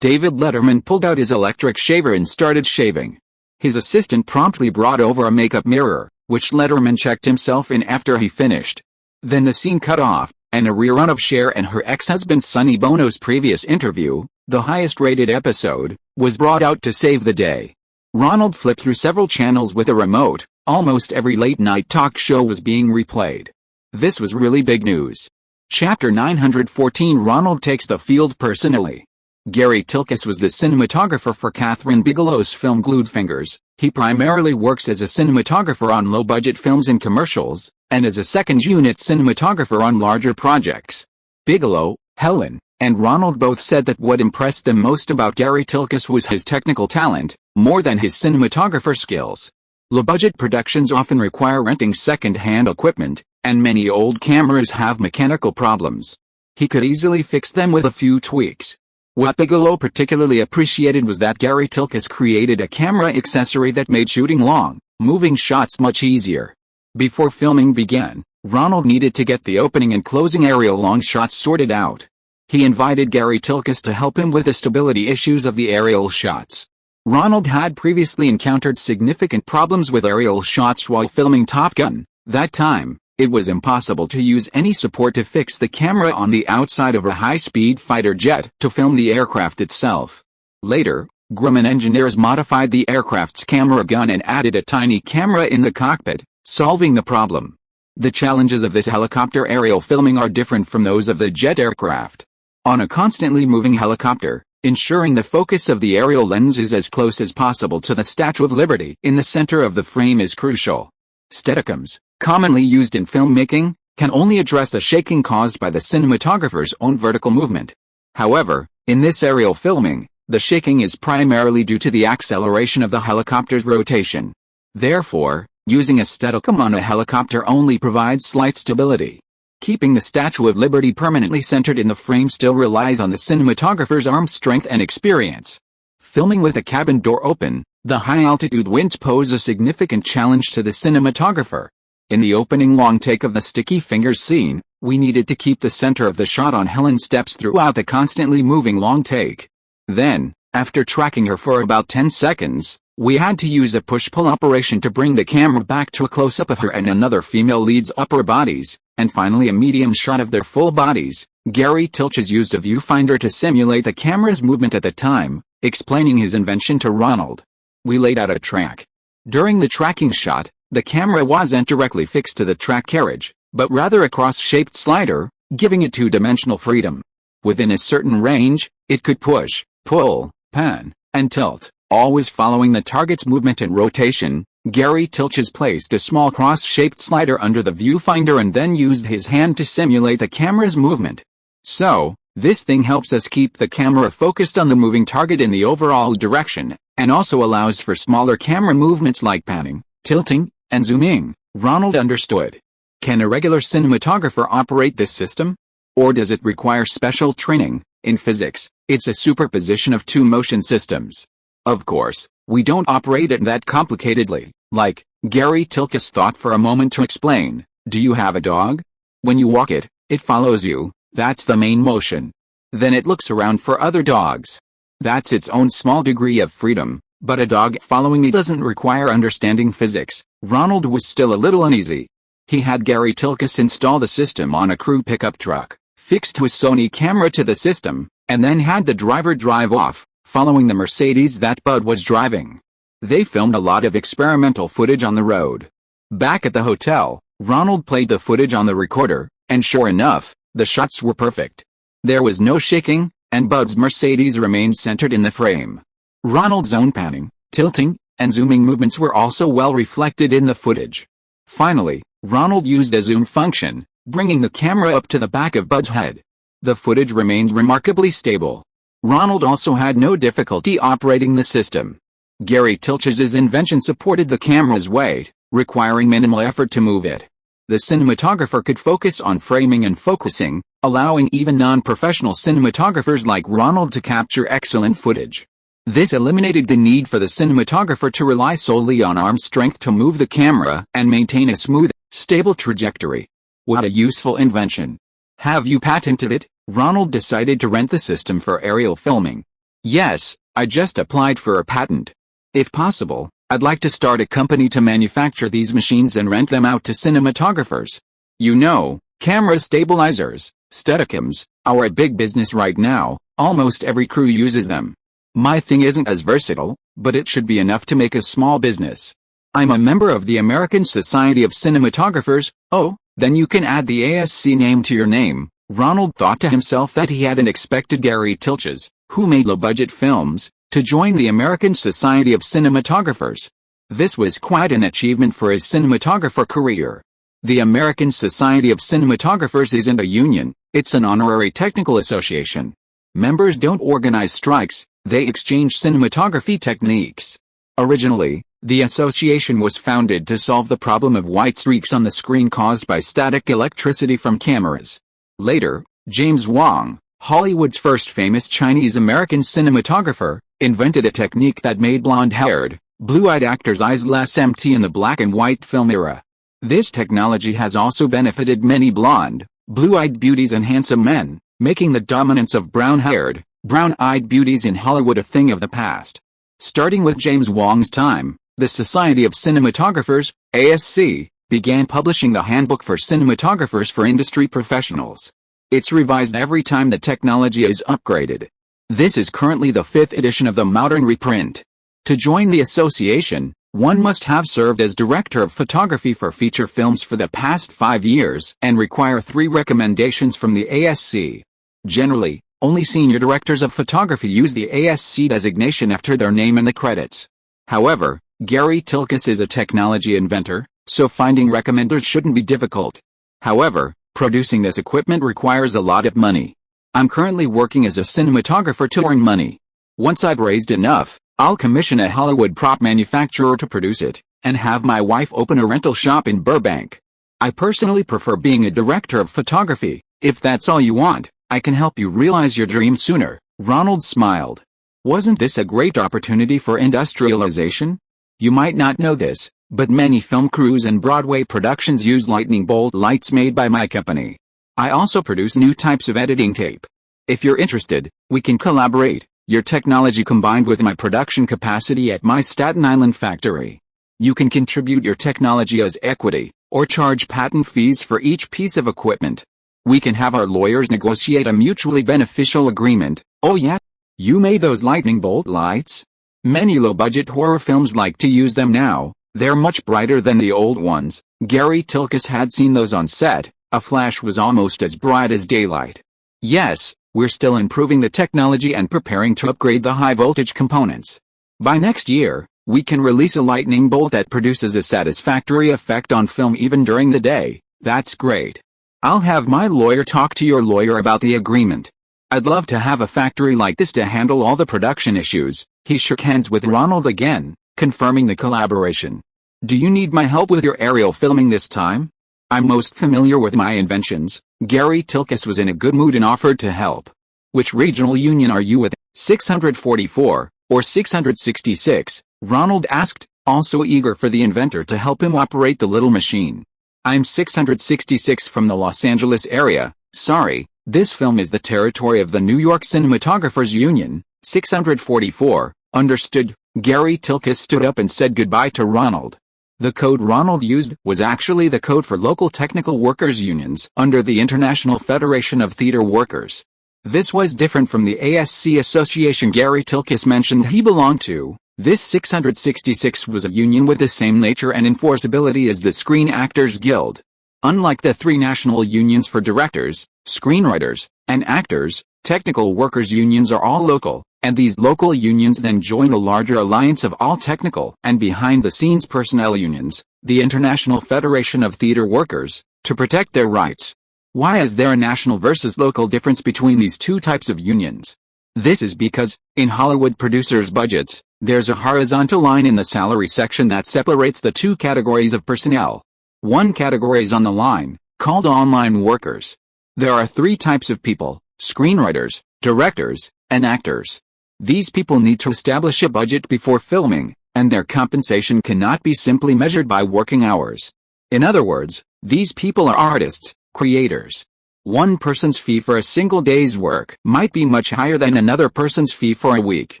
David Letterman pulled out his electric shaver and started shaving. His assistant promptly brought over a makeup mirror, which Letterman checked himself in after he finished. Then the scene cut off, and a rerun of Cher and her ex-husband Sonny Bono's previous interview, the highest-rated episode, was brought out to save the day. Ronald flipped through several channels with a remote. Almost every late-night talk show was being replayed. This was really big news. Chapter 914. Ronald takes the field personally. Gary Tilkes was the cinematographer for Kathryn Bigelow's film Glued Fingers. He primarily works as a cinematographer on low-budget films and commercials, and as a second-unit cinematographer on larger projects. Bigelow, Helen, and Ronald both said that what impressed them most about Gary Tilkes was his technical talent, more than his cinematographer skills. Low-budget productions often require renting second-hand equipment, and many old cameras have mechanical problems. He could easily fix them with a few tweaks. What Bigelow particularly appreciated was that Gary Tilkes created a camera accessory that made shooting long, moving shots much easier. Before filming began, Ronald needed to get the opening and closing aerial long shots sorted out. He invited Gary Tilkes to help him with the stability issues of the aerial shots. Ronald had previously encountered significant problems with aerial shots while filming Top Gun. That time, it was impossible to use any support to fix the camera on the outside of a high-speed fighter jet to film the aircraft itself. Later, Grumman engineers modified the aircraft's camera gun and added a tiny camera in the cockpit, solving the problem. The challenges of this helicopter aerial filming are different from those of the jet aircraft. On a constantly moving helicopter, ensuring the focus of the aerial lens is as close as possible to the Statue of Liberty in the center of the frame is crucial. Steadicams, commonly used in filmmaking, can only address the shaking caused by the cinematographer's own vertical movement. However, in this aerial filming, the shaking is primarily due to the acceleration of the helicopter's rotation. Therefore, using a Steadicam on a helicopter only provides slight stability. Keeping the Statue of Liberty permanently centered in the frame still relies on the cinematographer's arm strength and experience. Filming with a cabin door open, the high-altitude winds pose a significant challenge to the cinematographer. In the opening long take of the Sticky Fingers scene, we needed to keep the center of the shot on Helen's steps throughout the constantly moving long take. Then, after tracking her for about 10 seconds, we had to use a push-pull operation to bring the camera back to a close-up of her and another female lead's upper bodies, and finally a medium shot of their full bodies. Gary Tilkes used a viewfinder to simulate the camera's movement at the time, explaining his invention to Ronald. We laid out a track. During the tracking shot, the camera wasn't directly fixed to the track carriage, but rather a cross-shaped slider, giving it two-dimensional freedom. Within a certain range, it could push, pull, pan, and tilt, always following the target's movement and rotation. Gary Tilkes placed a small cross-shaped slider under the viewfinder and then used his hand to simulate the camera's movement. So, this thing helps us keep the camera focused on the moving target in the overall direction, and also allows for smaller camera movements like panning, tilting, and zooming. Ronald understood. Can a regular cinematographer operate this system? Or does it require special training? In physics, it's a superposition of two motion systems. Of course, we don't operate it that complicatedly. Like, Gary Tilkes thought for a moment to explain. Do you have a dog? When you walk it, it follows you. That's the main motion. Then it looks around for other dogs. That's its own small degree of freedom, but a dog following it doesn't require understanding physics. Ronald was still a little uneasy. He had Gary Tilkes install the system on a crew pickup truck, fixed his Sony camera to the system, and then had the driver drive off, following the Mercedes that Bud was driving. They filmed a lot of experimental footage on the road. Back at the hotel, Ronald played the footage on the recorder, and sure enough, the shots were perfect. There was no shaking, and Bud's Mercedes remained centered in the frame. Ronald's own panning, tilting, and zooming movements were also well reflected in the footage. Finally, Ronald used a zoom function, bringing the camera up to the back of Bud's head. The footage remained remarkably stable. Ronald also had no difficulty operating the system. Gary Tilches's invention supported the camera's weight, requiring minimal effort to move it. The cinematographer could focus on framing and focusing, allowing even non-professional cinematographers like Ronald to capture excellent footage. This eliminated the need for the cinematographer to rely solely on arm strength to move the camera and maintain a smooth, stable trajectory. What a useful invention. Have you patented it? Ronald decided to rent the system for aerial filming. Yes, I just applied for a patent. If possible, I'd like to start a company to manufacture these machines and rent them out to cinematographers. You know, camera stabilizers, Steadicams, are a big business right now. Almost every crew uses them. My thing isn't as versatile, but it should be enough to make a small business. I'm a member of the American Society of Cinematographers. Oh, then you can add the ASC name to your name. Ronald thought to himself that he hadn't expected Gary Tilches, who made low-budget films, to join the American Society of Cinematographers. This was quite an achievement for his cinematographer career. The American Society of Cinematographers isn't a union, it's an honorary technical association. Members don't organize strikes, they exchange cinematography techniques. Originally, the association was founded to solve the problem of white streaks on the screen caused by static electricity from cameras. Later, James Wong, Hollywood's first famous Chinese-American cinematographer, invented a technique that made blonde-haired, blue-eyed actors' eyes less empty in the black and white film era. This technology has also benefited many blonde, blue-eyed beauties and handsome men, making the dominance of brown-haired, brown-eyed beauties in Hollywood a thing of the past. Starting with James Wong's time, the Society of Cinematographers, ASC, began publishing the Handbook for Cinematographers for Industry Professionals. It's revised every time the technology is upgraded. This is currently the 5th edition of the modern reprint. To join the association, one must have served as director of photography for feature films for the past 5 years and require 3 recommendations from the ASC. Generally, only senior directors of photography use the ASC designation after their name in the credits. However, Gary Tilches is a technology inventor, so finding recommenders shouldn't be difficult. However, producing this equipment requires a lot of money. I'm currently working as a cinematographer to earn money. Once I've raised enough, I'll commission a Hollywood prop manufacturer to produce it, and have my wife open a rental shop in Burbank. I personally prefer being a director of photography. If that's all you want, I can help you realize your dream sooner. Ronald smiled. Wasn't this a great opportunity for industrialization? You might not know this, but many film crews and Broadway productions use lightning bolt lights made by my company. I also produce new types of editing tape. If you're interested, we can collaborate. Your technology combined with my production capacity at my Staten Island factory. You can contribute your technology as equity, or charge patent fees for each piece of equipment. We can have our lawyers negotiate a mutually beneficial agreement. Oh yeah? You made those lightning bolt lights? Many low-budget horror films like to use them now. They're much brighter than the old ones. Gary Tilches had seen those on set. A flash was almost as bright as daylight. Yes, we're still improving the technology and preparing to upgrade the high-voltage components. By next year, we can release a lightning bolt that produces a satisfactory effect on film even during the day. That's great. I'll have my lawyer talk to your lawyer about the agreement. I'd love to have a factory like this to handle all the production issues. He shook hands with Ronald again, confirming the collaboration. Do you need my help with your aerial filming this time? I'm most familiar with my inventions. Gary Tilches was in a good mood and offered to help. Which regional union are you with? 644, or 666? Ronald asked, also eager for the inventor to help him operate the little machine. I'm 666 from the Los Angeles area. Sorry, this film is the territory of the New York Cinematographers Union. 644, understood. Gary Tilches stood up and said goodbye to Ronald. The code Ronald used was actually the code for local technical workers unions under the International Federation of Theater Workers. This was different from the ASC association Gary Tilches mentioned he belonged to. This 666 was a union with the same nature and enforceability as the Screen Actors Guild. Unlike the 3 national unions for directors, screenwriters, and actors, technical workers unions are all local, and these local unions then join a larger alliance of all technical and behind-the-scenes personnel unions, the International Federation of Theater Workers, to protect their rights. Why is there a national versus local difference between these two types of unions? This is because, in Hollywood producers' budgets, there's a horizontal line in the salary section that separates the two categories of personnel. One category is on the line, called online workers. There are three types of people: screenwriters, directors, and actors. These people need to establish a budget before filming, and their compensation cannot be simply measured by working hours. In other words, these people are artists, creators. One person's fee for a single day's work might be much higher than another person's fee for a week.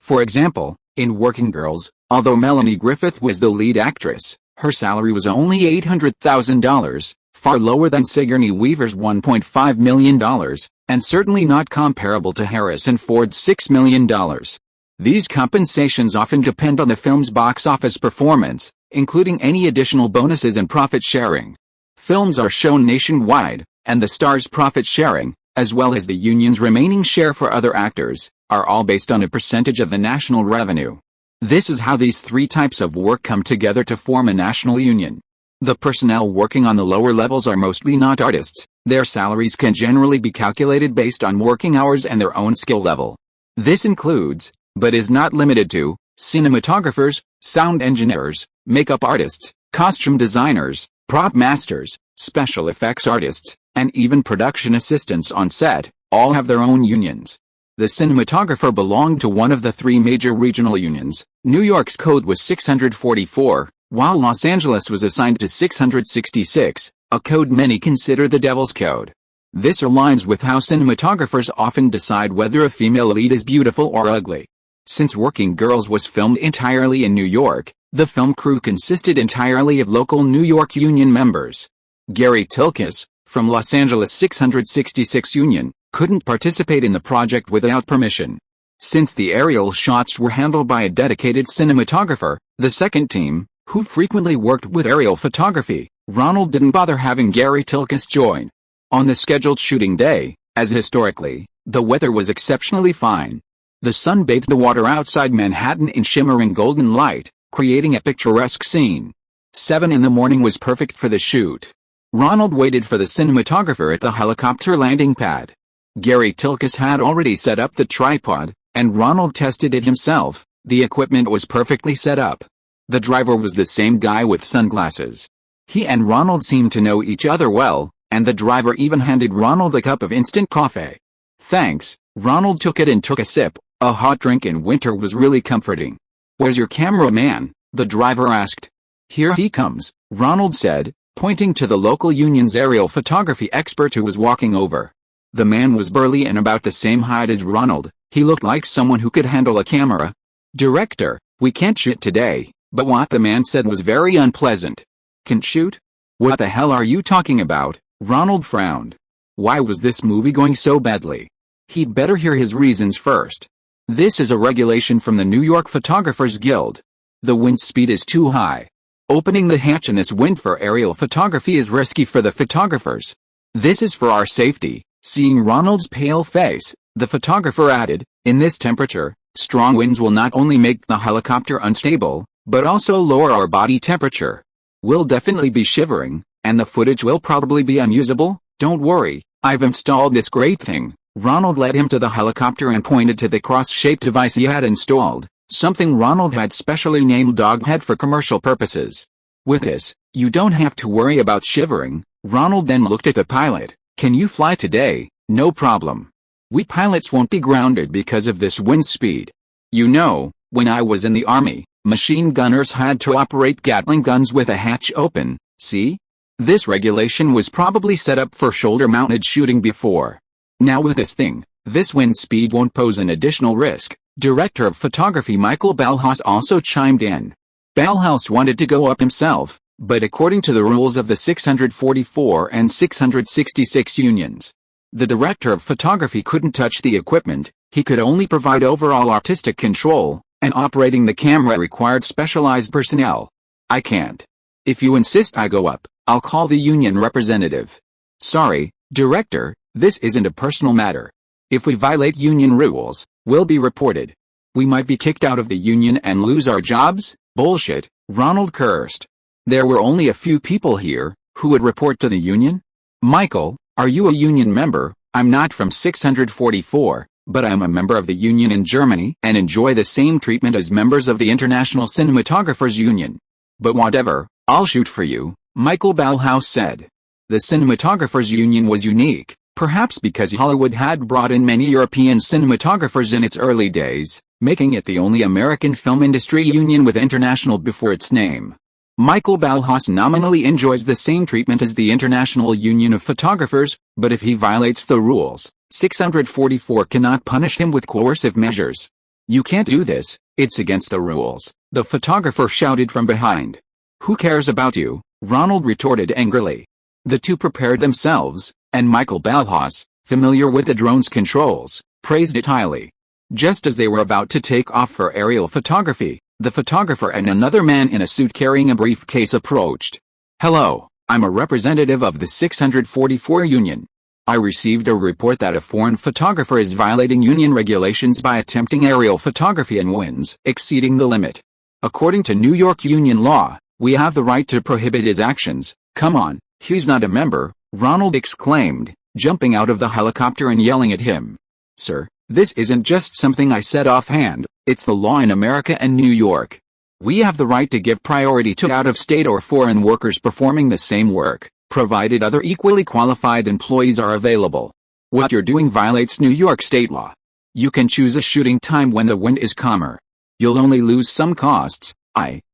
For example, in Working Girls, although Melanie Griffith was the lead actress, her salary was only $800,000, far lower than Sigourney Weaver's $1.5 million, and certainly not comparable to Harrison Ford's $6 million. These compensations often depend on the film's box office performance, including any additional bonuses and profit sharing. Films are shown nationwide, and the star's profit sharing, as well as the union's remaining share for other actors, are all based on a percentage of the national revenue. This is how these three types of work come together to form a national union. The personnel working on the lower levels are mostly not artists. Their salaries can generally be calculated based on working hours and their own skill level. This includes, but is not limited to, cinematographers, sound engineers, makeup artists, costume designers, prop masters, special effects artists, and even production assistants on set, all have their own unions. The cinematographer belonged to one of the three major regional unions. New York's code was 644, while Los Angeles was assigned to 666, a code many consider the Devil's Code. This aligns with how cinematographers often decide whether a female lead is beautiful or ugly. Since Working Girls was filmed entirely in New York, the film crew consisted entirely of local New York union members. Gary Tilkes, from Los Angeles 666 Union, couldn't participate in the project without permission. Since the aerial shots were handled by a dedicated cinematographer, the second team, who frequently worked with aerial photography, Ronald didn't bother having Gary Tilkes join. On the scheduled shooting day, as historically, the weather was exceptionally fine. The sun bathed the water outside Manhattan in shimmering golden light, creating a picturesque scene. 7 in the morning was perfect for the shoot. Ronald waited for the cinematographer at the helicopter landing pad. Gary Tilkes had already set up the tripod, and Ronald tested it himself. The equipment was perfectly set up. The driver was the same guy with sunglasses. He and Ronald seemed to know each other well, and the driver even handed Ronald a cup of instant coffee. "Thanks." Ronald took it and took a sip. A hot drink in winter was really comforting. "Where's your cameraman?" the driver asked. "Here he comes," Ronald said, pointing to the local union's aerial photography expert who was walking over. The man was burly and about the same height as Ronald. He looked like someone who could handle a camera. "Director, we can't shoot today," but what the man said was very unpleasant. "Can't shoot? What the hell are you talking about?" Ronald frowned. Why was this movie going so badly? He'd better hear his reasons first. This is a regulation from the New York Photographers Guild. The wind speed is too high. Opening the hatch in this wind for aerial photography is risky for the photographers. "This is for our safety." Seeing Ronald's pale face, the photographer added, "In this temperature, strong winds will not only make the helicopter unstable, but also lower our body temperature. We'll definitely be shivering, and the footage will probably be unusable. Don't worry, I've installed this great thing." Ronald led him to the helicopter and pointed to the cross-shaped device he had installed, something Ronald had specially named Doghead for commercial purposes. "With this, you don't have to worry about shivering." Ronald then looked at the pilot. "Can you fly today?" "No problem. We pilots won't be grounded because of this wind speed. You know, when I was in the Army, machine gunners had to operate Gatling guns with a hatch open, see? This regulation was probably set up for shoulder-mounted shooting before. Now with this thing, this wind speed won't pose an additional risk." Director of photography Michael Ballhaus also chimed in. Ballhaus wanted to go up himself, but according to the rules of the 644 and 666 unions, the director of photography couldn't touch the equipment. He could only provide overall artistic control, and operating the camera required specialized personnel. "I can't. If you insist I go up, I'll call the union representative." "Sorry, Director, this isn't a personal matter. If we violate union rules, we'll be reported. We might be kicked out of the union and lose our jobs." "Bullshit," Ronald cursed. "There were only a few people here. Who would report to the union?" "Michael, are you a union member?" "I'm not from 644, but I am a member of the union in Germany and enjoy the same treatment as members of the International Cinematographers Union. But whatever, I'll shoot for you, Michael Ballhaus said. The Cinematographers Union was unique, perhaps because Hollywood had brought in many European cinematographers in its early days, making it the only American film industry union with international before its name. Michael Ballhaus nominally enjoys the same treatment as the International Union of Photographers, but if he violates the rules, 644 cannot punish him with coercive measures. You can't do this, it's against the rules, the photographer shouted from behind. Who cares about you? Ronald retorted angrily. The two prepared themselves, and Michael Ballhaus, familiar with the drone's controls, praised it highly. Just as they were about to take off for aerial photography, the photographer and another man in a suit carrying a briefcase approached. Hello, I'm a representative of the 644 Union. I received a report that a foreign photographer is violating union regulations by attempting aerial photography and wins exceeding the limit. According to New York union law, we have the right to prohibit his actions. Come on, he's not a member, Ronald exclaimed, jumping out of the helicopter and yelling at him. Sir, this isn't just something I said offhand, it's the law in America and New York. We have the right to give priority to out-of-state or foreign workers performing the same work, provided other equally qualified employees are available. What you're doing violates New York state law. You can choose a shooting time when the wind is calmer. You'll only lose some costs.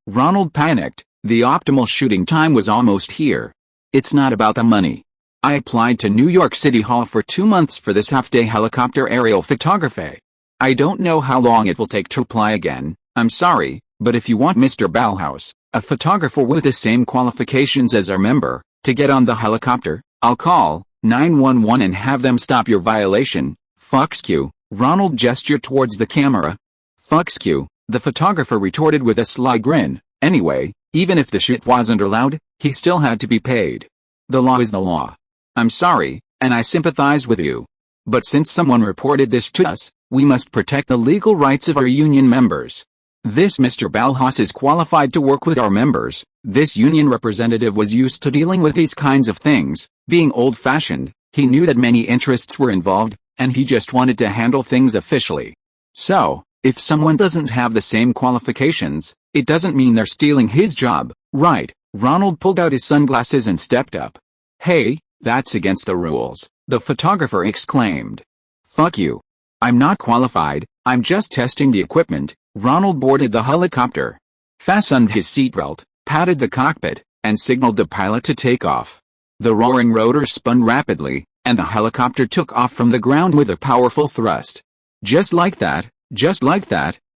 Ronald panicked. The optimal shooting time was almost here. It's not about the money. I applied to New York City Hall for 2 months for this half-day helicopter aerial photography. I don't know how long it will take to apply again, I'm sorry, but if you want Mr. Ballhaus, a photographer with the same qualifications as our member, to get on the helicopter, I'll call 911 and have them stop your violation. Fuck you, Ronald gestured towards the camera. Fuck you, the photographer retorted with a sly grin. Anyway, even if the shit wasn't allowed, he still had to be paid. The law is the law. I'm sorry, and I sympathize with you. But since someone reported this to us, we must protect the legal rights of our union members. This Mr. Ballhaus is qualified to work with our members. This union representative was used to dealing with these kinds of things. Being old-fashioned, he knew that many interests were involved, and he just wanted to handle things officially. So, if someone doesn't have the same qualifications, it doesn't mean they're stealing his job, right? Ronald pulled out his sunglasses and stepped up. Hey, that's against the rules, the photographer exclaimed. Fuck you. I'm not qualified, I'm just testing the equipment. Ronald boarded the helicopter, fastened his seatbelt, patted the cockpit, and signaled the pilot to take off. The roaring rotor spun rapidly, and the helicopter took off from the ground with a powerful thrust. Just like that,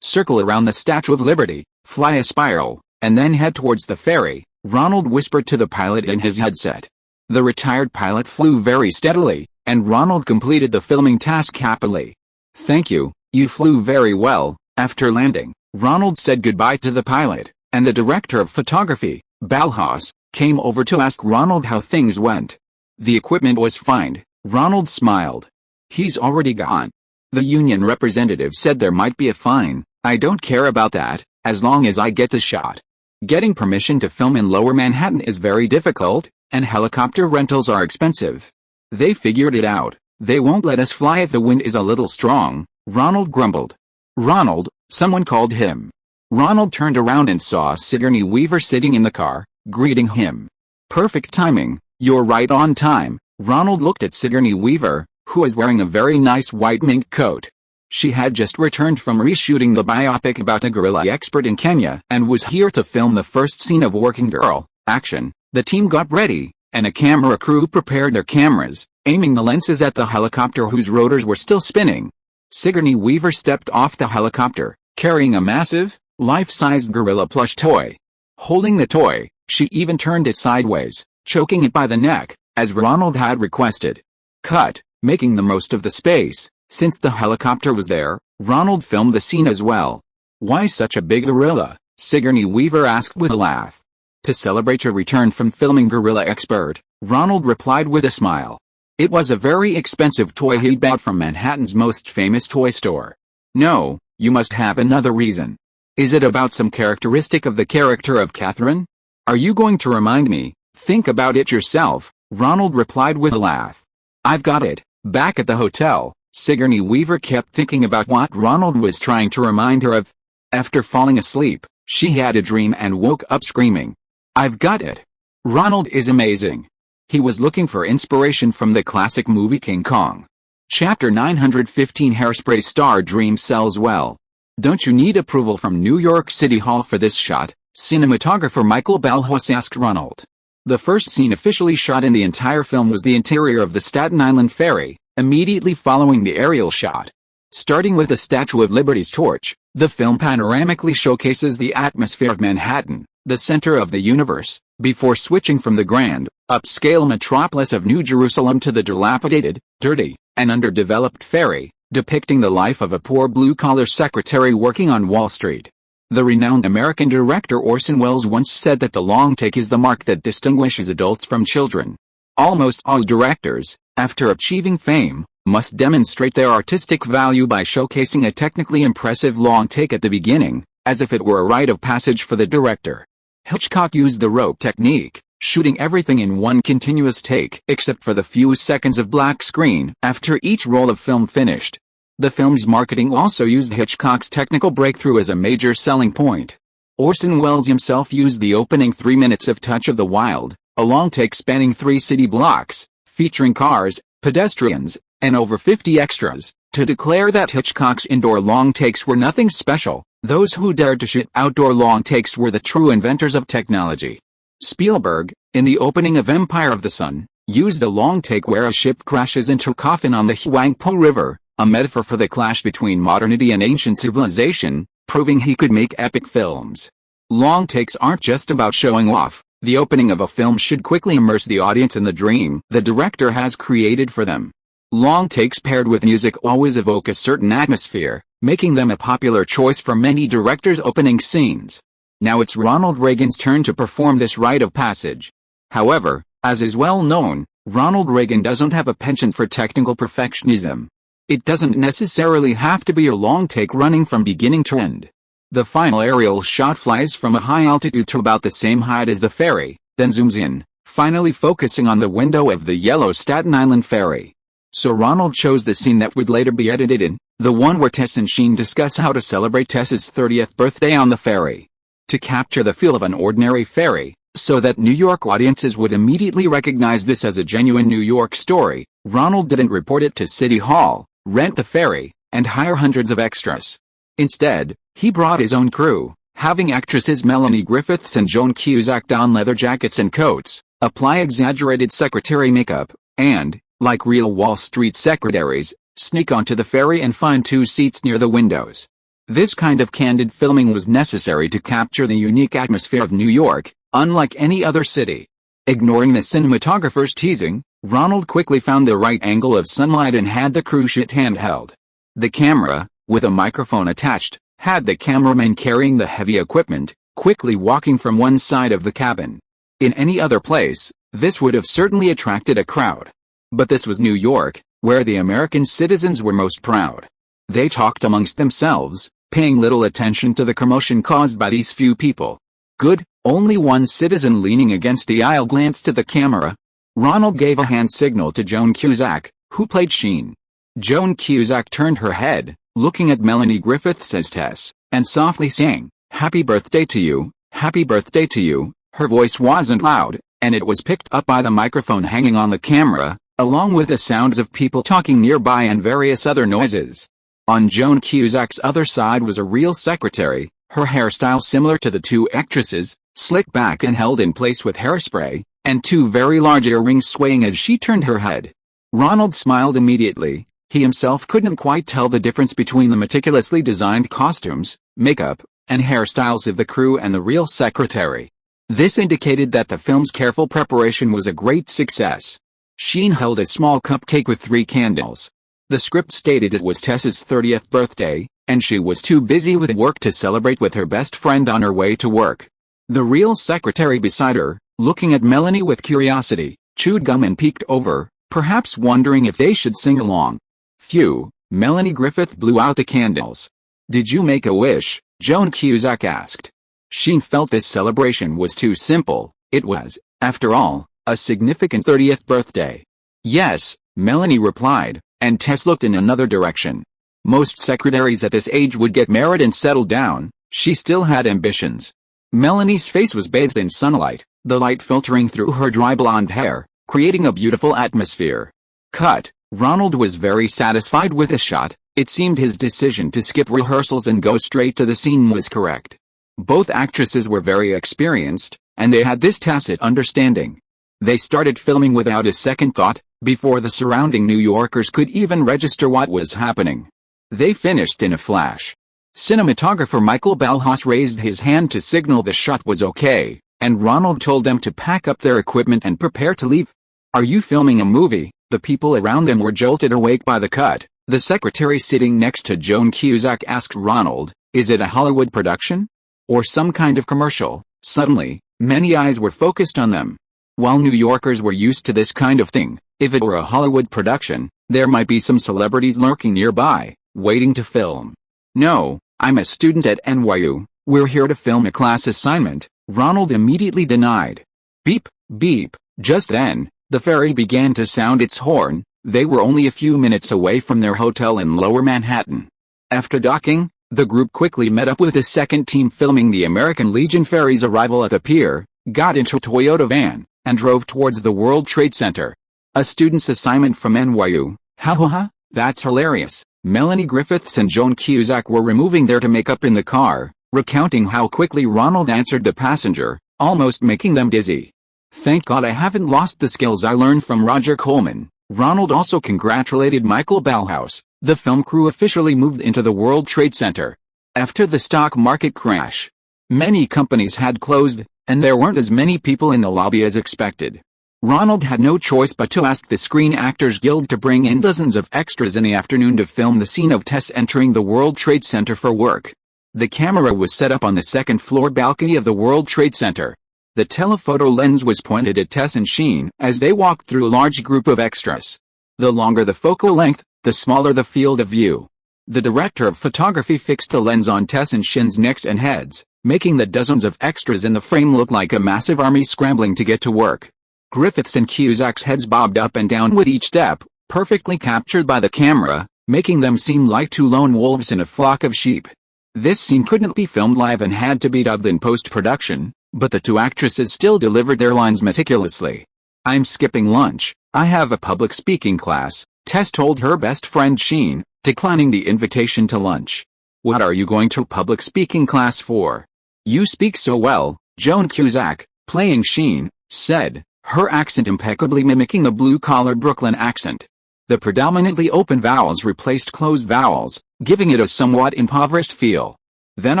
circle around the Statue of Liberty, fly a spiral, and then head towards the ferry, Ronald whispered to the pilot in his headset. The retired pilot flew very steadily, and Ronald completed the filming task happily. Thank you, you flew very well. After landing, Ronald said goodbye to the pilot, and the director of photography, Ballhaus, came over to ask Ronald how things went. The equipment was fine, Ronald smiled. He's already gone. The union representative said there might be a fine. I don't care about that, as long as I get the shot. Getting permission to film in Lower Manhattan is very difficult, and helicopter rentals are expensive. They figured it out. They won't let us fly if the wind is a little strong, Ronald grumbled. Ronald, someone called him. Ronald turned around and saw Sigourney Weaver sitting in the car, greeting him. Perfect timing, you're right on time. Ronald looked at Sigourney Weaver, who was wearing a very nice white mink coat. She had just returned from reshooting the biopic about a gorilla expert in Kenya and was here to film the first scene of Working Girl, action. The team got ready, and a camera crew prepared their cameras, aiming the lenses at the helicopter whose rotors were still spinning. Sigourney Weaver stepped off the helicopter, carrying a massive, life-sized gorilla plush toy. Holding the toy, she even turned it sideways, choking it by the neck, as Ronald had requested. Cut, making the most of the space. Since the helicopter was there, Ronald filmed the scene as well. Why such a big gorilla? Sigourney Weaver asked with a laugh. To celebrate your return from filming Gorilla Expert, Ronald replied with a smile. It was a very expensive toy he bought from Manhattan's most famous toy store. No, you must have another reason. Is it about some characteristic of the character of Catherine? Are you going to remind me? Think about it yourself, Ronald replied with a laugh. I've got it. Back at the hotel, Sigourney Weaver kept thinking about what Ronald was trying to remind her of. After falling asleep, she had a dream and woke up screaming, "I've got it! Ronald is amazing!" He was looking for inspiration from the classic movie King Kong. Chapter 915 Hairspray star dream sells well. "Don't you need approval from New York City Hall for this shot?" cinematographer Michael Balhus asked Ronald. The first scene officially shot in the entire film was the interior of the Staten Island ferry, immediately following the aerial shot. Starting with the Statue of Liberty's torch, the film panoramically showcases the atmosphere of Manhattan, the center of the universe, before switching from the grand, upscale metropolis of New Jerusalem to the dilapidated, dirty, and underdeveloped ferry, depicting the life of a poor blue-collar secretary working on Wall Street. The renowned American director Orson Welles once said that the long take is the mark that distinguishes adults from children. Almost all directors, after achieving fame, must demonstrate their artistic value by showcasing a technically impressive long take at the beginning, as if it were a rite of passage for the director. Hitchcock used the rope technique, shooting everything in one continuous take except for the few seconds of black screen after each roll of film finished. The film's marketing also used Hitchcock's technical breakthrough as a major selling point. Orson Welles himself used the opening 3 minutes of Touch of the Wild, a long take spanning 3 city blocks, featuring cars, pedestrians, and over 50 extras, to declare that Hitchcock's indoor long takes were nothing special. Those who dared to shoot outdoor long takes were the true inventors of technology. Spielberg, in the opening of Empire of the Sun, used a long take where a ship crashes into a coffin on the Huangpu River, a metaphor for the clash between modernity and ancient civilization, proving he could make epic films. Long takes aren't just about showing off. The opening of a film should quickly immerse the audience in the dream the director has created for them. Long takes paired with music always evoke a certain atmosphere, making them a popular choice for many directors' opening scenes. Now it's Ronald Reagan's turn to perform this rite of passage. However, as is well known, Ronald Reagan doesn't have a penchant for technical perfectionism. It doesn't necessarily have to be a long take running from beginning to end. The final aerial shot flies from a high altitude to about the same height as the ferry, then zooms in, finally focusing on the window of the yellow Staten Island ferry. So Ronald chose the scene that would later be edited in, the one where Tess and Sheen discuss how to celebrate Tess's 30th birthday on the ferry. To capture the feel of an ordinary ferry, so that New York audiences would immediately recognize this as a genuine New York story, Ronald didn't report it to City Hall, rent the ferry, and hire hundreds of extras. Instead, he brought his own crew, having actresses Melanie Griffiths and Joan Cusack don leather jackets and coats, apply exaggerated secretary makeup, and, like real Wall Street secretaries, sneak onto the ferry and find 2 seats near the windows. This kind of candid filming was necessary to capture the unique atmosphere of New York, unlike any other city. Ignoring the cinematographer's teasing, Ronald quickly found the right angle of sunlight and had the crew shoot handheld. The camera, with a microphone attached, had the cameraman carrying the heavy equipment, quickly walking from one side of the cabin. In any other place, this would have certainly attracted a crowd. But this was New York, where the American citizens were most proud. They talked amongst themselves, paying little attention to the commotion caused by these few people. Good, only one citizen leaning against the aisle glanced at the camera. Ronald gave a hand signal to Joan Cusack, who played Sheen. Joan Cusack turned her head, looking at Melanie Griffiths as Tess, and softly sang, "Happy birthday to you, happy birthday to you." Her voice wasn't loud, and it was picked up by the microphone hanging on the camera, along with the sounds of people talking nearby and various other noises. On Joan Cusack's other side was a real secretary, her hairstyle similar to the 2 actresses, slicked back and held in place with hairspray, and 2 very large earrings swaying as she turned her head. Ronald smiled immediately. He himself couldn't quite tell the difference between the meticulously designed costumes, makeup, and hairstyles of the crew and the real secretary. This indicated that the film's careful preparation was a great success. Sheen held a small cupcake with 3 candles. The script stated it was Tess's 30th birthday, and she was too busy with work to celebrate with her best friend on her way to work. The real secretary beside her, looking at Melanie with curiosity, chewed gum and peeked over, perhaps wondering if they should sing along. Phew, Melanie Griffith blew out the candles. "Did you make a wish?" Joan Cusack asked. Sheen felt this celebration was too simple. It was, after all, a significant 30th birthday. "Yes," Melanie replied, and Tess looked in another direction. Most secretaries at this age would get married and settle down. She still had ambitions. Melanie's face was bathed in sunlight, the light filtering through her dry blonde hair, creating a beautiful atmosphere. Cut. Ronald was very satisfied with the shot. It seemed his decision to skip rehearsals and go straight to the scene was correct. Both actresses were very experienced, and they had this tacit understanding. They started filming without a second thought, before the surrounding New Yorkers could even register what was happening. They finished in a flash. Cinematographer Michael Balhaus raised his hand to signal the shot was okay, and Ronald told them to pack up their equipment and prepare to leave. "Are you filming a movie?" The people around them were jolted awake by the cut. The secretary sitting next to Joan Cusack asked Ronald, "Is it a Hollywood production? Or some kind of commercial?" Suddenly, many eyes were focused on them. While New Yorkers were used to this kind of thing, if it were a Hollywood production, there might be some celebrities lurking nearby, waiting to film. "No, I'm a student at NYU, we're here to film a class assignment," Ronald immediately denied. Beep, beep. Just then, the ferry began to sound its horn. They were only a few minutes away from their hotel in Lower Manhattan. After docking, the group quickly met up with the second team filming the American Legion ferry's arrival at the pier, got into a Toyota van, and drove towards the World Trade Center. "A student's assignment from NYU, ha ha ha, that's hilarious." Melanie Griffiths and Joan Cusack were removing their makeup in the car, recounting how quickly Ronald answered the passenger, almost making them dizzy. "Thank God I haven't lost the skills I learned from Roger Coleman." Ronald also congratulated Michael Balhaus. The film crew officially moved into the World Trade Center. After the stock market crash, many companies had closed, and there weren't as many people in the lobby as expected. Ronald had no choice but to ask the Screen Actors Guild to bring in dozens of extras in the afternoon to film the scene of Tess entering the World Trade Center for work. The camera was set up on the second-floor balcony of the World Trade Center. The telephoto lens was pointed at Tess and Sheen as they walked through a large group of extras. The longer the focal length, the smaller the field of view. The director of photography fixed the lens on Tess and Sheen's necks and heads, making the dozens of extras in the frame look like a massive army scrambling to get to work. Griffiths and Cusack's heads bobbed up and down with each step, perfectly captured by the camera, making them seem like two lone wolves in a flock of sheep. This scene couldn't be filmed live and had to be dubbed in post-production, but the two actresses still delivered their lines meticulously. "I'm skipping lunch, I have a public speaking class," Tess told her best friend Sheen, declining the invitation to lunch. "What are you going to public speaking class for?" "You speak so well," Joan Cusack, playing Sheen, said, her accent impeccably mimicking the blue-collar Brooklyn accent. The predominantly open vowels replaced closed vowels, giving it a somewhat impoverished feel. "Then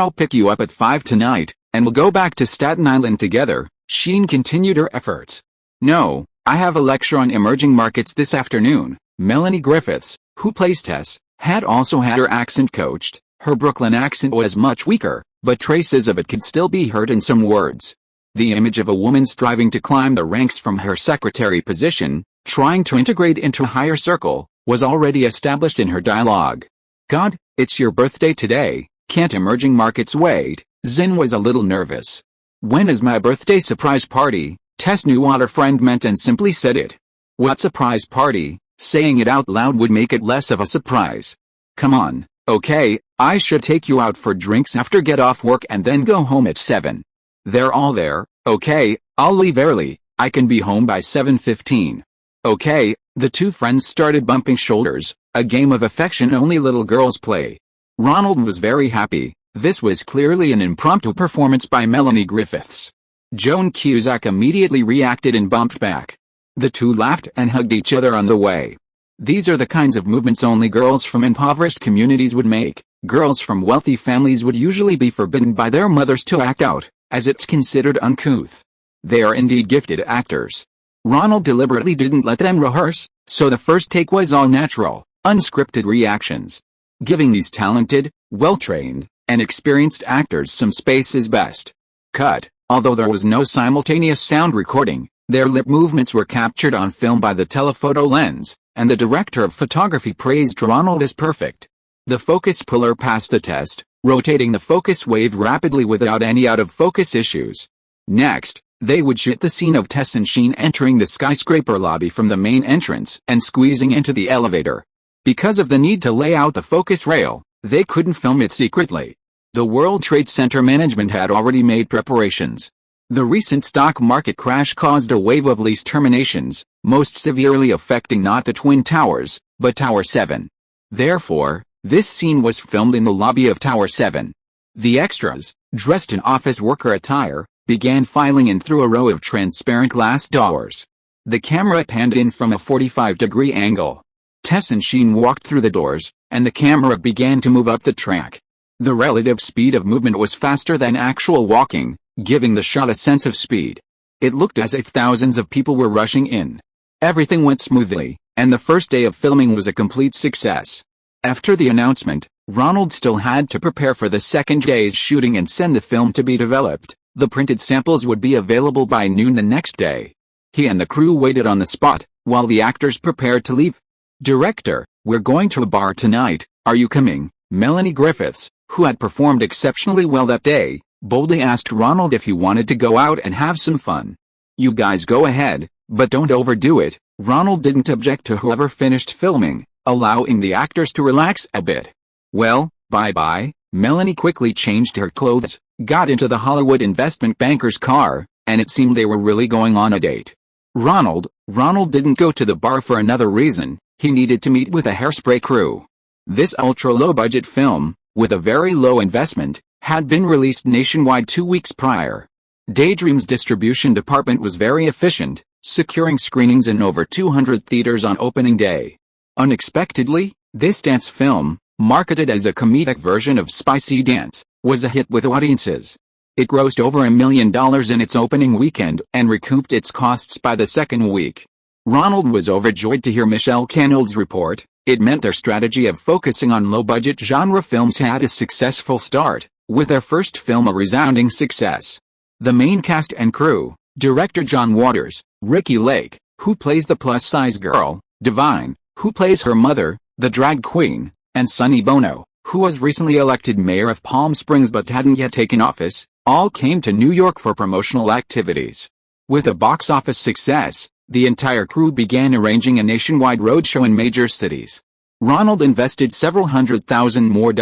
I'll pick you up at 5 tonight, and we'll go back to Staten Island together," Sheen continued her efforts. "No, I have a lecture on emerging markets this afternoon." Melanie Griffiths, who plays Tess, had also had her accent coached. Her Brooklyn accent was much weaker, but traces of it could still be heard in some words. The image of a woman striving to climb the ranks from her secretary position, trying to integrate into a higher circle, was already established in her dialogue. "God, it's your birthday today, can't emerging markets wait?" Zinn was a little nervous. "When is my birthday surprise party?" Tess knew what her friend meant and simply said it. "What surprise party?" Saying it out loud would make it less of a surprise. "Come on, okay, I should take you out for drinks after get off work and then go home at 7. They're all there. "Okay, I'll leave early, I can be home by 7:15. "Okay." The two friends started bumping shoulders, a game of affection only little girls play. Ronald was very happy. This was clearly an impromptu performance by Melanie Griffiths. Joan Cusack immediately reacted and bumped back. The two laughed and hugged each other on the way. These are the kinds of movements only girls from impoverished communities would make. Girls from wealthy families would usually be forbidden by their mothers to act out, as it's considered uncouth. They are indeed gifted actors. Ronald deliberately didn't let them rehearse, so the first take was all natural, unscripted reactions. Giving these talented, well-trained, and experienced actors some space is best. Cut. Although there was no simultaneous sound recording, their lip movements were captured on film by the telephoto lens, and the director of photography praised Ronald as perfect. The focus puller passed the test, rotating the focus wave rapidly without any out-of-focus issues. Next, they would shoot the scene of Tess and Sheen entering the skyscraper lobby from the main entrance and squeezing into the elevator. Because of the need to lay out the focus rail, they couldn't film it secretly. The World Trade Center management had already made preparations. The recent stock market crash caused a wave of lease terminations, most severely affecting not the Twin Towers, but Tower 7. Therefore, this scene was filmed in the lobby of Tower 7. The extras, dressed in office worker attire, began filing in through a row of transparent glass doors. The camera panned in from a 45-degree angle. Tess and Sheen walked through the doors, and the camera began to move up the track. The relative speed of movement was faster than actual walking, giving the shot a sense of speed. It looked as if thousands of people were rushing in. Everything went smoothly, and the first day of filming was a complete success. After the announcement, Ronald still had to prepare for the second day's shooting and send the film to be developed. The printed samples would be available by noon the next day. He and the crew waited on the spot, while the actors prepared to leave. "Director, we're going to a bar tonight, are you coming?" Melanie Griffiths, who had performed exceptionally well that day, boldly asked Ronald if he wanted to go out and have some fun. "You guys go ahead, but don't overdo it." Ronald didn't object to whoever finished filming, allowing the actors to relax a bit. "Well, bye-bye." Melanie quickly changed her clothes, got into the Hollywood investment banker's car, and it seemed they were really going on a date. Ronald didn't go to the bar for another reason. He needed to meet with a Hairspray crew. This ultra-low-budget film, with a very low investment, had been released nationwide 2 weeks prior. Daydream's distribution department was very efficient, securing screenings in over 200 theaters on opening day. Unexpectedly, this dance film, marketed as a comedic version of Spicy Dance, was a hit with audiences. It grossed over $1 million in its opening weekend and recouped its costs by the second week. Ronald was overjoyed to hear Michelle Canold's report. It meant their strategy of focusing on low-budget genre films had a successful start, with their first film a resounding success. The main cast and crew, director John Waters, Ricky Lake, who plays the plus-size girl, Divine, who plays her mother, the drag queen, and Sonny Bono, who was recently elected mayor of Palm Springs but hadn't yet taken office, all came to New York for promotional activities. With a box office success, the entire crew began arranging a nationwide roadshow in major cities. Ronald invested several $100,000 more,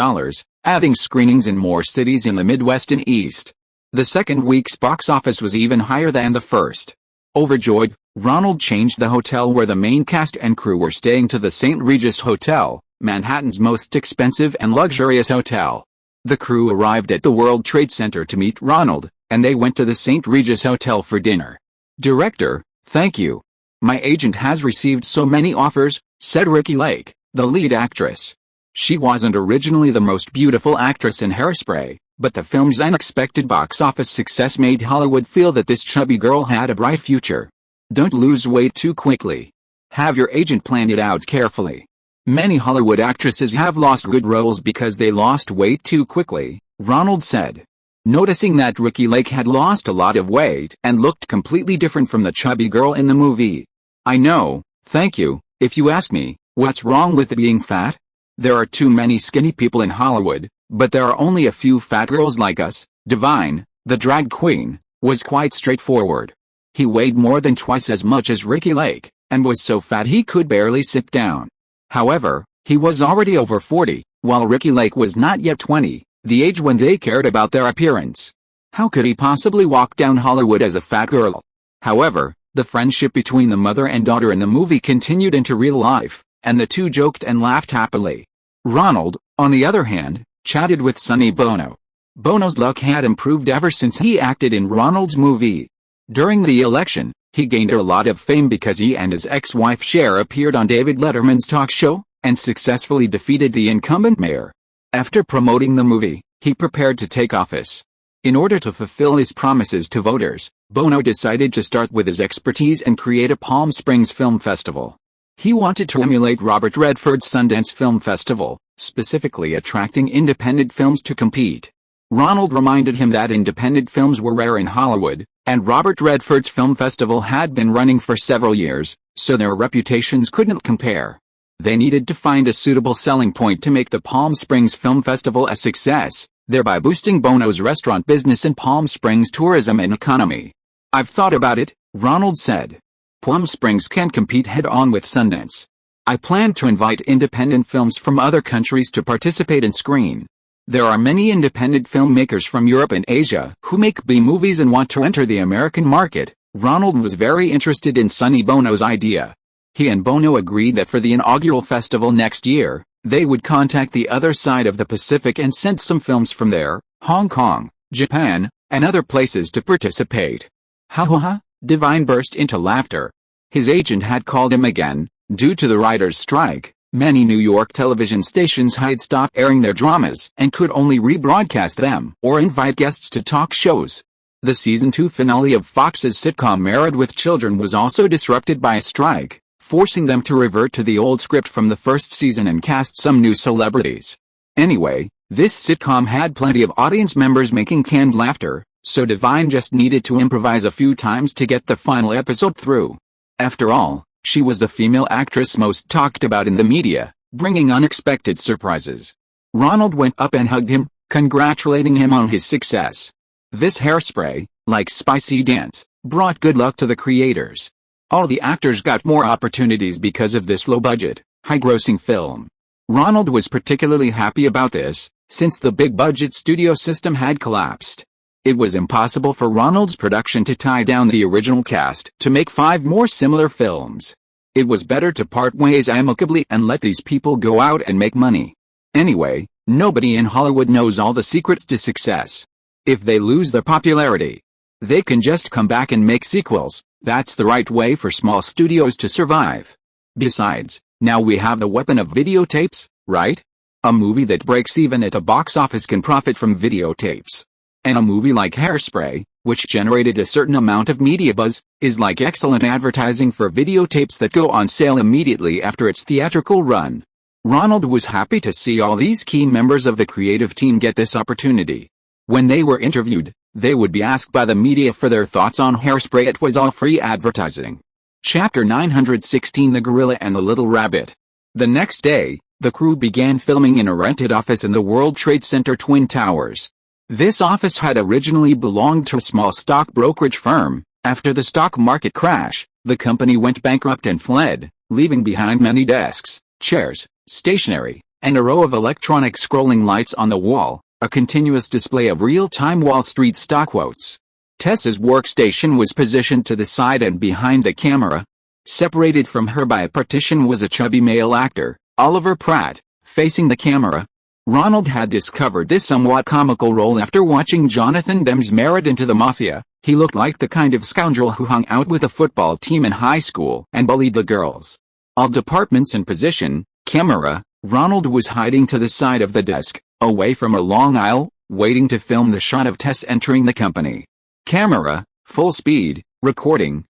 adding screenings in more cities in the Midwest and East. The second week's box office was even higher than the first. Overjoyed, Ronald changed the hotel where the main cast and crew were staying to the St. Regis Hotel, Manhattan's most expensive and luxurious hotel. The crew arrived at the World Trade Center to meet Ronald, and they went to the St. Regis Hotel for dinner. "Director, thank you. My agent has received so many offers," said Ricky Lake, the lead actress. She wasn't originally the most beautiful actress in Hairspray, but the film's unexpected box office success made Hollywood feel that this chubby girl had a bright future. "Don't lose weight too quickly. Have your agent plan it out carefully. Many Hollywood actresses have lost good roles because they lost weight too quickly," Ronald said. Noticing that Ricky Lake had lost a lot of weight and looked completely different from the chubby girl in the movie. "I know, thank you. If you ask me, what's wrong with being fat? There are too many skinny people in Hollywood, but there are only a few fat girls like us." Divine, the drag queen, was quite straightforward. He weighed more than twice as much as Ricky Lake, and was so fat he could barely sit down. However, he was already over 40, while Ricky Lake was not yet 20, the age when they cared about their appearance. How could he possibly walk down Hollywood as a fat girl? However, the friendship between the mother and daughter in the movie continued into real life, and the two joked and laughed happily. Ronald, on the other hand, chatted with Sonny Bono. Bono's luck had improved ever since he acted in Ronald's movie. During the election, he gained a lot of fame because he and his ex-wife Cher appeared on David Letterman's talk show, and successfully defeated the incumbent mayor. After promoting the movie, he prepared to take office. In order to fulfill his promises to voters, Bono decided to start with his expertise and create a Palm Springs Film Festival. He wanted to emulate Robert Redford's Sundance Film Festival, specifically attracting independent films to compete. Ronald reminded him that independent films were rare in Hollywood, and Robert Redford's film festival had been running for several years, so their reputations couldn't compare. They needed to find a suitable selling point to make the Palm Springs Film Festival a success, thereby boosting Bono's restaurant business and Palm Springs tourism and economy. "I've thought about it," Ronald said. "Palm Springs can compete head-on with Sundance. I plan to invite independent films from other countries to participate and screen. There are many independent filmmakers from Europe and Asia who make B-movies and want to enter the American market. Ronald was very interested in Sonny Bono's idea. He and Bono agreed that for the inaugural festival next year, they would contact the other side of the Pacific and send some films from there, Hong Kong, Japan, and other places to participate. Ha ha ha, Divine burst into laughter. His agent had called him again. Due to the writers' strike, many New York television stations had stopped airing their dramas and could only rebroadcast them or invite guests to talk shows. The season 2 finale of Fox's sitcom Married with Children was also disrupted by a strike, forcing them to revert to the old script from the first season and cast some new celebrities. Anyway, this sitcom had plenty of audience members making canned laughter, so Divine just needed to improvise a few times to get the final episode through. After all, she was the female actress most talked about in the media, bringing unexpected surprises. Ronald went up and hugged him, congratulating him on his success. This hairspray, like Spicy Dance, brought good luck to the creators. All the actors got more opportunities because of this low-budget, high-grossing film. Ronald was particularly happy about this, since the big-budget studio system had collapsed. It was impossible for Ronald's production to tie down the original cast to make 5 more similar films. It was better to part ways amicably and let these people go out and make money. Anyway, nobody in Hollywood knows all the secrets to success. If they lose their popularity, they can just come back and make sequels. That's the right way for small studios to survive. Besides, now we have the weapon of videotapes, right? A movie that breaks even at a box office can profit from videotapes. And a movie like Hairspray, which generated a certain amount of media buzz, is like excellent advertising for videotapes that go on sale immediately after its theatrical run. Ronald was happy to see all these key members of the creative team get this opportunity. When they were interviewed, they would be asked by the media for their thoughts on Hairspray. It was all free advertising. Chapter 916: The Gorilla and the Little Rabbit. The next day, the crew began filming in a rented office in the World Trade Center Twin Towers. This office had originally belonged to a small stock brokerage firm. After the stock market crash, the company went bankrupt and fled, leaving behind many desks, chairs, stationery, and a row of electronic scrolling lights on the wall, a continuous display of real-time Wall Street stock quotes. Tessa's workstation was positioned to the side and behind the camera. Separated from her by a partition was a chubby male actor, Oliver Pratt, facing the camera. Ronald had discovered this somewhat comical role after watching Jonathan Demme's Married into the Mafia. He looked like the kind of scoundrel who hung out with a football team in high school and bullied the girls. All departments in position, camera, Ronald was hiding to the side of the desk, away from a long aisle, waiting to film the shot of Tess entering the company. Camera, full speed, recording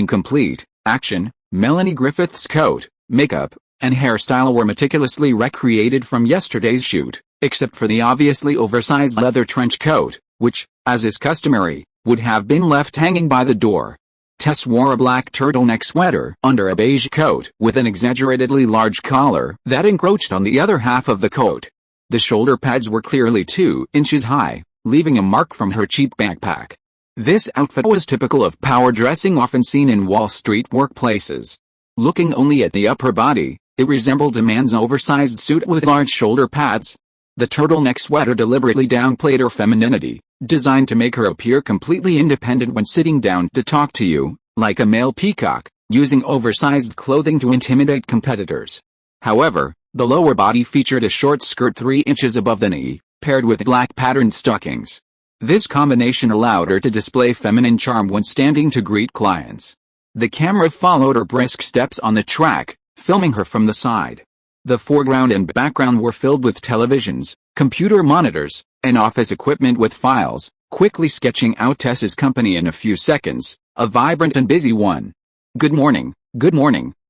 complete, action. Melanie Griffith's coat, makeup, and hairstyle were meticulously recreated from yesterday's shoot, except for the obviously oversized leather trench coat, which, as is customary, would have been left hanging by the door. Tess wore a black turtleneck sweater under a beige coat with an exaggeratedly large collar that encroached on the other half of the coat. The shoulder pads were clearly 2 inches high, leaving a mark from her cheap backpack. This outfit was typical of power dressing often seen in Wall Street workplaces. Looking only at the upper body, it resembled a man's oversized suit with large shoulder pads. The turtleneck sweater deliberately downplayed her femininity, designed to make her appear completely independent when sitting down to talk to you, like a male peacock, using oversized clothing to intimidate competitors. However, the lower body featured a short skirt 3 inches above the knee, paired with black patterned stockings. This combination allowed her to display feminine charm when standing to greet clients. The camera followed her brisk steps on the track, filming her from the side. The foreground and background were filled with televisions, computer monitors, and office equipment with files, quickly sketching out Tess's company in a few seconds, a vibrant and busy one. Good morning,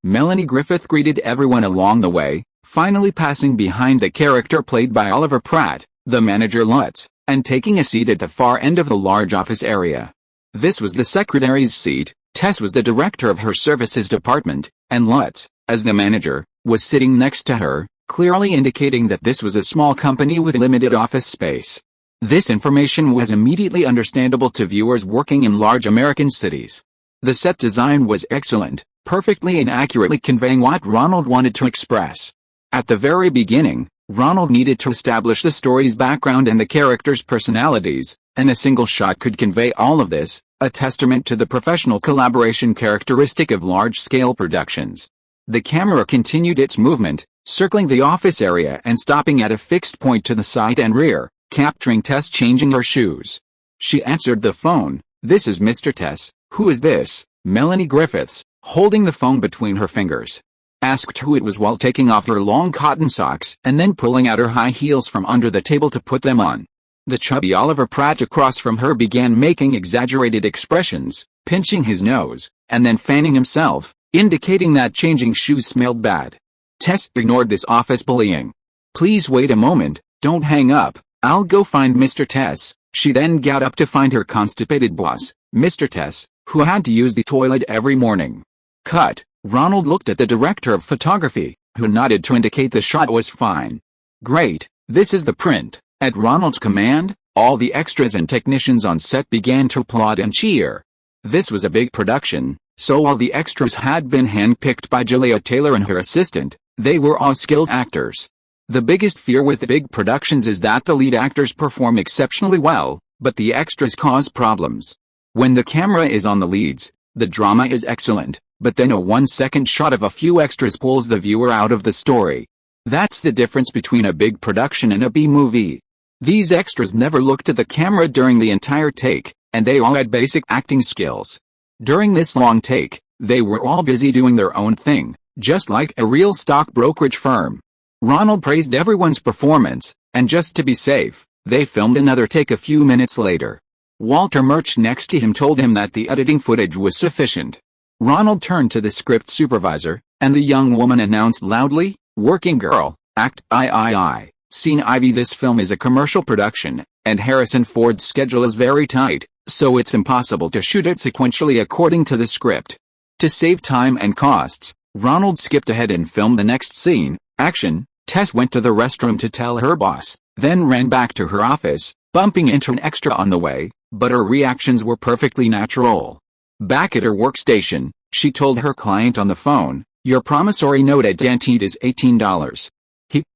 Melanie Griffith greeted everyone along the way, finally passing behind the character played by Oliver Pratt, the manager Lutz, and taking a seat at the far end of the large office area. This was the secretary's seat. Tess was the director of her services department, and Lutz, as the manager, was sitting next to her, clearly indicating that this was a small company with limited office space. This information was immediately understandable to viewers working in large American cities. The set design was excellent, perfectly and accurately conveying what Ronald wanted to express. At the very beginning, Ronald needed to establish the story's background and the characters' personalities, and a single shot could convey all of this, a testament to the professional collaboration characteristic of large-scale productions. The camera continued its movement, circling the office area and stopping at a fixed point to the side and rear, capturing Tess changing her shoes. She answered the phone. "This is Mr. Tess." "Who is this?" Melanie Griffiths, holding the phone between her fingers, asked who it was while taking off her long cotton socks and then pulling out her high heels from under the table to put them on. The chubby Oliver Pratt across from her began making exaggerated expressions, pinching his nose, and then fanning himself, indicating that changing shoes smelled bad. Tess ignored this office bullying. "Please wait a moment, don't hang up, I'll go find Mr. Tess." She then got up to find her constipated boss, Mr. Tess, who had to use the toilet every morning. Cut. Ronald looked at the director of photography, who nodded to indicate the shot was fine. "Great, this is the print." At Ronald's command, all the extras and technicians on set began to applaud and cheer. This was a big production, so all the extras had been handpicked by Julia Taylor and her assistant. They were all skilled actors. The biggest fear with big productions is that the lead actors perform exceptionally well, but the extras cause problems. When the camera is on the leads, the drama is excellent, but then a 1-second shot of a few extras pulls the viewer out of the story. That's the difference between a big production and a B-movie. These extras never looked at the camera during the entire take, and they all had basic acting skills. During this long take, they were all busy doing their own thing, just like a real stock brokerage firm. Ronald praised everyone's performance, and just to be safe, they filmed another take a few minutes later. Walter Murch next to him told him that the editing footage was sufficient. Ronald turned to the script supervisor, and the young woman announced loudly, "Working girl, act I. Scene IV. This film is a commercial production, and Harrison Ford's schedule is very tight, so it's impossible to shoot it sequentially according to the script." To save time and costs, Ronald skipped ahead and filmed the next scene, action. Tess went to the restroom to tell her boss, then ran back to her office, bumping into an extra on the way, but her reactions were perfectly natural. Back at her workstation, she told her client on the phone, "Your promissory note at Dentine is $18.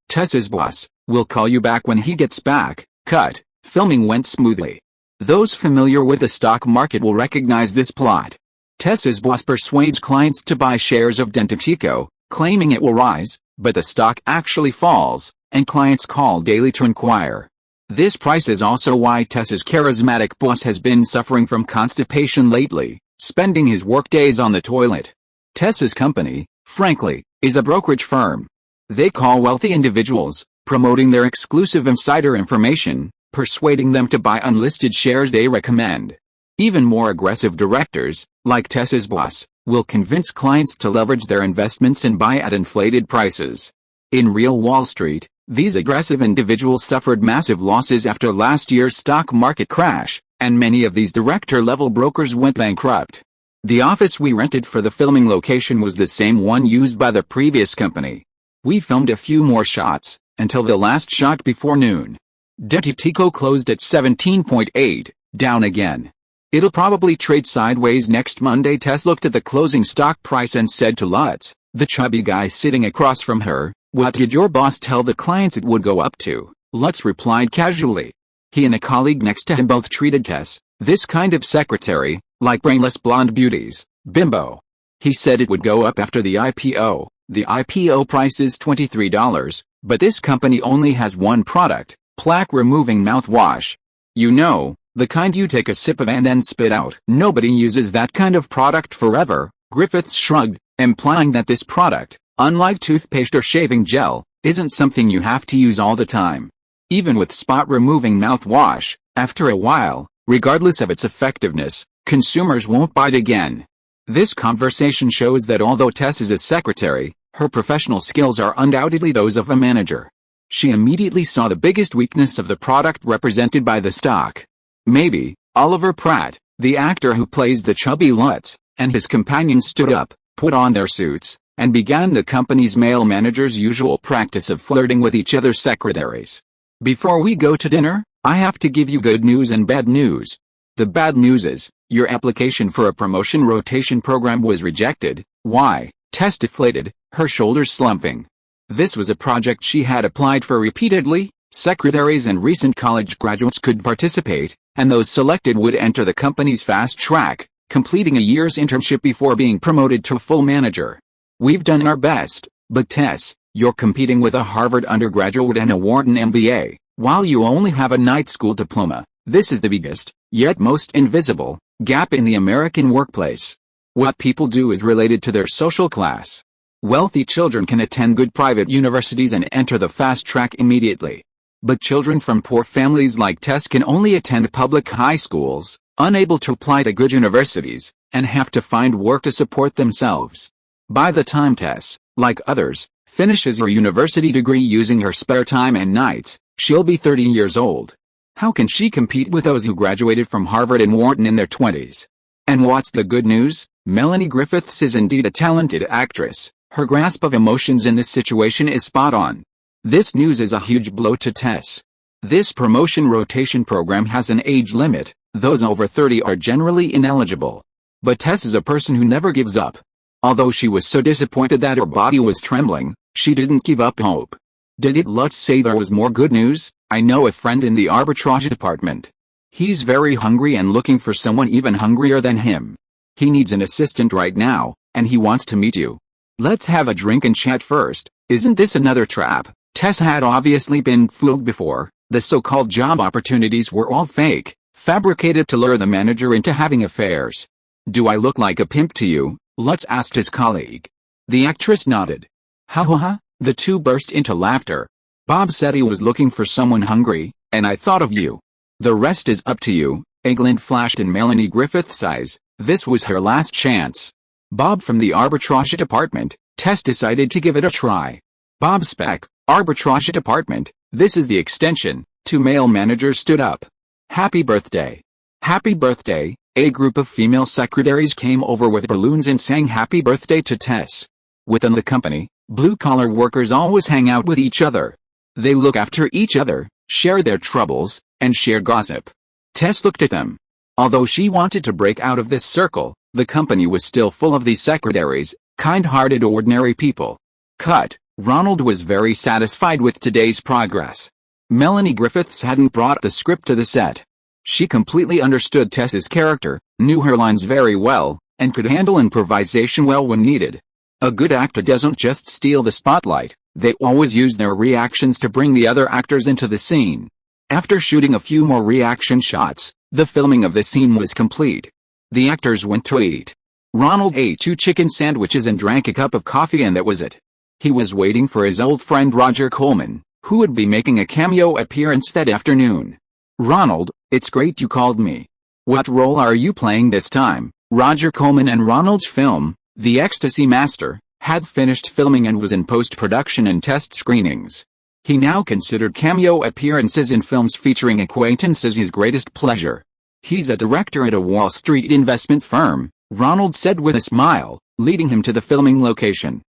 Tess's boss, will call you back when he gets back." Cut. Filming went smoothly. Those familiar with the stock market will recognize this plot. Tess's boss persuades clients to buy shares of Dentitico, claiming it will rise, but the stock actually falls, and clients call daily to inquire. This price is also why Tess's charismatic boss has been suffering from constipation lately, spending his workdays on the toilet. Tess's company, frankly, is a brokerage firm. They call wealthy individuals, promoting their exclusive insider information, persuading them to buy unlisted shares they recommend. Even more aggressive directors, like Tess's boss, will convince clients to leverage their investments and buy at inflated prices. In real Wall Street, these aggressive individuals suffered massive losses after last year's stock market crash, and many of these director-level brokers went bankrupt. The office we rented for the filming location was the same one used by the previous company. We filmed a few more shots, until the last shot before noon. Dentitico closed at 17.8, down again. It'll probably trade sideways next Monday. Tess looked at the closing stock price and said to Lutz, the chubby guy sitting across from her, "What did your boss tell the clients it would go up to?" Lutz replied casually. He and a colleague next to him both treated Tess, this kind of secretary, like brainless blonde beauties, bimbo. He said it would go up after the IPO. The IPO price is $23, but this company only has one product, plaque-removing mouthwash. You know, the kind you take a sip of and then spit out. Nobody uses that kind of product forever. Griffiths shrugged, implying that this product, unlike toothpaste or shaving gel, isn't something you have to use all the time. Even with spot-removing mouthwash, after a while, regardless of its effectiveness, consumers won't buy it again. This conversation shows that although Tess is a secretary, her professional skills are undoubtedly those of a manager. She immediately saw the biggest weakness of the product represented by the stock. Maybe, Oliver Pratt, the actor who plays the chubby Lutz, and his companion stood up, put on their suits, and began the company's male manager's usual practice of flirting with each other's secretaries. "Before we go to dinner, I have to give you good news and bad news. The bad news is, your application for a promotion rotation program was rejected, Why? Tess deflated, her shoulders slumping. This was a project she had applied for repeatedly. Secretaries and recent college graduates could participate, and those selected would enter the company's fast track, completing a year's internship before being promoted to full manager. We've done our best, but Tess, you're competing with a Harvard undergraduate and a Wharton MBA, while you only have a night school diploma. This is the biggest, yet most invisible, gap in the American workplace. What people do is related to their social class. Wealthy children can attend good private universities and enter the fast track immediately. But children from poor families like Tess can only attend public high schools, unable to apply to good universities, and have to find work to support themselves. By the time Tess, like others, finishes her university degree using her spare time and nights, she'll be 30 years old. How can she compete with those who graduated from Harvard and Wharton in their 20s? And what's the good news? Melanie Griffiths is indeed a talented actress. Her grasp of emotions in this situation is spot on. This news is a huge blow to Tess. This promotion rotation program has an age limit. Those over 30 are generally ineligible. But Tess is a person who never gives up. Although she was so disappointed that her body was trembling, she didn't give up hope. Let's say there was more good news. I know a friend in the arbitrage department. He's very hungry and looking for someone even hungrier than him. He needs an assistant right now, and he wants to meet you. Let's have a drink and chat first. Isn't this another trap? Tess had obviously been fooled before. The so-called job opportunities were all fake, fabricated to lure the manager into having affairs. Do I look like a pimp to you? Lutz asked his colleague. The actress nodded. Ha ha ha, the two burst into laughter. Bob said he was looking for someone hungry, and I thought of you. The rest is up to you. A glint flashed in Melanie Griffith's eyes. This was her last chance. Bob from the arbitrage department. Tess decided to give it a try. Bob Speck, arbitrage department, this is the extension. Two male managers stood up. Happy birthday. Happy birthday. A group of female secretaries came over with balloons and sang happy birthday to Tess. Within the company, blue-collar workers always hang out with each other. They look after each other, share their troubles, and share gossip. Tess looked at them. Although she wanted to break out of this circle, the company was still full of these secretaries, kind-hearted ordinary people. Cut. Ronald was very satisfied with today's progress. Melanie Griffiths hadn't brought the script to the set. She completely understood Tess's character, knew her lines very well, and could handle improvisation well when needed. A good actor doesn't just steal the spotlight, they always use their reactions to bring the other actors into the scene. After shooting a few more reaction shots, the filming of the scene was complete. The actors went to eat. Ronald ate 2 chicken sandwiches and drank a cup of coffee, and that was it. He was waiting for his old friend Roger Coleman, who would be making a cameo appearance that afternoon. Ronald, it's great you called me. What role are you playing this time? Roger Coleman and Ronald's film, The Ecstasy Master, had finished filming and was in post-production and test screenings. He now considered cameo appearances in films featuring acquaintances his greatest pleasure. He's a director at a Wall Street investment firm, Ronald said with a smile, leading him to the filming location.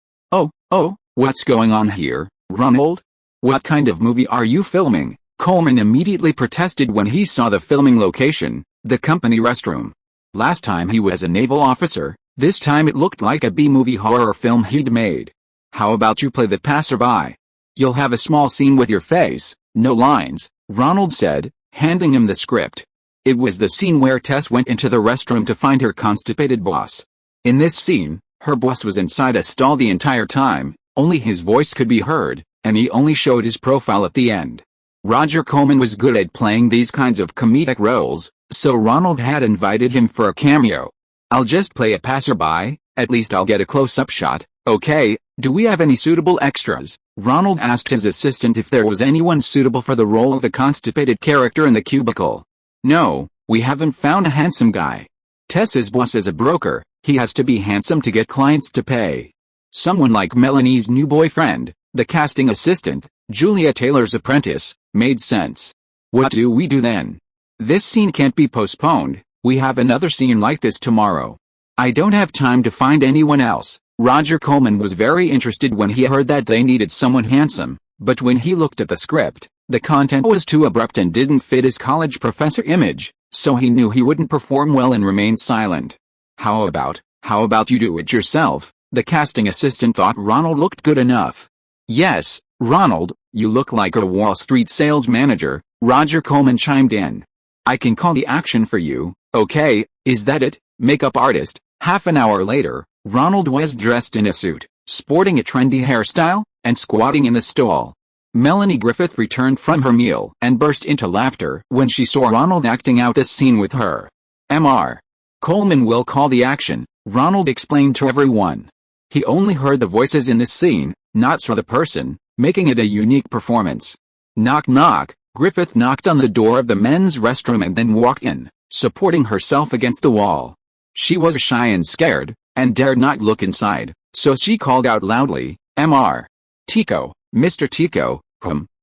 Oh, what's going on here, Ronald? What kind of movie are you filming? Coleman immediately protested when he saw the filming location, the company restroom. Last time he was a naval officer, this time it looked like a B-movie horror film he'd made. How about you play the passerby? You'll have a small scene with your face, no lines, Ronald said, handing him the script. It was the scene where Tess went into the restroom to find her constipated boss. In this scene, her boss was inside a stall the entire time, only his voice could be heard, and he only showed his profile at the end. Roger Coleman was good at playing these kinds of comedic roles, so Ronald had invited him for a cameo. I'll just play a passerby, at least I'll get a close-up shot, okay? Do we have any suitable extras? Ronald asked his assistant if there was anyone suitable for the role of the constipated character in the cubicle. No, we haven't found a handsome guy. Tess's boss is a broker, he has to be handsome to get clients to pay. Someone like Melanie's new boyfriend, the casting assistant, Julia Taylor's apprentice, made sense. What do we do then? This scene can't be postponed, we have another scene like this tomorrow. I don't have time to find anyone else. Roger Coleman was very interested when he heard that they needed someone handsome, but when he looked at the script, the content was too abrupt and didn't fit his college professor image, so he knew he wouldn't perform well and remained silent. How about you do it yourself? The casting assistant thought Ronald looked good enough. "Yes, Ronald, you look like a Wall Street sales manager," Roger Coleman chimed in. "I can call the action for you, okay, is that it, makeup artist?" Half an hour later, Ronald was dressed in a suit, sporting a trendy hairstyle, and squatting in the stall. Melanie Griffith returned from her meal and burst into laughter when she saw Ronald acting out this scene with her. Mr. Coleman will call the action, Ronald explained to everyone. He only heard the voices in this scene, not saw the person, making it a unique performance. Knock knock, Griffith knocked on the door of the men's restroom and then walked in, supporting herself against the wall. She was shy and scared, and dared not look inside, so she called out loudly, "Mr. Tico, Mr. Tico."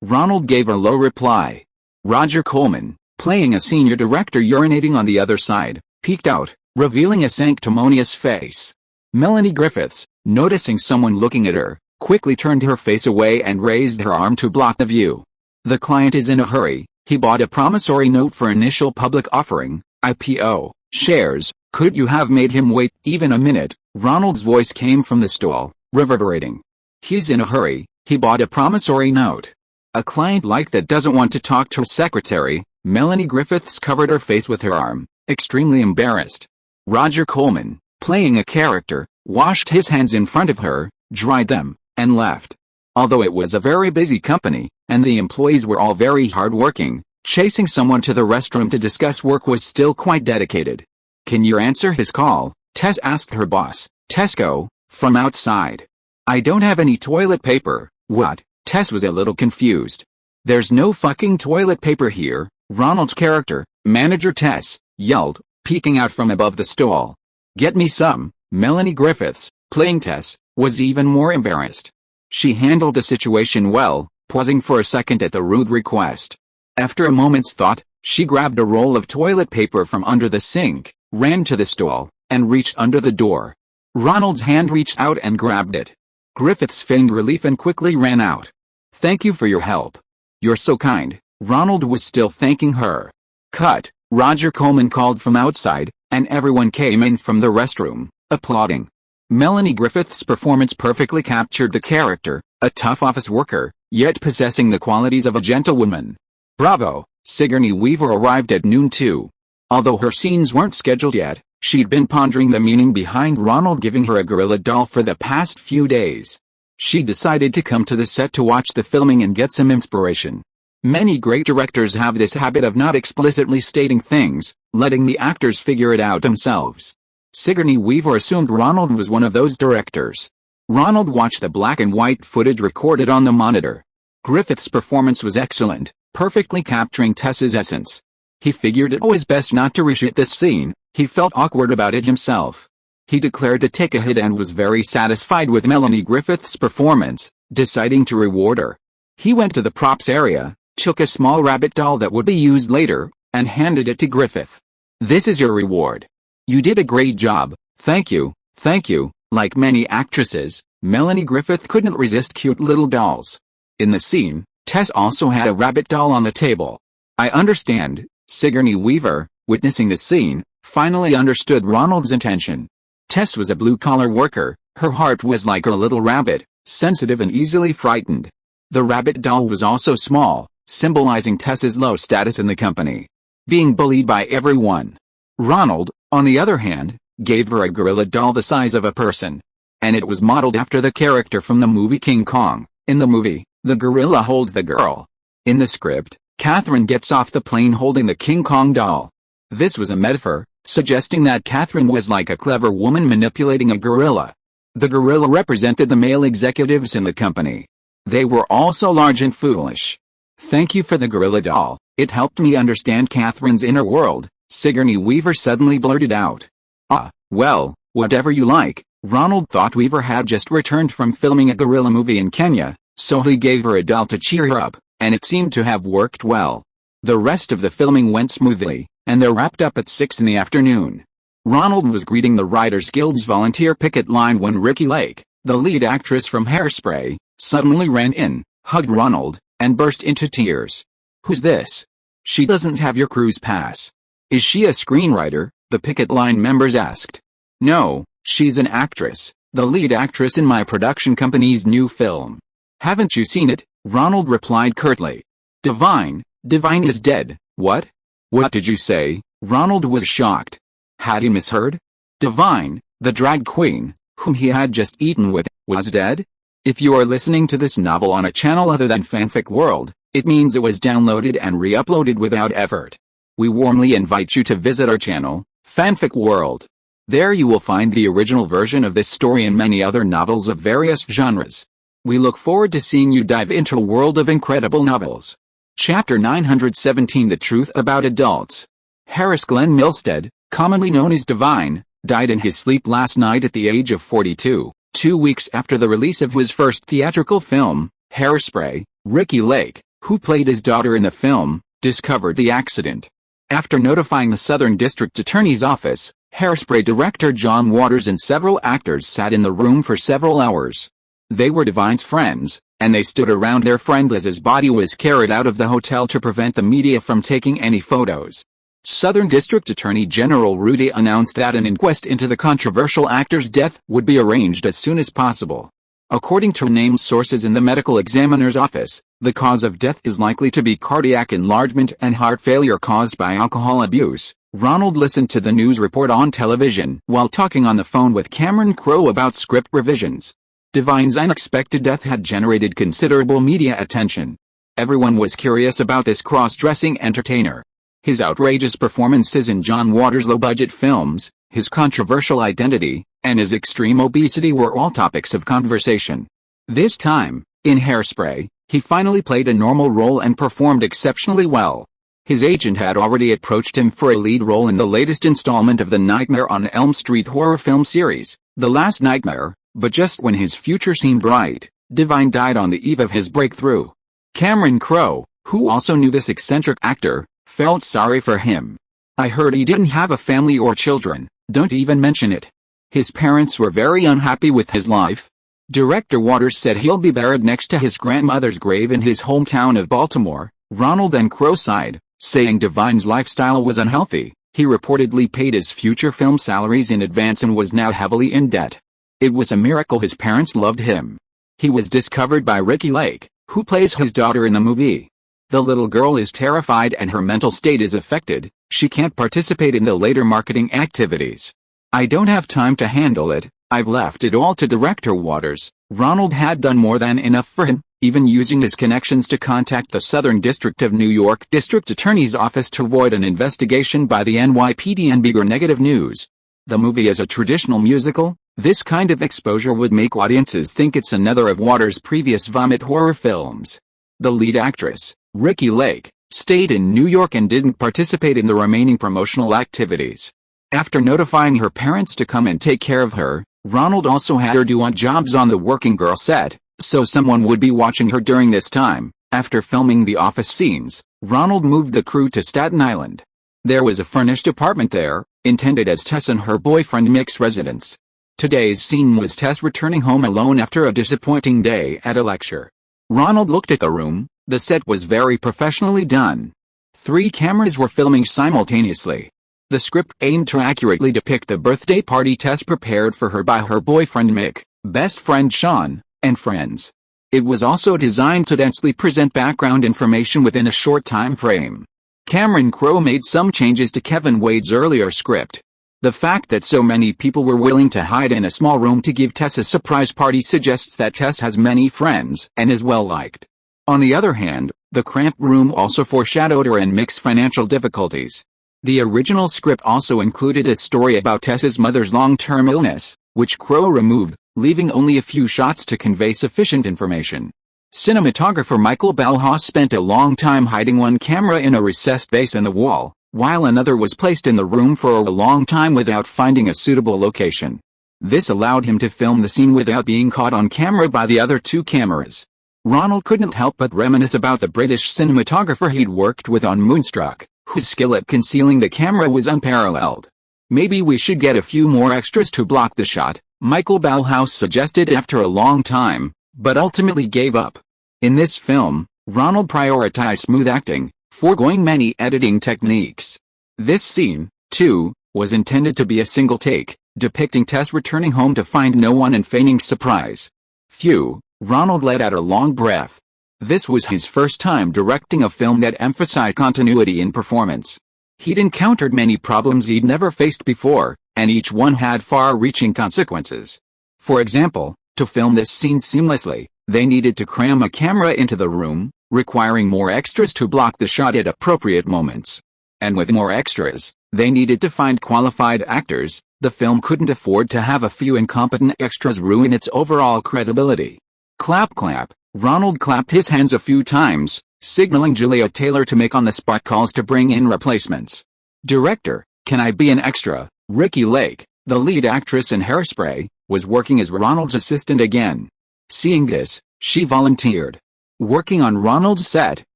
Ronald gave a low reply. Roger Coleman, playing a senior director urinating on the other side, peeked out, revealing a sanctimonious face. Melanie Griffiths, noticing someone looking at her, quickly turned her face away and raised her arm to block the view. "The client is in a hurry, he bought a promissory note for initial public offering, IPO, shares, could you have made him wait even a minute?" Ronald's voice came from the stall, reverberating. "He's in a hurry, he bought a promissory note. A client like that doesn't want to talk to her secretary." Melanie Griffiths covered her face with her arm, extremely embarrassed. Roger Coleman, playing a character, washed his hands in front of her, dried them, and left. Although it was a very busy company, and the employees were all very hard-working, chasing someone to the restroom to discuss work was still quite dedicated. "Can you answer his call?" Tess asked her boss, Tesco, from outside. "I don't have any toilet paper." "What?" Tess was a little confused. "There's no fucking toilet paper here," Ronald's character, Manager Tess, yelled, peeking out from above the stall. "Get me some." Melanie Griffiths, playing Tess, was even more embarrassed. She handled the situation well, pausing for a second at the rude request. After a moment's thought, she grabbed a roll of toilet paper from under the sink, ran to the stall, and reached under the door. Ronald's hand reached out and grabbed it. Griffiths feigned relief and quickly ran out. "Thank you for your help. You're so kind." Ronald was still thanking her. "Cut," Roger Coleman called from outside, and everyone came in from the restroom, applauding. Melanie Griffith's performance perfectly captured the character, a tough office worker, yet possessing the qualities of a gentlewoman. Bravo! Sigourney Weaver arrived at noon too. Although her scenes weren't scheduled yet, she'd been pondering the meaning behind Ronald giving her a gorilla doll for the past few days. She decided to come to the set to watch the filming and get some inspiration. Many great directors have this habit of not explicitly stating things, letting the actors figure it out themselves. Sigourney Weaver assumed Ronald was one of those directors. Ronald watched the black and white footage recorded on the monitor. Griffith's performance was excellent, perfectly capturing Tess's essence. He figured it was best not to reshoot this scene, he felt awkward about it himself. He declared to take a hit and was very satisfied with Melanie Griffith's performance, deciding to reward her. He went to the props area, took a small rabbit doll that would be used later, and handed it to Griffith. "This is your reward. You did a great job, thank you, thank you." Like many actresses, Melanie Griffith couldn't resist cute little dolls. In the scene, Tess also had a rabbit doll on the table. "I understand." Sigourney Weaver, witnessing the scene, finally understood Ronald's intention. Tess was a blue-collar worker, her heart was like a little rabbit, sensitive and easily frightened. The rabbit doll was also small, symbolizing Tess's low status in the company. Being bullied by everyone. Ronald, on the other hand, gave her a gorilla doll the size of a person. And it was modeled after the character from the movie King Kong. In the movie, the gorilla holds the girl. In the script, Catherine gets off the plane holding the King Kong doll. This was a metaphor, suggesting that Catherine was like a clever woman manipulating a gorilla. The gorilla represented the male executives in the company. They were also large and foolish. "Thank you for the gorilla doll, it helped me understand Catherine's inner world," Sigourney Weaver suddenly blurted out. "Ah, well, whatever you like." Ronald thought Weaver had just returned from filming a gorilla movie in Kenya, so he gave her a doll to cheer her up, and it seemed to have worked well. The rest of the filming went smoothly, and they wrapped up at 6 in the afternoon. Ronald was greeting the Writers Guild's volunteer picket line when Ricki Lake, the lead actress from Hairspray, suddenly ran in, hugged Ronald, and burst into tears. "Who's this? She doesn't have your cruise pass." "Is she a screenwriter?" the picket line members asked. "No, she's an actress," the lead actress in my production company's new film. Haven't you seen it? Ronald replied curtly. Divine is dead. What? What did you say? Ronald was shocked. Had he misheard? Divine, the drag queen, whom he had just eaten with, was dead? If you are listening to this novel on a channel other than Fanfic World, it means it was downloaded and re-uploaded without effort. We warmly invite you to visit our channel, Fanfic World. There you will find the original version of this story and many other novels of various genres. We look forward to seeing you dive into a world of incredible novels. Chapter 917 The Truth About Adults. Harris Glenn Milstead, commonly known as Divine, died in his sleep last night at the age of 42, 2 weeks after the release of his first theatrical film, Hairspray. Ricky Lake, who played his daughter in the film, discovered the accident. After notifying the Southern District Attorney's Office, Hairspray director John Waters and several actors sat in the room for several hours. They were Divine's friends, and they stood around their friend as his body was carried out of the hotel to prevent the media from taking any photos. Southern District Attorney General Rudy announced that an inquest into the controversial actor's death would be arranged as soon as possible. According to named sources in the medical examiner's office, the cause of death is likely to be cardiac enlargement and heart failure caused by alcohol abuse. Ronald listened to the news report on television while talking on the phone with Cameron Crowe about script revisions. Divine's unexpected death had generated considerable media attention. Everyone was curious about this cross-dressing entertainer. His outrageous performances in John Waters' low-budget films, his controversial identity, and his extreme obesity were all topics of conversation. This time, in Hairspray, he finally played a normal role and performed exceptionally well. His agent had already approached him for a lead role in the latest installment of the Nightmare on Elm Street horror film series, The Last Nightmare, but just when his future seemed bright, Divine died on the eve of his breakthrough. Cameron Crowe, who also knew this eccentric actor, felt sorry for him. I heard he didn't have a family or children. Don't even mention it. His parents were very unhappy with his life. Director Waters said he'll be buried next to his grandmother's grave in his hometown of Baltimore. Ronald and Crowe sighed, saying Divine's lifestyle was unhealthy. He reportedly paid his future film salaries in advance and was now heavily in debt. It was a miracle his parents loved him. He was discovered by Ricky Lake, who plays his daughter in the movie. The little girl is terrified and her mental state is affected. She can't participate in the later marketing activities. I don't have time to handle it. I've left it all to Director Waters. Ronald had done more than enough for him, even using his connections to contact the Southern District of New York District Attorney's Office to avoid an investigation by the NYPD and bigger negative news. The movie is a traditional musical. This kind of exposure would make audiences think it's another of Waters' previous vomit horror films. The lead actress, Ricky Lake, stayed in New York and didn't participate in the remaining promotional activities. After notifying her parents to come and take care of her, Ronald also had her do odd jobs on the Working Girl set, so someone would be watching her during this time. After filming the office scenes, Ronald moved the crew to Staten Island. There was a furnished apartment there, intended as Tess and her boyfriend Mick's residence. Today's scene was Tess returning home alone after a disappointing day at a lecture. Ronald looked at the room. The set was very professionally done. 3 cameras were filming simultaneously. The script aimed to accurately depict the birthday party Tess prepared for her by her boyfriend Mick, best friend Sean, and friends. It was also designed to densely present background information within a short time frame. Cameron Crowe made some changes to Kevin Wade's earlier script. The fact that so many people were willing to hide in a small room to give Tess a surprise party suggests that Tess has many friends and is well liked. On the other hand, the cramped room also foreshadowed her and Mick's financial difficulties. The original script also included a story about Tess's mother's long-term illness, which Crowe removed, leaving only a few shots to convey sufficient information. Cinematographer Michael Balhaus spent a long time hiding one camera in a recessed base in the wall, while another was placed in the room for a long time without finding a suitable location. This allowed him to film the scene without being caught on camera by the other 2 cameras. Ronald couldn't help but reminisce about the British cinematographer he'd worked with on Moonstruck, whose skill at concealing the camera was unparalleled. Maybe we should get a few more extras to block the shot, Michael Balhaus suggested after a long time, but ultimately gave up. In this film, Ronald prioritized smooth acting, foregoing many editing techniques. This scene, too, was intended to be a single take, depicting Tess returning home to find no one and feigning surprise. Phew, Ronald let out a long breath. This was his first time directing a film that emphasized continuity in performance. He'd encountered many problems he'd never faced before, and each one had far-reaching consequences. For example, to film this scene seamlessly, they needed to cram a camera into the room, requiring more extras to block the shot at appropriate moments. And with more extras, they needed to find qualified actors. The film couldn't afford to have a few incompetent extras ruin its overall credibility. Clap clap, Ronald clapped his hands a few times, signaling Julia Taylor to make on-the-spot calls to bring in replacements. Director, can I be an extra? Ricki Lake, the lead actress in Hairspray, was working as Ronald's assistant again. Seeing this, she volunteered. Working on Ronald's set,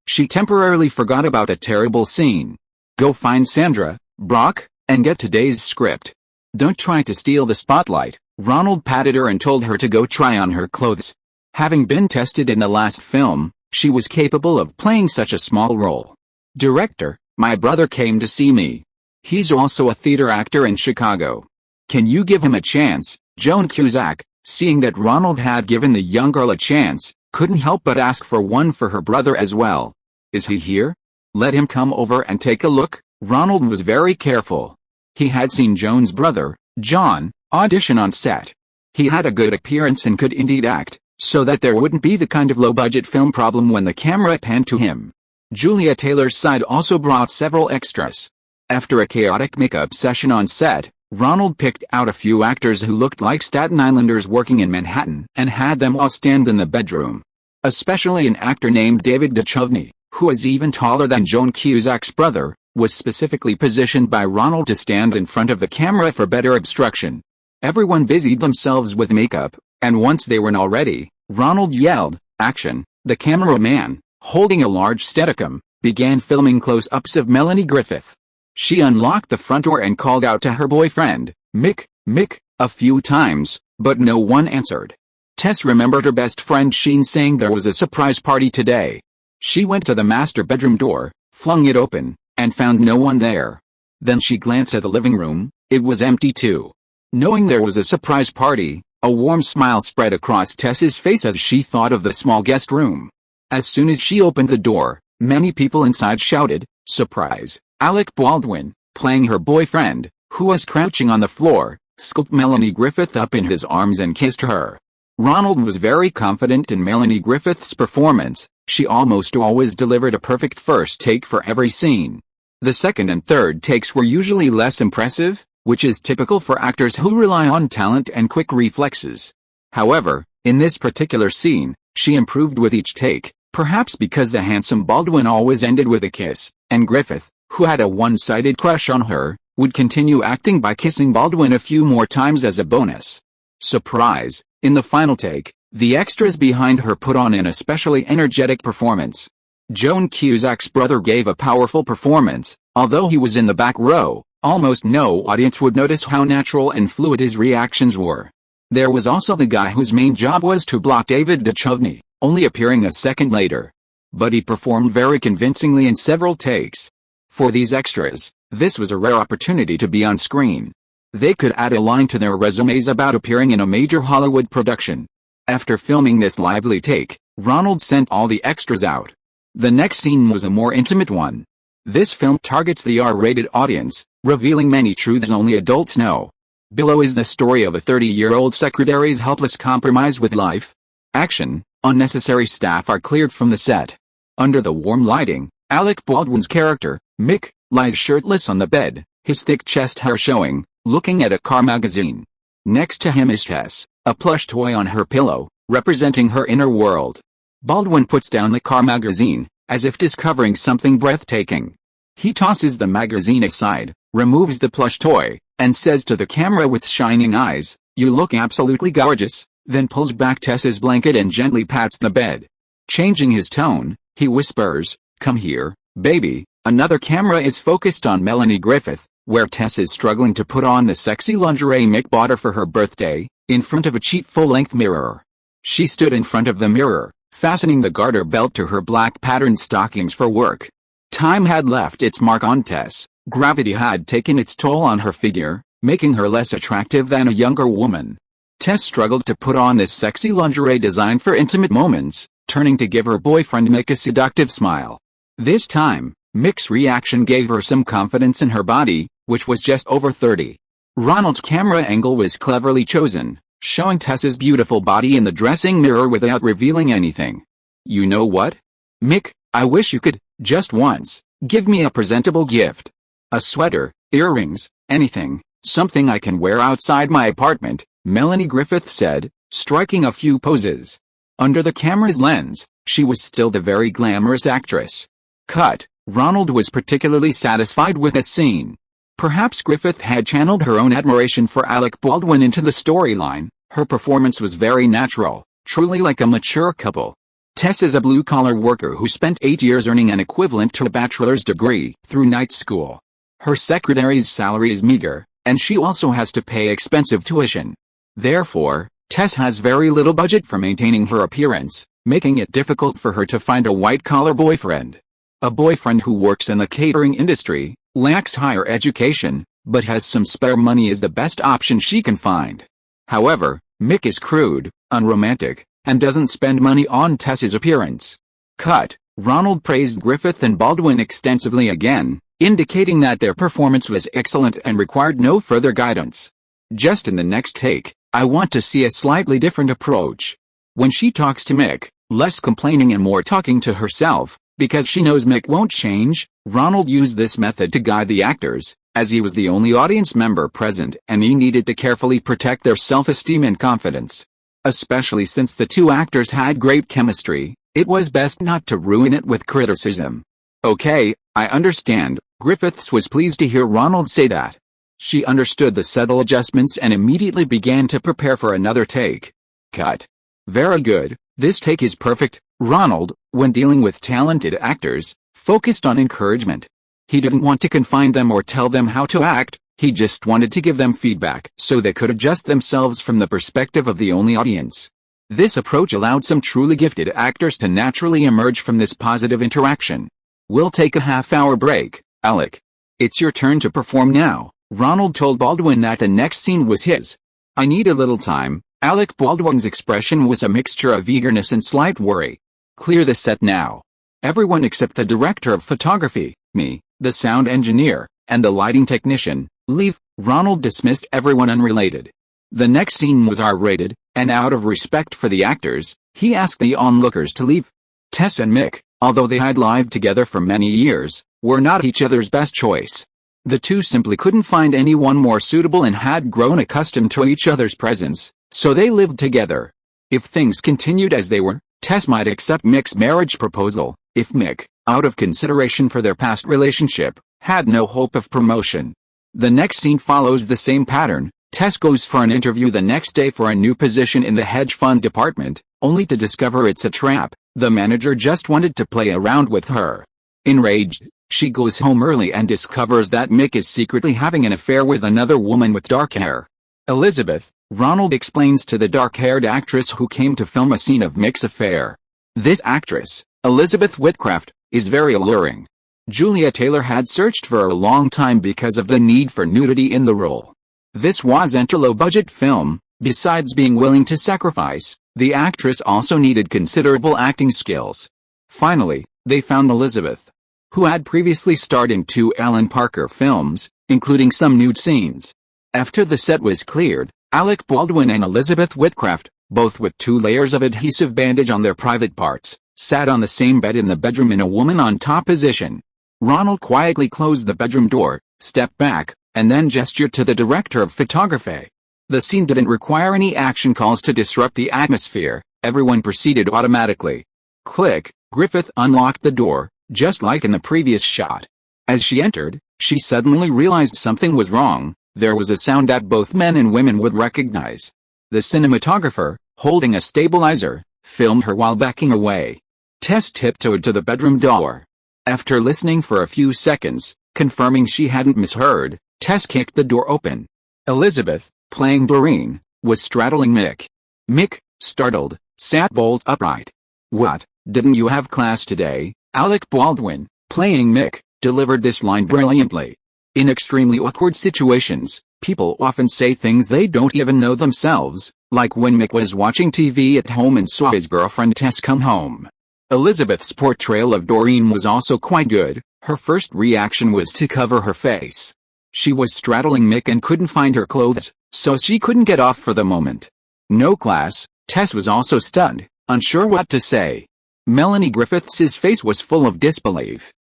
she temporarily forgot about a terrible scene. Go find Sandra, Brock, and get today's script. Don't try to steal the spotlight, Ronald patted her and told her to go try on her clothes. Having been tested in the last film, she was capable of playing such a small role. Director, my brother came to see me. He's also a theater actor in Chicago. Can you give him a chance? Joan Cusack, seeing that Ronald had given the young girl a chance, couldn't help but ask for one for her brother as well. Is he here? Let him come over and take a look. Ronald was very careful. He had seen Joan's brother, John, audition on set. He had a good appearance and could indeed act, so that there wouldn't be the kind of low-budget film problem when the camera panned to him. Julia Taylor's side also brought several extras. After a chaotic makeup session on set, Ronald picked out a few actors who looked like Staten Islanders working in Manhattan and had them all stand in the bedroom. Especially an actor named David Duchovny, who is even taller than Joan Cusack's brother, was specifically positioned by Ronald to stand in front of the camera for better obstruction. Everyone busied themselves with makeup, and once they were all ready, Ronald yelled, "Action!" The cameraman, holding a large Steadicam, began filming close-ups of Melanie Griffith. She unlocked the front door and called out to her boyfriend, Mick, a few times, but no one answered. Tess remembered her best friend Sheen saying there was a surprise party today. She went to the master bedroom door, flung it open, and found no one there. Then she glanced at the living room. It was empty too. Knowing there was a surprise party, a warm smile spread across Tess's face as she thought of the small guest room. As soon as she opened the door, many people inside shouted, "Surprise!" Alec Baldwin, playing her boyfriend, who was crouching on the floor, scooped Melanie Griffith up in his arms and kissed her. Ronald was very confident in Melanie Griffith's performance. She almost always delivered a perfect first take for every scene. The second and third takes were usually less impressive, which is typical for actors who rely on talent and quick reflexes. However, in this particular scene, she improved with each take, perhaps because the handsome Baldwin always ended with a kiss, and Griffith, who had a one-sided crush on her, would continue acting by kissing Baldwin a few more times as a bonus. Surprise! In the final take, the extras behind her put on an especially energetic performance. Joan Cusack's brother gave a powerful performance. Although he was in the back row, almost no audience would notice how natural and fluid his reactions were. There was also the guy whose main job was to block David Duchovny, only appearing a second later. But he performed very convincingly in several takes. For these extras, this was a rare opportunity to be on screen. They could add a line to their resumes about appearing in a major Hollywood production. After filming this lively take, Ronald sent all the extras out. The next scene was a more intimate one. This film targets the R-rated audience, revealing many truths only adults know. Below is the story of a 30-year-old secretary's helpless compromise with life. Action! Unnecessary staff are cleared from the set. Under the warm lighting, Alec Baldwin's character, Mick, lies shirtless on the bed, his thick chest hair showing, looking at a car magazine. Next to him is Tess, a plush toy on her pillow, representing her inner world. Baldwin puts down the car magazine, as if discovering something breathtaking. He tosses the magazine aside, removes the plush toy, and says to the camera with shining eyes, "You look absolutely gorgeous," then pulls back Tess's blanket and gently pats the bed. Changing his tone, he whispers, "Come here, baby." Another camera is focused on Melanie Griffith, where Tess is struggling to put on the sexy lingerie Mick bought her for her birthday, in front of a cheap full-length mirror. She stood in front of the mirror, fastening the garter belt to her black patterned stockings for work. Time had left its mark on Tess, gravity had taken its toll on her figure, making her less attractive than a younger woman. Tess struggled to put on this sexy lingerie designed for intimate moments, turning to give her boyfriend Mick a seductive smile. This time, Mick's reaction gave her some confidence in her body, which was just over 30. Ronald's camera angle was cleverly chosen, showing Tess's beautiful body in the dressing mirror without revealing anything. You know what? Mick, I wish you could, just once, give me a presentable gift. A sweater, earrings, anything, something I can wear outside my apartment, Melanie Griffith said, striking a few poses. Under the camera's lens, she was still the very glamorous actress. Cut. Ronald was particularly satisfied with this scene. Perhaps Griffith had channeled her own admiration for Alec Baldwin into the storyline. Her performance was very natural, truly like a mature couple. Tess is a blue-collar worker who spent 8 years earning an equivalent to a bachelor's degree through night school. Her secretary's salary is meager, and she also has to pay expensive tuition. Therefore, Tess has very little budget for maintaining her appearance, making it difficult for her to find a white-collar boyfriend. A boyfriend who works in the catering industry, lacks higher education, but has some spare money is the best option she can find. However, Mick is crude, unromantic, and doesn't spend money on Tess's appearance. Cut. Ronald praised Griffith and Baldwin extensively again, indicating that their performance was excellent and required no further guidance. Just in the next take, I want to see a slightly different approach. When she talks to Mick, less complaining and more talking to herself, because she knows Mick won't change. Ronald used this method to guide the actors, as he was the only audience member present and he needed to carefully protect their self-esteem and confidence. Especially since the two actors had great chemistry, it was best not to ruin it with criticism. Okay, I understand. Griffiths was pleased to hear Ronald say that. She understood the subtle adjustments and immediately began to prepare for another take. Cut. Very good, this take is perfect. Ronald, when dealing with talented actors, focused on encouragement. He didn't want to confine them or tell them how to act, he just wanted to give them feedback so they could adjust themselves from the perspective of the only audience. This approach allowed some truly gifted actors to naturally emerge from this positive interaction. We'll take a half-hour break, Alec. It's your turn to perform now. Ronald told Baldwin that the next scene was his. I need a little time. Alec Baldwin's expression was a mixture of eagerness and slight worry. Clear the set now. Everyone except the director of photography, me, the sound engineer, and the lighting technician, leave. Ronald dismissed everyone unrelated. The next scene was R-rated, and out of respect for the actors, he asked the onlookers to leave. Tess and Mick, although they had lived together for many years, were not each other's best choice. The two simply couldn't find anyone more suitable and had grown accustomed to each other's presence, so they lived together. If things continued as they were, Tess might accept Mick's marriage proposal, if Mick, out of consideration for their past relationship, had no hope of promotion. The next scene follows the same pattern. Tess goes for an interview the next day for a new position in the hedge fund department, only to discover it's a trap. The manager just wanted to play around with her. Enraged, she goes home early and discovers that Mick is secretly having an affair with another woman with dark hair. Elizabeth, Ronald explains to the dark-haired actress who came to film a scene of Mick's affair. This actress, Elizabeth Whitcraft, is very alluring. Julia Taylor had searched for a long time because of the need for nudity in the role. This wasn't a low-budget film. Besides being willing to sacrifice, the actress also needed considerable acting skills. Finally, they found Elizabeth, who had previously starred in 2 Alan Parker films, including some nude scenes. After the set was cleared, Alec Baldwin and Elizabeth Whitcraft, both with 2 layers of adhesive bandage on their private parts, sat on the same bed in the bedroom in a woman-on-top position. Ronald quietly closed the bedroom door, stepped back, and then gestured to the director of photography. The scene didn't require any action calls to disrupt the atmosphere. Everyone proceeded automatically. Click. Griffith unlocked the door, just like in the previous shot. As she entered, she suddenly realized something was wrong. There was a sound that both men and women would recognize. The cinematographer, holding a stabilizer, filmed her while backing away. Tess tiptoed to the bedroom door. After listening for a few seconds, confirming she hadn't misheard, Tess kicked the door open. Elizabeth, playing Doreen, was straddling Mick. Mick, startled, sat bolt upright. What, didn't you have class today? Alec Baldwin, playing Mick, delivered this line brilliantly. In extremely awkward situations, People often say things they don't even know themselves, like when Mick was watching TV at home and saw his girlfriend Tess come home. Elizabeth's portrayal of Doreen was also quite good. Her first reaction was to cover her face. She was straddling Mick and couldn't find her clothes, so she couldn't get off for the moment. No class. Tess was also stunned, unsure what to say. Melanie Griffiths' face was full of disbelief.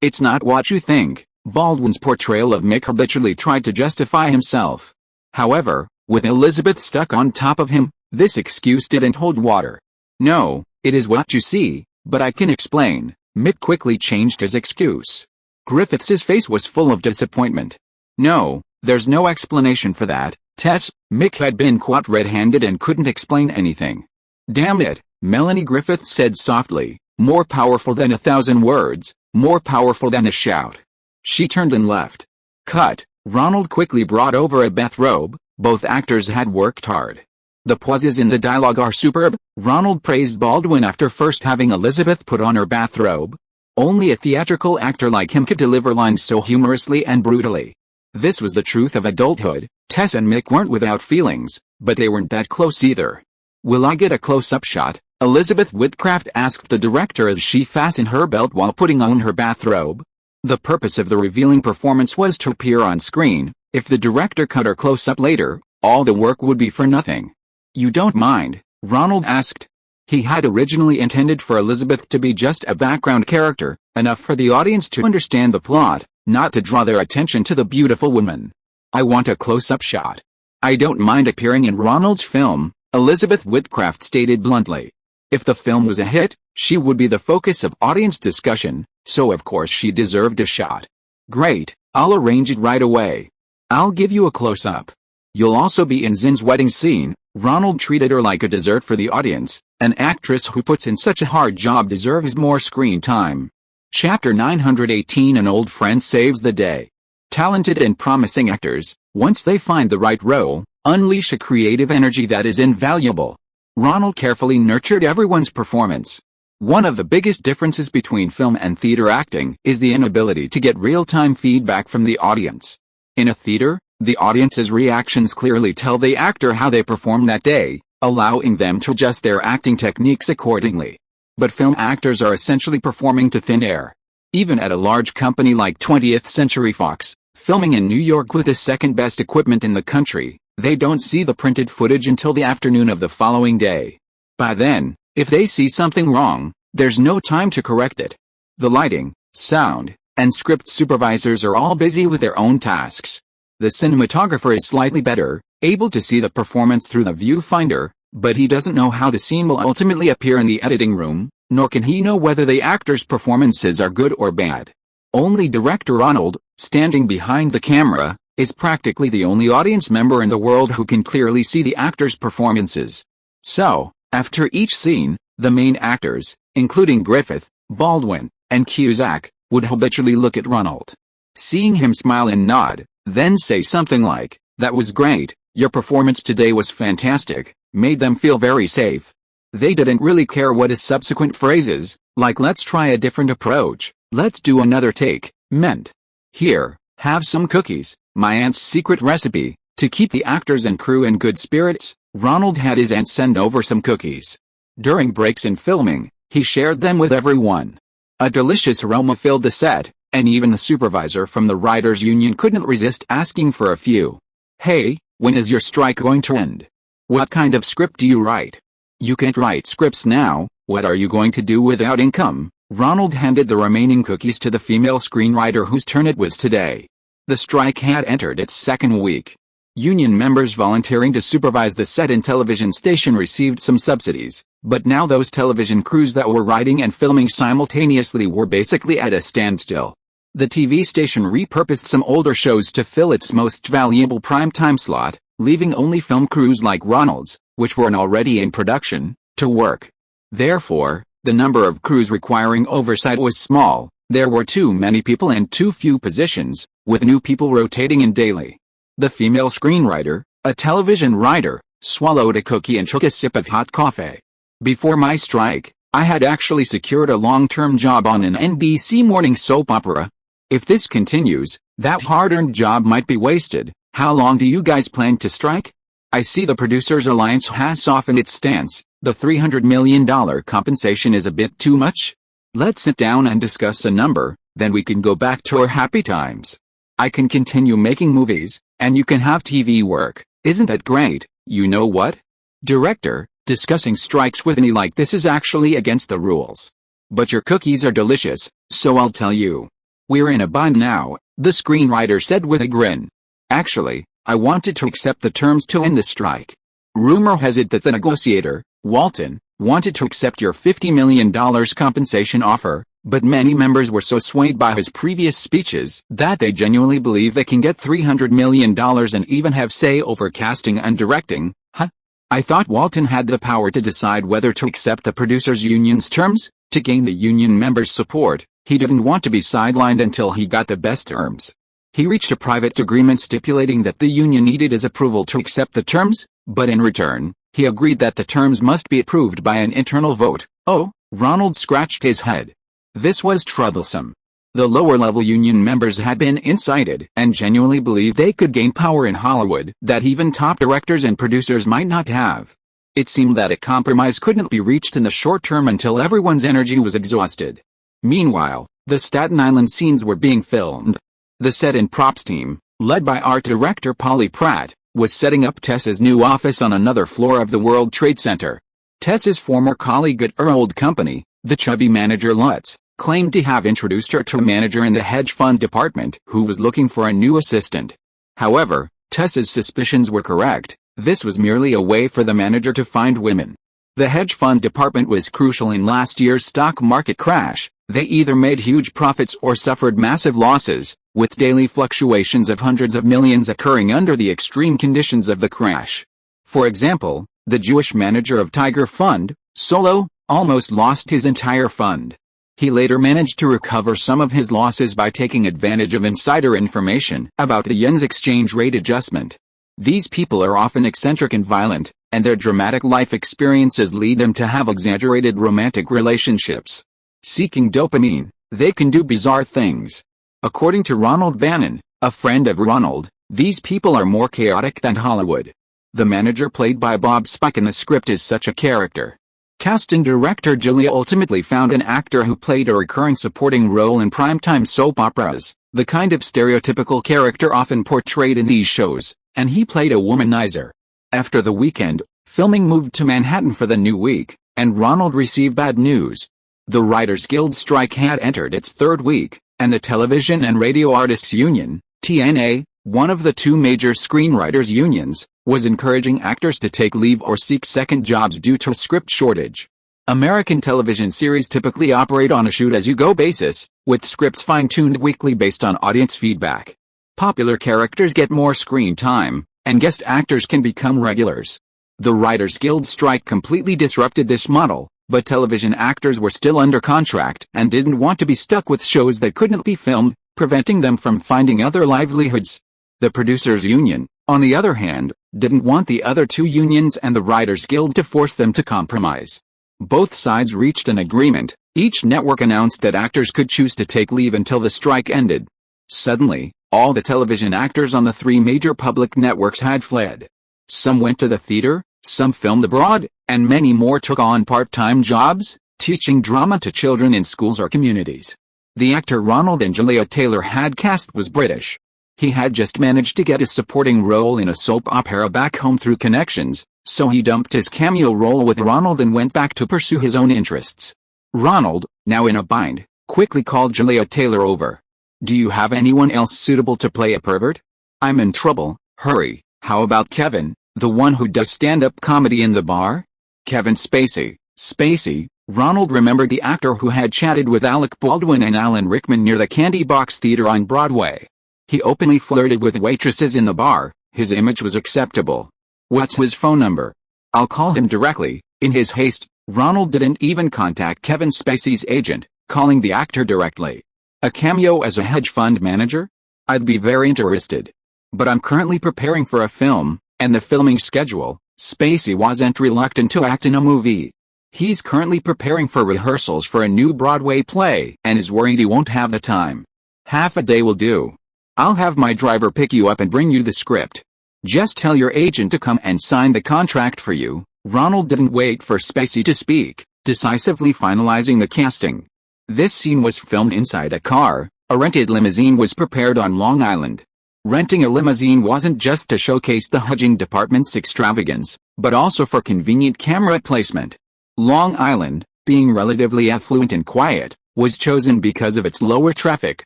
It's not what you think. Baldwin's portrayal of Mick habitually tried to justify himself. However, with Elizabeth stuck on top of him, this excuse didn't hold water. No, it is what you see, but I can explain. Mick quickly changed his excuse. Griffiths' face was full of disappointment. No, there's no explanation for that, Tess. Mick had been caught red-handed and couldn't explain anything. Damn it, Melanie Griffiths said softly, more powerful than 1,000 words, more powerful than a shout. She turned and left. Cut. Ronald quickly brought over a bathrobe. Both actors had worked hard. The pauses in the dialogue are superb. Ronald praised Baldwin after first having Elizabeth put on her bathrobe. Only a theatrical actor like him could deliver lines so humorously and brutally. This was the truth of adulthood. Tess and Mick weren't without feelings, but they weren't that close either. Will I get a close-up shot? Elizabeth Whitcraft asked the director as she fastened her belt while putting on her bathrobe. The purpose of the revealing performance was to appear on screen. If the director cut her close-up later, all the work would be for nothing. You don't mind? Ronald asked. He had originally intended for Elizabeth to be just a background character, enough for the audience to understand the plot, not to draw their attention to the beautiful woman. I want a close-up shot. I don't mind appearing in Ronald's film, Elizabeth Whitcraft stated bluntly. If the film was a hit, she would be the focus of audience discussion, so of course she deserved a shot. Great, I'll arrange it right away. I'll give you a close-up. You'll also be in Zin's wedding scene. Ronald treated her like a dessert for the audience. An actress who puts in such a hard job deserves more screen time. Chapter 918. An old friend saves the day. Talented and promising actors, once they find the right role, unleash a creative energy that is invaluable. Ronald carefully nurtured everyone's performance. One of the biggest differences between film and theater acting is the inability to get real-time feedback from the audience. In a theater, the audience's reactions clearly tell the actor how they perform that day, allowing them to adjust their acting techniques accordingly. But film actors are essentially performing to thin air. Even at a large company like 20th Century Fox, filming in New York with the second-best equipment in the country, they don't see the printed footage until the afternoon of the following day. By then, if they see something wrong, there's no time to correct it. The lighting, sound, and script supervisors are all busy with their own tasks. The cinematographer is slightly better, able to see the performance through the viewfinder, but he doesn't know how the scene will ultimately appear in the editing room, nor can he know whether the actors' performances are good or bad. Only director Ronald, standing behind the camera, is practically the only audience member in the world who can clearly see the actors' performances. So, after each scene, the main actors, including Griffith, Baldwin, and Cusack, would habitually look at Ronald. Seeing him smile and nod, then say something like, "That was great, your performance today was fantastic," made them feel very safe. They didn't really care what his subsequent phrases, like "let's try a different approach, let's do another take," meant. Here, have some cookies, my aunt's secret recipe. To keep the actors and crew in good spirits, Ronald had his aunt send over some cookies. During breaks in filming, he shared them with everyone. A delicious aroma filled the set, and even the supervisor from the writers' union couldn't resist asking for a few. "Hey, when is your strike going to end? What kind of script do you write? You can't write scripts now, what are you going to do without income?" Ronald handed the remaining cookies to the female screenwriter whose turn it was today. The strike had entered its second week. Union members volunteering to supervise the set and television station received some subsidies, but now those television crews that were writing and filming simultaneously were basically at a standstill. The TV station repurposed some older shows to fill its most valuable primetime slot, leaving only film crews like Ronald's, which weren't already in production, to work. Therefore, the number of crews requiring oversight was small. There were too many people and too few positions, with new people rotating in daily. The female screenwriter, a television writer, swallowed a cookie and took a sip of hot coffee. "Before my strike, I had actually secured a long-term job on an NBC morning soap opera. If this continues, that hard-earned job might be wasted. How long do you guys plan to strike? I see the Producers Alliance has softened its stance. The $300 million compensation is a bit too much? Let's sit down and discuss a number, then we can go back to our happy times. I can continue making movies, and you can have TV work. Isn't that great? You know what? Director, discussing strikes with me like this is actually against the rules. But your cookies are delicious, so I'll tell you. We're in a bind now, the screenwriter said with a grin. Actually, I wanted to accept the terms to end the strike. Rumor has it that the negotiator, Walton, wanted to accept your $50 million compensation offer, but many members were so swayed by his previous speeches that they genuinely believe they can get $300 million and even have say over casting and directing. Huh? I thought Walton had the power to decide whether to accept the producers' union's terms. To gain the union members' support, he didn't want to be sidelined until he got the best terms. He reached a private agreement stipulating that the union needed his approval to accept the terms, but in return, he agreed that the terms must be approved by an internal vote. Oh, Ronald scratched his head. This was troublesome. The lower-level union members had been incited and genuinely believed they could gain power in Hollywood that even top directors and producers might not have. It seemed that a compromise couldn't be reached in the short term until everyone's energy was exhausted. Meanwhile, the Staten Island scenes were being filmed. The set and props team, led by art director Polly Pratt, was setting up Tessa's new office on another floor of the World Trade Center. Tessa's former colleague at her old company, the chubby manager Lutz, claimed to have introduced her to a manager in the hedge fund department who was looking for a new assistant. However, Tessa's suspicions were correct. This was merely a way for the manager to find women. The hedge fund department was crucial in last year's stock market crash. They either made huge profits or suffered massive losses, with daily fluctuations of hundreds of millions occurring under the extreme conditions of the crash. For example, the Jewish manager of Tiger Fund, Solo, almost lost his entire fund. He later managed to recover some of his losses by taking advantage of insider information about the yen's exchange rate adjustment. These people are often eccentric and violent, and their dramatic life experiences lead them to have exaggerated romantic relationships. Seeking dopamine, they can do bizarre things. According to Ronald Bannon, a friend of Ronald, these people are more chaotic than Hollywood. The manager played by Bob Spike in the script is such a character. Cast and director Julia ultimately found an actor who played a recurring supporting role in primetime soap operas, the kind of stereotypical character often portrayed in these shows, and he played a womanizer. After the weekend, filming moved to Manhattan for the new week, and Ronald received bad news. The Writers Guild strike had entered its third week, and the Television and Radio Artists Union, TNA, one of the two major screenwriters' unions, was encouraging actors to take leave or seek second jobs due to a script shortage. American television series typically operate on a shoot-as-you-go basis, with scripts fine-tuned weekly based on audience feedback. Popular characters get more screen time, and guest actors can become regulars. The Writers Guild strike completely disrupted this model, but television actors were still under contract and didn't want to be stuck with shows that couldn't be filmed, preventing them from finding other livelihoods. The Producers Union, on the other hand, didn't want the other two unions and the Writers Guild to force them to compromise. Both sides reached an agreement. Each network announced that actors could choose to take leave until the strike ended. Suddenly, all the television actors on the three major public networks had fled. Some went to the theater, some filmed abroad, and many more took on part-time jobs, teaching drama to children in schools or communities. The actor Ronald Angelio Taylor had cast was British. He had just managed to get a supporting role in a soap opera back home through connections, so he dumped his cameo role with Ronald and went back to pursue his own interests. Ronald, now in a bind, quickly called Angelio Taylor over. "Do you have anyone else suitable to play a pervert? I'm in trouble, hurry. How about Kevin, the one who does stand-up comedy in the bar?" Kevin Spacey. Spacey, Ronald remembered the actor who had chatted with Alec Baldwin and Alan Rickman near the Candy Box Theater on Broadway. He openly flirted with waitresses in the bar. His image was acceptable. "What's his phone number? I'll call him directly." In his haste, Ronald didn't even contact Kevin Spacey's agent, calling the actor directly. "A cameo as a hedge fund manager? I'd be very interested. But I'm currently preparing for a film, and the filming schedule." Spacey wasn't reluctant to act in a movie. He's currently preparing for rehearsals for a new Broadway play and is worried he won't have the time. "Half a day will do." I'll have my driver pick you up and bring you the script. Just tell your agent to come and sign the contract for you." Ronald didn't wait for Spacey to speak, decisively finalizing the casting. This scene was filmed inside a car. A rented limousine was prepared on Long Island. Renting a limousine wasn't just to showcase the hudging department's extravagance, but also for convenient camera placement. Long Island, being relatively affluent and quiet, was chosen because of its lower traffic,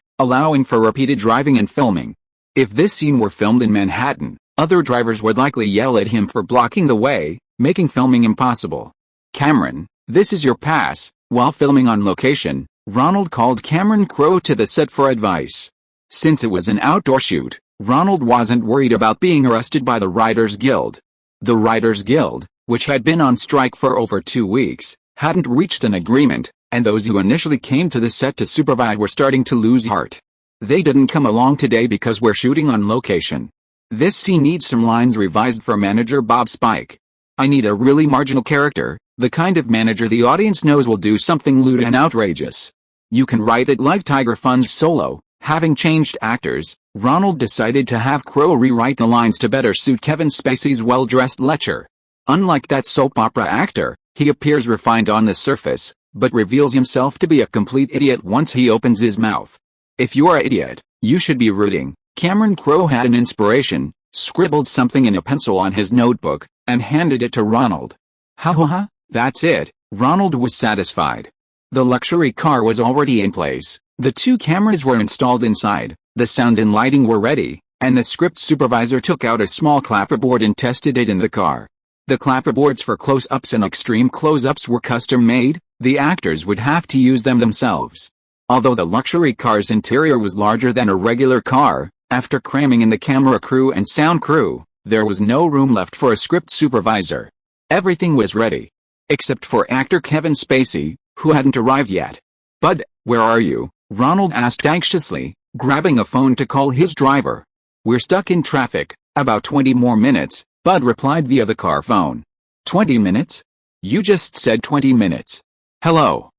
allowing for repeated driving and filming. If this scene were filmed in Manhattan, other drivers would likely yell at him for blocking the way, making filming impossible. "Cameron, this is your pass." While filming on location, Ronald called Cameron Crowe to the set for advice. Since it was an outdoor shoot, Ronald wasn't worried about being arrested by the Writers Guild. The Writers Guild, which had been on strike for over 2 weeks, hadn't reached an agreement, and those who initially came to the set to supervise were starting to lose heart. "They didn't come along today because we're shooting on location. This scene needs some lines revised for manager Bob Spike. I need a really marginal character, the kind of manager the audience knows will do something lewd and outrageous. You can write it like Tiger Fun's Solo." Having changed actors, Ronald decided to have Crowe rewrite the lines to better suit Kevin Spacey's well-dressed lecher. Unlike that soap opera actor, he appears refined on the surface, but reveals himself to be a complete idiot once he opens his mouth. "If you're an idiot, you should be rooting." Cameron Crowe had an inspiration, scribbled something in a pencil on his notebook, and handed it to Ronald. "Ha ha ha, that's it." Ronald was satisfied. The luxury car was already in place, the 2 cameras were installed inside, the sound and lighting were ready, and the script supervisor took out a small clapperboard and tested it in the car. The clapperboards for close-ups and extreme close-ups were custom-made, the actors would have to use them themselves. Although the luxury car's interior was larger than a regular car, after cramming in the camera crew and sound crew, there was no room left for a script supervisor. Everything was ready. Except for actor Kevin Spacey, who hadn't arrived yet. "Bud, where are you?" Ronald asked anxiously, grabbing a phone to call his driver. "We're stuck in traffic, about 20 more minutes, Bud replied via the car phone. 20 minutes? You just said 20 minutes. Hello.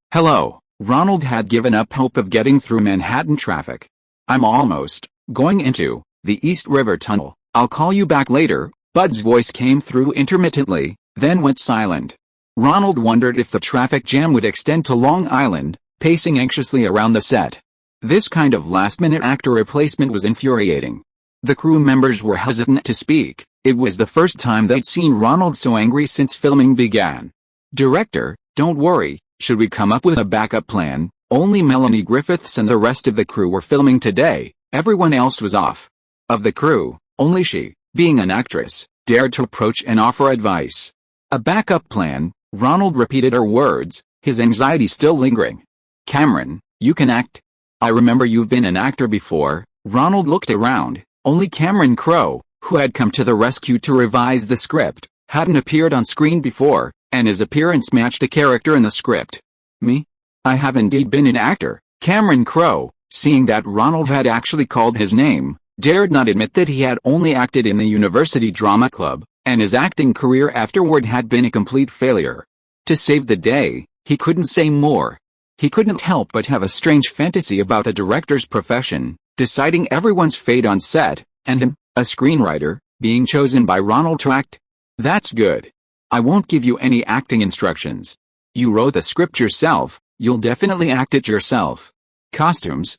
Ronald had given up hope of getting through Manhattan traffic. "I'm almost going into the East River Tunnel. I'll call you back later." Bud's voice came through intermittently, then went silent. Ronald wondered if the traffic jam would extend to Long Island, pacing anxiously around the set. This kind of last-minute actor replacement was infuriating. The crew members were hesitant to speak. It was the first time they'd seen Ronald so angry since filming began. "Director, don't worry, should we come up with a backup plan?" Only Melanie Griffiths and the rest of the crew were filming today, everyone else was off. Of the crew, only she, being an actress, dared to approach and offer advice. "A backup plan," Ronald repeated her words, his anxiety still lingering. "Cameron, you can act. I remember you've been an actor before." Ronald looked around. Only Cameron Crowe, who had come to the rescue to revise the script, hadn't appeared on screen before, and his appearance matched the character in the script. "Me? I have indeed been an actor." Cameron Crowe, seeing that Ronald had actually called his name, dared not admit that he had only acted in the University Drama Club, and his acting career afterward had been a complete failure. To save the day, he couldn't say more. He couldn't help but have a strange fantasy about a director's profession, deciding everyone's fate on set, and him, a screenwriter, being chosen by Ronald to act. "That's good. I won't give you any acting instructions. You wrote the script yourself, you'll definitely act it yourself. Costumes,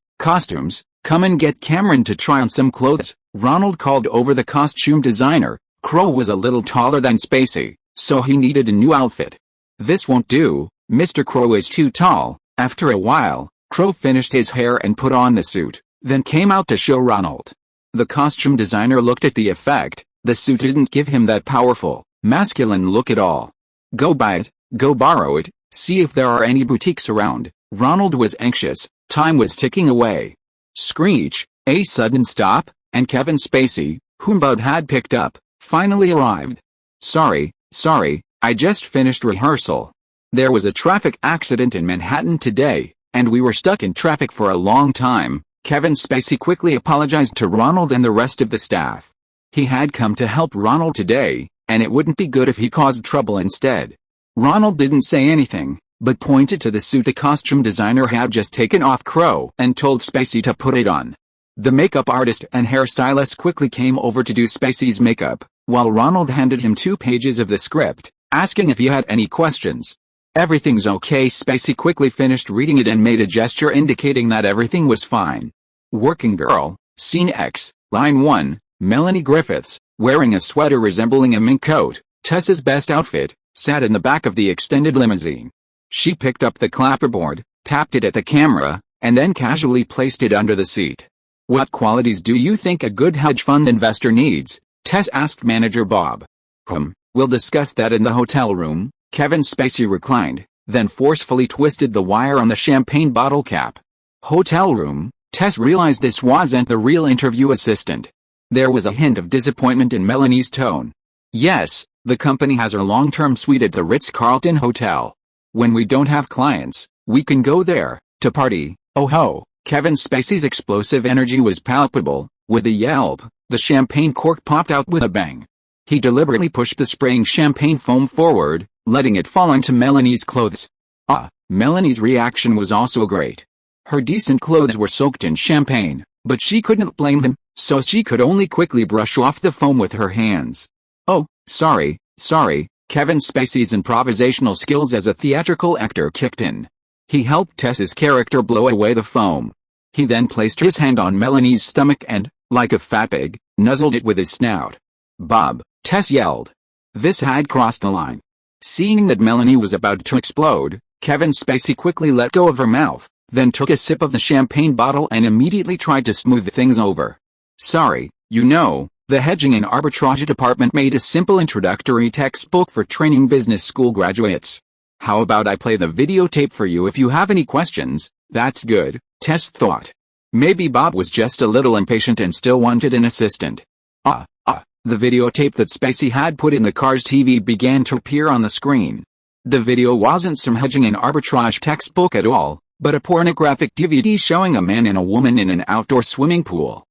come and get Cameron to try on some clothes." Ronald called over the costume designer. Crowe was a little taller than Spacey, so he needed a new outfit. "This won't do, Mr. Crowe is too tall." After a while, Crowe finished his hair and put on the suit, then came out to show Ronald. The costume designer looked at the effect. The suit didn't give him that powerful, masculine look at all. "Go buy it, go borrow it, see if there are any boutiques around." Ronald was anxious, time was ticking away. Screech, a sudden stop, and Kevin Spacey, whom Bud had picked up, finally arrived. Sorry, I just finished rehearsal. There was a traffic accident in Manhattan today, and we were stuck in traffic for a long time." Kevin Spacey quickly apologized to Ronald and the rest of the staff. He had come to help Ronald today, and it wouldn't be good if he caused trouble instead. Ronald didn't say anything, but pointed to the suit the costume designer had just taken off Crowe and told Spacey to put it on. The makeup artist and hairstylist quickly came over to do Spacey's makeup, while Ronald handed him 2 pages of the script, asking if he had any questions. "Everything's okay." Spacey quickly finished reading it and made a gesture indicating that everything was fine. Working girl, Scene X, Line 1, Melanie Griffiths, wearing a sweater resembling a mink coat, Tessa's best outfit, sat in the back of the extended limousine. She picked up the clapperboard, tapped it at the camera, and then casually placed it under the seat. "What qualities do you think a good hedge fund investor needs?" Tess asked manager Bob. We'll discuss that in the hotel room." Kevin Spacey reclined, then forcefully twisted the wire on the champagne bottle cap. Hotel room. Tess realized this wasn't the real interview assistant. There was a hint of disappointment in Melanie's tone. "Yes, the company has our long-term suite at the Ritz-Carlton Hotel. When we don't have clients, we can go there, to party." "Oh ho." Kevin Spacey's explosive energy was palpable. With a yelp, the champagne cork popped out with a bang. He deliberately pushed the spraying champagne foam forward, letting it fall onto Melanie's clothes. Melanie's reaction was also great. Her decent clothes were soaked in champagne, but she couldn't blame him, so she could only quickly brush off the foam with her hands. "Oh, sorry." Kevin Spacey's improvisational skills as a theatrical actor kicked in. He helped Tess's character blow away the foam. He then placed his hand on Melanie's stomach and, like a fat pig, nuzzled it with his snout. "Bob," Tess yelled. This had crossed the line. Seeing that Melanie was about to explode, Kevin Spacey quickly let go of her mouth, then took a sip of the champagne bottle and immediately tried to smooth things over. "Sorry, the hedging and arbitrage department made a simple introductory textbook for training business school graduates. How about I play the videotape for you if you have any questions?" "That's good," Tess thought. Maybe Bob was just a little impatient and still wanted an assistant. The videotape that Spacey had put in the car's TV began to appear on the screen. The video wasn't some hedging and arbitrage textbook at all, but a pornographic DVD showing a man and a woman in an outdoor swimming pool.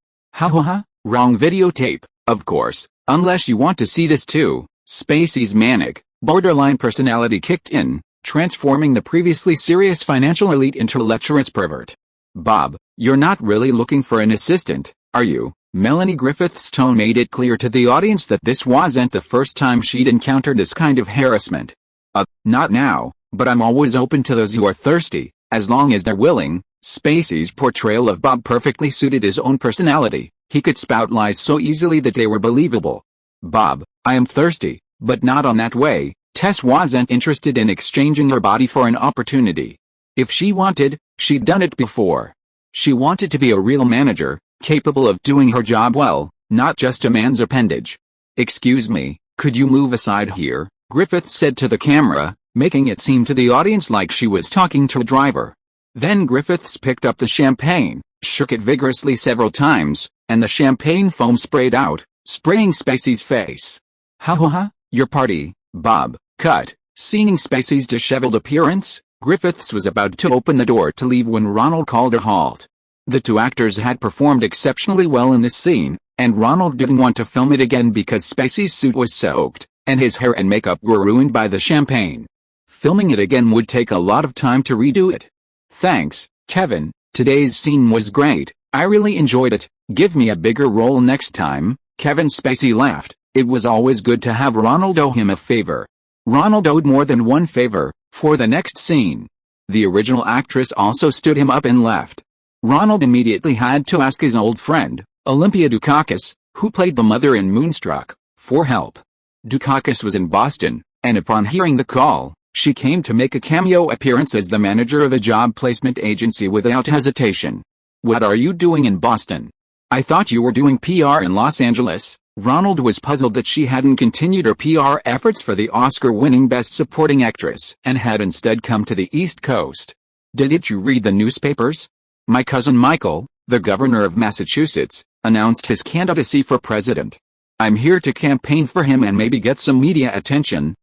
Wrong videotape, of course, unless you want to see this too. Spacey's manic, borderline personality kicked in, transforming the previously serious financial elite into a lecherous pervert. "Bob, you're not really looking for an assistant, are you?" Melanie Griffith's tone made it clear to the audience that this wasn't the first time she'd encountered this kind of harassment. Not now, but I'm always open to those who are thirsty, as long as they're willing." Spacey's portrayal of Bob perfectly suited his own personality. He could spout lies so easily that they were believable. "Bob, I am thirsty, but not on that way." Tess wasn't interested in exchanging her body for an opportunity. If she wanted, she'd done it before. She wanted to be a real manager, capable of doing her job well, not just a man's appendage. "Excuse me, could you move aside here?" Griffith said to the camera, making it seem to the audience like she was talking to a driver. Then Griffiths picked up the champagne, shook it vigorously several times, and the champagne foam sprayed out, spraying Spacey's face. "Your party, Bob." Cut. Seeing Spacey's disheveled appearance, Griffiths was about to open the door to leave when Ronald called a halt. The 2 actors had performed exceptionally well in this scene, and Ronald didn't want to film it again because Spacey's suit was soaked, and his hair and makeup were ruined by the champagne. Filming it again would take a lot of time to redo it. "Thanks, Kevin, today's scene was great, I really enjoyed it, give me a bigger role next time." Kevin Spacey laughed. It was always good to have Ronald owe him a favor. Ronald owed more than one favor, for the next scene. The original actress also stood him up and left. Ronald immediately had to ask his old friend, Olympia Dukakis, who played the mother in Moonstruck, for help. Dukakis was in Boston, and upon hearing the call, she came to make a cameo appearance as the manager of a job placement agency without hesitation. "What are you doing in Boston? I thought you were doing PR in Los Angeles." Ronald was puzzled that she hadn't continued her PR efforts for the Oscar-winning Best Supporting Actress and had instead come to the East Coast. "Didn't you read the newspapers? My cousin Michael, the governor of Massachusetts, announced his candidacy for president. I'm here to campaign for him and maybe get some media attention."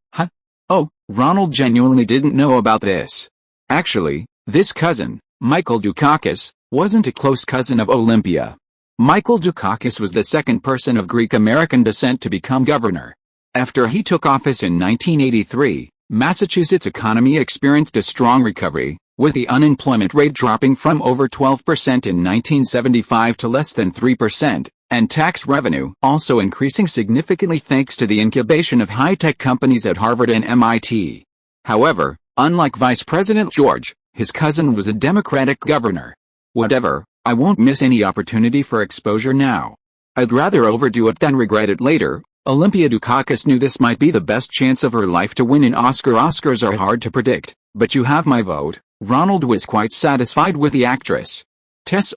Oh, Ronald genuinely didn't know about this. Actually, this cousin, Michael Dukakis, wasn't a close cousin of Olympia. Michael Dukakis was the second person of Greek-American descent to become governor. After he took office in 1983, Massachusetts' economy experienced a strong recovery, with the unemployment rate dropping from over 12% in 1975 to less than 3%, and tax revenue also increasing significantly thanks to the incubation of high-tech companies at Harvard and MIT. However, unlike Vice President George, his cousin was a Democratic governor. Whatever, I won't miss any opportunity for exposure now. I'd rather overdo it than regret it later. Olympia Dukakis knew this might be the best chance of her life to win an Oscar. Oscars are hard to predict, but you have my vote. Ronald was quite satisfied with the actress. Tess,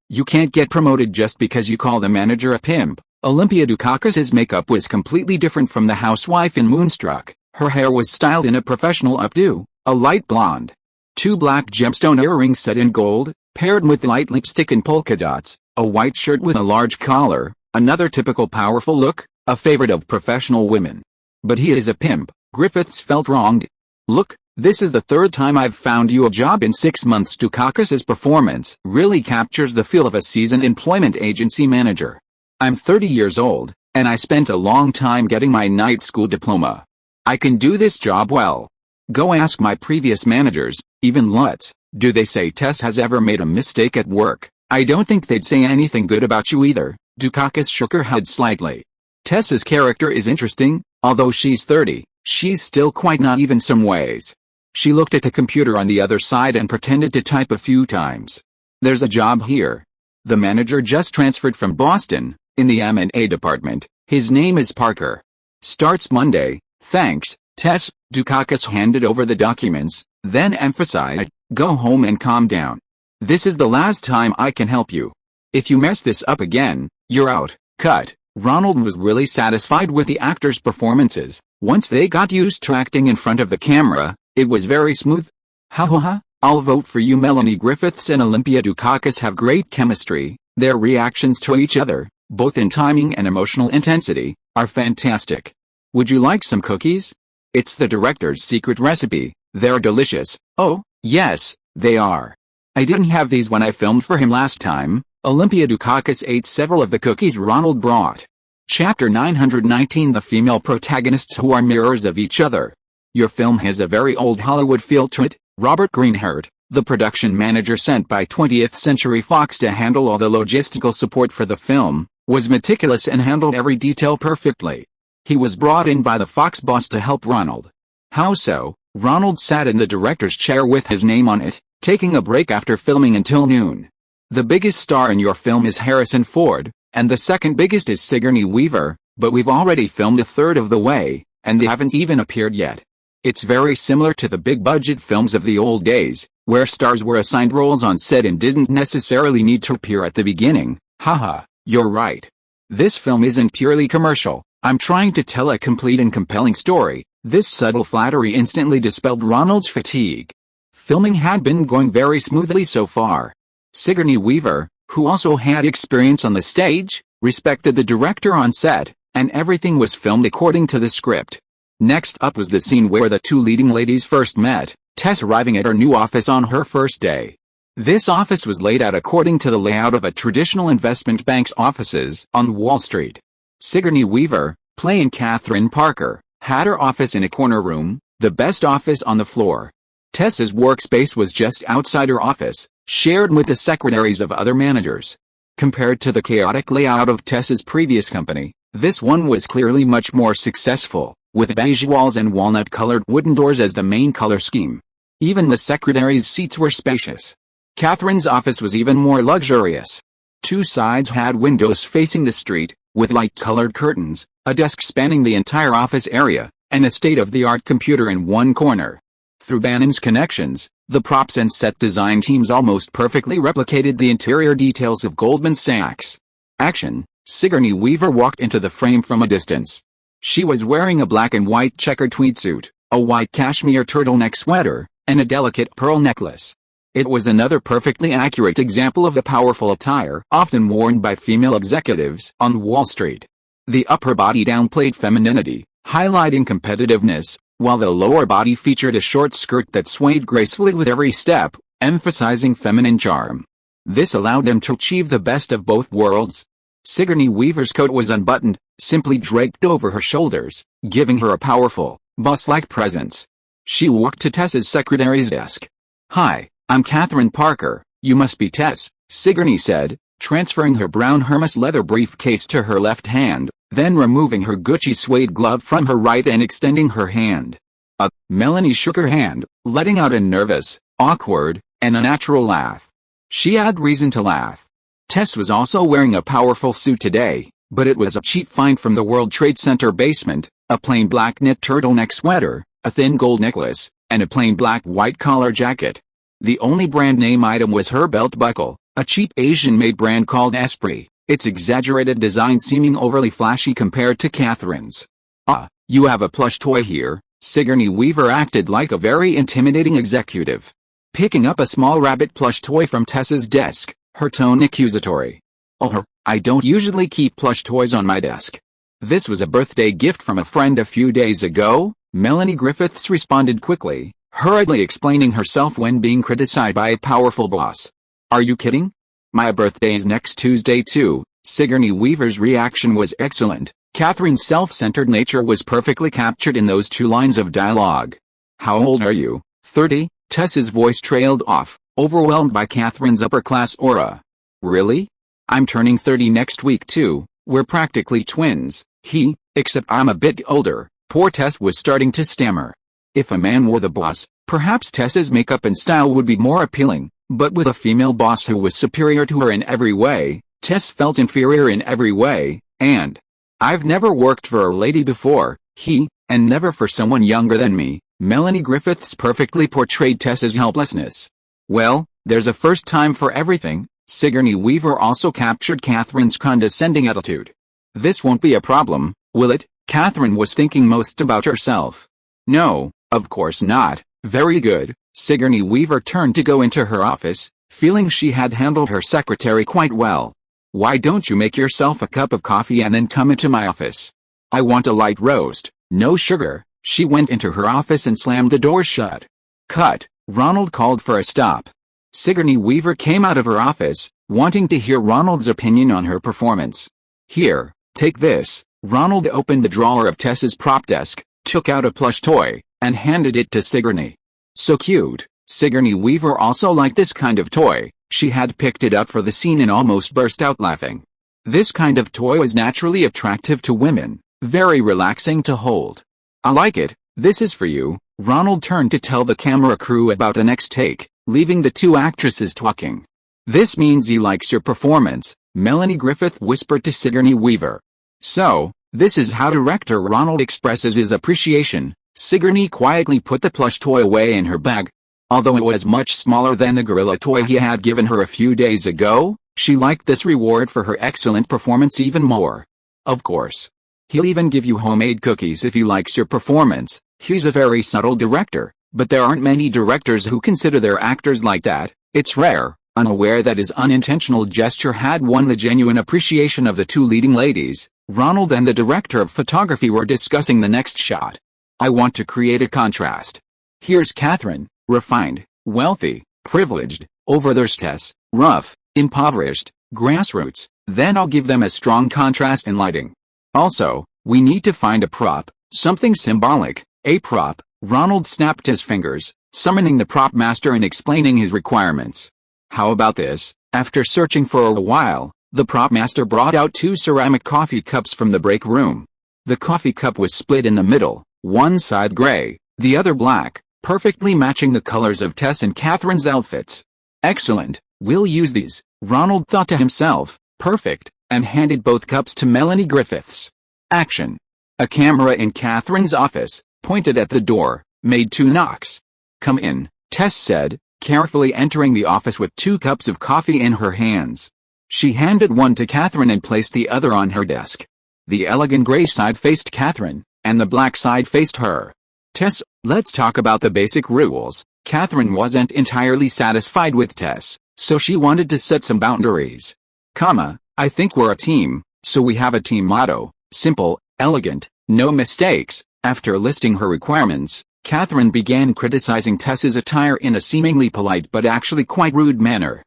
you can't get promoted just because you call the manager a pimp. Olympia Dukakis' makeup was completely different from the housewife in Moonstruck. Her hair was styled in a professional updo, a light blonde. 2 black gemstone earrings set in gold, paired with light lipstick and polka dots, a white shirt with a large collar, another typical powerful look, a favorite of professional women. But he is a pimp. Griffiths felt wronged. Look, this is the 3rd time I've found you a job in 6 months. Dukakis' performance really captures the feel of a seasoned employment agency manager. I'm 30 years old, and I spent a long time getting my night school diploma. I can do this job well. Go ask my previous managers, even Lutz. Do they say Tess has ever made a mistake at work? I don't think they'd say anything good about you either. Dukakis shook her head slightly. Tess's character is interesting. Although she's 30, she's still quite naive in some ways. She looked at the computer on the other side and pretended to type a few times. There's a job here. The manager just transferred from Boston, in the M&A department. His name is Parker. Starts Monday. Thanks, Tess. Dukakis handed over the documents, then emphasized, go home and calm down. This is the last time I can help you. If you mess this up again, you're out. Cut. Ronald was really satisfied with the actors' performances. Once they got used to acting in front of the camera, it was very smooth. Ha. I'll vote for you. Melanie Griffiths and Olympia Dukakis have great chemistry. Their reactions to each other, both in timing and emotional intensity, are fantastic. Would you like some cookies? It's the director's secret recipe. They're delicious. Oh, yes, they are. I didn't have these when I filmed for him last time. Olympia Dukakis ate several of the cookies Ronald brought. Chapter 919. The female protagonists who are mirrors of each other. Your film has a very old Hollywood feel to it. Robert Greenhart, the production manager sent by 20th Century Fox to handle all the logistical support for the film, was meticulous and handled every detail perfectly. He was brought in by the Fox boss to help Ronald. How so? Ronald sat in the director's chair with his name on it, taking a break after filming until noon. The biggest star in your film is Harrison Ford, and the second biggest is Sigourney Weaver, but we've already filmed a third of the way, and they haven't even appeared yet. It's very similar to the big-budget films of the old days, where stars were assigned roles on set and didn't necessarily need to appear at the beginning. Haha, you're right. This film isn't purely commercial. I'm trying to tell a complete and compelling story. This subtle flattery instantly dispelled Ronald's fatigue. Filming had been going very smoothly so far. Sigourney Weaver, who also had experience on the stage, respected the director on set, and everything was filmed according to the script. Next up was the scene where the 2 leading ladies first met, Tess arriving at her new office on her first day. This office was laid out according to the layout of a traditional investment bank's offices on Wall Street. Sigourney Weaver, playing Catherine Parker, had her office in a corner room, the best office on the floor. Tess's workspace was just outside her office, shared with the secretaries of other managers. Compared to the chaotic layout of Tess's previous company, this one was clearly much more successful, with beige walls and walnut-colored wooden doors as the main color scheme. Even the secretaries' seats were spacious. Catherine's office was even more luxurious. 2 sides had windows facing the street, with light-colored curtains, a desk spanning the entire office area, and a state-of-the-art computer in one corner. Through Bannon's connections, the props and set design teams almost perfectly replicated the interior details of Goldman Sachs. Action. Sigourney Weaver walked into the frame from a distance. She was wearing a black and white checkered tweed suit, a white cashmere turtleneck sweater, and a delicate pearl necklace. It was another perfectly accurate example of the powerful attire often worn by female executives on Wall Street. The upper body downplayed femininity, highlighting competitiveness, while the lower body featured a short skirt that swayed gracefully with every step, emphasizing feminine charm. This allowed them to achieve the best of both worlds. Sigourney Weaver's coat was unbuttoned, simply draped over her shoulders, giving her a powerful, boss-like presence. She walked to Tess's secretary's desk, "Hi, I'm Catherine Parker, you must be Tess," Sigourney said, transferring her brown Hermes leather briefcase to her left hand, then removing her Gucci suede glove from her right and extending her hand. Melanie shook her hand, letting out a nervous, awkward, and unnatural laugh. She had reason to laugh. Tess was also wearing a powerful suit today, but it was a cheap find from the World Trade Center basement, a plain black knit turtleneck sweater, a thin gold necklace, and a plain black white-collar jacket. The only brand name item was her belt buckle, a cheap Asian-made brand called Esprit, its exaggerated design seeming overly flashy compared to Catherine's. "Ah, you have a plush toy here," Sigourney Weaver acted like a very intimidating executive. Picking up a small rabbit plush toy from Tess's desk, her tone accusatory. "Oh, I don't usually keep plush toys on my desk. This was a birthday gift from a friend a few days ago," Melanie Griffiths responded quickly, hurriedly explaining herself when being criticized by a powerful boss. "Are you kidding? My birthday is next Tuesday too." Sigourney Weaver's reaction was excellent. Catherine's self-centered nature was perfectly captured in those 2 lines of dialogue. "How old are you?" 30, Tess's voice trailed off, overwhelmed by Catherine's upper-class aura. "Really? I'm turning 30 next week too, we're practically twins, except I'm a bit older." Poor Tess was starting to stammer. If a man were the boss, perhaps Tess's makeup and style would be more appealing, but with a female boss who was superior to her in every way, Tess felt inferior in every way, and "I've never worked for a lady before, and never for someone younger than me." Melanie Griffiths perfectly portrayed Tess's helplessness. "Well, there's a first time for everything." Sigourney Weaver also captured Catherine's condescending attitude. "This won't be a problem, will it?" Catherine was thinking most about herself. "No, of course not." "Very good." Sigourney Weaver turned to go into her office, feeling she had handled her secretary quite well. "Why don't you make yourself a cup of coffee and then come into my office? I want a light roast, no sugar." She went into her office and slammed the door shut. "Cut," Ronald called for a stop. Sigourney Weaver came out of her office, wanting to hear Ronald's opinion on her performance. "Here, take this." Ronald opened the drawer of Tess's prop desk, took out a plush toy, and handed it to Sigourney. "So cute." Sigourney Weaver also liked this kind of toy. She had picked it up for the scene and almost burst out laughing. This kind of toy was naturally attractive to women, very relaxing to hold. "I like it, this is for you." Ronald turned to tell the camera crew about the next take, leaving the 2 actresses talking. "This means he likes your performance," Melanie Griffith whispered to Sigourney Weaver. "So, this is how director Ronald expresses his appreciation." Sigourney quietly put the plush toy away in her bag. Although it was much smaller than the gorilla toy he had given her a few days ago, she liked this reward for her excellent performance even more. "Of course. He'll even give you homemade cookies if he likes your performance." He's a very subtle director, but there aren't many directors who consider their actors like that. It's rare. Unaware that his unintentional gesture had won the genuine appreciation of the 2 leading ladies, Ronald and the director of photography were discussing the next shot. "I want to create a contrast. Here's Catherine, refined, wealthy, privileged, over there's Tess, rough, impoverished, grassroots. Then I'll give them a strong contrast in lighting. Also, we need to find a prop, something symbolic." "A prop?" Ronald snapped his fingers, summoning the prop master and explaining his requirements. "How about this?" After searching for a while, the prop master brought out 2 ceramic coffee cups from the break room. The coffee cup was split in the middle, one side gray, the other black, perfectly matching the colors of Tess and Catherine's outfits. "Excellent, we'll use these," Ronald thought to himself. "Perfect," and handed both cups to Melanie Griffiths. Action. A camera in Catherine's office, pointed at the door, made 2 knocks. "Come in," Tess said, carefully entering the office with 2 cups of coffee in her hands. She handed one to Catherine and placed the other on her desk. The elegant gray side faced Catherine, and the black side faced her. "Tess, let's talk about the basic rules." Catherine wasn't entirely satisfied with Tess, so she wanted to set some boundaries. "I think we're a team, so we have a team motto, simple, elegant, no mistakes." After listing her requirements, Catherine began criticizing Tess's attire in a seemingly polite but actually quite rude manner.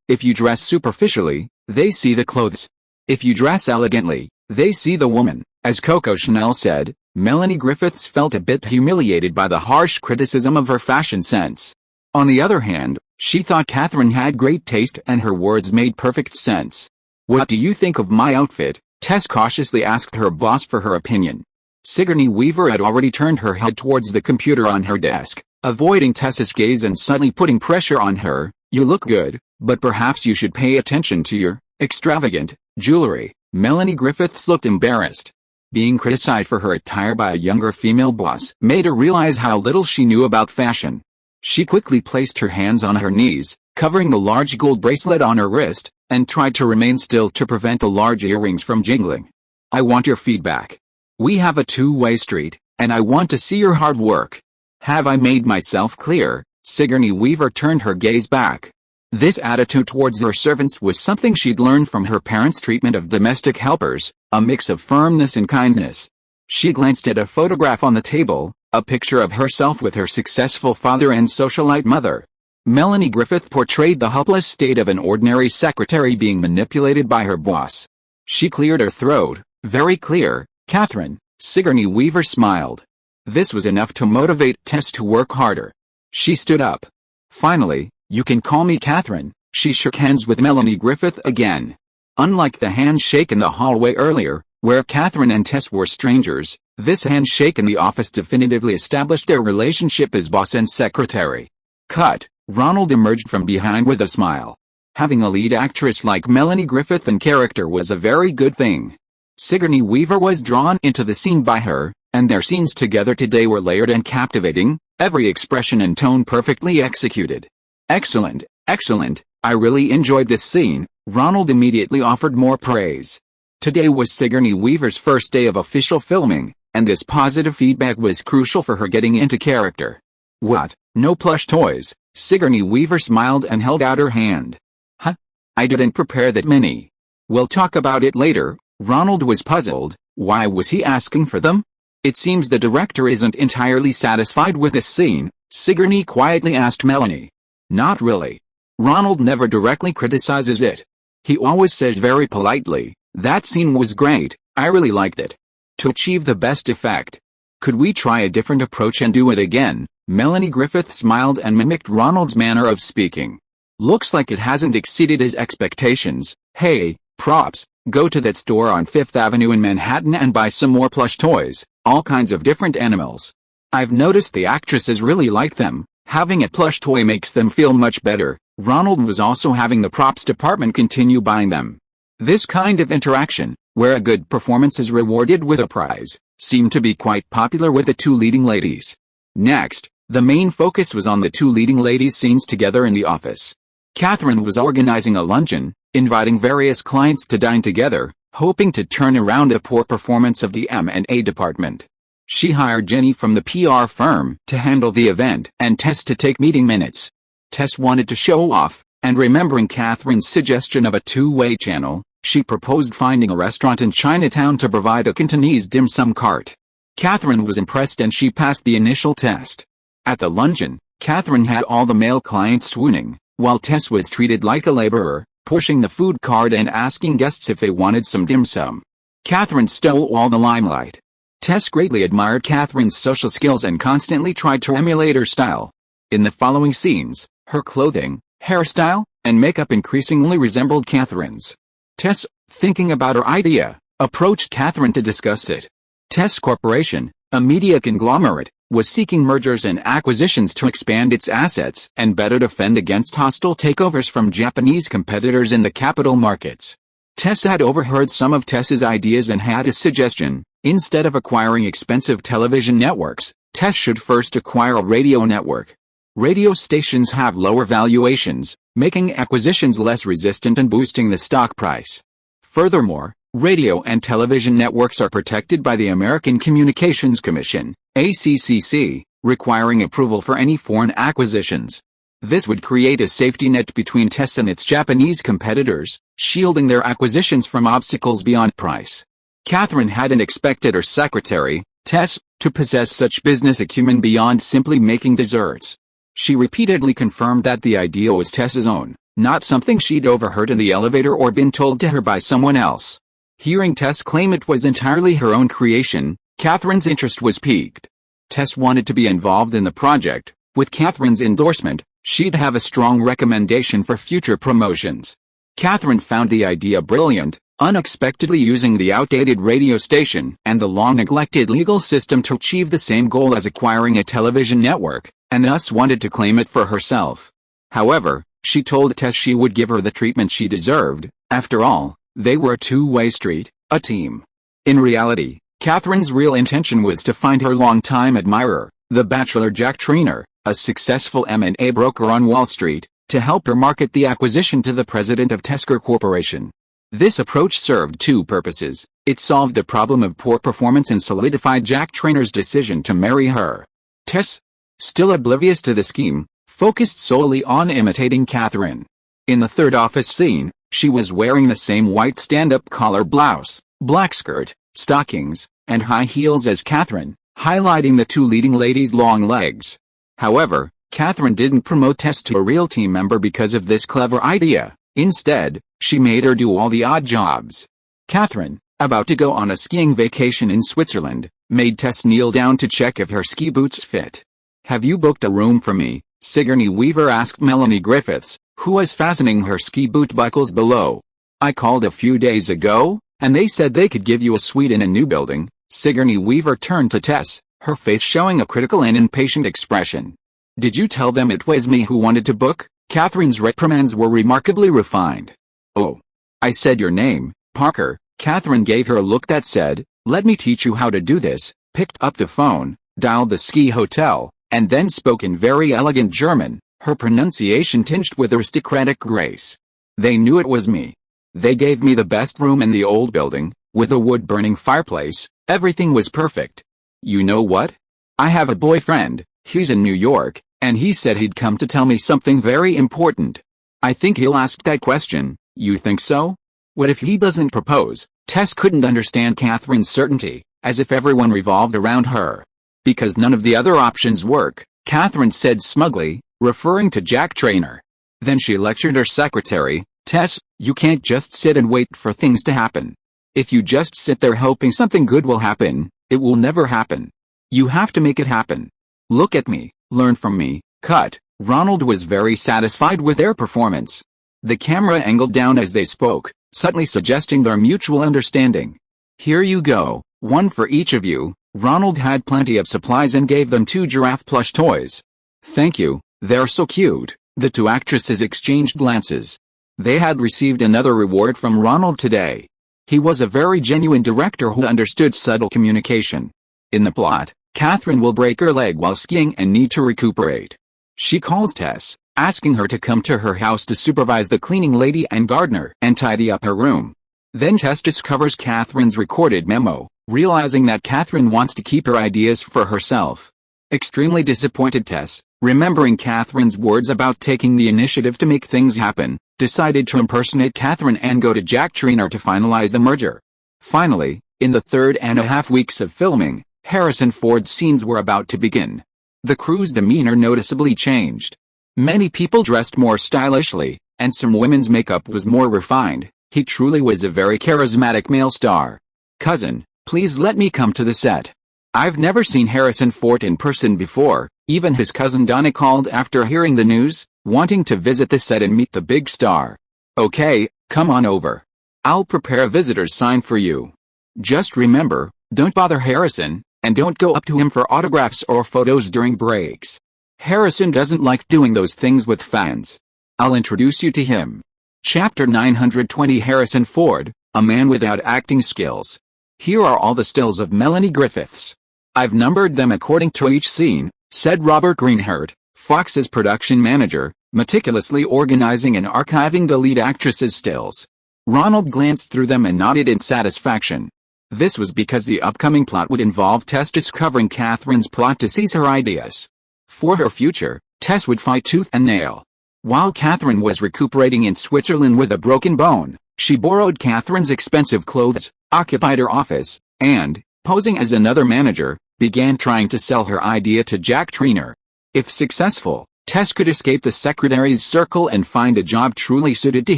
"If you dress superficially, they see the clothes. If you dress elegantly, they see the woman." As Coco Chanel said, Melanie Griffiths felt a bit humiliated by the harsh criticism of her fashion sense. On the other hand, she thought Catherine had great taste and her words made perfect sense. "What do you think of my outfit?" Tess cautiously asked her boss for her opinion. Sigourney Weaver had already turned her head towards the computer on her desk, avoiding Tess's gaze and suddenly putting pressure on her. "You look good, but perhaps you should pay attention to your extravagant jewelry." Melanie Griffiths looked embarrassed. Being criticized for her attire by a younger female boss made her realize how little she knew about fashion. She quickly placed her hands on her knees, covering the large gold bracelet on her wrist, and tried to remain still to prevent the large earrings from jingling. "I want your feedback. We have a two-way street, and I want to see your hard work. Have I made myself clear?" Sigourney Weaver turned her gaze back. This attitude towards her servants was something she'd learned from her parents' treatment of domestic helpers, a mix of firmness and kindness. She glanced at a photograph on the table, a picture of herself with her successful father and socialite mother. Melanie Griffith portrayed the helpless state of an ordinary secretary being manipulated by her boss. She cleared her throat. "Very clear, Catherine." Sigourney Weaver smiled. This was enough to motivate Tess to work harder. She stood up. "Finally, you can call me Catherine." She shook hands with Melanie Griffith again. Unlike the handshake in the hallway earlier, where Catherine and Tess were strangers, this handshake in the office definitively established their relationship as boss and secretary. Cut. Ronald emerged from behind with a smile. Having a lead actress like Melanie Griffith in character was a very good thing. Sigourney Weaver was drawn into the scene by her, and their scenes together today were layered and captivating, every expression and tone perfectly executed. "Excellent, excellent, I really enjoyed this scene." Ronald immediately offered more praise. Today was Sigourney Weaver's first day of official filming, and this positive feedback was crucial for her getting into character. "What, no plush toys?" Sigourney Weaver smiled and held out her hand. "Huh? I didn't prepare that many." "We'll talk about it later." Ronald was puzzled. Why was he asking for them? "It seems the director isn't entirely satisfied with this scene," Sigourney quietly asked Melanie. "Not really. Ronald never directly criticizes it. He always says very politely, 'That scene was great, I really liked it.' To achieve the best effect. Could we try a different approach and do it again?" Melanie Griffith smiled and mimicked Ronald's manner of speaking. "Looks like it hasn't exceeded his expectations. Hey, props, go to that store on 5th Avenue in Manhattan and buy some more plush toys, all kinds of different animals. I've noticed the actresses really like them. Having a plush toy makes them feel much better." Ronald was also having the props department continue buying them. This kind of interaction, where a good performance is rewarded with a prize, seemed to be quite popular with the two leading ladies. Next, the main focus was on the two leading ladies' scenes together in the office. Catherine was organizing a luncheon, inviting various clients to dine together, hoping to turn around a poor performance of the M&A department. She hired Jenny from the PR firm to handle the event and Tess to take meeting minutes. Tess wanted to show off, and remembering Catherine's suggestion of a two-way channel, she proposed finding a restaurant in Chinatown to provide a Cantonese dim sum cart. Catherine was impressed and she passed the initial test. At the luncheon, Catherine had all the male clients swooning, while Tess was treated like a laborer, pushing the food cart and asking guests if they wanted some dim sum. Catherine stole all the limelight. Tess greatly admired Catherine's social skills and constantly tried to emulate her style. In the following scenes, her clothing, hairstyle, and makeup increasingly resembled Catherine's. Tess, thinking about her idea, approached Catherine to discuss it. Tess Corporation, a media conglomerate, was seeking mergers and acquisitions to expand its assets and better defend against hostile takeovers from Japanese competitors in the capital markets. Tess had overheard some of Tess's ideas and had a suggestion. Instead of acquiring expensive television networks, Tess should first acquire a radio network. Radio stations have lower valuations, making acquisitions less resistant and boosting the stock price. Furthermore, radio and television networks are protected by the American Communications Commission, ACCC, requiring approval for any foreign acquisitions. This would create a safety net between Tess and its Japanese competitors, shielding their acquisitions from obstacles beyond price. Catherine hadn't expected her secretary, Tess, to possess such business acumen beyond simply making desserts. She repeatedly confirmed that the idea was Tess's own, not something she'd overheard in the elevator or been told to her by someone else. Hearing Tess claim it was entirely her own creation, Catherine's interest was piqued. Tess wanted to be involved in the project. With Catherine's endorsement, She'd have a strong recommendation for future promotions. Catherine found the idea brilliant, unexpectedly using the outdated radio station and the long-neglected legal system to achieve the same goal as acquiring a television network, and thus wanted to claim it for herself. However, she told Tess she would give her the treatment she deserved. After all, they were a two-way street, a team. In reality, Catherine's real intention was to find her longtime admirer, the bachelor Jack Trainer, a successful M&A broker on Wall Street, to help her market the acquisition to the president of Tesker Corporation. This approach served two purposes. It solved the problem of poor performance and solidified Jack Trainer's decision to marry her. Tess, still oblivious to the scheme, focused solely on imitating Catherine. In the third office scene, she was wearing the same white stand-up collar blouse, black skirt, stockings, and high heels as Catherine, highlighting the two leading ladies' long legs. However, Catherine didn't promote Tess to a real team member because of this clever idea. Instead, she made her do all the odd jobs. Catherine, about to go on a skiing vacation in Switzerland, made Tess kneel down to check if her ski boots fit. "Have you booked a room for me?" Sigourney Weaver asked Melanie Griffiths, who was fastening her ski boot buckles below. "I called a few days ago, and they said they could give you a suite in a new building." Sigourney Weaver turned to Tess, her face showing a critical and impatient expression. "Did you tell them it was me who wanted to book?" Catherine's reprimands were remarkably refined. "Oh. I said your name, Parker." Catherine gave her a look that said, "Let me teach you how to do this," picked up the phone, dialed the ski hotel, and then spoke in very elegant German, her pronunciation tinged with aristocratic grace. "They knew it was me. They gave me the best room in the old building, with a wood-burning fireplace. Everything was perfect. You know what? I have a boyfriend, he's in New York, and he said he'd come to tell me something very important. I think he'll ask that question." "You think so? What if he doesn't propose?" Tess couldn't understand Catherine's certainty, as if everyone revolved around her. "Because none of the other options work," Catherine said smugly, referring to Jack Trainer. Then she lectured her secretary, "Tess, you can't just sit and wait for things to happen. If you just sit there hoping something good will happen, it will never happen. You have to make it happen. Look at me, learn from me." Cut. Ronald was very satisfied with their performance. The camera angled down as they spoke, subtly suggesting their mutual understanding. "Here you go, one for each of you." Ronald had plenty of supplies and gave them 2 giraffe plush toys. "Thank you, they're so cute." The two actresses exchanged glances. They had received another reward from Ronald today. He was a very genuine director who understood subtle communication. In the plot, Catherine will break her leg while skiing and need to recuperate. She calls Tess, asking her to come to her house to supervise the cleaning lady and gardener and tidy up her room. Then Tess discovers Catherine's recorded memo, realizing that Catherine wants to keep her ideas for herself. Extremely disappointed, Tess, remembering Catherine's words about taking the initiative to make things happen, decided to impersonate Catherine and go to Jack Trainer to finalize the merger. Finally, in the 3.5 weeks of filming, Harrison Ford's scenes were about to begin. The crew's demeanor noticeably changed. Many people dressed more stylishly, and some women's makeup was more refined. He truly was a very charismatic male star. "Cousin, please let me come to the set." I've never seen Harrison Ford in person before. Even his cousin Donna called after hearing the news, wanting to visit the set and meet the big star. "Okay, come on over. I'll prepare a visitor's sign for you. Just remember, don't bother Harrison, and don't go up to him for autographs or photos during breaks. Harrison doesn't like doing those things with fans. I'll introduce you to him." Chapter 920 Harrison Ford, a man without acting skills. Here are all the stills of Melanie Griffiths. "I've numbered them according to each scene," said Robert Greenhart, Fox's production manager, meticulously organizing and archiving the lead actress's stills. Ronald glanced through them and nodded in satisfaction. This was because the upcoming plot would involve Tess discovering Catherine's plot to seize her ideas. For her future, Tess would fight tooth and nail. While Catherine was recuperating in Switzerland with a broken bone, she borrowed Catherine's expensive clothes, occupied her office, and, posing as another manager, began trying to sell her idea to Jack Trainer. If successful, Tess could escape the secretary's circle and find a job truly suited to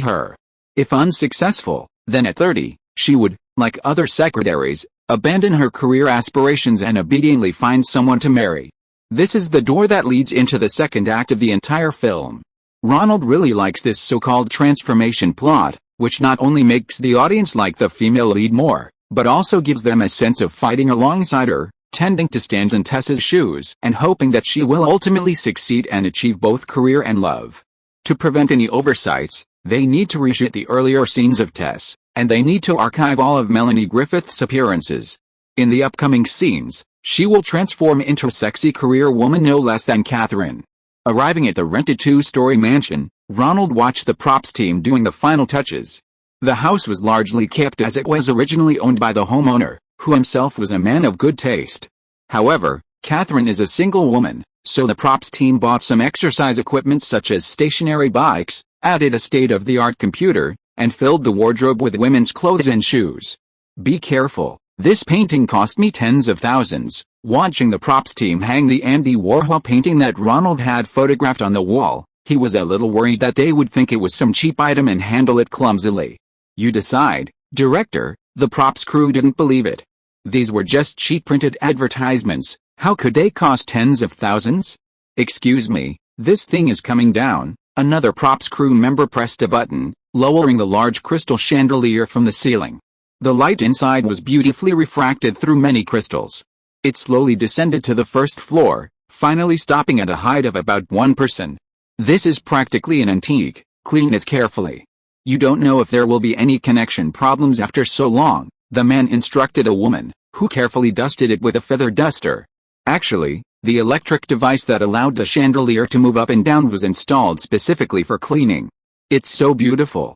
her. If unsuccessful, then at 30, she would, like other secretaries, abandon her career aspirations and obediently find someone to marry. This is the door that leads into the second act of the entire film. Ronald really likes this so-called transformation plot, which not only makes the audience like the female lead more, but also gives them a sense of fighting alongside her, tending to stand in Tess's shoes and hoping that she will ultimately succeed and achieve both career and love. To prevent any oversights, they need to reshoot the earlier scenes of Tess, and they need to archive all of Melanie Griffith's appearances. In the upcoming scenes, she will transform into a sexy career woman no less than Catherine. Arriving at the rented two-story mansion, Ronald watched the props team doing the final touches. The house was largely kept as it was originally owned by the homeowner, who himself was a man of good taste. However, Catherine is a single woman, so the props team bought some exercise equipment such as stationary bikes, added a state-of-the-art computer, and filled the wardrobe with women's clothes and shoes. Be careful, this painting cost me tens of thousands. Watching the props team hang the Andy Warhol painting that Ronald had photographed on the wall, he was a little worried that they would think it was some cheap item and handle it clumsily. You decide, director. The props crew didn't believe it. These were just cheap printed advertisements. How could they cost tens of thousands? Excuse me, this thing is coming down. Another props crew member pressed a button, lowering the large crystal chandelier from the ceiling. The light inside was beautifully refracted through many crystals. It slowly descended to the first floor, finally stopping at a height of about 1 person. This is practically an antique. Clean it carefully. You don't know if there will be any connection problems after so long, the man instructed a woman, who carefully dusted it with a feather duster. Actually, the electric device that allowed the chandelier to move up and down was installed specifically for cleaning. It's so beautiful,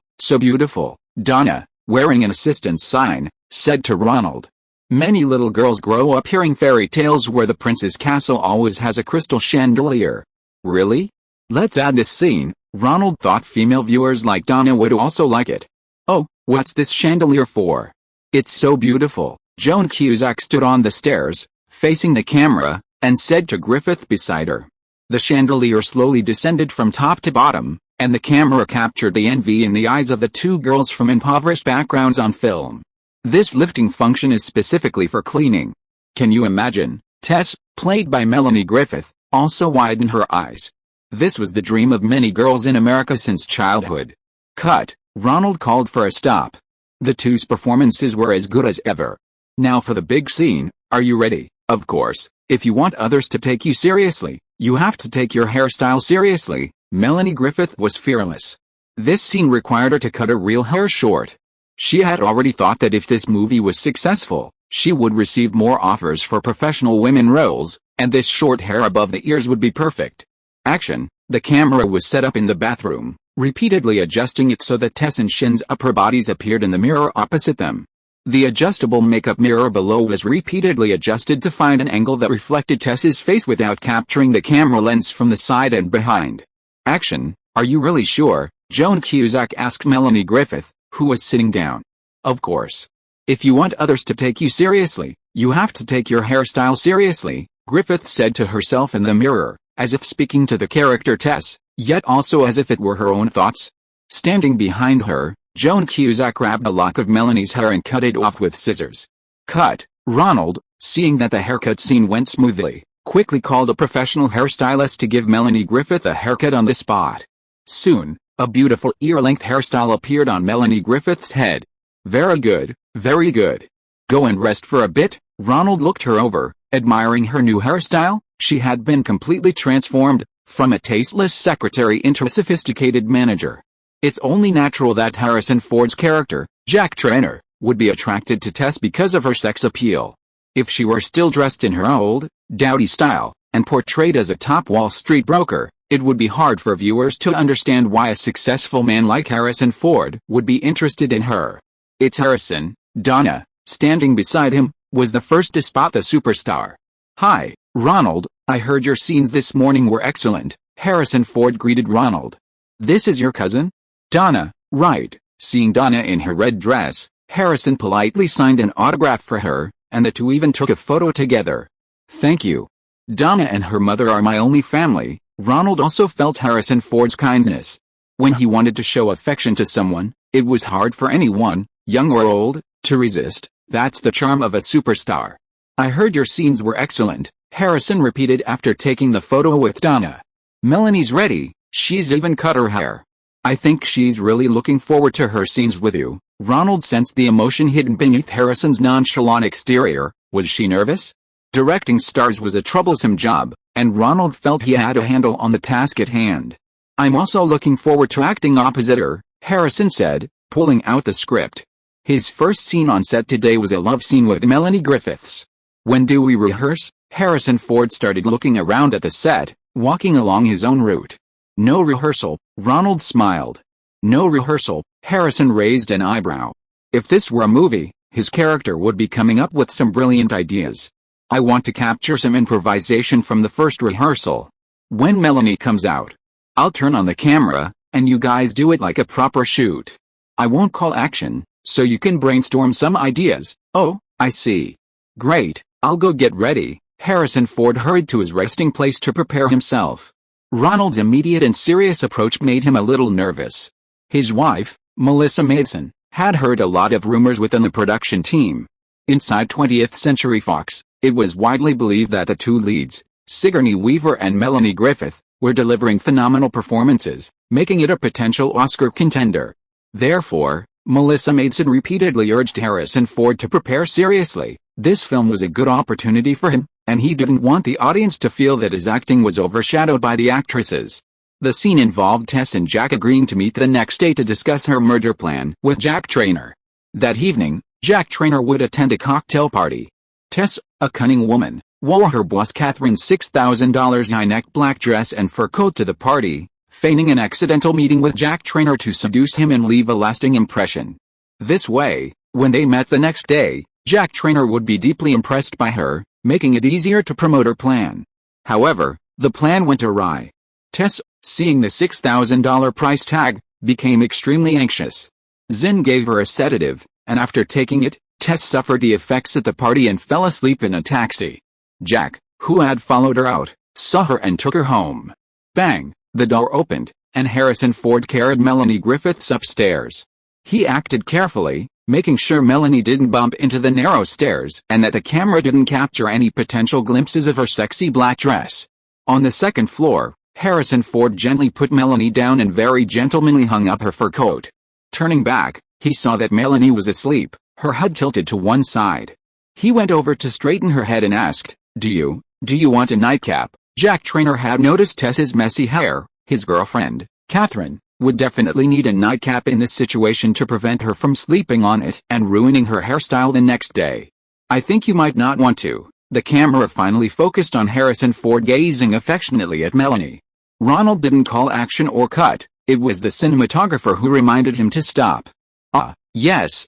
Donna, wearing an assistant's sign, said to Ronald. Many little girls grow up hearing fairy tales where the prince's castle always has a crystal chandelier. Really? Let's add this scene. Ronald thought female viewers like Donna would also like it. Oh, what's this chandelier for? It's so beautiful. Joan Cusack stood on the stairs, facing the camera, and said to Griffith beside her. The chandelier slowly descended from top to bottom, and the camera captured the envy in the eyes of the two girls from impoverished backgrounds on film. This lifting function is specifically for cleaning. Can you imagine? Tess, played by Melanie Griffith, also widened her eyes. This was the dream of many girls in America since childhood. Cut. Ronald called for a stop. The two's performances were as good as ever. Now for the big scene. Are you ready? Of course. If you want others to take you seriously, you have to take your hairstyle seriously. Melanie Griffith was fearless. This scene required her to cut her real hair short. She had already thought that if this movie was successful, she would receive more offers for professional women roles, and this short hair above the ears would be perfect. Action. The camera was set up in the bathroom, repeatedly adjusting it so that Tess and Shin's upper bodies appeared in the mirror opposite them. The adjustable makeup mirror below was repeatedly adjusted to find an angle that reflected Tess's face without capturing the camera lens from the side and behind. Action. Are you really sure? Joan Cusack asked Melanie Griffith, who was sitting down. Of course. If you want others to take you seriously, you have to take your hairstyle seriously, Griffith said to herself in the mirror, as if speaking to the character Tess, yet also as if it were her own thoughts. Standing behind her, Joan Cusack grabbed a lock of Melanie's hair and cut it off with scissors. Cut. Ronald, seeing that the haircut scene went smoothly, quickly called a professional hairstylist to give Melanie Griffith a haircut on the spot. Soon, a beautiful ear-length hairstyle appeared on Melanie Griffith's head. Very good, very good. Go and rest for a bit. Ronald looked her over, admiring her new hairstyle. She had been completely transformed, from a tasteless secretary into a sophisticated manager. It's only natural that Harrison Ford's character, Jack Trainer, would be attracted to Tess because of her sex appeal. If she were still dressed in her old, dowdy style, and portrayed as a top Wall Street broker, it would be hard for viewers to understand why a successful man like Harrison Ford would be interested in her. It's Harrison. Donna, standing beside him, was the first to spot the superstar. Hi, Ronald, I heard your scenes this morning were excellent, Harrison Ford greeted Ronald. This is your cousin? Donna, right. Seeing Donna in her red dress, Harrison politely signed an autograph for her, and the two even took a photo together. Thank you. Donna and her mother are my only family. Ronald also felt Harrison Ford's kindness. When he wanted to show affection to someone, it was hard for anyone, young or old, to resist. That's the charm of a superstar. I heard your scenes were excellent, Harrison repeated after taking the photo with Donna. "Melanie's ready, she's even cut her hair. I think she's really looking forward to her scenes with you." Ronald sensed the emotion hidden beneath Harrison's nonchalant exterior. Was she nervous? Directing stars was a troublesome job, and Ronald felt he had a handle on the task at hand. "I'm also looking forward to acting opposite her," Harrison said, pulling out the script. His first scene on set today was a love scene with Melanie Griffiths. "When do we rehearse?" Harrison Ford started looking around at the set, walking along his own route. "No rehearsal," Ronald smiled. "No rehearsal," Harrison raised an eyebrow. If this were a movie, his character would be coming up with some brilliant ideas. "I want to capture some improvisation from the first rehearsal. When Melanie comes out, I'll turn on the camera, and you guys do it like a proper shoot. I won't call action, so you can brainstorm some ideas." "Oh, I see. Great, I'll go get ready." Harrison Ford hurried to his resting place to prepare himself. Ronald's immediate and serious approach made him a little nervous. His wife, Melissa Mason, had heard a lot of rumors within the production team. Inside 20th Century Fox, it was widely believed that the two leads, Sigourney Weaver and Melanie Griffith, were delivering phenomenal performances, making it a potential Oscar contender. Therefore, Melissa Mason repeatedly urged Harrison Ford to prepare seriously. This film was a good opportunity for him, and he didn't want the audience to feel that his acting was overshadowed by the actresses. The scene involved Tess and Jack agreeing to meet the next day to discuss her murder plan with Jack Traynor. That evening, Jack Traynor would attend a cocktail party. Tess, a cunning woman, wore her boss Catherine's $6,000 high-neck black dress and fur coat to the party, feigning an accidental meeting with Jack Traynor to seduce him and leave a lasting impression. This way, when they met the next day, Jack Traynor would be deeply impressed by her, making it easier to promote her plan. However, the plan went awry. Tess, seeing the $6,000 price tag, became extremely anxious. Zinn gave her a sedative, and after taking it, Tess suffered the effects at the party and fell asleep in a taxi. Jack, who had followed her out, saw her and took her home. Bang, the door opened, and Harrison Ford carried Melanie Griffiths upstairs. He acted carefully, making sure Melanie didn't bump into the narrow stairs and that the camera didn't capture any potential glimpses of her sexy black dress. On the second floor, Harrison Ford gently put Melanie down and very gentlemanly hung up her fur coat. Turning back, he saw that Melanie was asleep, her head tilted to one side. He went over to straighten her head and asked, Do you want a nightcap?" Jack Traynor had noticed Tess's messy hair. His girlfriend, Catherine, would definitely need a nightcap in this situation to prevent her from sleeping on it and ruining her hairstyle the next day. "I think you might not want to." The camera finally focused on Harrison Ford gazing affectionately at Melanie. Ronald didn't call action or cut, it was the cinematographer who reminded him to stop. "Ah, yes,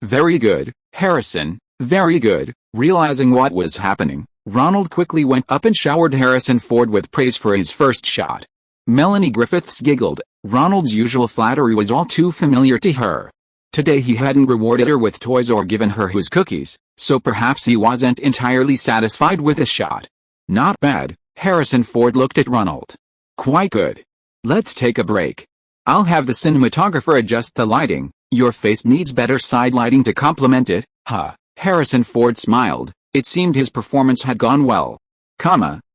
very good, Harrison, very good." Realizing what was happening, Ronald quickly went up and showered Harrison Ford with praise for his first shot. Melanie Griffiths giggled. Ronald's usual flattery was all too familiar to her. Today he hadn't rewarded her with toys or given her his cookies, so perhaps he wasn't entirely satisfied with the shot. "Not bad," Harrison Ford looked at Ronald. "Quite good. Let's take a break. I'll have the cinematographer adjust the lighting. Your face needs better side lighting to complement it." Harrison Ford smiled. It seemed his performance had gone well.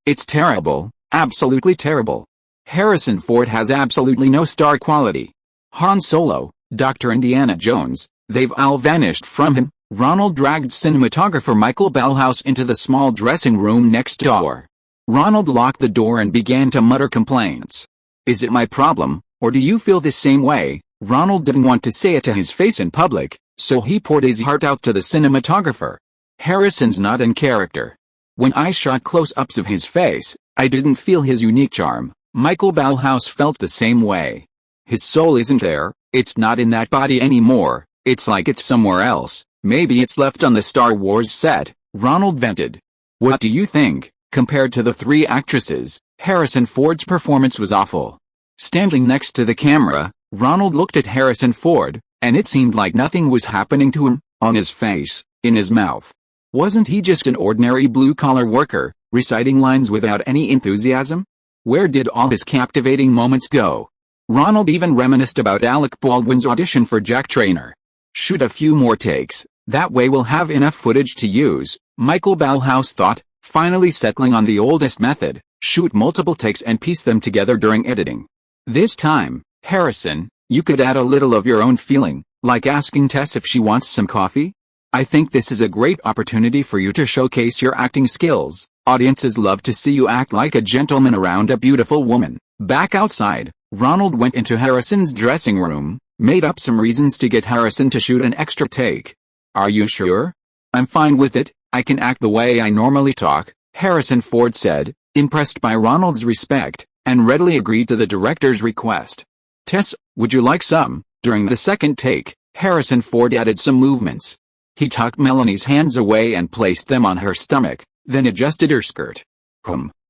"It's terrible, absolutely terrible. Harrison Ford has absolutely no star quality. Han Solo, Dr. Indiana Jones, they've all vanished from him." Ronald dragged cinematographer Michael Ballhaus into the small dressing room next door. Ronald locked the door and began to mutter complaints. "Is it my problem, or do you feel the same way?" Ronald didn't want to say it to his face in public, so he poured his heart out to the cinematographer. "Harrison's not in character. When I shot close-ups of his face, I didn't feel his unique charm." Michael Ballhaus felt the same way. "His soul isn't there, it's not in that body anymore, it's like it's somewhere else, maybe it's left on the Star Wars set," Ronald vented. "What do you think?" Compared to the three actresses, Harrison Ford's performance was awful. Standing next to the camera, Ronald looked at Harrison Ford, and it seemed like nothing was happening to him, on his face, in his mouth. Wasn't he just an ordinary blue-collar worker, reciting lines without any enthusiasm? Where did all his captivating moments go? Ronald even reminisced about Alec Baldwin's audition for Jack Traynor. "Shoot a few more takes, That way we'll have enough footage to use, Michael Ballhaus thought, finally settling on the oldest method: shoot multiple takes and piece them together during editing. This time, Harrison, you could add a little of your own feeling, like asking Tess if she wants some coffee. I think this is a great opportunity for you to showcase your acting skills. Audiences love to see you act like a gentleman around a beautiful woman. Back outside, Ronald went into Harrison's dressing room, made up some reasons to get Harrison to shoot an extra take. Are you sure? I'm fine with it, I can act the way I normally talk, Harrison Ford said, impressed by Ronald's respect, and readily agreed to the director's request. Tess, would you like some? During the second take, Harrison Ford added some movements. He tucked Melanie's hands away and placed them on her stomach, then adjusted her skirt.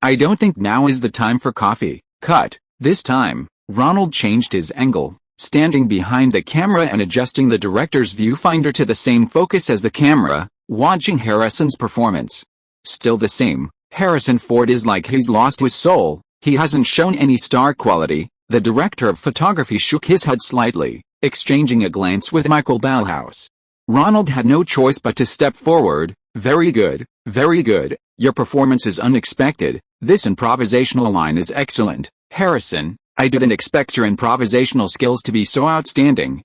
I don't think now is the time for coffee. Cut. This time, Ronald changed his angle, standing behind the camera and adjusting the director's viewfinder to the same focus as the camera, watching Harrison's performance. Still the same, Harrison Ford is like he's lost his soul, he hasn't shown any star quality. The director of photography shook his head slightly, exchanging a glance with Michael Ballhaus. Ronald had no choice but to step forward. Very good, your performance is unexpected, this improvisational line is excellent, Harrison, I didn't expect your improvisational skills to be so outstanding.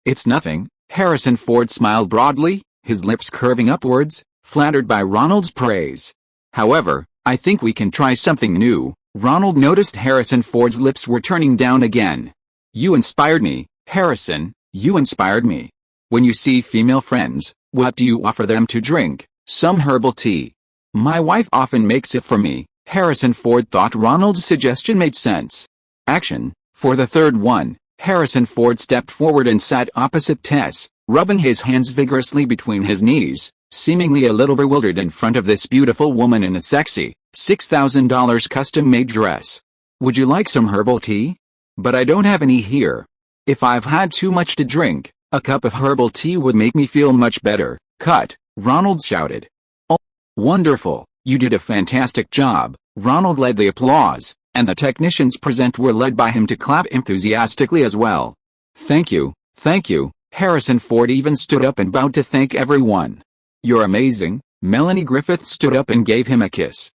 It's nothing, Harrison Ford smiled broadly, his lips curving upwards, flattered by Ronald's praise. However, I think we can try something new. Ronald noticed Harrison Ford's lips were turning down again. You inspired me, Harrison, you inspired me. When you see female friends, what do you offer them to drink? Some herbal tea. My wife often makes it for me. Harrison Ford thought Ronald's suggestion made sense. Action. For the third one, Harrison Ford stepped forward and sat opposite Tess, rubbing his hands vigorously between his knees, seemingly a little bewildered in front of this beautiful woman in a sexy, $6,000 custom-made dress. Would you like some herbal tea? But I don't have any here. If I've had too much to drink, a cup of herbal tea would make me feel much better. Cut, Ronald shouted. Oh, wonderful, you did a fantastic job. Ronald led the applause, and the technicians present were led by him to clap enthusiastically as well. Thank you, Harrison Ford even stood up and bowed to thank everyone. You're amazing. Melanie Griffith stood up and gave him a kiss.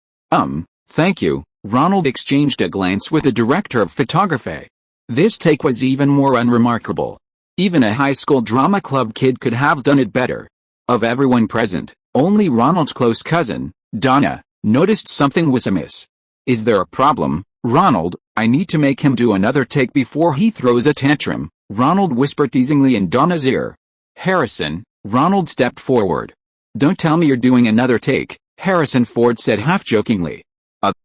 Thank you. Ronald exchanged a glance with the director of photography. This take was even more unremarkable. Even a high school drama club kid could have done it better. Of everyone present, only Ronald's close cousin, Donna, noticed something was amiss. Is there a problem, Ronald? I need to make him do another take before he throws a tantrum, Ronald whispered teasingly in Donna's ear. Harrison, Ronald stepped forward. Don't tell me you're doing another take, Harrison Ford said half-jokingly.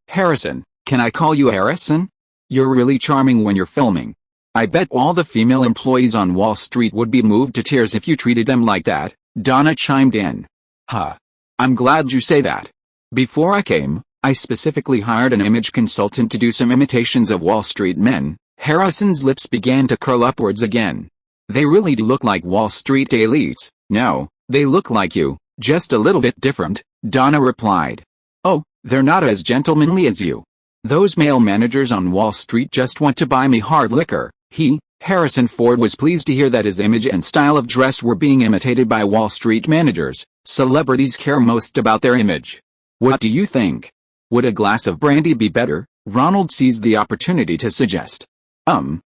Harrison, can I call you Harrison? You're really charming when you're filming. I bet all the female employees on Wall Street would be moved to tears if you treated them like that, Donna chimed in. I'm glad you say that. Before I came, I specifically hired an image consultant to do some imitations of Wall Street men. Harrison's lips began to curl upwards again. They really do look like Wall Street elites. No, they look like you, just a little bit different, Donna replied. Oh, they're not as gentlemanly as you. Those male managers on Wall Street just want to buy me hard liquor. Harrison Ford was pleased to hear that his image and style of dress were being imitated by Wall Street managers. Celebrities care most about their image. What do you think? Would a glass of brandy be better? Ronald seized the opportunity to suggest.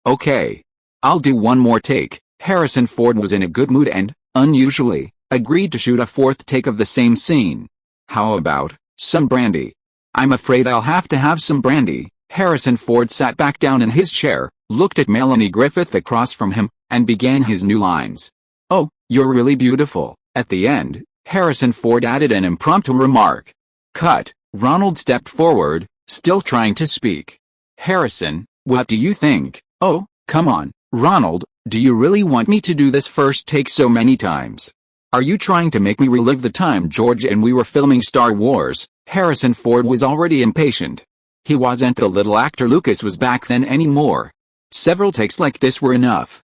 Okay. I'll do one more take. Harrison Ford was in a good mood and, unusually, agreed to shoot a fourth take of the same scene. How about some brandy? I'm afraid I'll have to have some brandy. Harrison Ford sat back down in his chair, looked at Melanie Griffith across from him, and began his new lines. Oh, you're really beautiful. At the end, Harrison Ford added an impromptu remark. Cut. Ronald stepped forward, still trying to speak. Harrison, what do you think? Oh, come on, Ronald, do you really want me to do this first take so many times? Are you trying to make me relive the time George and we were filming Star Wars? Harrison Ford was already impatient. He wasn't the little actor Lucas was back then anymore. Several takes like this were enough.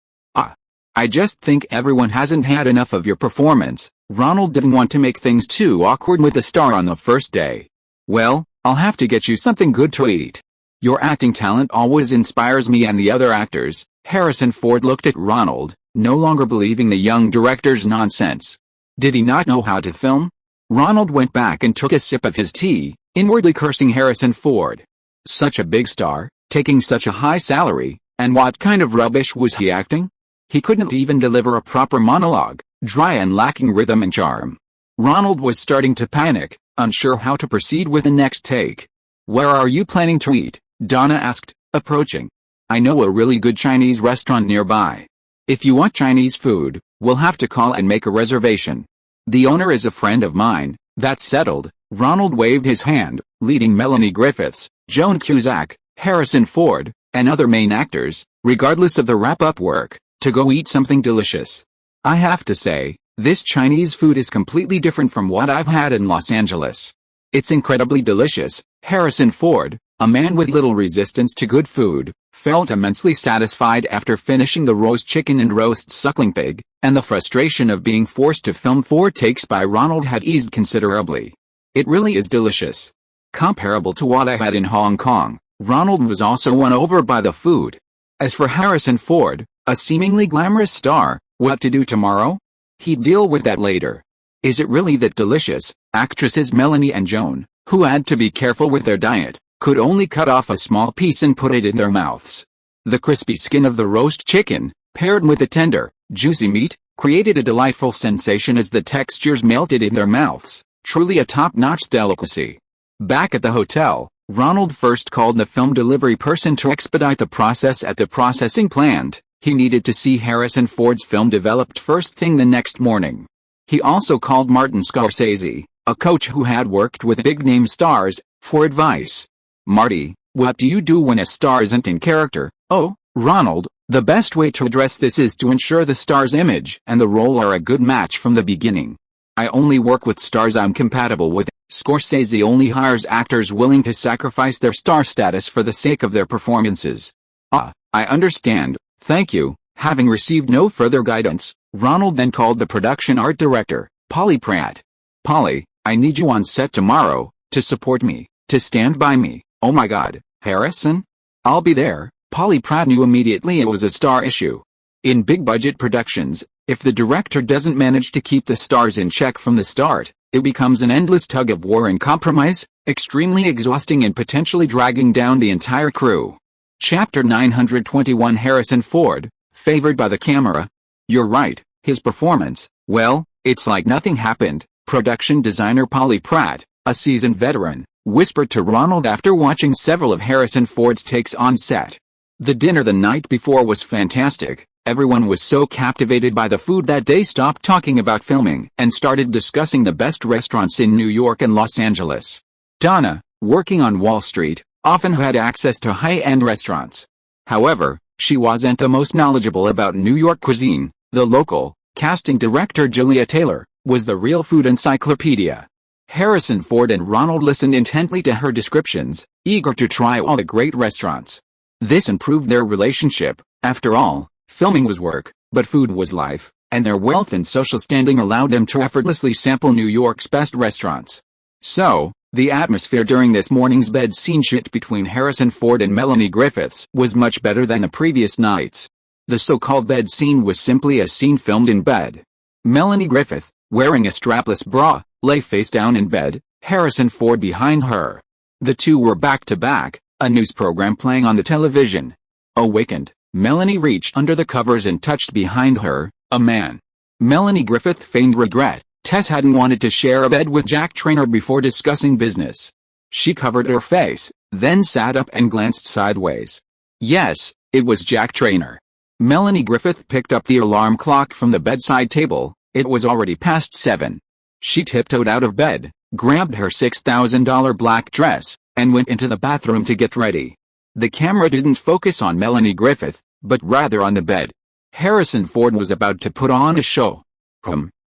I just think everyone hasn't had enough of your performance. Ronald didn't want to make things too awkward with the star on the first day. Well, I'll have to get you something good to eat. Your acting talent always inspires me and the other actors. Harrison Ford looked at Ronald, no longer believing the young director's nonsense. Did he not know how to film? Ronald went back and took a sip of his tea, inwardly cursing Harrison Ford. Such a big star, taking such a high salary, and what kind of rubbish was he acting? He couldn't even deliver a proper monologue, dry and lacking rhythm and charm. Ronald was starting to panic, unsure how to proceed with the next take. "Where are you planning to eat?" Donna asked, approaching. "I know a really good Chinese restaurant nearby. If you want Chinese food, we'll have to call and make a reservation. The owner is a friend of mine." "That's settled." Ronald waved his hand, leading Melanie Griffiths, Joan Cusack, Harrison Ford, and other main actors, regardless of the wrap-up work, to go eat something delicious. "I have to say, this Chinese food is completely different from what I've had in Los Angeles. It's incredibly delicious." Harrison Ford, a man with little resistance to good food, felt immensely satisfied after finishing the roast chicken and roast suckling pig, and the frustration of being forced to film 4 takes by Ronald had eased considerably. "It really is delicious. Comparable to what I had in Hong Kong." Ronald was also won over by the food. As for Harrison Ford, a seemingly glamorous star, what to do tomorrow? He'd deal with that later. Is it really that delicious? Actresses Melanie and Joan, who had to be careful with their diet, could only cut off a small piece and put it in their mouths. The crispy skin of the roast chicken, paired with the tender, juicy meat, created a delightful sensation as the textures melted in their mouths, truly a top-notch delicacy. Back at the hotel, Ronald first called the film delivery person to expedite the process at the processing plant. He needed to see Harrison Ford's film developed first thing the next morning. He also called Martin Scorsese, a coach who had worked with big-name stars, for advice. "Marty, what do you do when a star isn't in character?" "Oh, Ronald, the best way to address this is to ensure the star's image and the role are a good match from the beginning. I only work with stars I'm compatible with." Scorsese only hires actors willing to sacrifice their star status for the sake of their performances. "Ah, I understand, thank you." Having received no further guidance, Ronald then called the production art director, Polly Pratt. "Polly, I need you on set tomorrow, to support me, to stand by me." "Oh my God, Harrison? I'll be there." Polly Pratt knew immediately it was a star issue. In big-budget productions, if the director doesn't manage to keep the stars in check from the start, it becomes an endless tug-of-war and compromise, extremely exhausting and potentially dragging down the entire crew. Chapter 921. Harrison Ford, favored by the camera. "You're right, his performance, well, it's like nothing happened," production designer Polly Pratt, a seasoned veteran, whispered to Ronald after watching several of Harrison Ford's takes on set. "The dinner the night before was fantastic. Everyone was so captivated by the food that they stopped talking about filming and started discussing the best restaurants in New York and Los Angeles." Donna, working on Wall Street, often had access to high-end restaurants. However, she wasn't the most knowledgeable about New York cuisine. The local, casting director Julia Taylor, was the real food encyclopedia. Harrison Ford and Ronald listened intently to her descriptions, eager to try all the great restaurants. This improved their relationship. After all, filming was work, but food was life, and their wealth and social standing allowed them to effortlessly sample New York's best restaurants. So, the atmosphere during this morning's bed scene shoot between Harrison Ford and Melanie Griffiths was much better than the previous nights. The so-called bed scene was simply a scene filmed in bed. Melanie Griffith, wearing a strapless bra, lay face down in bed, Harrison Ford behind her. The two were back-to-back, a news program playing on the television. Awakened, Melanie reached under the covers and touched behind her, a man. Melanie Griffith feigned regret. Tess hadn't wanted to share a bed with Jack Traynor before discussing business. She covered her face, then sat up and glanced sideways. Yes, it was Jack Traynor. Melanie Griffith picked up the alarm clock from the bedside table. It was already past 7. She tiptoed out of bed, grabbed her $6,000 black dress, and went into the bathroom to get ready. The camera didn't focus on Melanie Griffith, but rather on the bed. Harrison Ford was about to put on a show.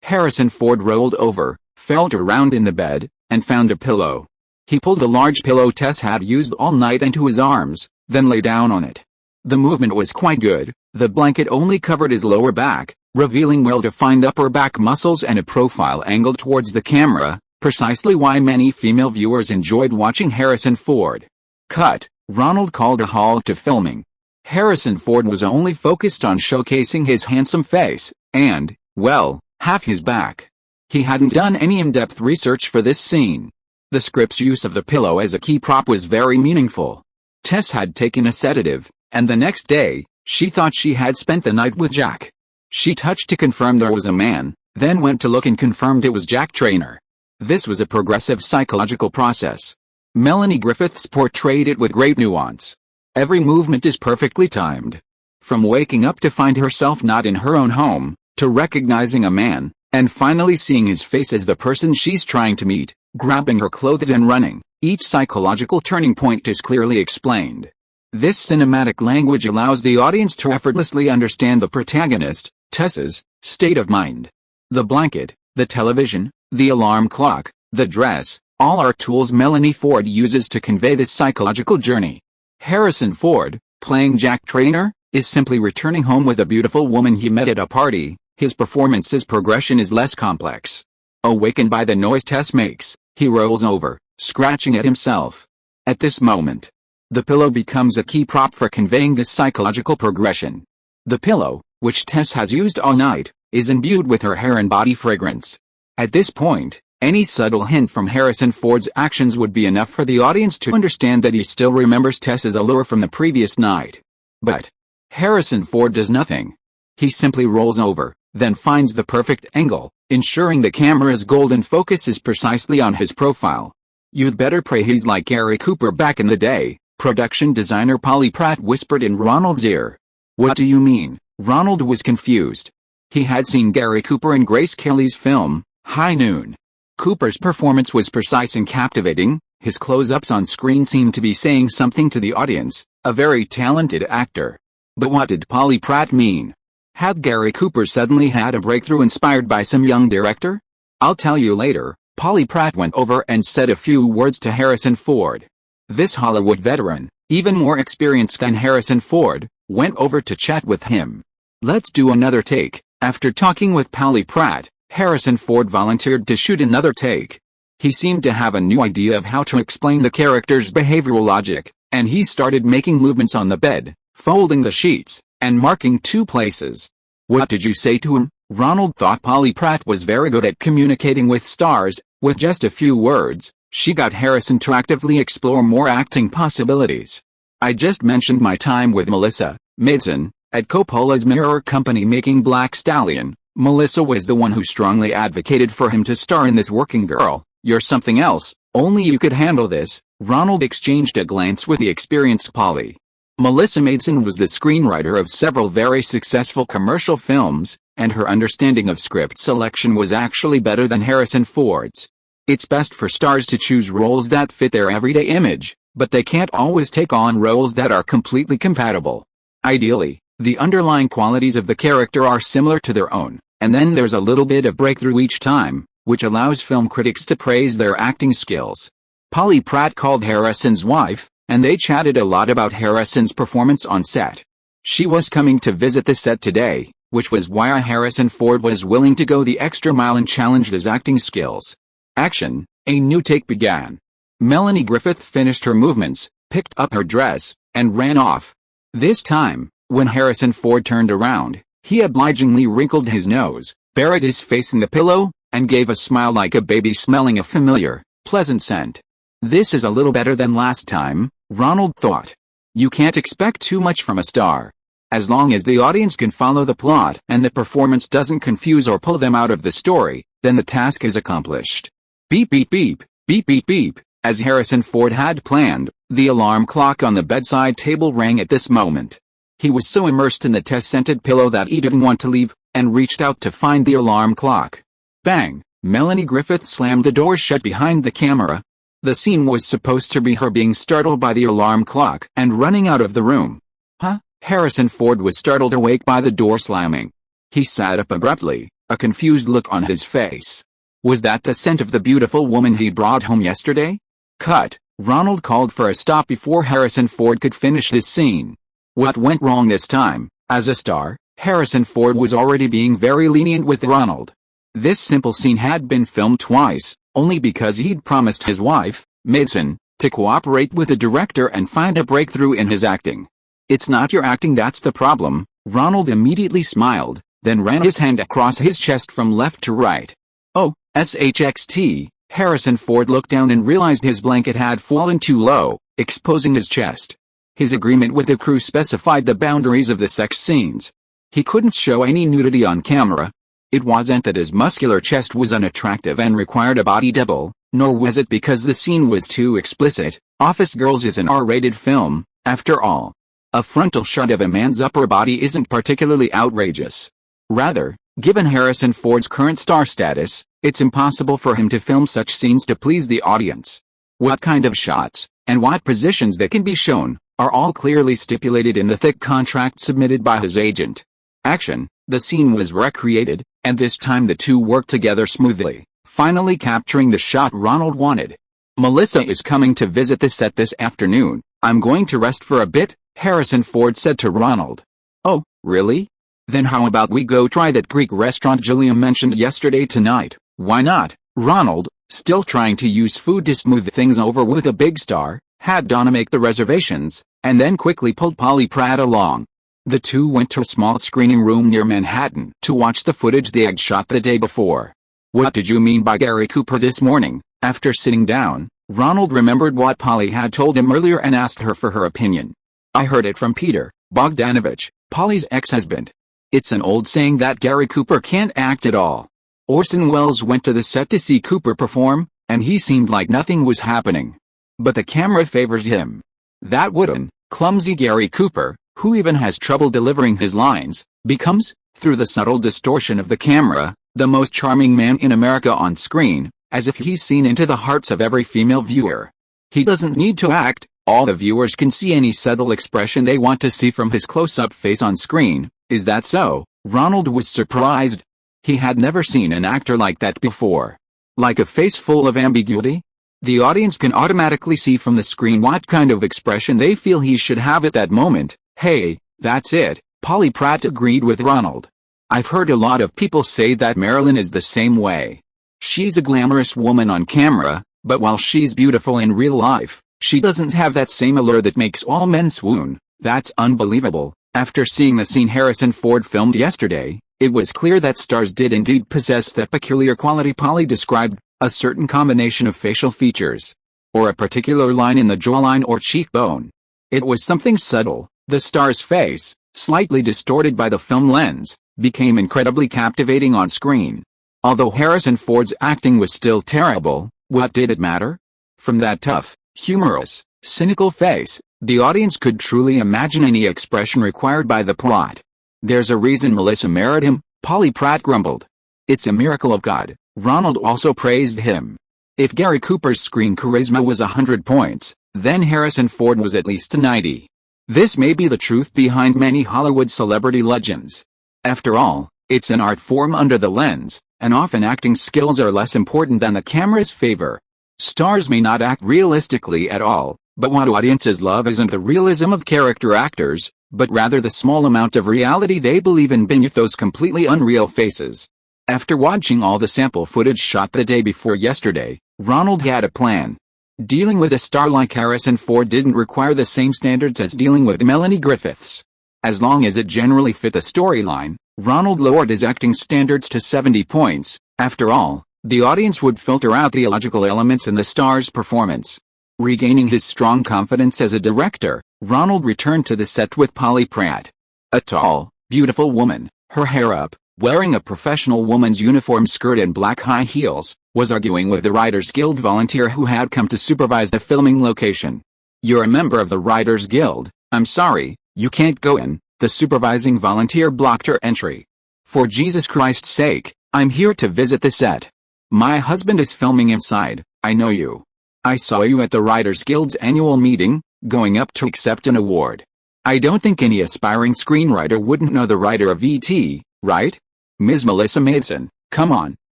Harrison Ford rolled over, felt around in the bed, and found a pillow. He pulled a large pillow Tess had used all night into his arms, then lay down on it. The movement was quite good. The blanket only covered his lower back, revealing well-defined upper back muscles and a profile angled towards the camera, precisely why many female viewers enjoyed watching Harrison Ford. Cut. Ronald called a halt to filming. Harrison Ford was only focused on showcasing his handsome face, and, well, half his back. He hadn't done any in-depth research for this scene. The script's use of the pillow as a key prop was very meaningful. Tess had taken a sedative, and the next day, she thought she had spent the night with Jack. She touched to confirm there was a man, then went to look and confirmed it was Jack Traynor. This was a progressive psychological process. Melanie Griffiths portrayed it with great nuance. Every movement is perfectly timed. From waking up to find herself not in her own home, to recognizing a man, and finally seeing his face as the person she's trying to meet, grabbing her clothes and running, each psychological turning point is clearly explained. This cinematic language allows the audience to effortlessly understand the protagonist, Tess's, state of mind. The blanket, the television, the alarm clock, the dress, all are tools Melanie Ford uses to convey this psychological journey. Harrison Ford, playing Jack Traynor, is simply returning home with a beautiful woman he met at a party. His performance's progression is less complex. Awakened by the noise Tess makes, he rolls over, scratching at himself. At this moment, the pillow becomes a key prop for conveying this psychological progression. The pillow, which Tess has used all night, is imbued with her hair and body fragrance. At this point, any subtle hint from Harrison Ford's actions would be enough for the audience to understand that he still remembers Tess's allure from the previous night. But Harrison Ford does nothing. He simply rolls over, then finds the perfect angle, ensuring the camera's golden focus is precisely on his profile. "You'd better pray he's like Gary Cooper back in the day," production designer Polly Pratt whispered in Ronald's ear. "What do you mean?" Ronald was confused. He had seen Gary Cooper in Grace Kelly's film, High Noon. Cooper's performance was precise and captivating. His close-ups on screen seemed to be saying something to the audience, a very talented actor. But what did Polly Pratt mean? Had Gary Cooper suddenly had a breakthrough inspired by some young director? "I'll tell you later," Polly Pratt went over and said a few words to Harrison Ford. This Hollywood veteran, even more experienced than Harrison Ford, went over to chat with him. "Let's do another take." After talking with Polly Pratt, Harrison Ford volunteered to shoot another take. He seemed to have a new idea of how to explain the character's behavioral logic, and he started making movements on the bed, folding the sheets, and marking 2 places. "What did you say to him?" Ronald thought Polly Pratt was very good at communicating with stars. With just a few words, she got Harrison to actively explore more acting possibilities. "I just mentioned my time with Melissa Maidson at Coppola's Mirror Company making Black Stallion. Melissa was the one who strongly advocated for him to star in this. Working girl, you're something else, only you could handle this." Ronald exchanged a glance with the experienced Polly. Melissa Maidson was the screenwriter of several very successful commercial films, and her understanding of script selection was actually better than Harrison Ford's. It's best for stars to choose roles that fit their everyday image, but they can't always take on roles that are completely compatible. Ideally, the underlying qualities of the character are similar to their own, and then there's a little bit of breakthrough each time, which allows film critics to praise their acting skills. Polly Pratt called Harrison's wife, and they chatted a lot about Harrison's performance on set. She was coming to visit the set today, which was why Harrison Ford was willing to go the extra mile and challenge his acting skills. Action, a new take began. Melanie Griffith finished her movements, picked up her dress, and ran off. This time, when Harrison Ford turned around, he obligingly wrinkled his nose, buried his face in the pillow, and gave a smile like a baby smelling a familiar, pleasant scent. This is a little better than last time, Ronald thought. You can't expect too much from a star. As long as the audience can follow the plot and the performance doesn't confuse or pull them out of the story, then the task is accomplished. Beep beep beep, beep beep beep. As Harrison Ford had planned, the alarm clock on the bedside table rang at this moment. He was so immersed in the Tess-scented pillow that he didn't want to leave, and reached out to find the alarm clock. Bang! Melanie Griffith slammed the door shut behind the camera. The scene was supposed to be her being startled by the alarm clock and running out of the room. Huh? Harrison Ford was startled awake by the door slamming. He sat up abruptly, a confused look on his face. Was that the scent of the beautiful woman he brought home yesterday? Cut. Ronald called for a stop before Harrison Ford could finish this scene. What went wrong this time? As a star, Harrison Ford was already being very lenient with Ronald. This simple scene had been filmed twice, only because he'd promised his wife, Maidson, to cooperate with the director and find a breakthrough in his acting. It's not your acting that's the problem, Ronald immediately smiled, then ran his hand across his chest from left to right. Oh, SHXT, Harrison Ford looked down and realized his blanket had fallen too low, exposing his chest. His agreement with the crew specified the boundaries of the sex scenes. He couldn't show any nudity on camera. It wasn't that his muscular chest was unattractive and required a body double, nor was it because the scene was too explicit. Office Girls is an R-rated film, after all. A frontal shot of a man's upper body isn't particularly outrageous. Rather, given Harrison Ford's current star status, it's impossible for him to film such scenes to please the audience. What kind of shots, and what positions that can be shown, are all clearly stipulated in the thick contract submitted by his agent. Action, the scene was recreated, and this time the two worked together smoothly, finally capturing the shot Ronald wanted. Melissa is coming to visit the set this afternoon. I'm going to rest for a bit, Harrison Ford said to Ronald. Oh, really? Then how about we go try that Greek restaurant Julia mentioned yesterday tonight? Why not? Ronald, still trying to use food to smooth things over with a big star, had Donna make the reservations, and then quickly pulled Polly Pratt along. The two went to a small screening room near Manhattan to watch the footage they had shot the day before. What did you mean by Gary Cooper this morning? After sitting down, Ronald remembered what Polly had told him earlier and asked her for her opinion. I heard it from Peter Bogdanovich, Polly's ex-husband. It's an old saying that Gary Cooper can't act at all. Orson Welles went to the set to see Cooper perform, and he seemed like nothing was happening. But the camera favors him. That wooden, clumsy Gary Cooper, who even has trouble delivering his lines, becomes, through the subtle distortion of the camera, the most charming man in America on screen, as if he's seen into the hearts of every female viewer. He doesn't need to act, all the viewers can see any subtle expression they want to see from his close-up face on screen. Is that so? Ronald was surprised. He had never seen an actor like that before. Like a face full of ambiguity? The audience can automatically see from the screen what kind of expression they feel he should have at that moment. Hey, that's it, Polly Pratt agreed with Ronald. I've heard a lot of people say that Marilyn is the same way. She's a glamorous woman on camera, but while she's beautiful in real life, she doesn't have that same allure that makes all men swoon. That's unbelievable. After seeing the scene Harrison Ford filmed yesterday, it was clear that stars did indeed possess that peculiar quality Polly described, a certain combination of facial features, or a particular line in the jawline or cheekbone. It was something subtle. The star's face, slightly distorted by the film lens, became incredibly captivating on screen. Although Harrison Ford's acting was still terrible, what did it matter? From that tough, humorous, cynical face, the audience could truly imagine any expression required by the plot. There's a reason Melissa married him, Polly Pratt grumbled. It's a miracle of God. Ronald also praised him. If Gary Cooper's screen charisma was 100 points, then Harrison Ford was at least 90. This may be the truth behind many Hollywood celebrity legends. After all, it's an art form under the lens, and often acting skills are less important than the camera's favor. Stars may not act realistically at all, but what audiences love isn't the realism of character actors, but rather the small amount of reality they believe in beneath those completely unreal faces. After watching all the sample footage shot the day before yesterday, Ronald had a plan. Dealing with a star like Harrison Ford didn't require the same standards as dealing with Melanie Griffiths. As long as it generally fit the storyline, Ronald lowered his acting standards to 70 points. After all, the audience would filter out the illogical elements in the star's performance. Regaining his strong confidence as a director, Ronald returned to the set with Polly Pratt. A tall, beautiful woman, her hair up, wearing a professional woman's uniform skirt and black high heels, was arguing with the Writers Guild volunteer who had come to supervise the filming location. You're a member of the Writers Guild, I'm sorry, you can't go in, the supervising volunteer blocked her entry. For Jesus Christ's sake, I'm here to visit the set. My husband is filming inside, I know you. I saw you at the Writers Guild's annual meeting, going up to accept an award. I don't think any aspiring screenwriter wouldn't know the writer of E.T., right? Ms. Melissa Mason, come on,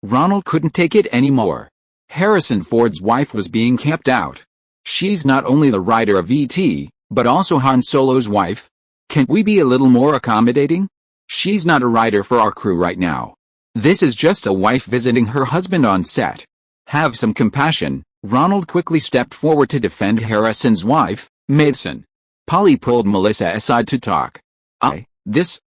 Ronald couldn't take it anymore. Harrison Ford's wife was being kept out. She's not only the writer of E.T., but also Han Solo's wife. Can't we be a little more accommodating? She's not a writer for our crew right now. This is just a wife visiting her husband on set. Have some compassion. Ronald quickly stepped forward to defend Harrison's wife, Mason. Polly pulled Melissa aside to talk.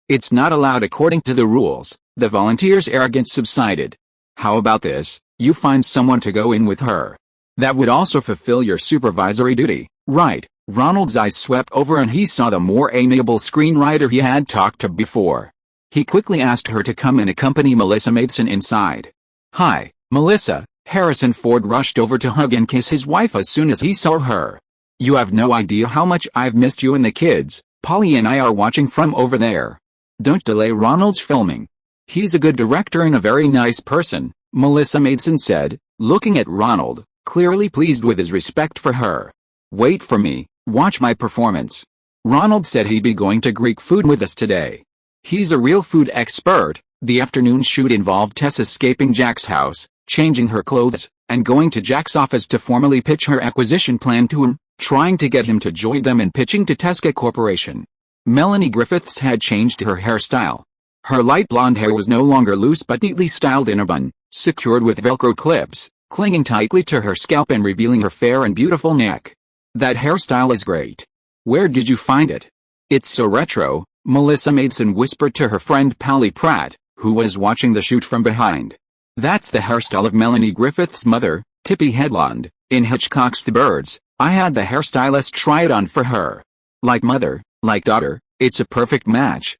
It's not allowed according to the rules. The volunteer's arrogance subsided. How about this? You find someone to go in with her. That would also fulfill your supervisory duty, right? Ronald's eyes swept over and he saw the more amiable screenwriter he had talked to before. He quickly asked her to come and accompany Melissa Matheson inside. "Hi, Melissa." Harrison Ford rushed over to hug and kiss his wife as soon as he saw her. "You have no idea how much I've missed you and the kids. Polly and I are watching from over there. Don't delay Ronald's filming. He's a good director and a very nice person," Melissa Matheson said, looking at Ronald, clearly pleased with his respect for her. "Wait for me, watch my performance." Ronald said he'd be going to Greek food with us today. He's a real food expert. The afternoon shoot involved Tess escaping Jack's house, changing her clothes, and going to Jack's office to formally pitch her acquisition plan to him, trying to get him to join them in pitching to Tesca Corporation. Melanie Griffiths had changed her hairstyle. Her light blonde hair was no longer loose but neatly styled in a bun, secured with Velcro clips, clinging tightly to her scalp and revealing her fair and beautiful neck. "That hairstyle is great. Where did you find it? It's so retro," Melissa Matheson whispered to her friend Polly Pratt, who was watching the shoot from behind. "That's the hairstyle of Melanie Griffith's mother, Tippi Hedlund, in Hitchcock's The Birds. I had the hairstylist try it on for her. Like mother, like daughter, it's a perfect match."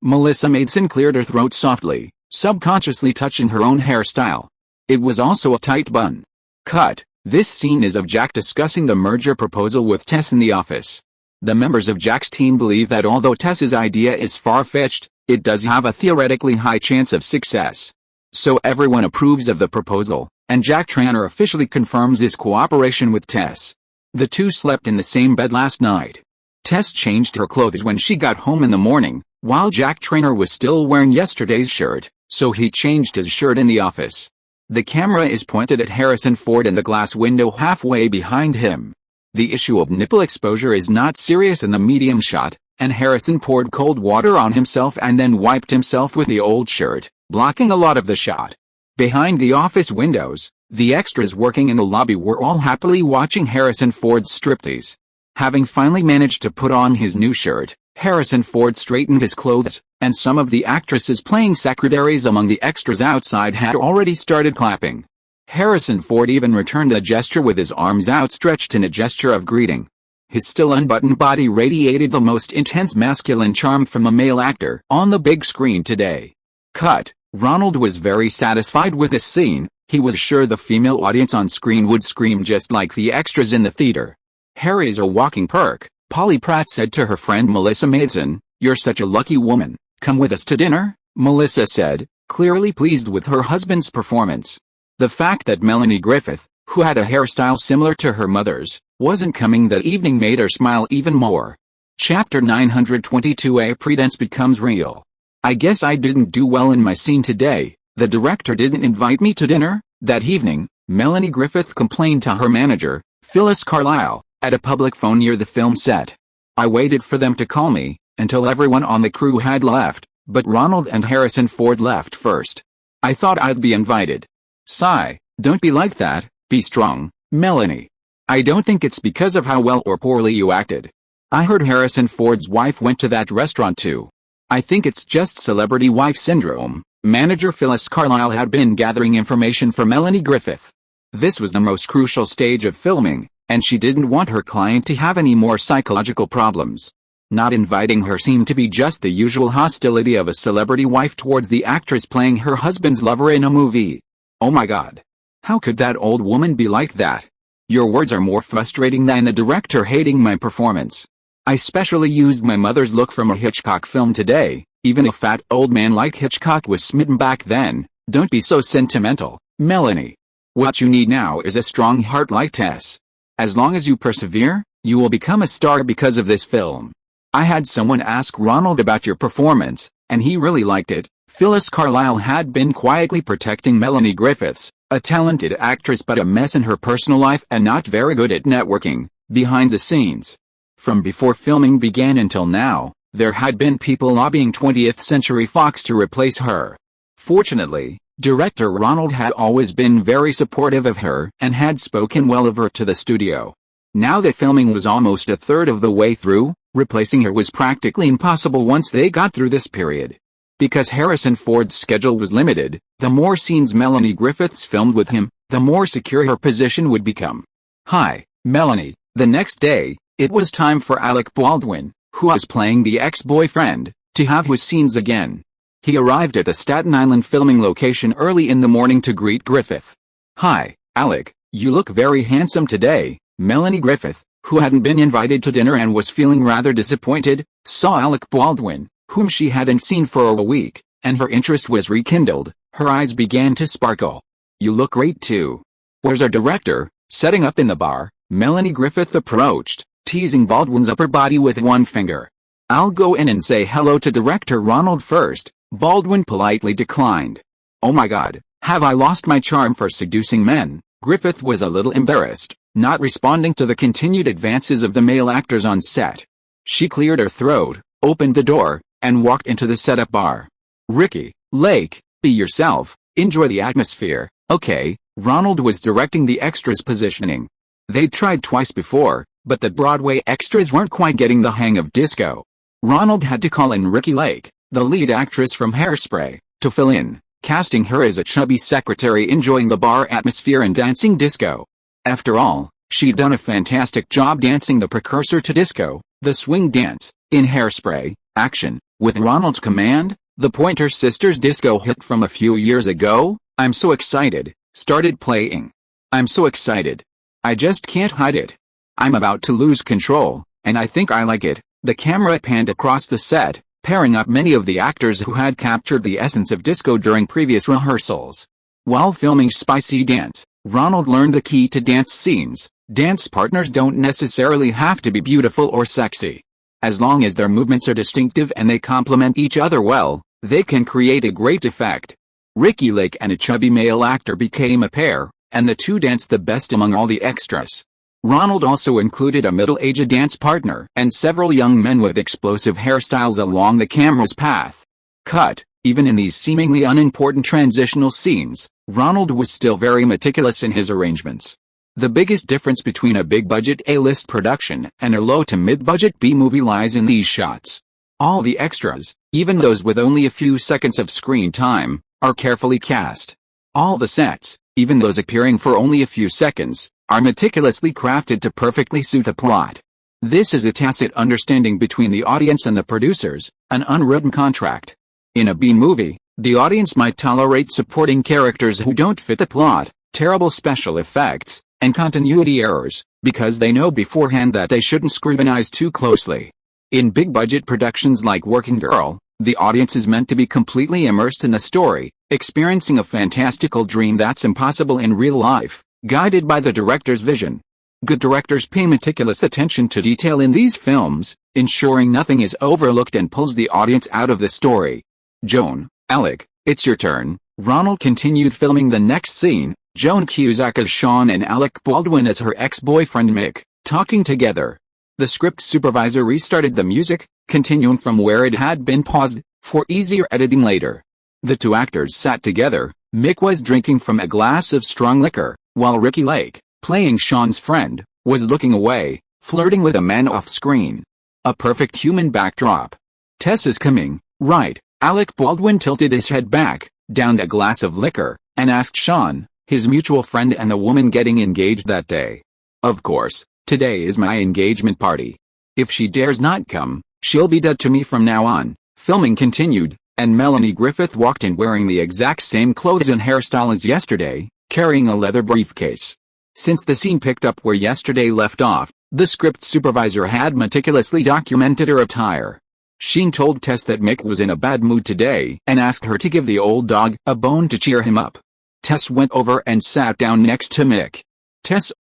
Melissa Matheson cleared her throat softly, subconsciously touching her own hairstyle. It was also a tight bun. Cut. This scene is of Jack discussing the merger proposal with Tess in the office. The members of Jack's team believe that although Tess's idea is far-fetched, it does have a theoretically high chance of success. So everyone approves of the proposal, and Jack Trainer officially confirms his cooperation with Tess. The two slept in the same bed last night. Tess changed her clothes when she got home in the morning, while Jack Trainer was still wearing yesterday's shirt, so he changed his shirt in the office. The camera is pointed at Harrison Ford in the glass window halfway behind him. The issue of nipple exposure is not serious in the medium shot, and Harrison poured cold water on himself and then wiped himself with the old shirt, blocking a lot of the shot. Behind the office windows, the extras working in the lobby were all happily watching Harrison Ford's striptease. Having finally managed to put on his new shirt, Harrison Ford straightened his clothes, and some of the actresses playing secretaries among the extras outside had already started clapping. Harrison Ford even returned a gesture with his arms outstretched in a gesture of greeting. His still unbuttoned body radiated the most intense masculine charm from a male actor on the big screen today. Cut. Ronald was very satisfied with this scene. He was sure the female audience on screen would scream just like the extras in the theater. "Harry's a walking perk," Polly Pratt said to her friend Melissa Matheson. "You're such a lucky woman. Come with us to dinner," Melissa said, clearly pleased with her husband's performance. The fact that Melanie Griffith, who had a hairstyle similar to her mother's, wasn't coming that evening made her smile even more. Chapter 922. A pretense becomes real. "I guess I didn't do well in my scene today. The director didn't invite me to dinner." That evening, Melanie Griffith complained to her manager, Phyllis Carlisle, at a public phone near the film set. "I waited for them to call me, until everyone on the crew had left, but Ronald and Harrison Ford left first. I thought I'd be invited." Sigh. "Don't be like that, be strong, Melanie. I don't think it's because of how well or poorly you acted. I heard Harrison Ford's wife went to that restaurant too. I think it's just celebrity wife syndrome." Manager Phyllis Carlisle had been gathering information for Melanie Griffith. This was the most crucial stage of filming, and she didn't want her client to have any more psychological problems. Not inviting her seemed to be just the usual hostility of a celebrity wife towards the actress playing her husband's lover in a movie. "Oh my God. How could that old woman be like that? Your words are more frustrating than the director hating my performance. I specially used my mother's look from a Hitchcock film today. Even a fat old man like Hitchcock was smitten back then. Don't be so sentimental, Melanie. What you need now is a strong heart like Tess. As long as you persevere, you will become a star because of this film. I had someone ask Ronald about your performance, and he really liked it." Phyllis Carlisle had been quietly protecting Melanie Griffiths, a talented actress but a mess in her personal life and not very good at networking, behind the scenes. From before filming began until now, there had been people lobbying 20th Century Fox to replace her. Fortunately, director Ronald had always been very supportive of her and had spoken well of her to the studio. Now that filming was almost a third of the way through, replacing her was practically impossible once they got through this period. Because Harrison Ford's schedule was limited, the more scenes Melanie Griffiths filmed with him, the more secure her position would become. Hi, Melanie. The next day, it was time for Alec Baldwin, who was playing the ex-boyfriend, to have his scenes again. He arrived at the Staten Island filming location early in the morning to greet Griffith. Hi, Alec, you look very handsome today. Melanie Griffith, who hadn't been invited to dinner and was feeling rather disappointed, saw Alec Baldwin, whom she hadn't seen for a week, and her interest was rekindled. Her eyes began to sparkle. You look great too. Where's our director? Setting up in the bar, Melanie Griffith approached, teasing Baldwin's upper body with one finger. I'll go in and say hello to director Ronald first, Baldwin politely declined. Oh my God, have I lost my charm for seducing men? Griffith was a little embarrassed, not responding to the continued advances of the male actors on set. She cleared her throat, opened the door, and walked into the setup bar. Ricky Lake, be yourself, enjoy the atmosphere, okay? Ronald was directing the extras' positioning. They'd tried twice before, but the Broadway extras weren't quite getting the hang of disco. Ronald had to call in Ricky Lake, the lead actress from Hairspray, to fill in, casting her as a chubby secretary enjoying the bar atmosphere and dancing disco. After all, she'd done a fantastic job dancing the precursor to disco, the swing dance, in Hairspray. Action. With Ronald's command, the Pointer Sisters disco hit from a few years ago, I'm so excited, started playing. I'm so excited. I just can't hide it. I'm about to lose control, and I think I like it. The camera panned across the set, pairing up many of the actors who had captured the essence of disco during previous rehearsals. While filming Spicy Dance, Ronald learned the key to dance scenes. Dance partners don't necessarily have to be beautiful or sexy. As long as their movements are distinctive and they complement each other well, they can create a great effect. Ricky Lake and a chubby male actor became a pair, and the two danced the best among all the extras. Ronald also included a middle-aged dance partner and several young men with explosive hairstyles along the camera's path. Cut. Even in these seemingly unimportant transitional scenes, Ronald was still very meticulous in his arrangements. The biggest difference between a big-budget A-list production and a low to mid-budget B-movie lies in these shots. All the extras, even those with only a few seconds of screen time, are carefully cast. All the sets, even those appearing for only a few seconds, are meticulously crafted to perfectly suit the plot. This is a tacit understanding between the audience and the producers, an unwritten contract. In a B-movie, the audience might tolerate supporting characters who don't fit the plot, terrible special effects, and continuity errors, because they know beforehand that they shouldn't scrutinize too closely. In big-budget productions like Working Girl, the audience is meant to be completely immersed in the story, experiencing a fantastical dream that's impossible in real life, guided by the director's vision. Good directors pay meticulous attention to detail in these films, ensuring nothing is overlooked and pulls the audience out of the story. Joan, Alec, it's your turn. Ronald continued filming the next scene. Joan Cusack as Sean and Alec Baldwin as her ex-boyfriend Mick, talking together. The script supervisor restarted the music, continuing from where it had been paused, for easier editing later. The two actors sat together. Mick was drinking from a glass of strong liquor, while Ricky Lake, playing Sean's friend, was looking away, flirting with a man off-screen. A perfect human backdrop. Tess is coming, right? Alec Baldwin tilted his head back, downed a glass of liquor, and asked Sean, his mutual friend and the woman getting engaged that day. Of course, today is my engagement party. If she dares not come, she'll be dead to me from now on. Filming continued, and Melanie Griffith walked in wearing the exact same clothes and hairstyle as yesterday, carrying a leather briefcase. Since the scene picked up where yesterday left off, the script supervisor had meticulously documented her attire. Sheen told Tess that Mick was in a bad mood today and asked her to give the old dog a bone to cheer him up. Tess went over and sat down next to Mick.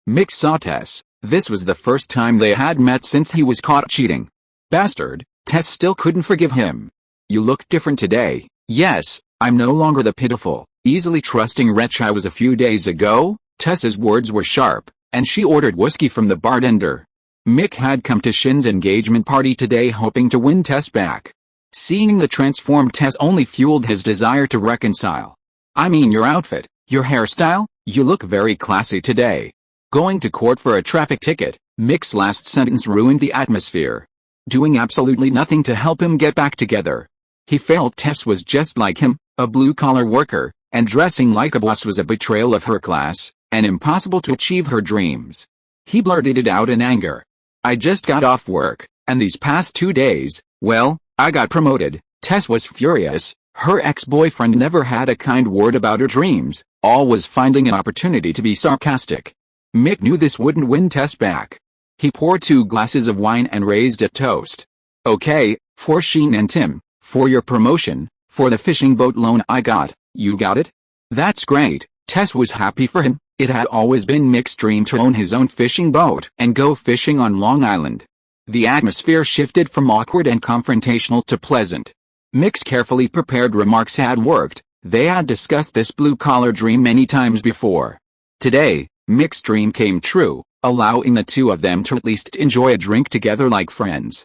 Mick saw Tess. This was the first time they had met since he was caught cheating. Bastard, Tess still couldn't forgive him. You look different today. Yes, I'm no longer the pitiful, easily trusting wretch I was a few days ago. Tess's words were sharp, and she ordered whiskey from the bartender. Mick had come to Sheen's engagement party today hoping to win Tess back. Seeing the transformed Tess only fueled his desire to reconcile. I mean your outfit, your hairstyle, you look very classy today. Going to court for a traffic ticket. Mick's last sentence ruined the atmosphere. Doing absolutely nothing to help him get back together. He felt Tess was just like him, a blue-collar worker, and dressing like a boss was a betrayal of her class, and impossible to achieve her dreams. He blurted it out in anger. "I just got off work, and these past 2 days, well, I got promoted." Tess was furious. Her ex-boyfriend never had a kind word about her dreams, always finding an opportunity to be sarcastic. Mick knew this wouldn't win Tess back. He poured 2 glasses of wine and raised a toast. "Okay, for Sheen and Tim, for your promotion, for the fishing boat loan I got, you got it?" "That's great." Tess was happy for him. It had always been Mick's dream to own his own fishing boat and go fishing on Long Island. The atmosphere shifted from awkward and confrontational to pleasant. Mick's carefully prepared remarks had worked. They had discussed this blue-collar dream many times before. Today, Mick's dream came true, allowing the two of them to at least enjoy a drink together like friends.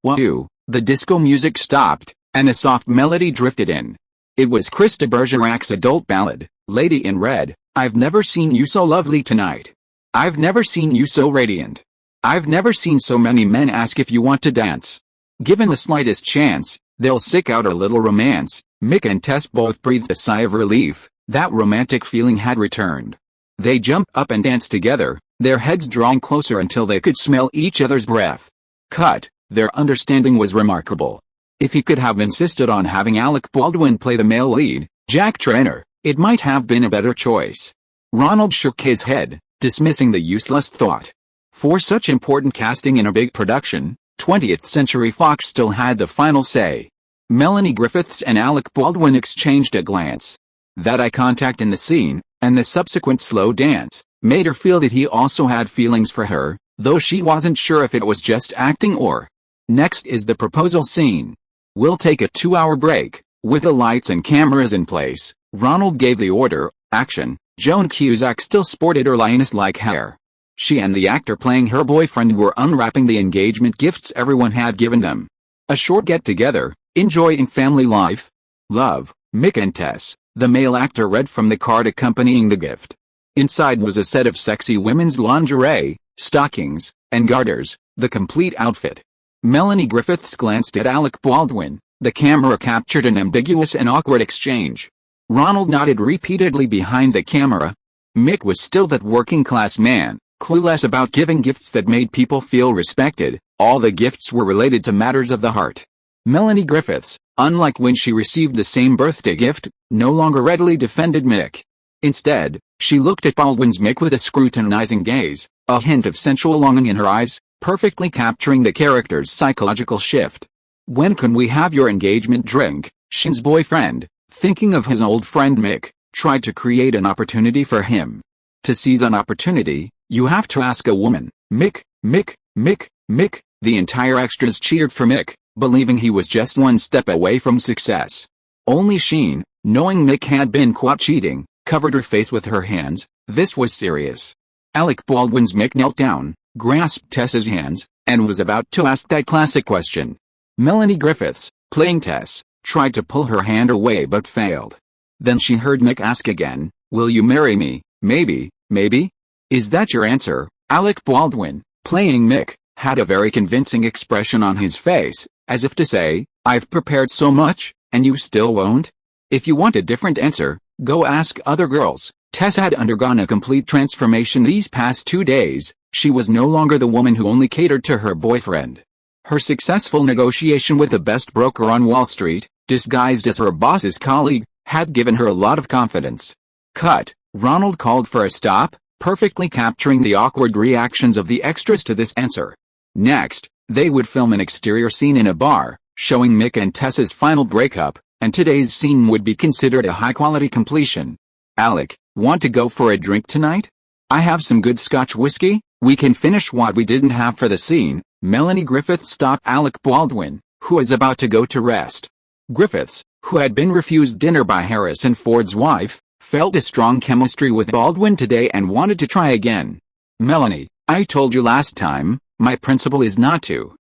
Wahoo! The disco music stopped, and a soft melody drifted in. It was Krista Bergerac's adult ballad, "Lady in Red." "I've never seen you so lovely tonight. I've never seen you so radiant. I've never seen so many men ask if you want to dance." Given the slightest chance, they'll sick out a little romance. Mick and Tess both breathed a sigh of relief. That romantic feeling had returned. They jumped up and danced together, their heads drawing closer until they could smell each other's breath. Cut. Their understanding was remarkable. If he could have insisted on having Alec Baldwin play the male lead, Jack Traynor, it might have been a better choice. Ronald shook his head, dismissing the useless thought. For such important casting in a big production, 20th Century Fox still had the final say. Melanie Griffiths and Alec Baldwin exchanged a glance. That eye contact in the scene, and the subsequent slow dance, made her feel that he also had feelings for her, though she wasn't sure if it was just acting or... Next is the proposal scene. "We'll take a 2-hour break." With the lights and cameras in place, Ronald gave the order, "Action." Joan Cusack still sported her lioness-like hair. She and the actor playing her boyfriend were unwrapping the engagement gifts everyone had given them. A short get-together, enjoying family life. Love, Mick and Tess, the male actor read from the card accompanying the gift. Inside was a set of sexy women's lingerie, stockings, and garters, the complete outfit. Melanie Griffiths glanced at Alec Baldwin. The camera captured an ambiguous and awkward exchange. Ronald nodded repeatedly behind the camera. Mick was still that working-class man, clueless about giving gifts that made people feel respected. All the gifts were related to matters of the heart. Melanie Griffiths, unlike when she received the same birthday gift, no longer readily defended Mick. Instead, she looked at Baldwin's Mick with a scrutinizing gaze, a hint of sensual longing in her eyes, perfectly capturing the character's psychological shift. "When can we have your engagement drink?" Sheen's boyfriend, thinking of his old friend Mick, tried to create an opportunity for him. To seize an opportunity, you have to ask a woman. "Mick, Mick, Mick, Mick." The entire extras cheered for Mick, believing he was just one step away from success. Only Sheen, knowing Mick had been caught cheating, covered her face with her hands. This was serious. Alec Baldwin's Mick knelt down, grasped Tess's hands, and was about to ask that classic question. Melanie Griffiths, playing Tess, tried to pull her hand away but failed. Then she heard Mick ask again, "Will you marry me?" "Maybe, maybe? Is that your answer?" Alec Baldwin, playing Mick, had a very convincing expression on his face, as if to say, "I've prepared so much, and you still won't?" If you want a different answer, go ask other girls. Tess had undergone a complete transformation these past 2 days. She was no longer the woman who only catered to her boyfriend. Her successful negotiation with the best broker on Wall Street, disguised as her boss's colleague, had given her a lot of confidence. Cut. Ronald called for a stop, perfectly capturing the awkward reactions of the extras to this answer. Next, they would film an exterior scene in a bar, showing Mick and Tess's final breakup, and today's scene would be considered a high-quality completion. "Alec, want to go for a drink tonight? I have some good Scotch whiskey. We can finish what we didn't have for the scene." Melanie Griffiths stopped Alec Baldwin, who was about to go to rest. Griffiths, who had been refused dinner by Harrison Ford's wife, felt a strong chemistry with Baldwin today and wanted to try again. "Melanie, I told you last time, my principle is not to,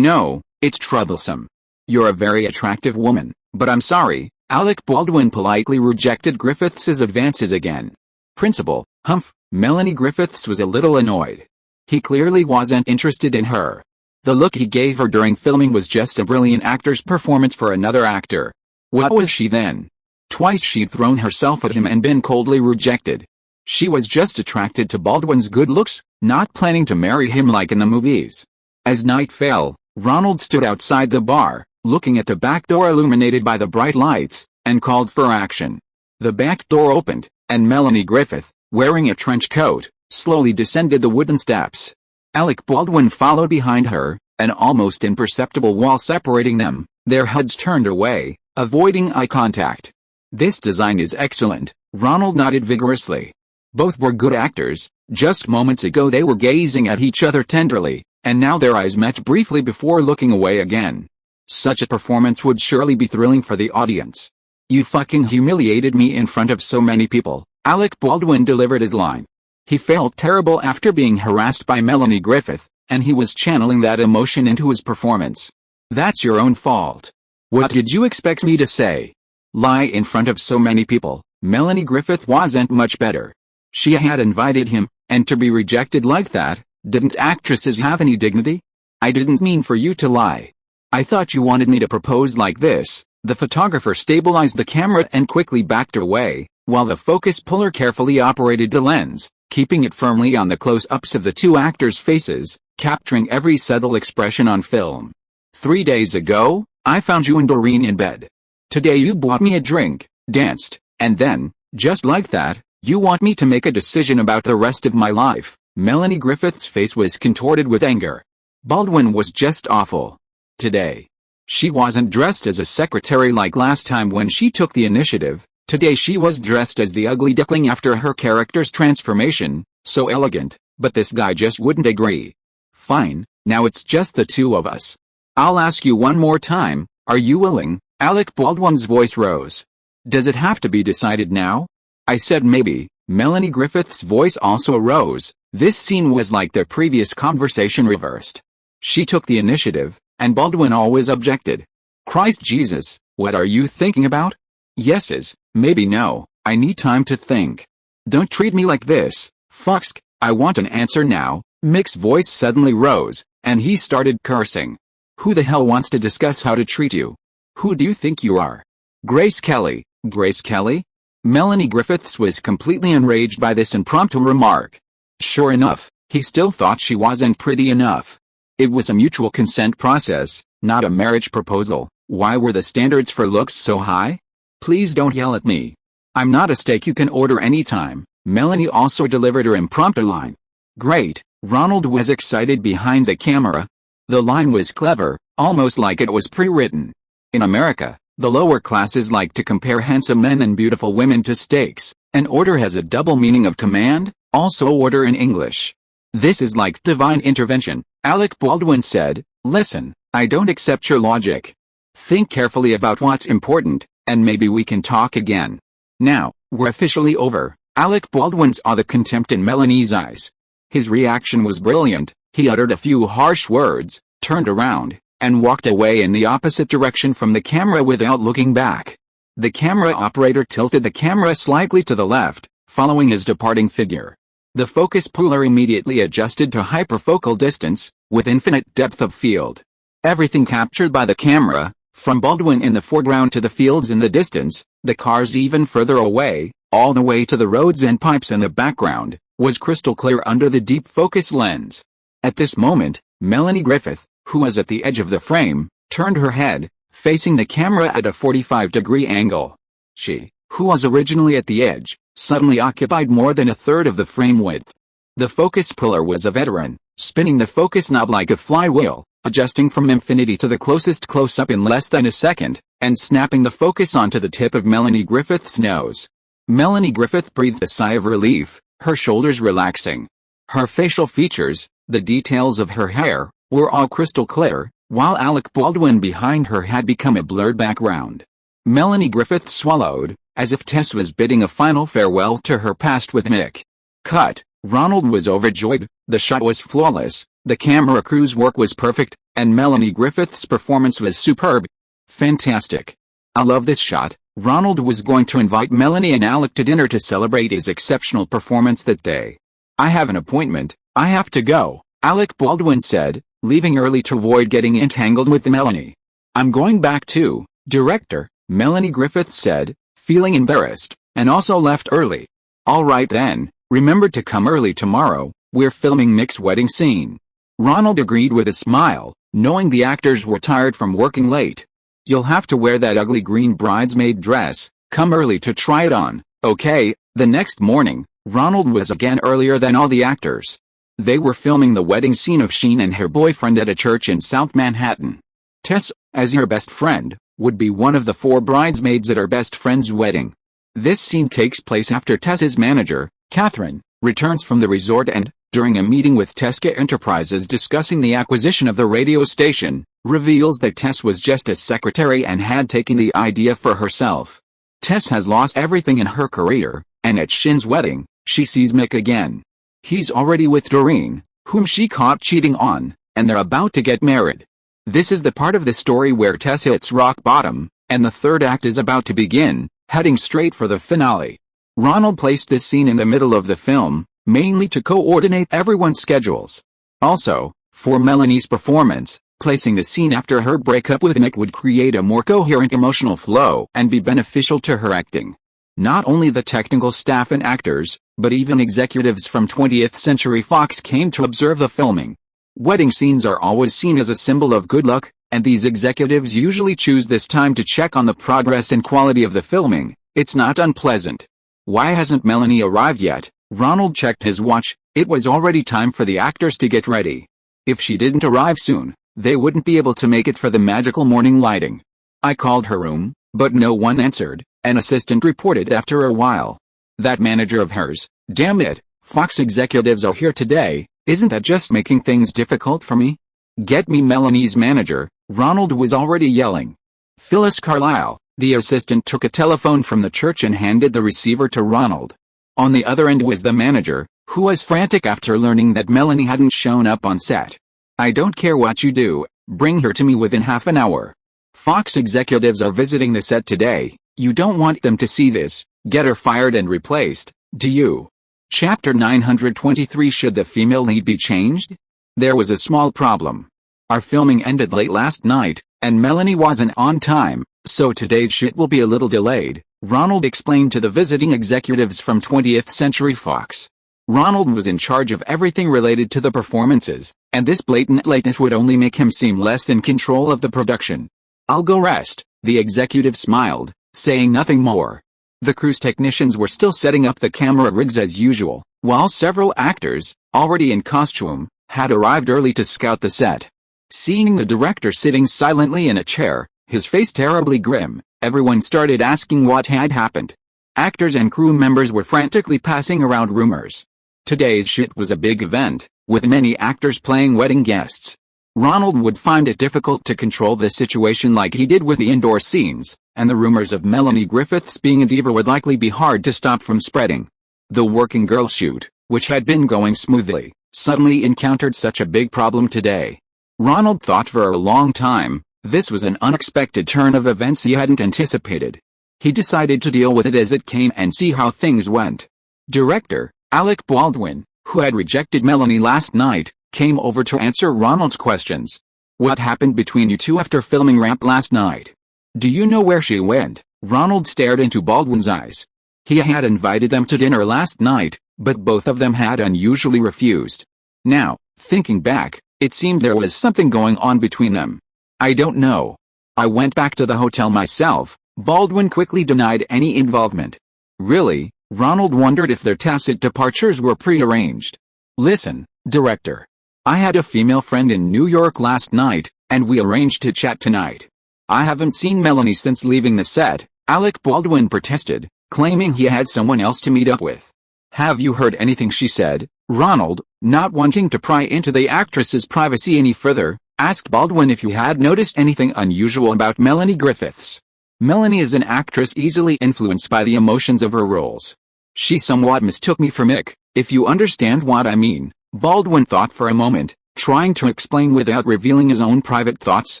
it's troublesome. You're a very attractive woman, but I'm sorry." Alec Baldwin politely rejected Griffiths' advances again. "Principle, humph." Melanie Griffiths was a little annoyed. He clearly wasn't interested in her. The look he gave her during filming was just a brilliant actor's performance for another actor. What was she then? Twice she'd thrown herself at him and been coldly rejected. She was just attracted to Baldwin's good looks, not planning to marry him like in the movies. As night fell, Ronald stood outside the bar, looking at the back door illuminated by the bright lights, and called for action. The back door opened, and Melanie Griffith, wearing a trench coat, slowly descended the wooden steps. Alec Baldwin followed behind her, an almost imperceptible wall separating them, their heads turned away, avoiding eye contact. "This design is excellent," Ronald nodded vigorously. Both were good actors. Just moments ago they were gazing at each other tenderly, and now their eyes met briefly before looking away again. Such a performance would surely be thrilling for the audience. "You fucking humiliated me in front of so many people," Alec Baldwin delivered his line. He felt terrible after being harassed by Melanie Griffith, and he was channeling that emotion into his performance. "That's your own fault. What did you expect me to say? Lie in front of so many people?" Melanie Griffith wasn't much better. She had invited him, and to be rejected like that, didn't actresses have any dignity? "I didn't mean for you to lie. I thought you wanted me to propose like this." The photographer stabilized the camera and quickly backed away, while the focus puller carefully operated the lens, keeping it firmly on the close-ups of the two actors' faces, capturing every subtle expression on film. "3 days ago, I found you and Doreen in bed. Today you bought me a drink, danced, and then, just like that, you want me to make a decision about the rest of my life." Melanie Griffith's face was contorted with anger. Baldwin was just awful. Today, she wasn't dressed as a secretary like last time when she took the initiative. Today she was dressed as the ugly duckling after her character's transformation, so elegant, but this guy just wouldn't agree. "Fine, now it's just the two of us. I'll ask you one more time, are you willing?" Alec Baldwin's voice rose. "Does it have to be decided now?" "I said maybe." Melanie Griffith's voice also rose. This scene was like their previous conversation reversed. She took the initiative, and Baldwin always objected. "Christ Jesus, what are you thinking about?" "Yeses, maybe no, I need time to think." "Don't treat me like this, Fox, I want an answer now." Mick's voice suddenly rose, and he started cursing. "Who the hell wants to discuss how to treat you? Who do you think you are? Grace Kelly?" "Grace Kelly?" Melanie Griffiths was completely enraged by this impromptu remark. Sure enough, he still thought she wasn't pretty enough. It was a mutual consent process, not a marriage proposal. Why were the standards for looks so high? "Please don't yell at me. I'm not a steak you can order anytime." Melanie also delivered her impromptu line. "Great." Ronald was excited behind the camera. The line was clever, almost like it was pre-written. In America, the lower classes like to compare handsome men and beautiful women to steaks. An order has a double meaning of command, also order in English. "This is like divine intervention," Alec Baldwin said. "Listen, I don't accept your logic. Think carefully about what's important, and maybe we can talk again." "Now, we're officially over." Alec Baldwin saw the contempt in Melanie's eyes. His reaction was brilliant. He uttered a few harsh words, turned around, and walked away in the opposite direction from the camera without looking back. The camera operator tilted the camera slightly to the left, following his departing figure. The focus puller immediately adjusted to hyperfocal distance, with infinite depth of field. Everything captured by the camera, from Baldwin in the foreground to the fields in the distance, the cars even further away, all the way to the roads and pipes in the background, was crystal clear under the deep focus lens. At this moment, Melanie Griffith, who was at the edge of the frame, turned her head, facing the camera at a 45-degree angle. She, who was originally at the edge, suddenly occupied more than a third of the frame width. The focus puller was a veteran, spinning the focus knob like a flywheel, adjusting from infinity to the closest close-up in less than a second, and snapping the focus onto the tip of Melanie Griffith's nose. Melanie Griffith breathed a sigh of relief, her shoulders relaxing. Her facial features, the details of her hair, were all crystal clear, while Alec Baldwin behind her had become a blurred background. Melanie Griffith swallowed, as if Tess was bidding a final farewell to her past with Mick. Cut. Ronald was overjoyed. The shot was flawless, the camera crew's work was perfect, and Melanie Griffith's performance was superb. "Fantastic. I love this shot." Ronald was going to invite Melanie and Alec to dinner to celebrate his exceptional performance that day. "I have an appointment, I have to go," Alec Baldwin said, leaving early to avoid getting entangled with Melanie. "I'm going back too, director," Melanie Griffiths said, feeling embarrassed, and also left early. "All right then, remember to come early tomorrow, we're filming Nick's wedding scene." Ronald agreed with a smile, knowing the actors were tired from working late. "You'll have to wear that ugly green bridesmaid dress, come early to try it on, okay?" The next morning, Ronald was again earlier than all the actors. They were filming the wedding scene of Sheen and her boyfriend at a church in South Manhattan. Tess, as her best friend, would be one of the 4 bridesmaids at her best friend's wedding. This scene takes place after Tess's manager, Catherine, returns from the resort and, during a meeting with Tesca Enterprises discussing the acquisition of the radio station, reveals that Tess was just a secretary and had taken the idea for herself. Tess has lost everything in her career, and at Shin's wedding, she sees Mick again. He's already with Doreen, whom she caught cheating on, and they're about to get married. This is the part of the story where Tess hits rock bottom, and the third act is about to begin, heading straight for the finale. Ronald placed this scene in the middle of the film, mainly to coordinate everyone's schedules. Also, for Melanie's performance, placing the scene after her breakup with Nick would create a more coherent emotional flow and be beneficial to her acting. Not only the technical staff and actors, but even executives from 20th Century Fox came to observe the filming. Wedding scenes are always seen as a symbol of good luck, and these executives usually choose this time to check on the progress and quality of the filming. It's not unpleasant. Why hasn't Melanie arrived yet? Ronald checked his watch. It was already time for the actors to get ready. If she didn't arrive soon, they wouldn't be able to make it for the magical morning lighting. "I called her room, but no one answered," an assistant reported after a while. "That manager of hers, damn it, Fox executives are here today, isn't that just making things difficult for me? Get me Melanie's manager," Ronald was already yelling. Phyllis Carlisle, the assistant, took a telephone from the church and handed the receiver to Ronald. On the other end was the manager, who was frantic after learning that Melanie hadn't shown up on set. "I don't care what you do, bring her to me within half an hour. Fox executives are visiting the set today, you don't want them to see this. Get her fired and replaced, do you?" Chapter 923. Should the female lead be changed? There was a small problem. Our filming ended late last night, and Melanie wasn't on time, so today's shoot will be a little delayed, Ronald explained to the visiting executives from 20th Century Fox. Ronald was in charge of everything related to the performances, and this blatant lateness would only make him seem less in control of the production. "I'll go rest," the executive smiled, saying nothing more. The crew's technicians were still setting up the camera rigs as usual, while several actors, already in costume, had arrived early to scout the set. Seeing the director sitting silently in a chair, his face terribly grim, everyone started asking what had happened. Actors and crew members were frantically passing around rumors. Today's shoot was a big event, with many actors playing wedding guests. Ronald would find it difficult to control the situation like he did with the indoor scenes, and the rumors of Melanie Griffiths being a diva would likely be hard to stop from spreading. The working girl shoot, which had been going smoothly, suddenly encountered such a big problem today. Ronald thought for a long time, this was an unexpected turn of events he hadn't anticipated. He decided to deal with it as it came and see how things went. Director Alec Baldwin, who had rejected Melanie last night, came over to answer Ronald's questions. "What happened between you two after filming Ramp last night? Do you know where she went?" Ronald stared into Baldwin's eyes. He had invited them to dinner last night, but both of them had unusually refused. Now, thinking back, it seemed there was something going on between them. "I don't know. I went back to the hotel myself." Baldwin quickly denied any involvement. Really, Ronald wondered if their tacit departures were prearranged. "Listen, director. I had a female friend in New York last night, and we arranged to chat tonight. I haven't seen Melanie since leaving the set," Alec Baldwin protested, claiming he had someone else to meet up with. "Have you heard anything she said?" Ronald, not wanting to pry into the actress's privacy any further, asked Baldwin if you had noticed anything unusual about Melanie Griffiths. "Melanie is an actress easily influenced by the emotions of her roles. She somewhat mistook me for Mick, if you understand what I mean." Baldwin thought for a moment, trying to explain without revealing his own private thoughts.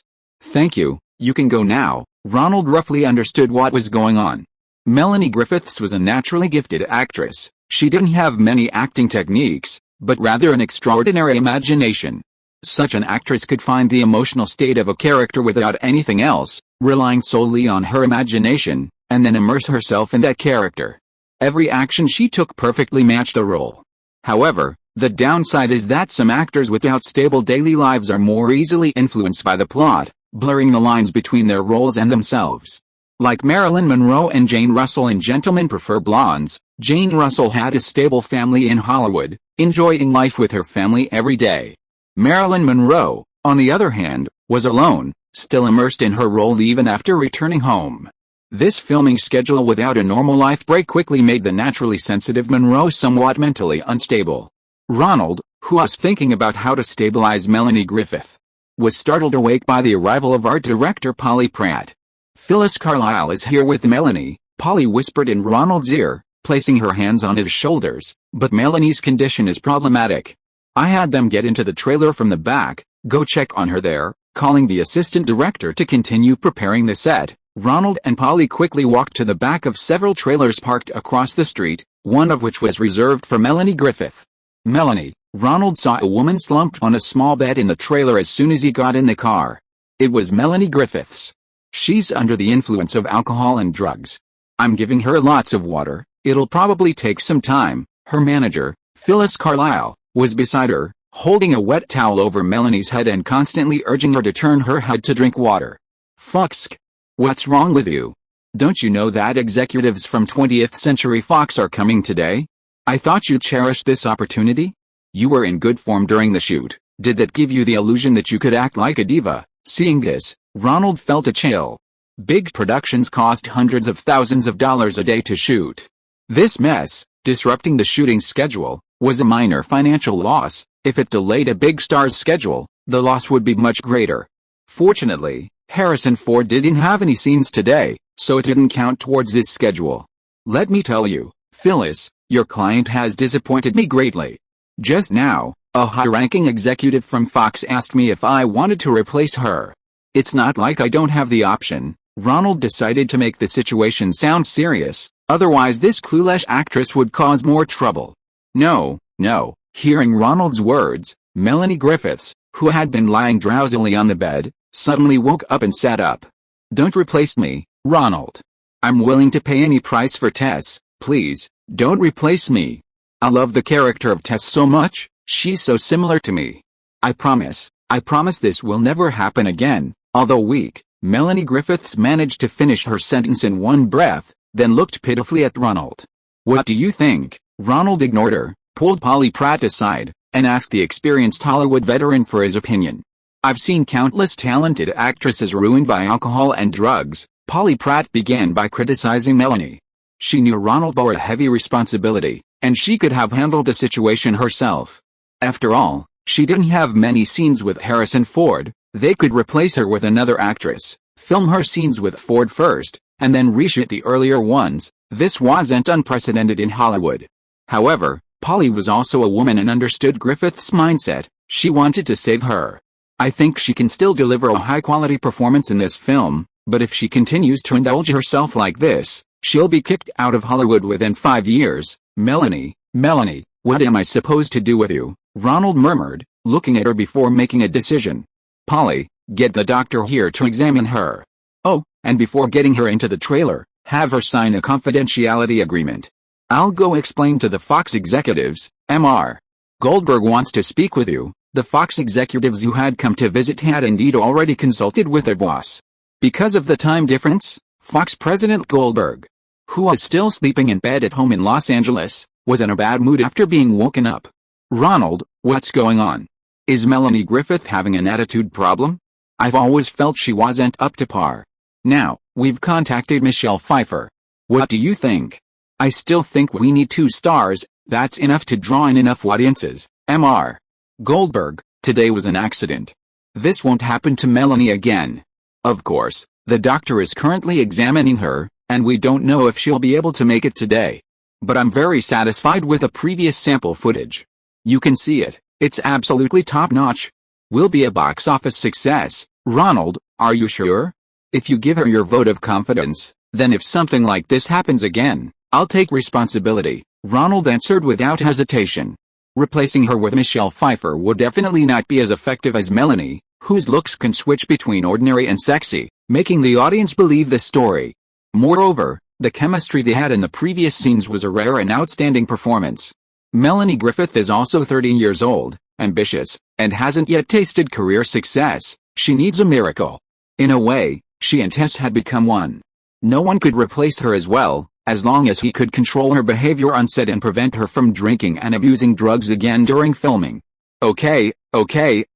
"Thank you, you can go now." Ronald roughly understood what was going on. Melanie Griffiths was a naturally gifted actress. She didn't have many acting techniques, but rather an extraordinary imagination. Such an actress could find the emotional state of a character without anything else, relying solely on her imagination, and then immerse herself in that character. Every action she took perfectly matched the role. However, the downside is that some actors without stable daily lives are more easily influenced by the plot, blurring the lines between their roles and themselves. Like Marilyn Monroe and Jane Russell in Gentlemen Prefer Blondes, Jane Russell had a stable family in Hollywood, enjoying life with her family every day. Marilyn Monroe, on the other hand, was alone, still immersed in her role even after returning home. This filming schedule without a normal life break quickly made the naturally sensitive Monroe somewhat mentally unstable. Ronald, who was thinking about how to stabilize Melanie Griffith, was startled awake by the arrival of art director Polly Pratt. "Phyllis Carlyle is here with Melanie," Polly whispered in Ronald's ear, placing her hands on his shoulders, "but Melanie's condition is problematic. I had them get into the trailer from the back, go check on her there." Calling the assistant director to continue preparing the set, Ronald and Polly quickly walked to the back of several trailers parked across the street, one of which was reserved for Melanie Griffith. Melanie, Ronald saw a woman slumped on a small bed in the trailer as soon as he got in the car. It was Melanie Griffith's. "She's under the influence of alcohol and drugs. I'm giving her lots of water, it'll probably take some time." Her manager, Phyllis Carlyle, was beside her, holding a wet towel over Melanie's head and constantly urging her to turn her head to drink water. "Fucksk. What's wrong with you? Don't you know that executives from 20th Century Fox are coming today? I thought you cherished this opportunity? You were in good form during the shoot. Did that give you the illusion that you could act like a diva?" Seeing this, Ronald felt a chill. Big productions cost hundreds of thousands of dollars a day to shoot. This mess, disrupting the shooting schedule, was a minor financial loss. If it delayed a big star's schedule, the loss would be much greater. Fortunately, Harrison Ford didn't have any scenes today, so it didn't count towards this schedule. "Let me tell you, Phyllis, your client has disappointed me greatly. Just now, a high-ranking executive from Fox asked me if I wanted to replace her. It's not like I don't have the option." Ronald decided to make the situation sound serious, otherwise this clueless actress would cause more trouble. "No, no." Hearing Ronald's words, Melanie Griffiths, who had been lying drowsily on the bed, suddenly woke up and sat up. "Don't replace me, Ronald. I'm willing to pay any price for Tess. Please, don't replace me. I love the character of Tess so much, she's so similar to me. I promise this will never happen again." Although weak, Melanie Griffiths managed to finish her sentence in one breath, then looked pitifully at Ronald. "What do you think?" Ronald ignored her, pulled Polly Pratt aside, and asked the experienced Hollywood veteran for his opinion. "I've seen countless talented actresses ruined by alcohol and drugs." Polly Pratt began by criticizing Melanie. She knew Ronald bore a heavy responsibility, and she could have handled the situation herself. After all, she didn't have many scenes with Harrison Ford. They could replace her with another actress, film her scenes with Ford first, and then reshoot the earlier ones. This wasn't unprecedented in Hollywood. However, Polly was also a woman and understood Griffith's mindset. She wanted to save her. "I think she can still deliver a high-quality performance in this film, but if she continues to indulge herself like this, she'll be kicked out of Hollywood within 5 years. Melanie, what am I supposed to do with you?" Ronald murmured, looking at her before making a decision. "Polly, get the doctor here to examine her. Oh, and before getting her into the trailer, have her sign a confidentiality agreement. I'll go explain to the Fox executives. Mr. Goldberg wants to speak with you." The Fox executives who had come to visit had indeed already consulted with their boss. Because of the time difference, Fox President Goldberg, who was still sleeping in bed at home in Los Angeles, was in a bad mood after being woken up. "Ronald, what's going on? Is Melanie Griffith having an attitude problem? I've always felt she wasn't up to par. Now, we've contacted Michelle Pfeiffer. What do you think?" "I still think we need 2 stars, that's enough to draw in enough audiences." Mr. Goldberg, today was an accident. This won't happen to Melanie again. Of course, the doctor is currently examining her, and we don't know if she'll be able to make it today. But I'm very satisfied with the previous sample footage. You can see it, it's absolutely top-notch. Will be a box office success. Ronald, are you sure? If you give her your vote of confidence, then if something like this happens again, I'll take responsibility. Ronald answered without hesitation. Replacing her with Michelle Pfeiffer would definitely not be as effective as Melanie, whose looks can switch between ordinary and sexy, making the audience believe the story. Moreover, the chemistry they had in the previous scenes was a rare and outstanding performance. Melanie Griffith is also 30 years old, ambitious, and hasn't yet tasted career success. She needs a miracle. In a way, she and Tess had become one. No one could replace her as well, as long as he could control her behavior on set and prevent her from drinking and abusing drugs again during filming. Okay,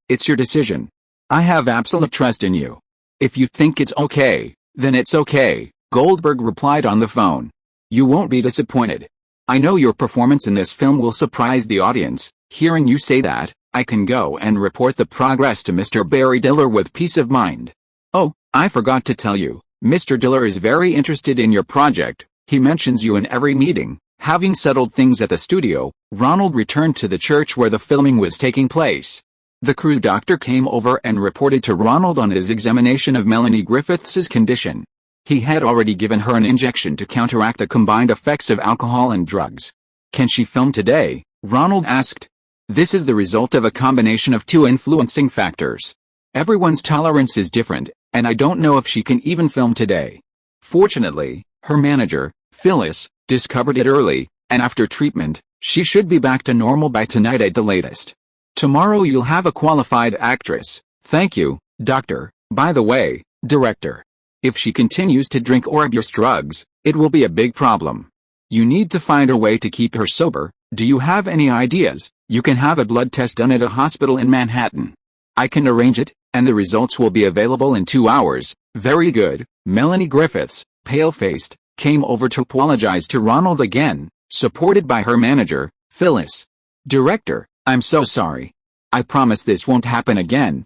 it's your decision. I have absolute trust in you. If you think it's okay, then it's okay, Goldberg replied on the phone. You won't be disappointed. I know your performance in this film will surprise the audience. Hearing you say that, I can go and report the progress to Mr. Barry Diller with peace of mind. Oh, I forgot to tell you, Mr. Diller is very interested in your project. He mentions you in every meeting. Having settled things at the studio, Ronald returned to the church where the filming was taking place. The crew doctor came over and reported to Ronald on his examination of Melanie Griffith's condition. He had already given her an injection to counteract the combined effects of alcohol and drugs. Can she film today? Ronald asked. This is the result of a combination of two influencing factors. Everyone's tolerance is different, and I don't know if she can even film today. Fortunately, her manager, Phyllis, discovered it early, and after treatment, she should be back to normal by tonight at the latest. Tomorrow you'll have a qualified actress. Thank you, doctor. By the way, director. If she continues to drink or abuse drugs, it will be a big problem. You need to find a way to keep her sober. Do you have any ideas? You can have a blood test done at a hospital in Manhattan. I can arrange it, and the results will be available in 2 hours. Very good. Melanie Griffiths, pale-faced, came over to apologize to Ronald again, supported by her manager, Phyllis. Director, I'm so sorry. I promise this won't happen again.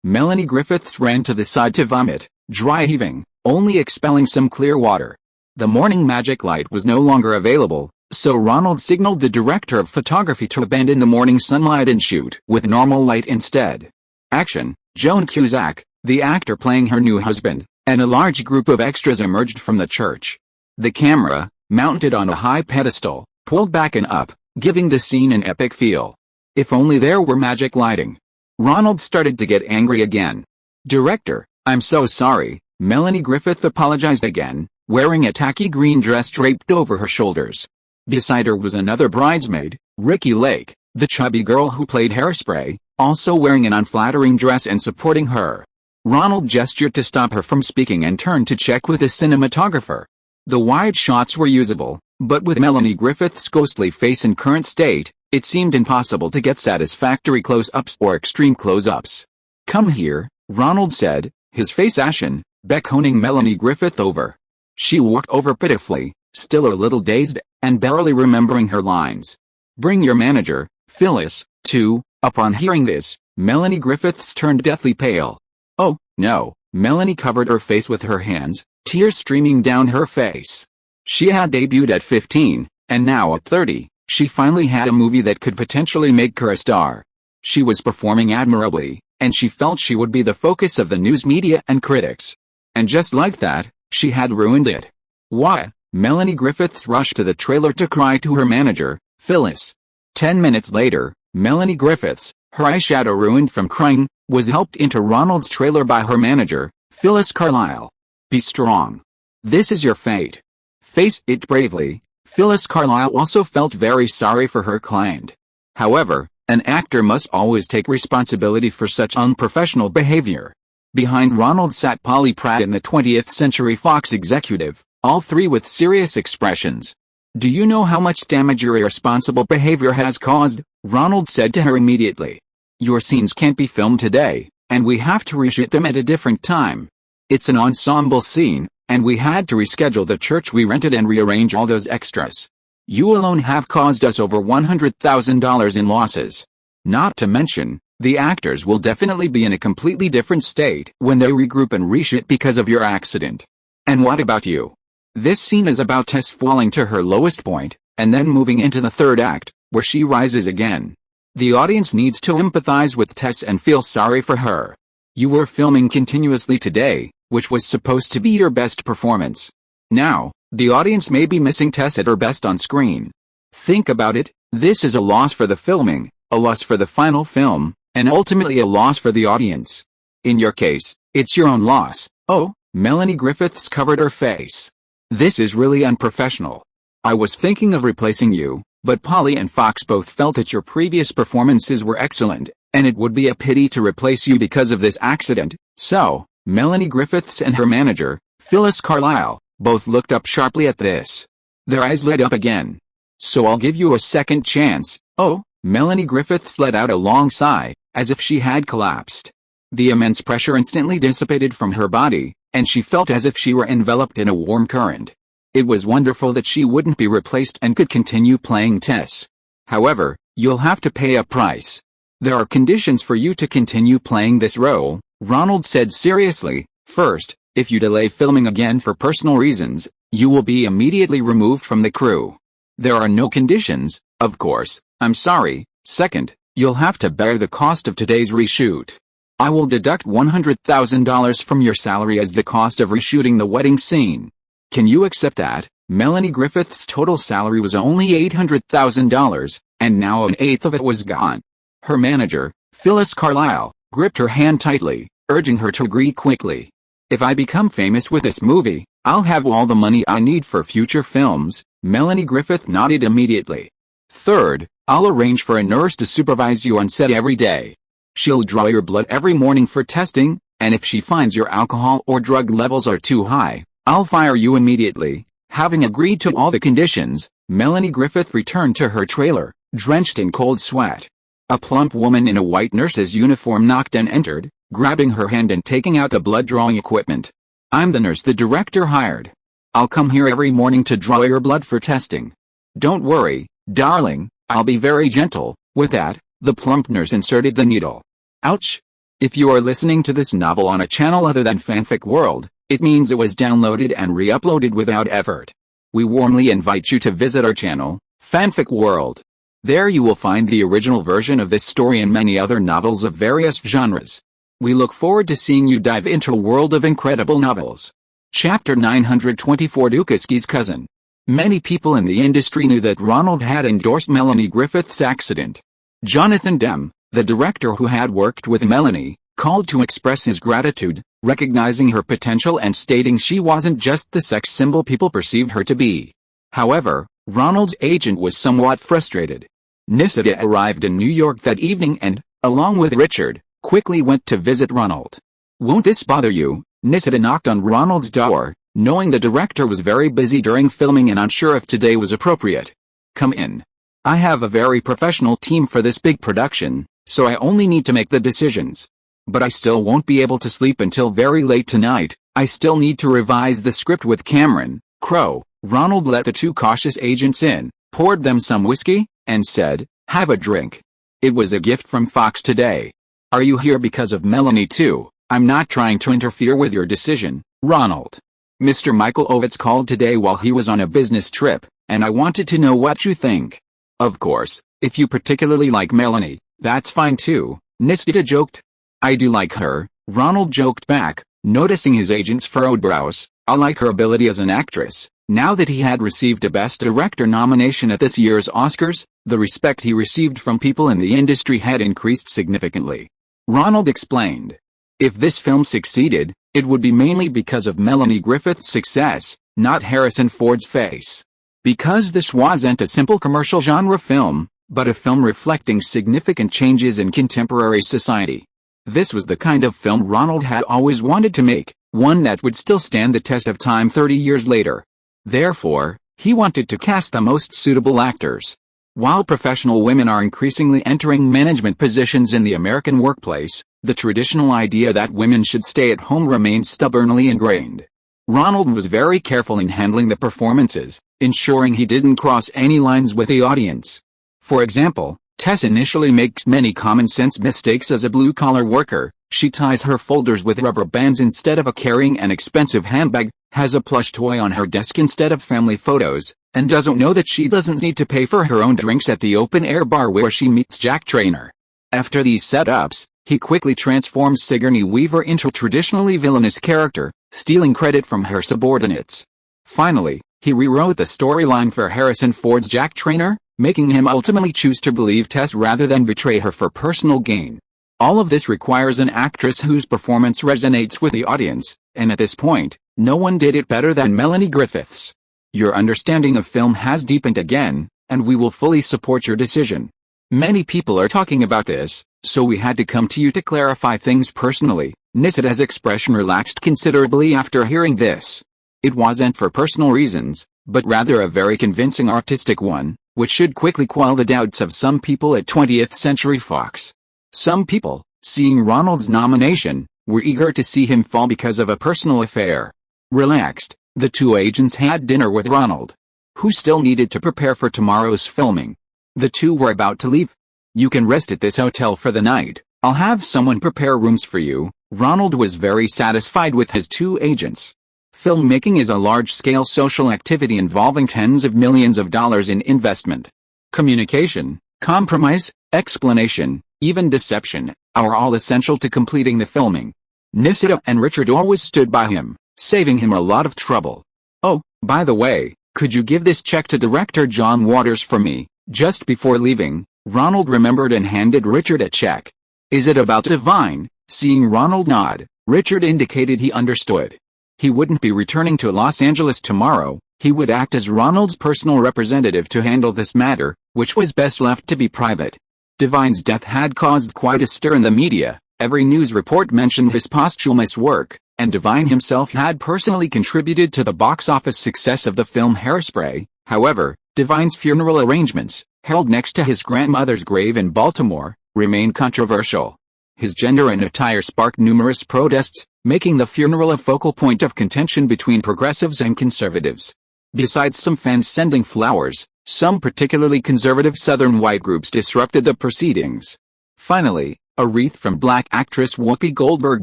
Melanie Griffiths ran to the side to vomit, dry heaving, only expelling some clear water. The morning magic light was no longer available, so Ronald signaled the director of photography to abandon the morning sunlight and shoot with normal light instead. Action. Joan Cusack, the actor playing her new husband, and a large group of extras emerged from the church. The camera, mounted on a high pedestal, pulled back and up, giving the scene an epic feel. If only there were magic lighting. Ronald started to get angry again. Director, I'm so sorry. Melanie Griffith apologized again, wearing a tacky green dress draped over her shoulders. Beside her was another bridesmaid, Ricki Lake, the chubby girl who played Hairspray, also wearing an unflattering dress and supporting her. Ronald gestured to stop her from speaking and turned to check with the cinematographer. The wide shots were usable, but with Melanie Griffith's ghostly face in current state, it seemed impossible to get satisfactory close-ups or extreme close-ups. Come here, Ronald said, his face ashen, beckoning Melanie Griffith over. She walked over pitifully, still a little dazed, and barely remembering her lines. Bring your manager, Phyllis, too. Upon hearing this, Melanie Griffiths turned deathly pale. Oh, no. Melanie covered her face with her hands, tears streaming down her face. She had debuted at 15, and now at 30. She finally had a movie that could potentially make her a star. She was performing admirably, and she felt she would be the focus of the news media and critics. And just like that, she had ruined it. Why? Melanie Griffiths rushed to the trailer to cry to her manager, Phyllis. 10 minutes later, Melanie Griffiths, her eyeshadow ruined from crying, was helped into Ronald's trailer by her manager, Phyllis Carlyle. Be strong. This is your fate. Face it bravely. Phyllis Carlyle also felt very sorry for her client. However, an actor must always take responsibility for such unprofessional behavior. Behind Ronald sat Polly Pratt and the 20th Century Fox executive, all three with serious expressions. Do you know how much damage your irresponsible behavior has caused? Ronald said to her immediately. Your scenes can't be filmed today, and we have to reshoot them at a different time. It's an ensemble scene, and we had to reschedule the church we rented and rearrange all those extras. You alone have caused us over $100,000 in losses. Not to mention, the actors will definitely be in a completely different state when they regroup and reshoot because of your accident. And what about you? This scene is about Tess falling to her lowest point, and then moving into the third act, where she rises again. The audience needs to empathize with Tess and feel sorry for her. You were filming continuously today, which was supposed to be your best performance. Now, the audience may be missing Tess at her best on screen. Think about it, This is a loss for the filming, a loss for the final film, and ultimately a loss for the audience. In your case, it's your own loss. Oh, Melanie Griffiths covered her face. This is really unprofessional. I was thinking of replacing you, but Polly and Fox both felt that your previous performances were excellent, and it would be a pity to replace you because of this accident. So, Melanie Griffiths and her manager, Phyllis Carlisle, both looked up sharply at this. Their eyes lit up again. So I'll give you a second chance. Oh, Melanie Griffiths let out a long sigh, as if she had collapsed. The immense pressure instantly dissipated from her body, and she felt as if she were enveloped in a warm current. It was wonderful that she wouldn't be replaced and could continue playing Tess. However, you'll have to pay a price. There are conditions for you to continue playing this role, Ronald said seriously. First, if you delay filming again for personal reasons, you will be immediately removed from the crew. There are no conditions, of course, I'm sorry. Second, you'll have to bear the cost of today's reshoot. I will deduct $100,000 from your salary as the cost of reshooting the wedding scene. Can you accept that? Melanie Griffith's total salary was only $800,000, and now an eighth of it was gone. Her manager, Phyllis Carlisle, gripped her hand tightly, urging her to agree quickly. If I become famous with this movie, I'll have all the money I need for future films. Melanie Griffith nodded immediately. Third, I'll arrange for a nurse to supervise you on set every day. She'll draw your blood every morning for testing, and if she finds your alcohol or drug levels are too high, I'll fire you immediately. Having agreed to all the conditions, Melanie Griffith returned to her trailer, drenched in cold sweat. A plump woman in a white nurse's uniform knocked and entered, grabbing her hand and taking out the blood-drawing equipment. I'm the nurse the director hired. I'll come here every morning to draw your blood for testing. Don't worry, darling, I'll be very gentle. With that, the plump nurse inserted the needle. Ouch! If you are listening to this novel on a channel other than Fanfic World, it means it was downloaded and re-uploaded without effort. We warmly invite you to visit our channel, Fanfic World. There you will find the original version of this story and many other novels of various genres. We look forward to seeing you dive into a world of incredible novels. Chapter 924 Dukowski's Cousin. Many people in the industry knew that Ronald had endorsed Melanie Griffith's accident. Jonathan Demme, the director who had worked with Melanie, called to express his gratitude, recognizing her potential and stating she wasn't just the sex symbol people perceived her to be. However, Ronald's agent was somewhat frustrated. Nisida arrived in New York that evening and, along with Richard, quickly went to visit Ronald. Won't this bother you? Nisida knocked on Ronald's door, knowing the director was very busy during filming and unsure if today was appropriate. Come in. I have a very professional team for this big production, so I only need to make the decisions. But I still won't be able to sleep until very late tonight. I still need to revise the script with Cameron Crowe. Ronald let the two cautious agents in, poured them some whiskey, and said, "Have a drink. It was a gift from Fox today. Are you here because of Melanie too?" "I'm not trying to interfere with your decision, Ronald. Mr. Michael Ovitz called today while he was on a business trip, and I wanted to know what you think. Of course, if you particularly like Melanie, that's fine too," Nisida joked. "I do like her," Ronald joked back, noticing his agent's furrowed brows. "I like her ability as an actress." Now that he had received a Best Director nomination at this year's Oscars, the respect he received from people in the industry had increased significantly. Ronald explained. If this film succeeded, it would be mainly because of Melanie Griffith's success, not Harrison Ford's face. Because this wasn't a simple commercial genre film, but a film reflecting significant changes in contemporary society. This was the kind of film Ronald had always wanted to make, one that would still stand the test of time 30 years later. Therefore, he wanted to cast the most suitable actors. While professional women are increasingly entering management positions in the American workplace, the traditional idea that women should stay at home remains stubbornly ingrained. Ronald was very careful in handling the performances, ensuring he didn't cross any lines with the audience. For example, Tess initially makes many common-sense mistakes as a blue-collar worker. She ties her folders with rubber bands instead of carrying an expensive handbag, has a plush toy on her desk instead of family photos, and doesn't know that she doesn't need to pay for her own drinks at the open-air bar where she meets Jack Traynor. After these setups, he quickly transforms Sigourney Weaver into a traditionally villainous character, stealing credit from her subordinates. Finally, he rewrote the storyline for Harrison Ford's Jack Traynor, making him ultimately choose to believe Tess rather than betray her for personal gain. All of this requires an actress whose performance resonates with the audience, and at this point, no one did it better than Melanie Griffiths. Your understanding of film has deepened again, and we will fully support your decision. Many people are talking about this, so we had to come to you to clarify things personally. Nisita's expression relaxed considerably after hearing this. It wasn't for personal reasons, but rather a very convincing artistic one, which should quickly quell the doubts of some people at 20th Century Fox. Some people, seeing Ronald's nomination, were eager to see him fall because of a personal affair. Relaxed, the two agents had dinner with Ronald, who still needed to prepare for tomorrow's filming. The two were about to leave. "You can rest at this hotel for the night. I'll have someone prepare rooms for you." Ronald was very satisfied with his two agents. Filmmaking is a large-scale social activity involving tens of millions of dollars in investment. Communication, compromise, explanation, even deception, are all essential to completing the filming. Nisita and Richard always stood by him, saving him a lot of trouble. "Oh, by the way, could you give this check to director John Waters for me?" Just before leaving, Ronald remembered and handed Richard a check. "Is it about Divine?" Seeing Ronald nod, Richard indicated he understood. He wouldn't be returning to Los Angeles tomorrow. He would act as Ronald's personal representative to handle this matter, which was best left to be private. Divine's death had caused quite a stir in the media. Every news report mentioned his posthumous work, and Divine himself had personally contributed to the box office success of the film Hairspray. However, Divine's funeral arrangements, held next to his grandmother's grave in Baltimore, remained controversial. His gender and attire sparked numerous protests, making the funeral a focal point of contention between progressives and conservatives. Besides some fans sending flowers, some particularly conservative Southern white groups disrupted the proceedings. Finally, a wreath from black actress Whoopi Goldberg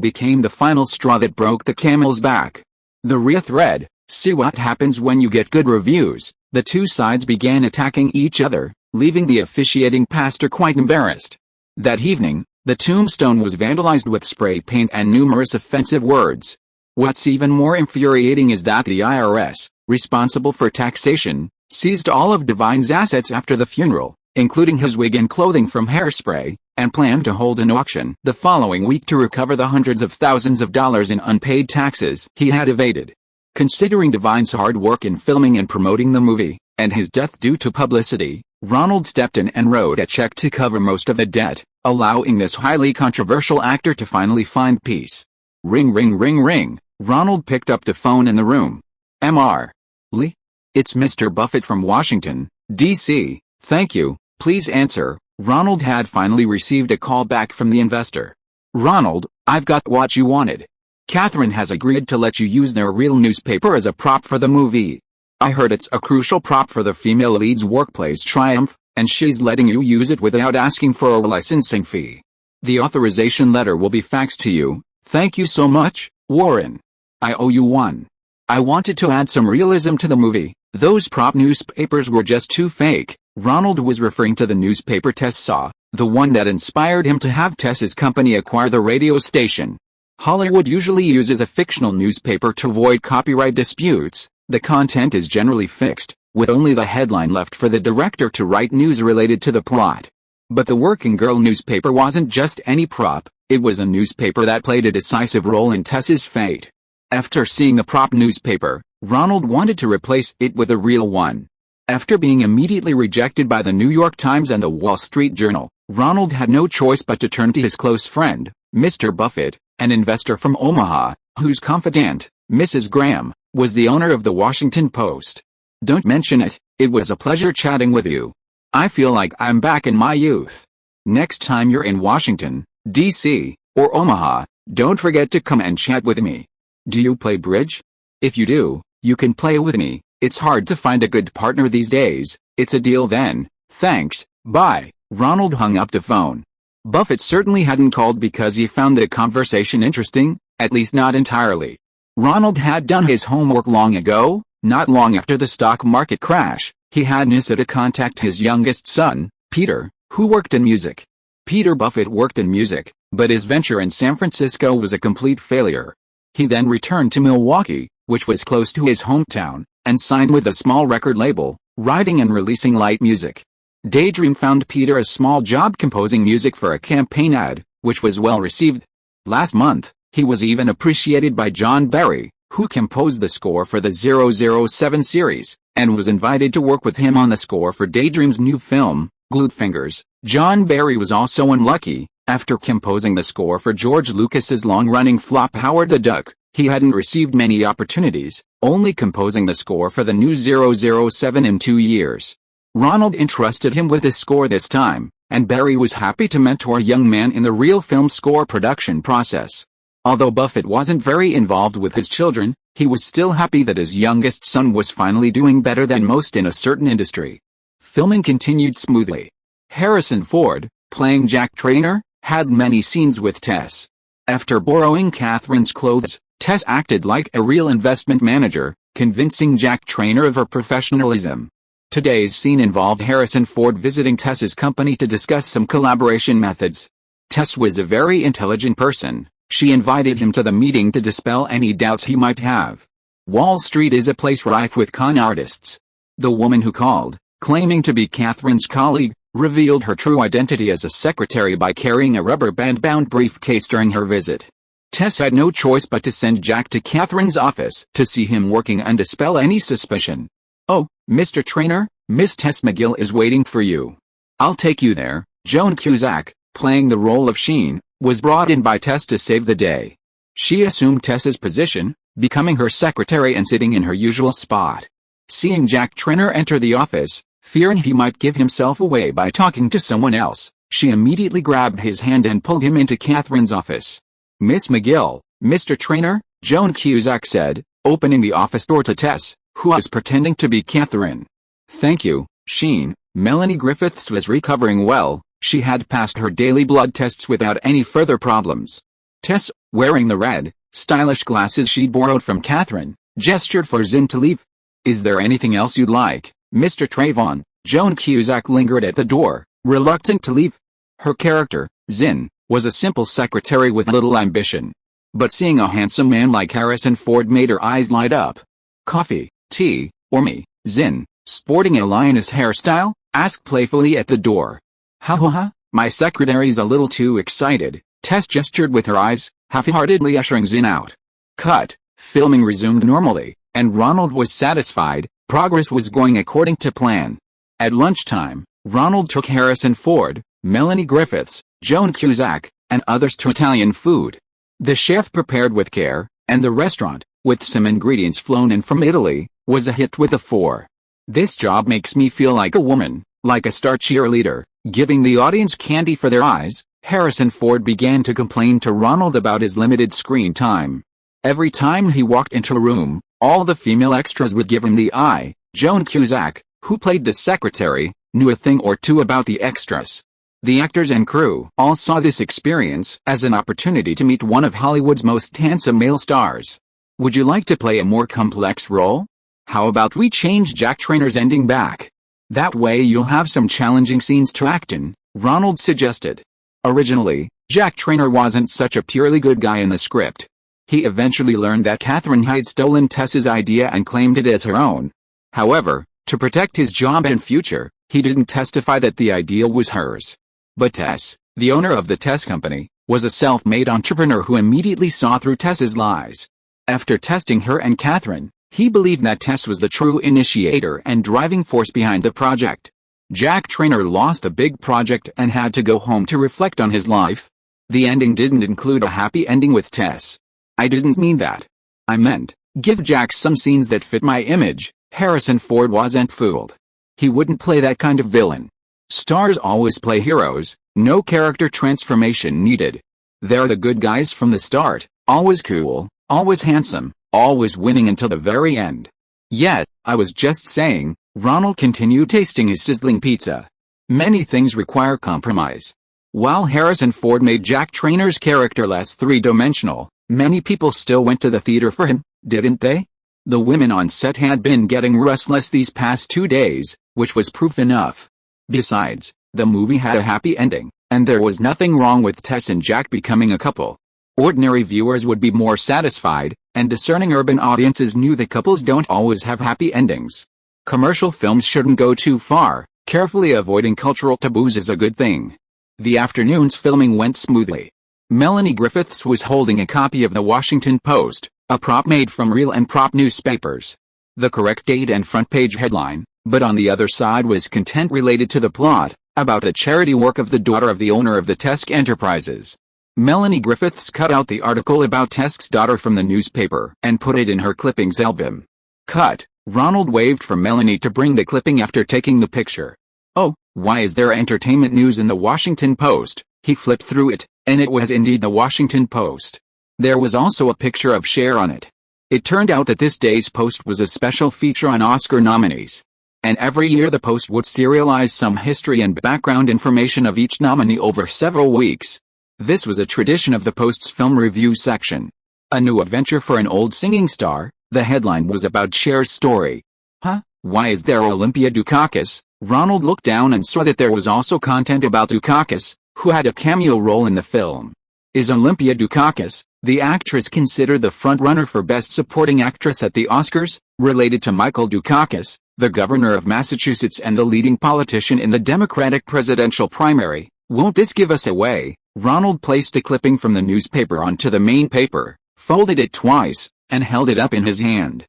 became the final straw that broke the camel's back. The wreath read, "See what happens when you get good reviews." The two sides began attacking each other, leaving the officiating pastor quite embarrassed. That evening, the tombstone was vandalized with spray paint and numerous offensive words. What's even more infuriating is that the IRS, responsible for taxation, seized all of Divine's assets after the funeral, including his wig and clothing from Hairspray, and planned to hold an auction the following week to recover the hundreds of thousands of dollars in unpaid taxes he had evaded. Considering Divine's hard work in filming and promoting the movie, and his death due to publicity, Ronald stepped in and wrote a check to cover most of the debt, allowing this highly controversial actor to finally find peace. Ring ring ring ring. Ronald picked up the phone in the room. "Mr. Lee? It's Mr. Buffett from Washington, D.C. Thank you, please answer." Ronald had finally received a call back from the investor. "Ronald, I've got what you wanted. Catherine has agreed to let you use their real newspaper as a prop for the movie. I heard it's a crucial prop for the female lead's workplace triumph, and she's letting you use it without asking for a licensing fee. The authorization letter will be faxed to you. Thank you so much, Warren. I owe you one. I wanted to add some realism to the movie. Those prop newspapers were just too fake." Ronald was referring to the newspaper Tess saw, the one that inspired him to have Tess's company acquire the radio station. Hollywood usually uses a fictional newspaper to avoid copyright disputes. The content is generally fixed, with only the headline left for the director to write news related to the plot. But the Working Girl newspaper wasn't just any prop, it was a newspaper that played a decisive role in Tess's fate. After seeing the prop newspaper, Ronald wanted to replace it with a real one. After being immediately rejected by the New York Times and the Wall Street Journal, Ronald had no choice but to turn to his close friend, Mr. Buffett, an investor from Omaha, whose confidant, Mrs. Graham, was the owner of the Washington Post. "Don't mention it, it was a pleasure chatting with you. I feel like I'm back in my youth. Next time you're in Washington, D.C., or Omaha, don't forget to come and chat with me. Do you play bridge? If you do, you can play with me. It's hard to find a good partner these days. It's a deal then. Thanks, bye." Ronald hung up the phone. Buffett certainly hadn't called because he found the conversation interesting, at least not entirely. Ronald had done his homework long ago. Not long after the stock market crash, he had Nisita contact his youngest son, Peter, who worked in music. Peter Buffett worked in music, but his venture in San Francisco was a complete failure. He then returned to Milwaukee, which was close to his hometown, and signed with a small record label, writing and releasing light music. Daydream found Peter a small job composing music for a campaign ad, which was well received. Last month, he was even appreciated by John Barry, who composed the score for the 007 series, and was invited to work with him on the score for Daydream's new film, Glued Fingers. John Barry was also unlucky. After composing the score for George Lucas's long-running flop Howard the Duck, he hadn't received many opportunities, only composing the score for the new 007 in 2 years. Ronald entrusted him with his score this time, and Barry was happy to mentor a young man in the real film score production process. Although Buffett wasn't very involved with his children, he was still happy that his youngest son was finally doing better than most in a certain industry. Filming continued smoothly. Harrison Ford, playing Jack Traynor, had many scenes with Tess. After borrowing Catherine's clothes, Tess acted like a real investment manager, convincing Jack Traynor of her professionalism. Today's scene involved Harrison Ford visiting Tess's company to discuss some collaboration methods. Tess was a very intelligent person. She invited him to the meeting to dispel any doubts he might have. Wall Street is a place rife with con artists. The woman who called, claiming to be Catherine's colleague, revealed her true identity as a secretary by carrying a rubber band-bound briefcase during her visit. Tess had no choice but to send Jack to Catherine's office to see him working and dispel any suspicion. "Oh, Mr. Traynor, Miss Tess McGill is waiting for you. I'll take you there." Joan Cusack, playing the role of Sheen, was brought in by Tess to save the day. She assumed Tess's position, becoming her secretary and sitting in her usual spot. Seeing Jack Traynor enter the office, fearing he might give himself away by talking to someone else, she immediately grabbed his hand and pulled him into Catherine's office. "Miss McGill, Mr. Traynor," Joan Cusack said, opening the office door to Tess, who was pretending to be Catherine. "Thank you, Sheen." Melanie Griffiths was recovering well. She had passed her daily blood tests without any further problems. Tess, wearing the red, stylish glasses she borrowed from Catherine, gestured for Zinn to leave. "Is there anything else you'd like, Mr. Trayvon?" Joan Cusack lingered at the door, reluctant to leave. Her character, Zinn, was a simple secretary with little ambition. But seeing a handsome man like Harrison Ford made her eyes light up. "Coffee, tea, or me?" Zinn, sporting a lioness hairstyle, asked playfully at the door. "Ha ha ha, my secretary's a little too excited." Tess gestured with her eyes, half-heartedly ushering Zinn out. Cut. Filming resumed normally, and Ronald was satisfied. Progress was going according to plan. At lunchtime, Ronald took Harrison Ford, Melanie Griffiths, Joan Cusack, and others to Italian food. The chef prepared with care, and the restaurant, with some ingredients flown in from Italy, was a hit with a 4. "This job makes me feel like a woman, like a star cheerleader, giving the audience candy for their eyes." Harrison Ford began to complain to Ronald about his limited screen time. Every time he walked into a room, all the female extras would give him the eye. Joan Cusack, who played the secretary, knew a thing or two about the extras. The actors and crew all saw this experience as an opportunity to meet one of Hollywood's most handsome male stars. "Would you like to play a more complex role? How about we change Jack Traynor's ending back? That way you'll have some challenging scenes to act in," Ronald suggested. Originally, Jack Traynor wasn't such a purely good guy in the script. He eventually learned that Catherine had stolen Tess's idea and claimed it as her own. However, to protect his job and future, he didn't testify that the idea was hers. But Tess, the owner of the Tess Company, was a self-made entrepreneur who immediately saw through Tess's lies. After testing her and Catherine, he believed that Tess was the true initiator and driving force behind the project. Jack Traynor lost a big project and had to go home to reflect on his life. The ending didn't include a happy ending with Tess. "I didn't mean that. I meant, give Jack some scenes that fit my image." Harrison Ford wasn't fooled. He wouldn't play that kind of villain. Stars always play heroes, no character transformation needed. They're the good guys from the start, always cool, always handsome, always winning until the very end. "Yet, I was just saying," Ronald continued tasting his sizzling pizza. "Many things require compromise." While Harrison Ford made Jack Traynor's character less three-dimensional, many people still went to the theater for him, didn't they? The women on set had been getting restless these past 2 days, which was proof enough. Besides, the movie had a happy ending, and there was nothing wrong with Tess and Jack becoming a couple. Ordinary viewers would be more satisfied, and discerning urban audiences knew that couples don't always have happy endings. Commercial films shouldn't go too far, Carefully avoiding cultural taboos is a good thing. The afternoon's filming went smoothly. Melanie Griffiths was holding a copy of the Washington Post, a prop made from real and prop newspapers. The correct date and front page headline, but on the other side was content related to the plot, about the charity work of the daughter of the owner of the Tesk Enterprises. Melanie Griffiths cut out the article about Tesk's daughter from the newspaper and put it in her clippings album. Cut. Ronald waved for Melanie to bring the clipping after taking the picture. Oh, why is there entertainment news in the Washington Post? He flipped through it, and it was indeed the Washington Post. There was also a picture of Cher on it. It turned out that this day's Post was a special feature on Oscar nominees. And every year the Post would serialize some history and background information of each nominee over several weeks. This was a tradition of the Post's film review section. A new adventure for an old singing star. The headline was about Cher's story. Huh? Why is there Olympia Dukakis? Ronald looked down and saw that there was also content about Dukakis, who had a cameo role in the film. Is Olympia Dukakis, the actress, considered the front-runner for Best Supporting Actress at the Oscars, related to Michael Dukakis, the governor of Massachusetts and the leading politician in the Democratic presidential primary? Won't this give us away? Ronald placed a clipping from the newspaper onto the main paper, folded it twice, and held it up in his hand.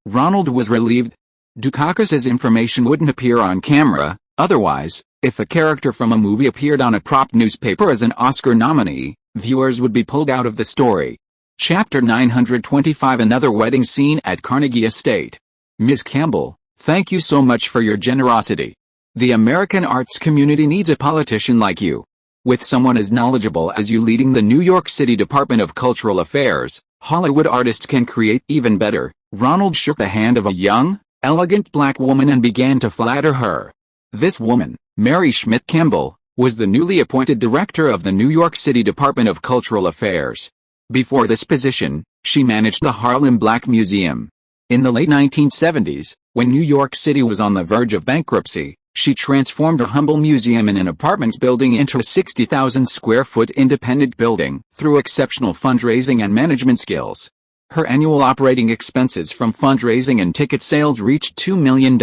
Ronald was relieved. Dukakis's information wouldn't appear on camera, otherwise, if a character from a movie appeared on a prop newspaper as an Oscar nominee, viewers would be pulled out of the story. Chapter 925. Another wedding scene at Carnegie Estate. Ms. Campbell, thank you so much for your generosity. The American arts community needs a politician like you. With someone as knowledgeable as you leading the New York City Department of Cultural Affairs, Hollywood artists can create even better. Ronald shook the hand of a young, elegant black woman and began to flatter her. This woman, Mary Schmidt Campbell, was the newly appointed director of the New York City Department of Cultural Affairs. Before this position, she managed the Harlem Black Museum. In the late 1970s, when New York City was on the verge of bankruptcy, she transformed a humble museum in an apartment building into a 60,000-square-foot independent building through exceptional fundraising and management skills. Her annual operating expenses from fundraising and ticket sales reached $2 million.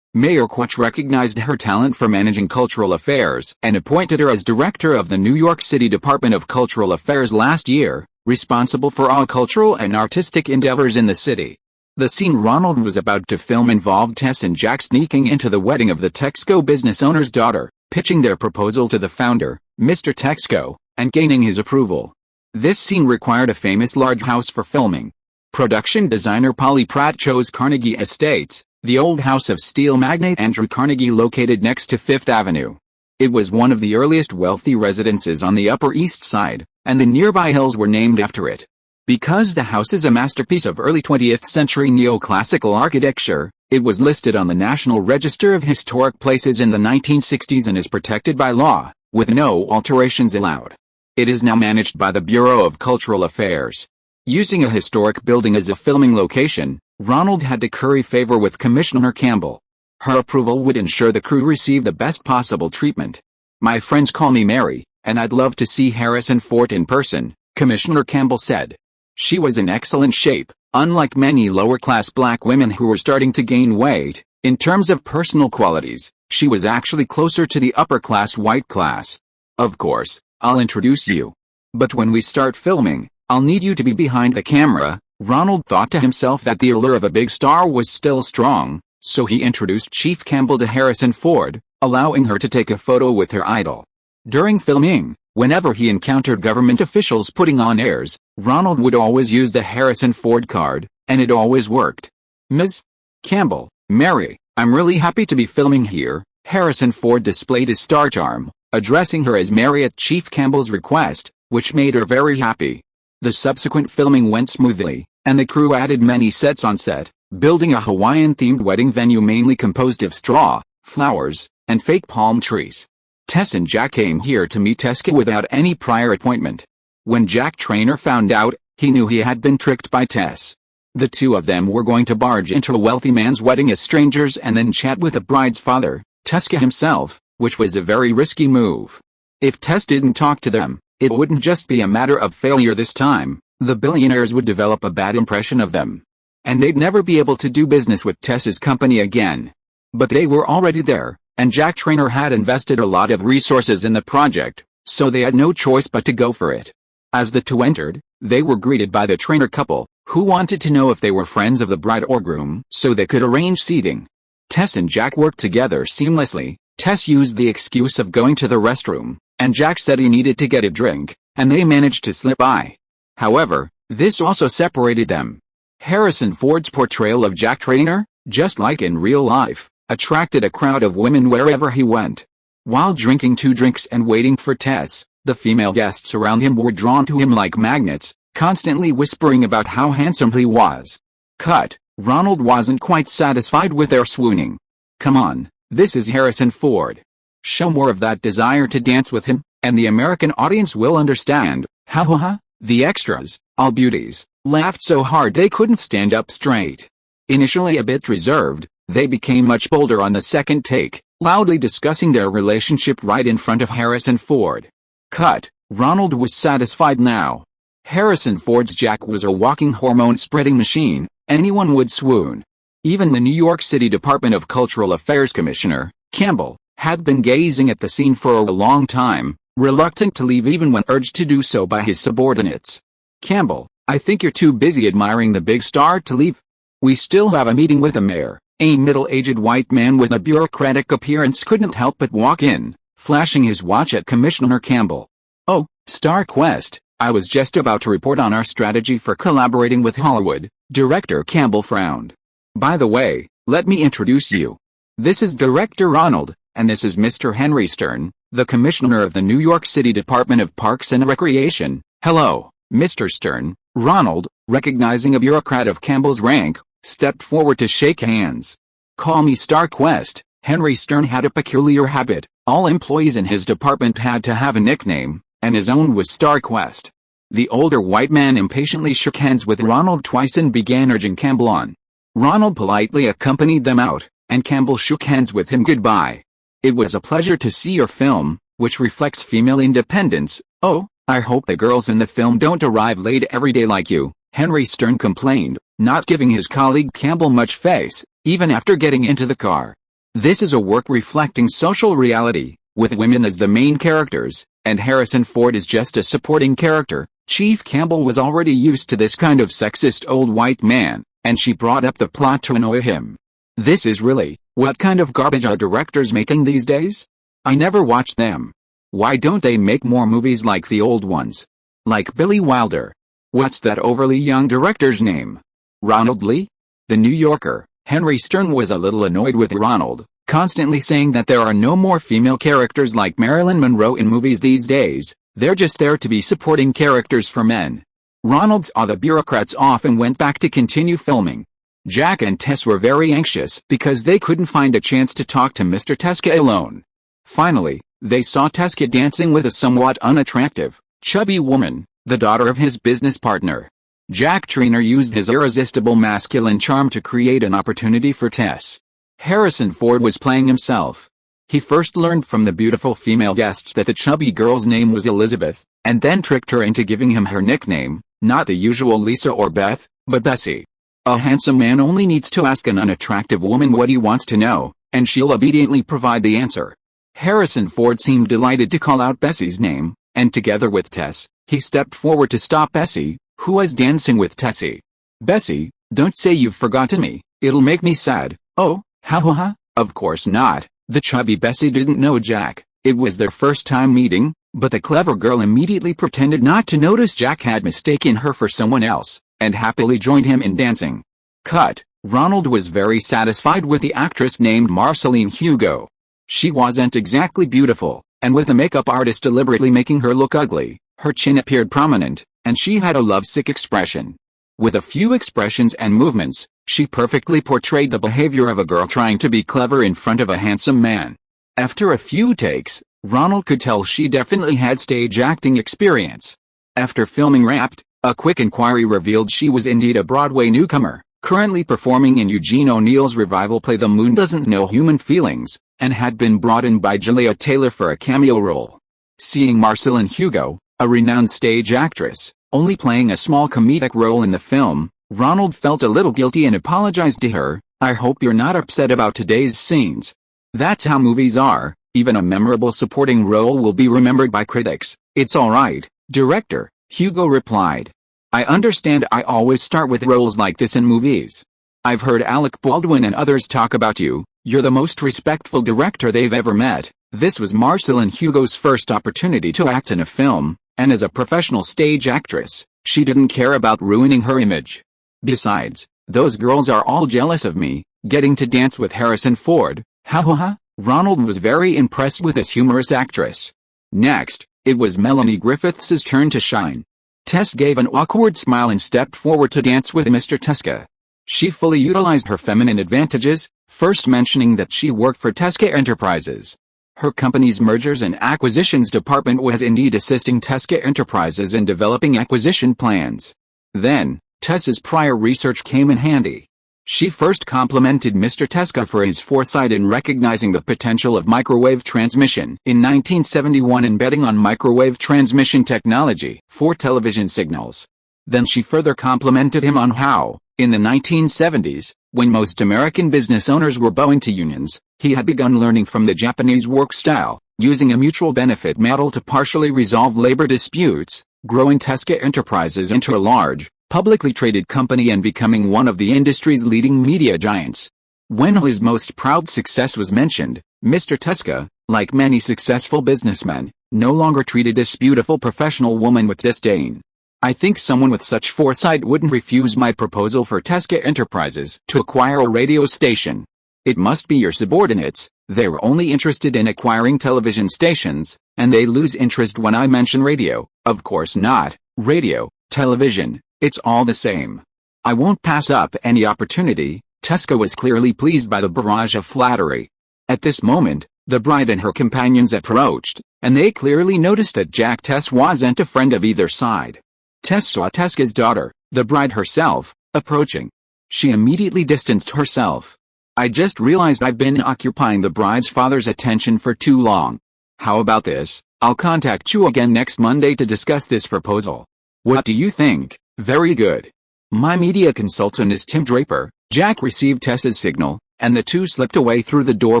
Mayor Quach recognized her talent for managing cultural affairs and appointed her as director of the New York City Department of Cultural Affairs last year, responsible for all cultural and artistic endeavors in the city. The scene Ronald was about to film involved Tess and Jack sneaking into the wedding of the Texaco business owner's daughter, pitching their proposal to the founder, Mr. Texaco, and gaining his approval. This scene required a famous large house for filming. Production designer Polly Pratt chose Carnegie Estates, the old house of steel magnate Andrew Carnegie located next to Fifth Avenue. It was one of the earliest wealthy residences on the Upper East Side, and the nearby hills were named after it. Because the house is a masterpiece of early 20th century neoclassical architecture, it was listed on the National Register of Historic Places in the 1960s and is protected by law, with no alterations allowed. It is now managed by the Bureau of Cultural Affairs. Using a historic building as a filming location, Ronald had to curry favor with Commissioner Campbell. Her approval would ensure the crew received the best possible treatment. My friends call me Mary, and I'd love to see Harrison Ford in person, Commissioner Campbell said. She was in excellent shape, unlike many lower-class black women who were starting to gain weight. In terms of personal qualities, she was actually closer to the upper-class white class. Of course, I'll introduce you. But when we start filming, I'll need you to be behind the camera. Ronald thought to himself that the allure of a big star was still strong, so he introduced Chief Campbell to Harrison Ford, allowing her to take a photo with her idol. During filming, whenever he encountered government officials putting on airs, Ronald would always use the Harrison Ford card, and it always worked. Ms. Campbell, Mary, I'm really happy to be filming here. Harrison Ford displayed his star charm, addressing her as Mary at Chief Campbell's request, which made her very happy. The subsequent filming went smoothly, and the crew added many sets on set, building a Hawaiian-themed wedding venue mainly composed of straw, flowers, and fake palm trees. Tess and Jack came here to meet Texaco without any prior appointment. When Jack Traynor found out, he knew he had been tricked by Tess. The two of them were going to barge into a wealthy man's wedding as strangers and then chat with the bride's father, Texaco himself, which was a very risky move. If Tess didn't talk to them, it wouldn't just be a matter of failure this time, the billionaires would develop a bad impression of them. And they'd never be able to do business with Tess's company again. But they were already there, and Jack Trainer had invested a lot of resources in the project, so they had no choice but to go for it. As the two entered, they were greeted by the Trainer couple, who wanted to know if they were friends of the bride or groom so they could arrange seating. Tess and Jack worked together seamlessly. Tess used the excuse of going to the restroom, and Jack said he needed to get a drink, and they managed to slip by. However, this also separated them. Harrison Ford's portrayal of Jack Trainer, just like in real life, attracted a crowd of women wherever he went. While drinking 2 drinks and waiting for Tess, the female guests around him were drawn to him like magnets, constantly whispering about how handsome he was. Cut. Ronald wasn't quite satisfied with their swooning. Come on, this is Harrison Ford. Show more of that desire to dance with him, and the American audience will understand. Ha ha ha. The extras, all beauties, laughed so hard they couldn't stand up straight. Initially a bit reserved, they became much bolder on the second take, loudly discussing their relationship right in front of Harrison Ford. Cut. Ronald was satisfied now. Harrison Ford's Jack was a walking hormone-spreading machine. Anyone would swoon. Even the New York City Department of Cultural Affairs Commissioner, Campbell, had been gazing at the scene for a long time, reluctant to leave even when urged to do so by his subordinates. Campbell, I think you're too busy admiring the big star to leave. We still have a meeting with the mayor. A middle-aged white man with a bureaucratic appearance couldn't help but walk in, flashing his watch at Commissioner Campbell. Oh, Star Quest, I was just about to report on our strategy for collaborating with Hollywood. Director Campbell frowned. By the way, let me introduce you. This is Director Ronald, and this is Mr. Henry Stern, the Commissioner of the New York City Department of Parks and Recreation. Hello, Mr. Stern. Ronald, recognizing a bureaucrat of Campbell's rank, stepped forward to shake hands. Call me Star Quest. Henry Stern had a peculiar habit. All employees in his department had to have a nickname, and his own was Star Quest. The older white man impatiently shook hands with Ronald twice and began urging Campbell on. Ronald politely accompanied them out, and Campbell shook hands with him goodbye. It was a pleasure to see your film, which reflects female independence. Oh, I hope the girls in the film don't arrive late every day like you, Henry Stern complained, not giving his colleague Campbell much face, even after getting into the car. This is a work reflecting social reality, with women as the main characters, and Harrison Ford is just a supporting character. Chief Campbell was already used to this kind of sexist old white man, and she brought up the plot to annoy him. This is really, what kind of garbage are directors making these days? I never watched them. Why don't they make more movies like the old ones? Like Billy Wilder. What's that overly young director's name? Ronald Lee? The New Yorker. Henry Stern was a little annoyed with Ronald, constantly saying that there are no more female characters like Marilyn Monroe in movies these days. They're just there to be supporting characters for men. Ronald saw the bureaucrats off and went back to continue filming. Jack and Tess were very anxious because they couldn't find a chance to talk to Mr. Teske alone. Finally, they saw Teske dancing with a somewhat unattractive, chubby woman, the daughter of his business partner. Jack Trainer used his irresistible masculine charm to create an opportunity for Tess. Harrison Ford was playing himself. He first learned from the beautiful female guests that the chubby girl's name was Elizabeth, and then tricked her into giving him her nickname, not the usual Lisa or Beth, but Bessie. A handsome man only needs to ask an unattractive woman what he wants to know, and she'll obediently provide the answer. Harrison Ford seemed delighted to call out Bessie's name, and together with Tess, he stepped forward to stop Bessie, who was dancing with Tessie. Bessie, don't say you've forgotten me, it'll make me sad. Oh, ha ha ha, of course not. The chubby Bessie didn't know Jack. It was their first time meeting, but the clever girl immediately pretended not to notice Jack had mistaken her for someone else, and happily joined him in dancing. Cut. Ronald was very satisfied with the actress named Marceline Hugo. She wasn't exactly beautiful, and with a makeup artist deliberately making her look ugly, her chin appeared prominent, and she had a lovesick expression. With a few expressions and movements, she perfectly portrayed the behavior of a girl trying to be clever in front of a handsome man. After a few takes, Ronald could tell she definitely had stage acting experience. After filming wrapped, a quick inquiry revealed she was indeed a Broadway newcomer, currently performing in Eugene O'Neill's revival play The Moon Doesn't Know Human Feelings, and had been brought in by Julia Taylor for a cameo role. Seeing Marceline Hugo, a renowned stage actress, only playing a small comedic role in the film, Ronald felt a little guilty and apologized to her, I hope you're not upset about today's scenes. That's how movies are, even a memorable supporting role will be remembered by critics. It's alright, director, Hugo replied. I understand I always start with roles like this in movies. I've heard Alec Baldwin and others talk about you. You're the most respectful director they've ever met. This was Marcel and Hugo's first opportunity to act in a film, and as a professional stage actress, she didn't care about ruining her image. Besides, those girls are all jealous of me, getting to dance with Harrison Ford. Ha ha ha. Ronald was very impressed with this humorous actress. Next, it was Melanie Griffiths' turn to shine. Tess gave an awkward smile and stepped forward to dance with Mr. Tesca. She fully utilized her feminine advantages, first mentioning that she worked for Tesca Enterprises. Her company's mergers and acquisitions department was indeed assisting Tesca Enterprises in developing acquisition plans. Then, Tess's prior research came in handy. She first complimented Mr. Tesca for his foresight in recognizing the potential of microwave transmission in 1971 and betting on microwave transmission technology for television signals. Then she further complimented him on how, in the 1970s, when most American business owners were bowing to unions, he had begun learning from the Japanese work style, using a mutual benefit model to partially resolve labor disputes, growing Tesca Enterprises into a large, publicly traded company and becoming one of the industry's leading media giants. When his most proud success was mentioned, Mr. Tesca, like many successful businessmen, no longer treated this beautiful professional woman with disdain. I think someone with such foresight wouldn't refuse my proposal for Tesca Enterprises to acquire a radio station. It must be your subordinates. They were only interested in acquiring television stations, and they lose interest when I mention radio. Of course not. Radio, television, it's all the same. I won't pass up any opportunity. Tesca was clearly pleased by the barrage of flattery. At this moment, the bride and her companions approached, and they clearly noticed that Jack Tess wasn't a friend of either side. Tess saw Tesca's daughter, the bride herself, approaching. She immediately distanced herself. I just realized I've been occupying the bride's father's attention for too long. How about this? I'll contact you again next Monday to discuss this proposal. What do you think? Very good. My media consultant is Tim Draper. Jack received Tess's signal, and the two slipped away through the door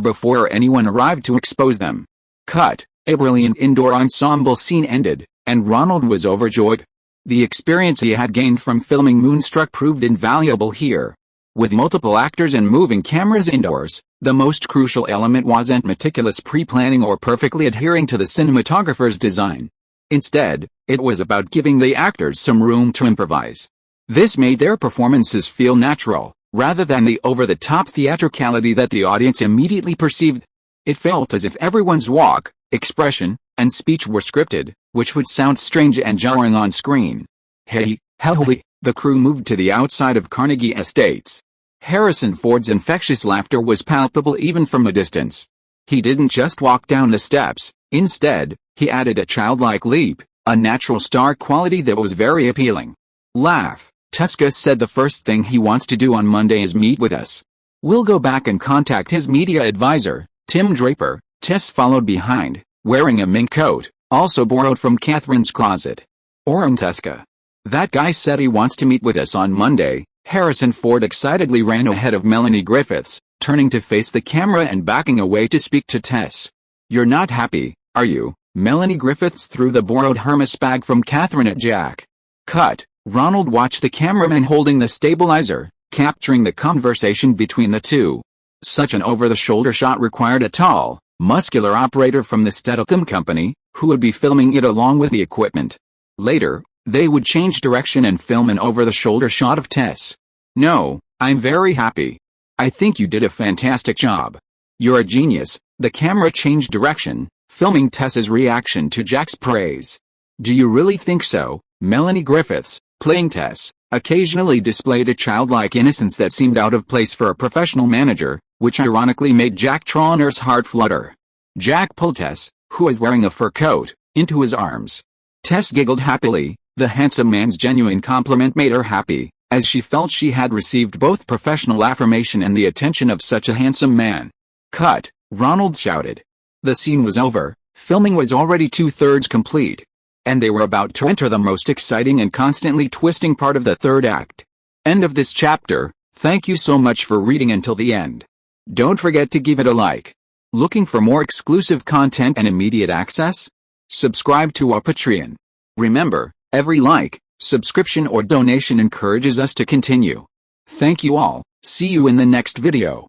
before anyone arrived to expose them. Cut. A brilliant indoor ensemble scene ended, and Ronald was overjoyed. The experience he had gained from filming Moonstruck proved invaluable here. With multiple actors and moving cameras indoors, the most crucial element wasn't meticulous pre-planning or perfectly adhering to the cinematographer's design. Instead, it was about giving the actors some room to improvise. This made their performances feel natural, rather than the over-the-top theatricality that the audience immediately perceived. It felt as if everyone's walk, expression, and speech were scripted, which would sound strange and jarring on screen. Hey, howdy, the crew moved to the outside of Carnegie Estates. Harrison Ford's infectious laughter was palpable even from a distance. He didn't just walk down the steps, instead, he added a childlike leap, a natural star quality that was very appealing. Laugh. Tesca said the first thing he wants to do on Monday is meet with us. We'll go back and contact his media advisor, Tim Draper. Tess followed behind, wearing a mink coat, also borrowed from Catherine's closet. Tesca. That guy said he wants to meet with us on Monday. Harrison Ford excitedly ran ahead of Melanie Griffiths, turning to face the camera and backing away to speak to Tess. You're not happy, are you? Melanie Griffiths threw the borrowed Hermes bag from Catherine at Jack. Cut. Ronald watched the cameraman holding the stabilizer, capturing the conversation between the two. Such an over-the-shoulder shot required a tall, muscular operator from the Steadicam company, who would be filming it along with the equipment. Later, they would change direction and film an over-the-shoulder shot of Tess. No, I'm very happy. I think you did a fantastic job. You're a genius. The camera changed direction, filming Tess's reaction to Jack's praise. Do you really think so? Melanie Griffiths, playing Tess, occasionally displayed a childlike innocence that seemed out of place for a professional manager, which ironically made Jack Trauner's heart flutter. Jack pulled Tess, who was wearing a fur coat, into his arms. Tess giggled happily. The handsome man's genuine compliment made her happy, as she felt she had received both professional affirmation and the attention of such a handsome man. Cut. Ronald shouted. The scene was over, filming was already 2/3 complete. And they were about to enter the most exciting and constantly twisting part of the third act. End of this chapter. Thank you so much for reading until the end. Don't forget to give it a like. Looking for more exclusive content and immediate access? Subscribe to our Patreon. Remember, every like, subscription or donation encourages us to continue. Thank you all. See you in the next video.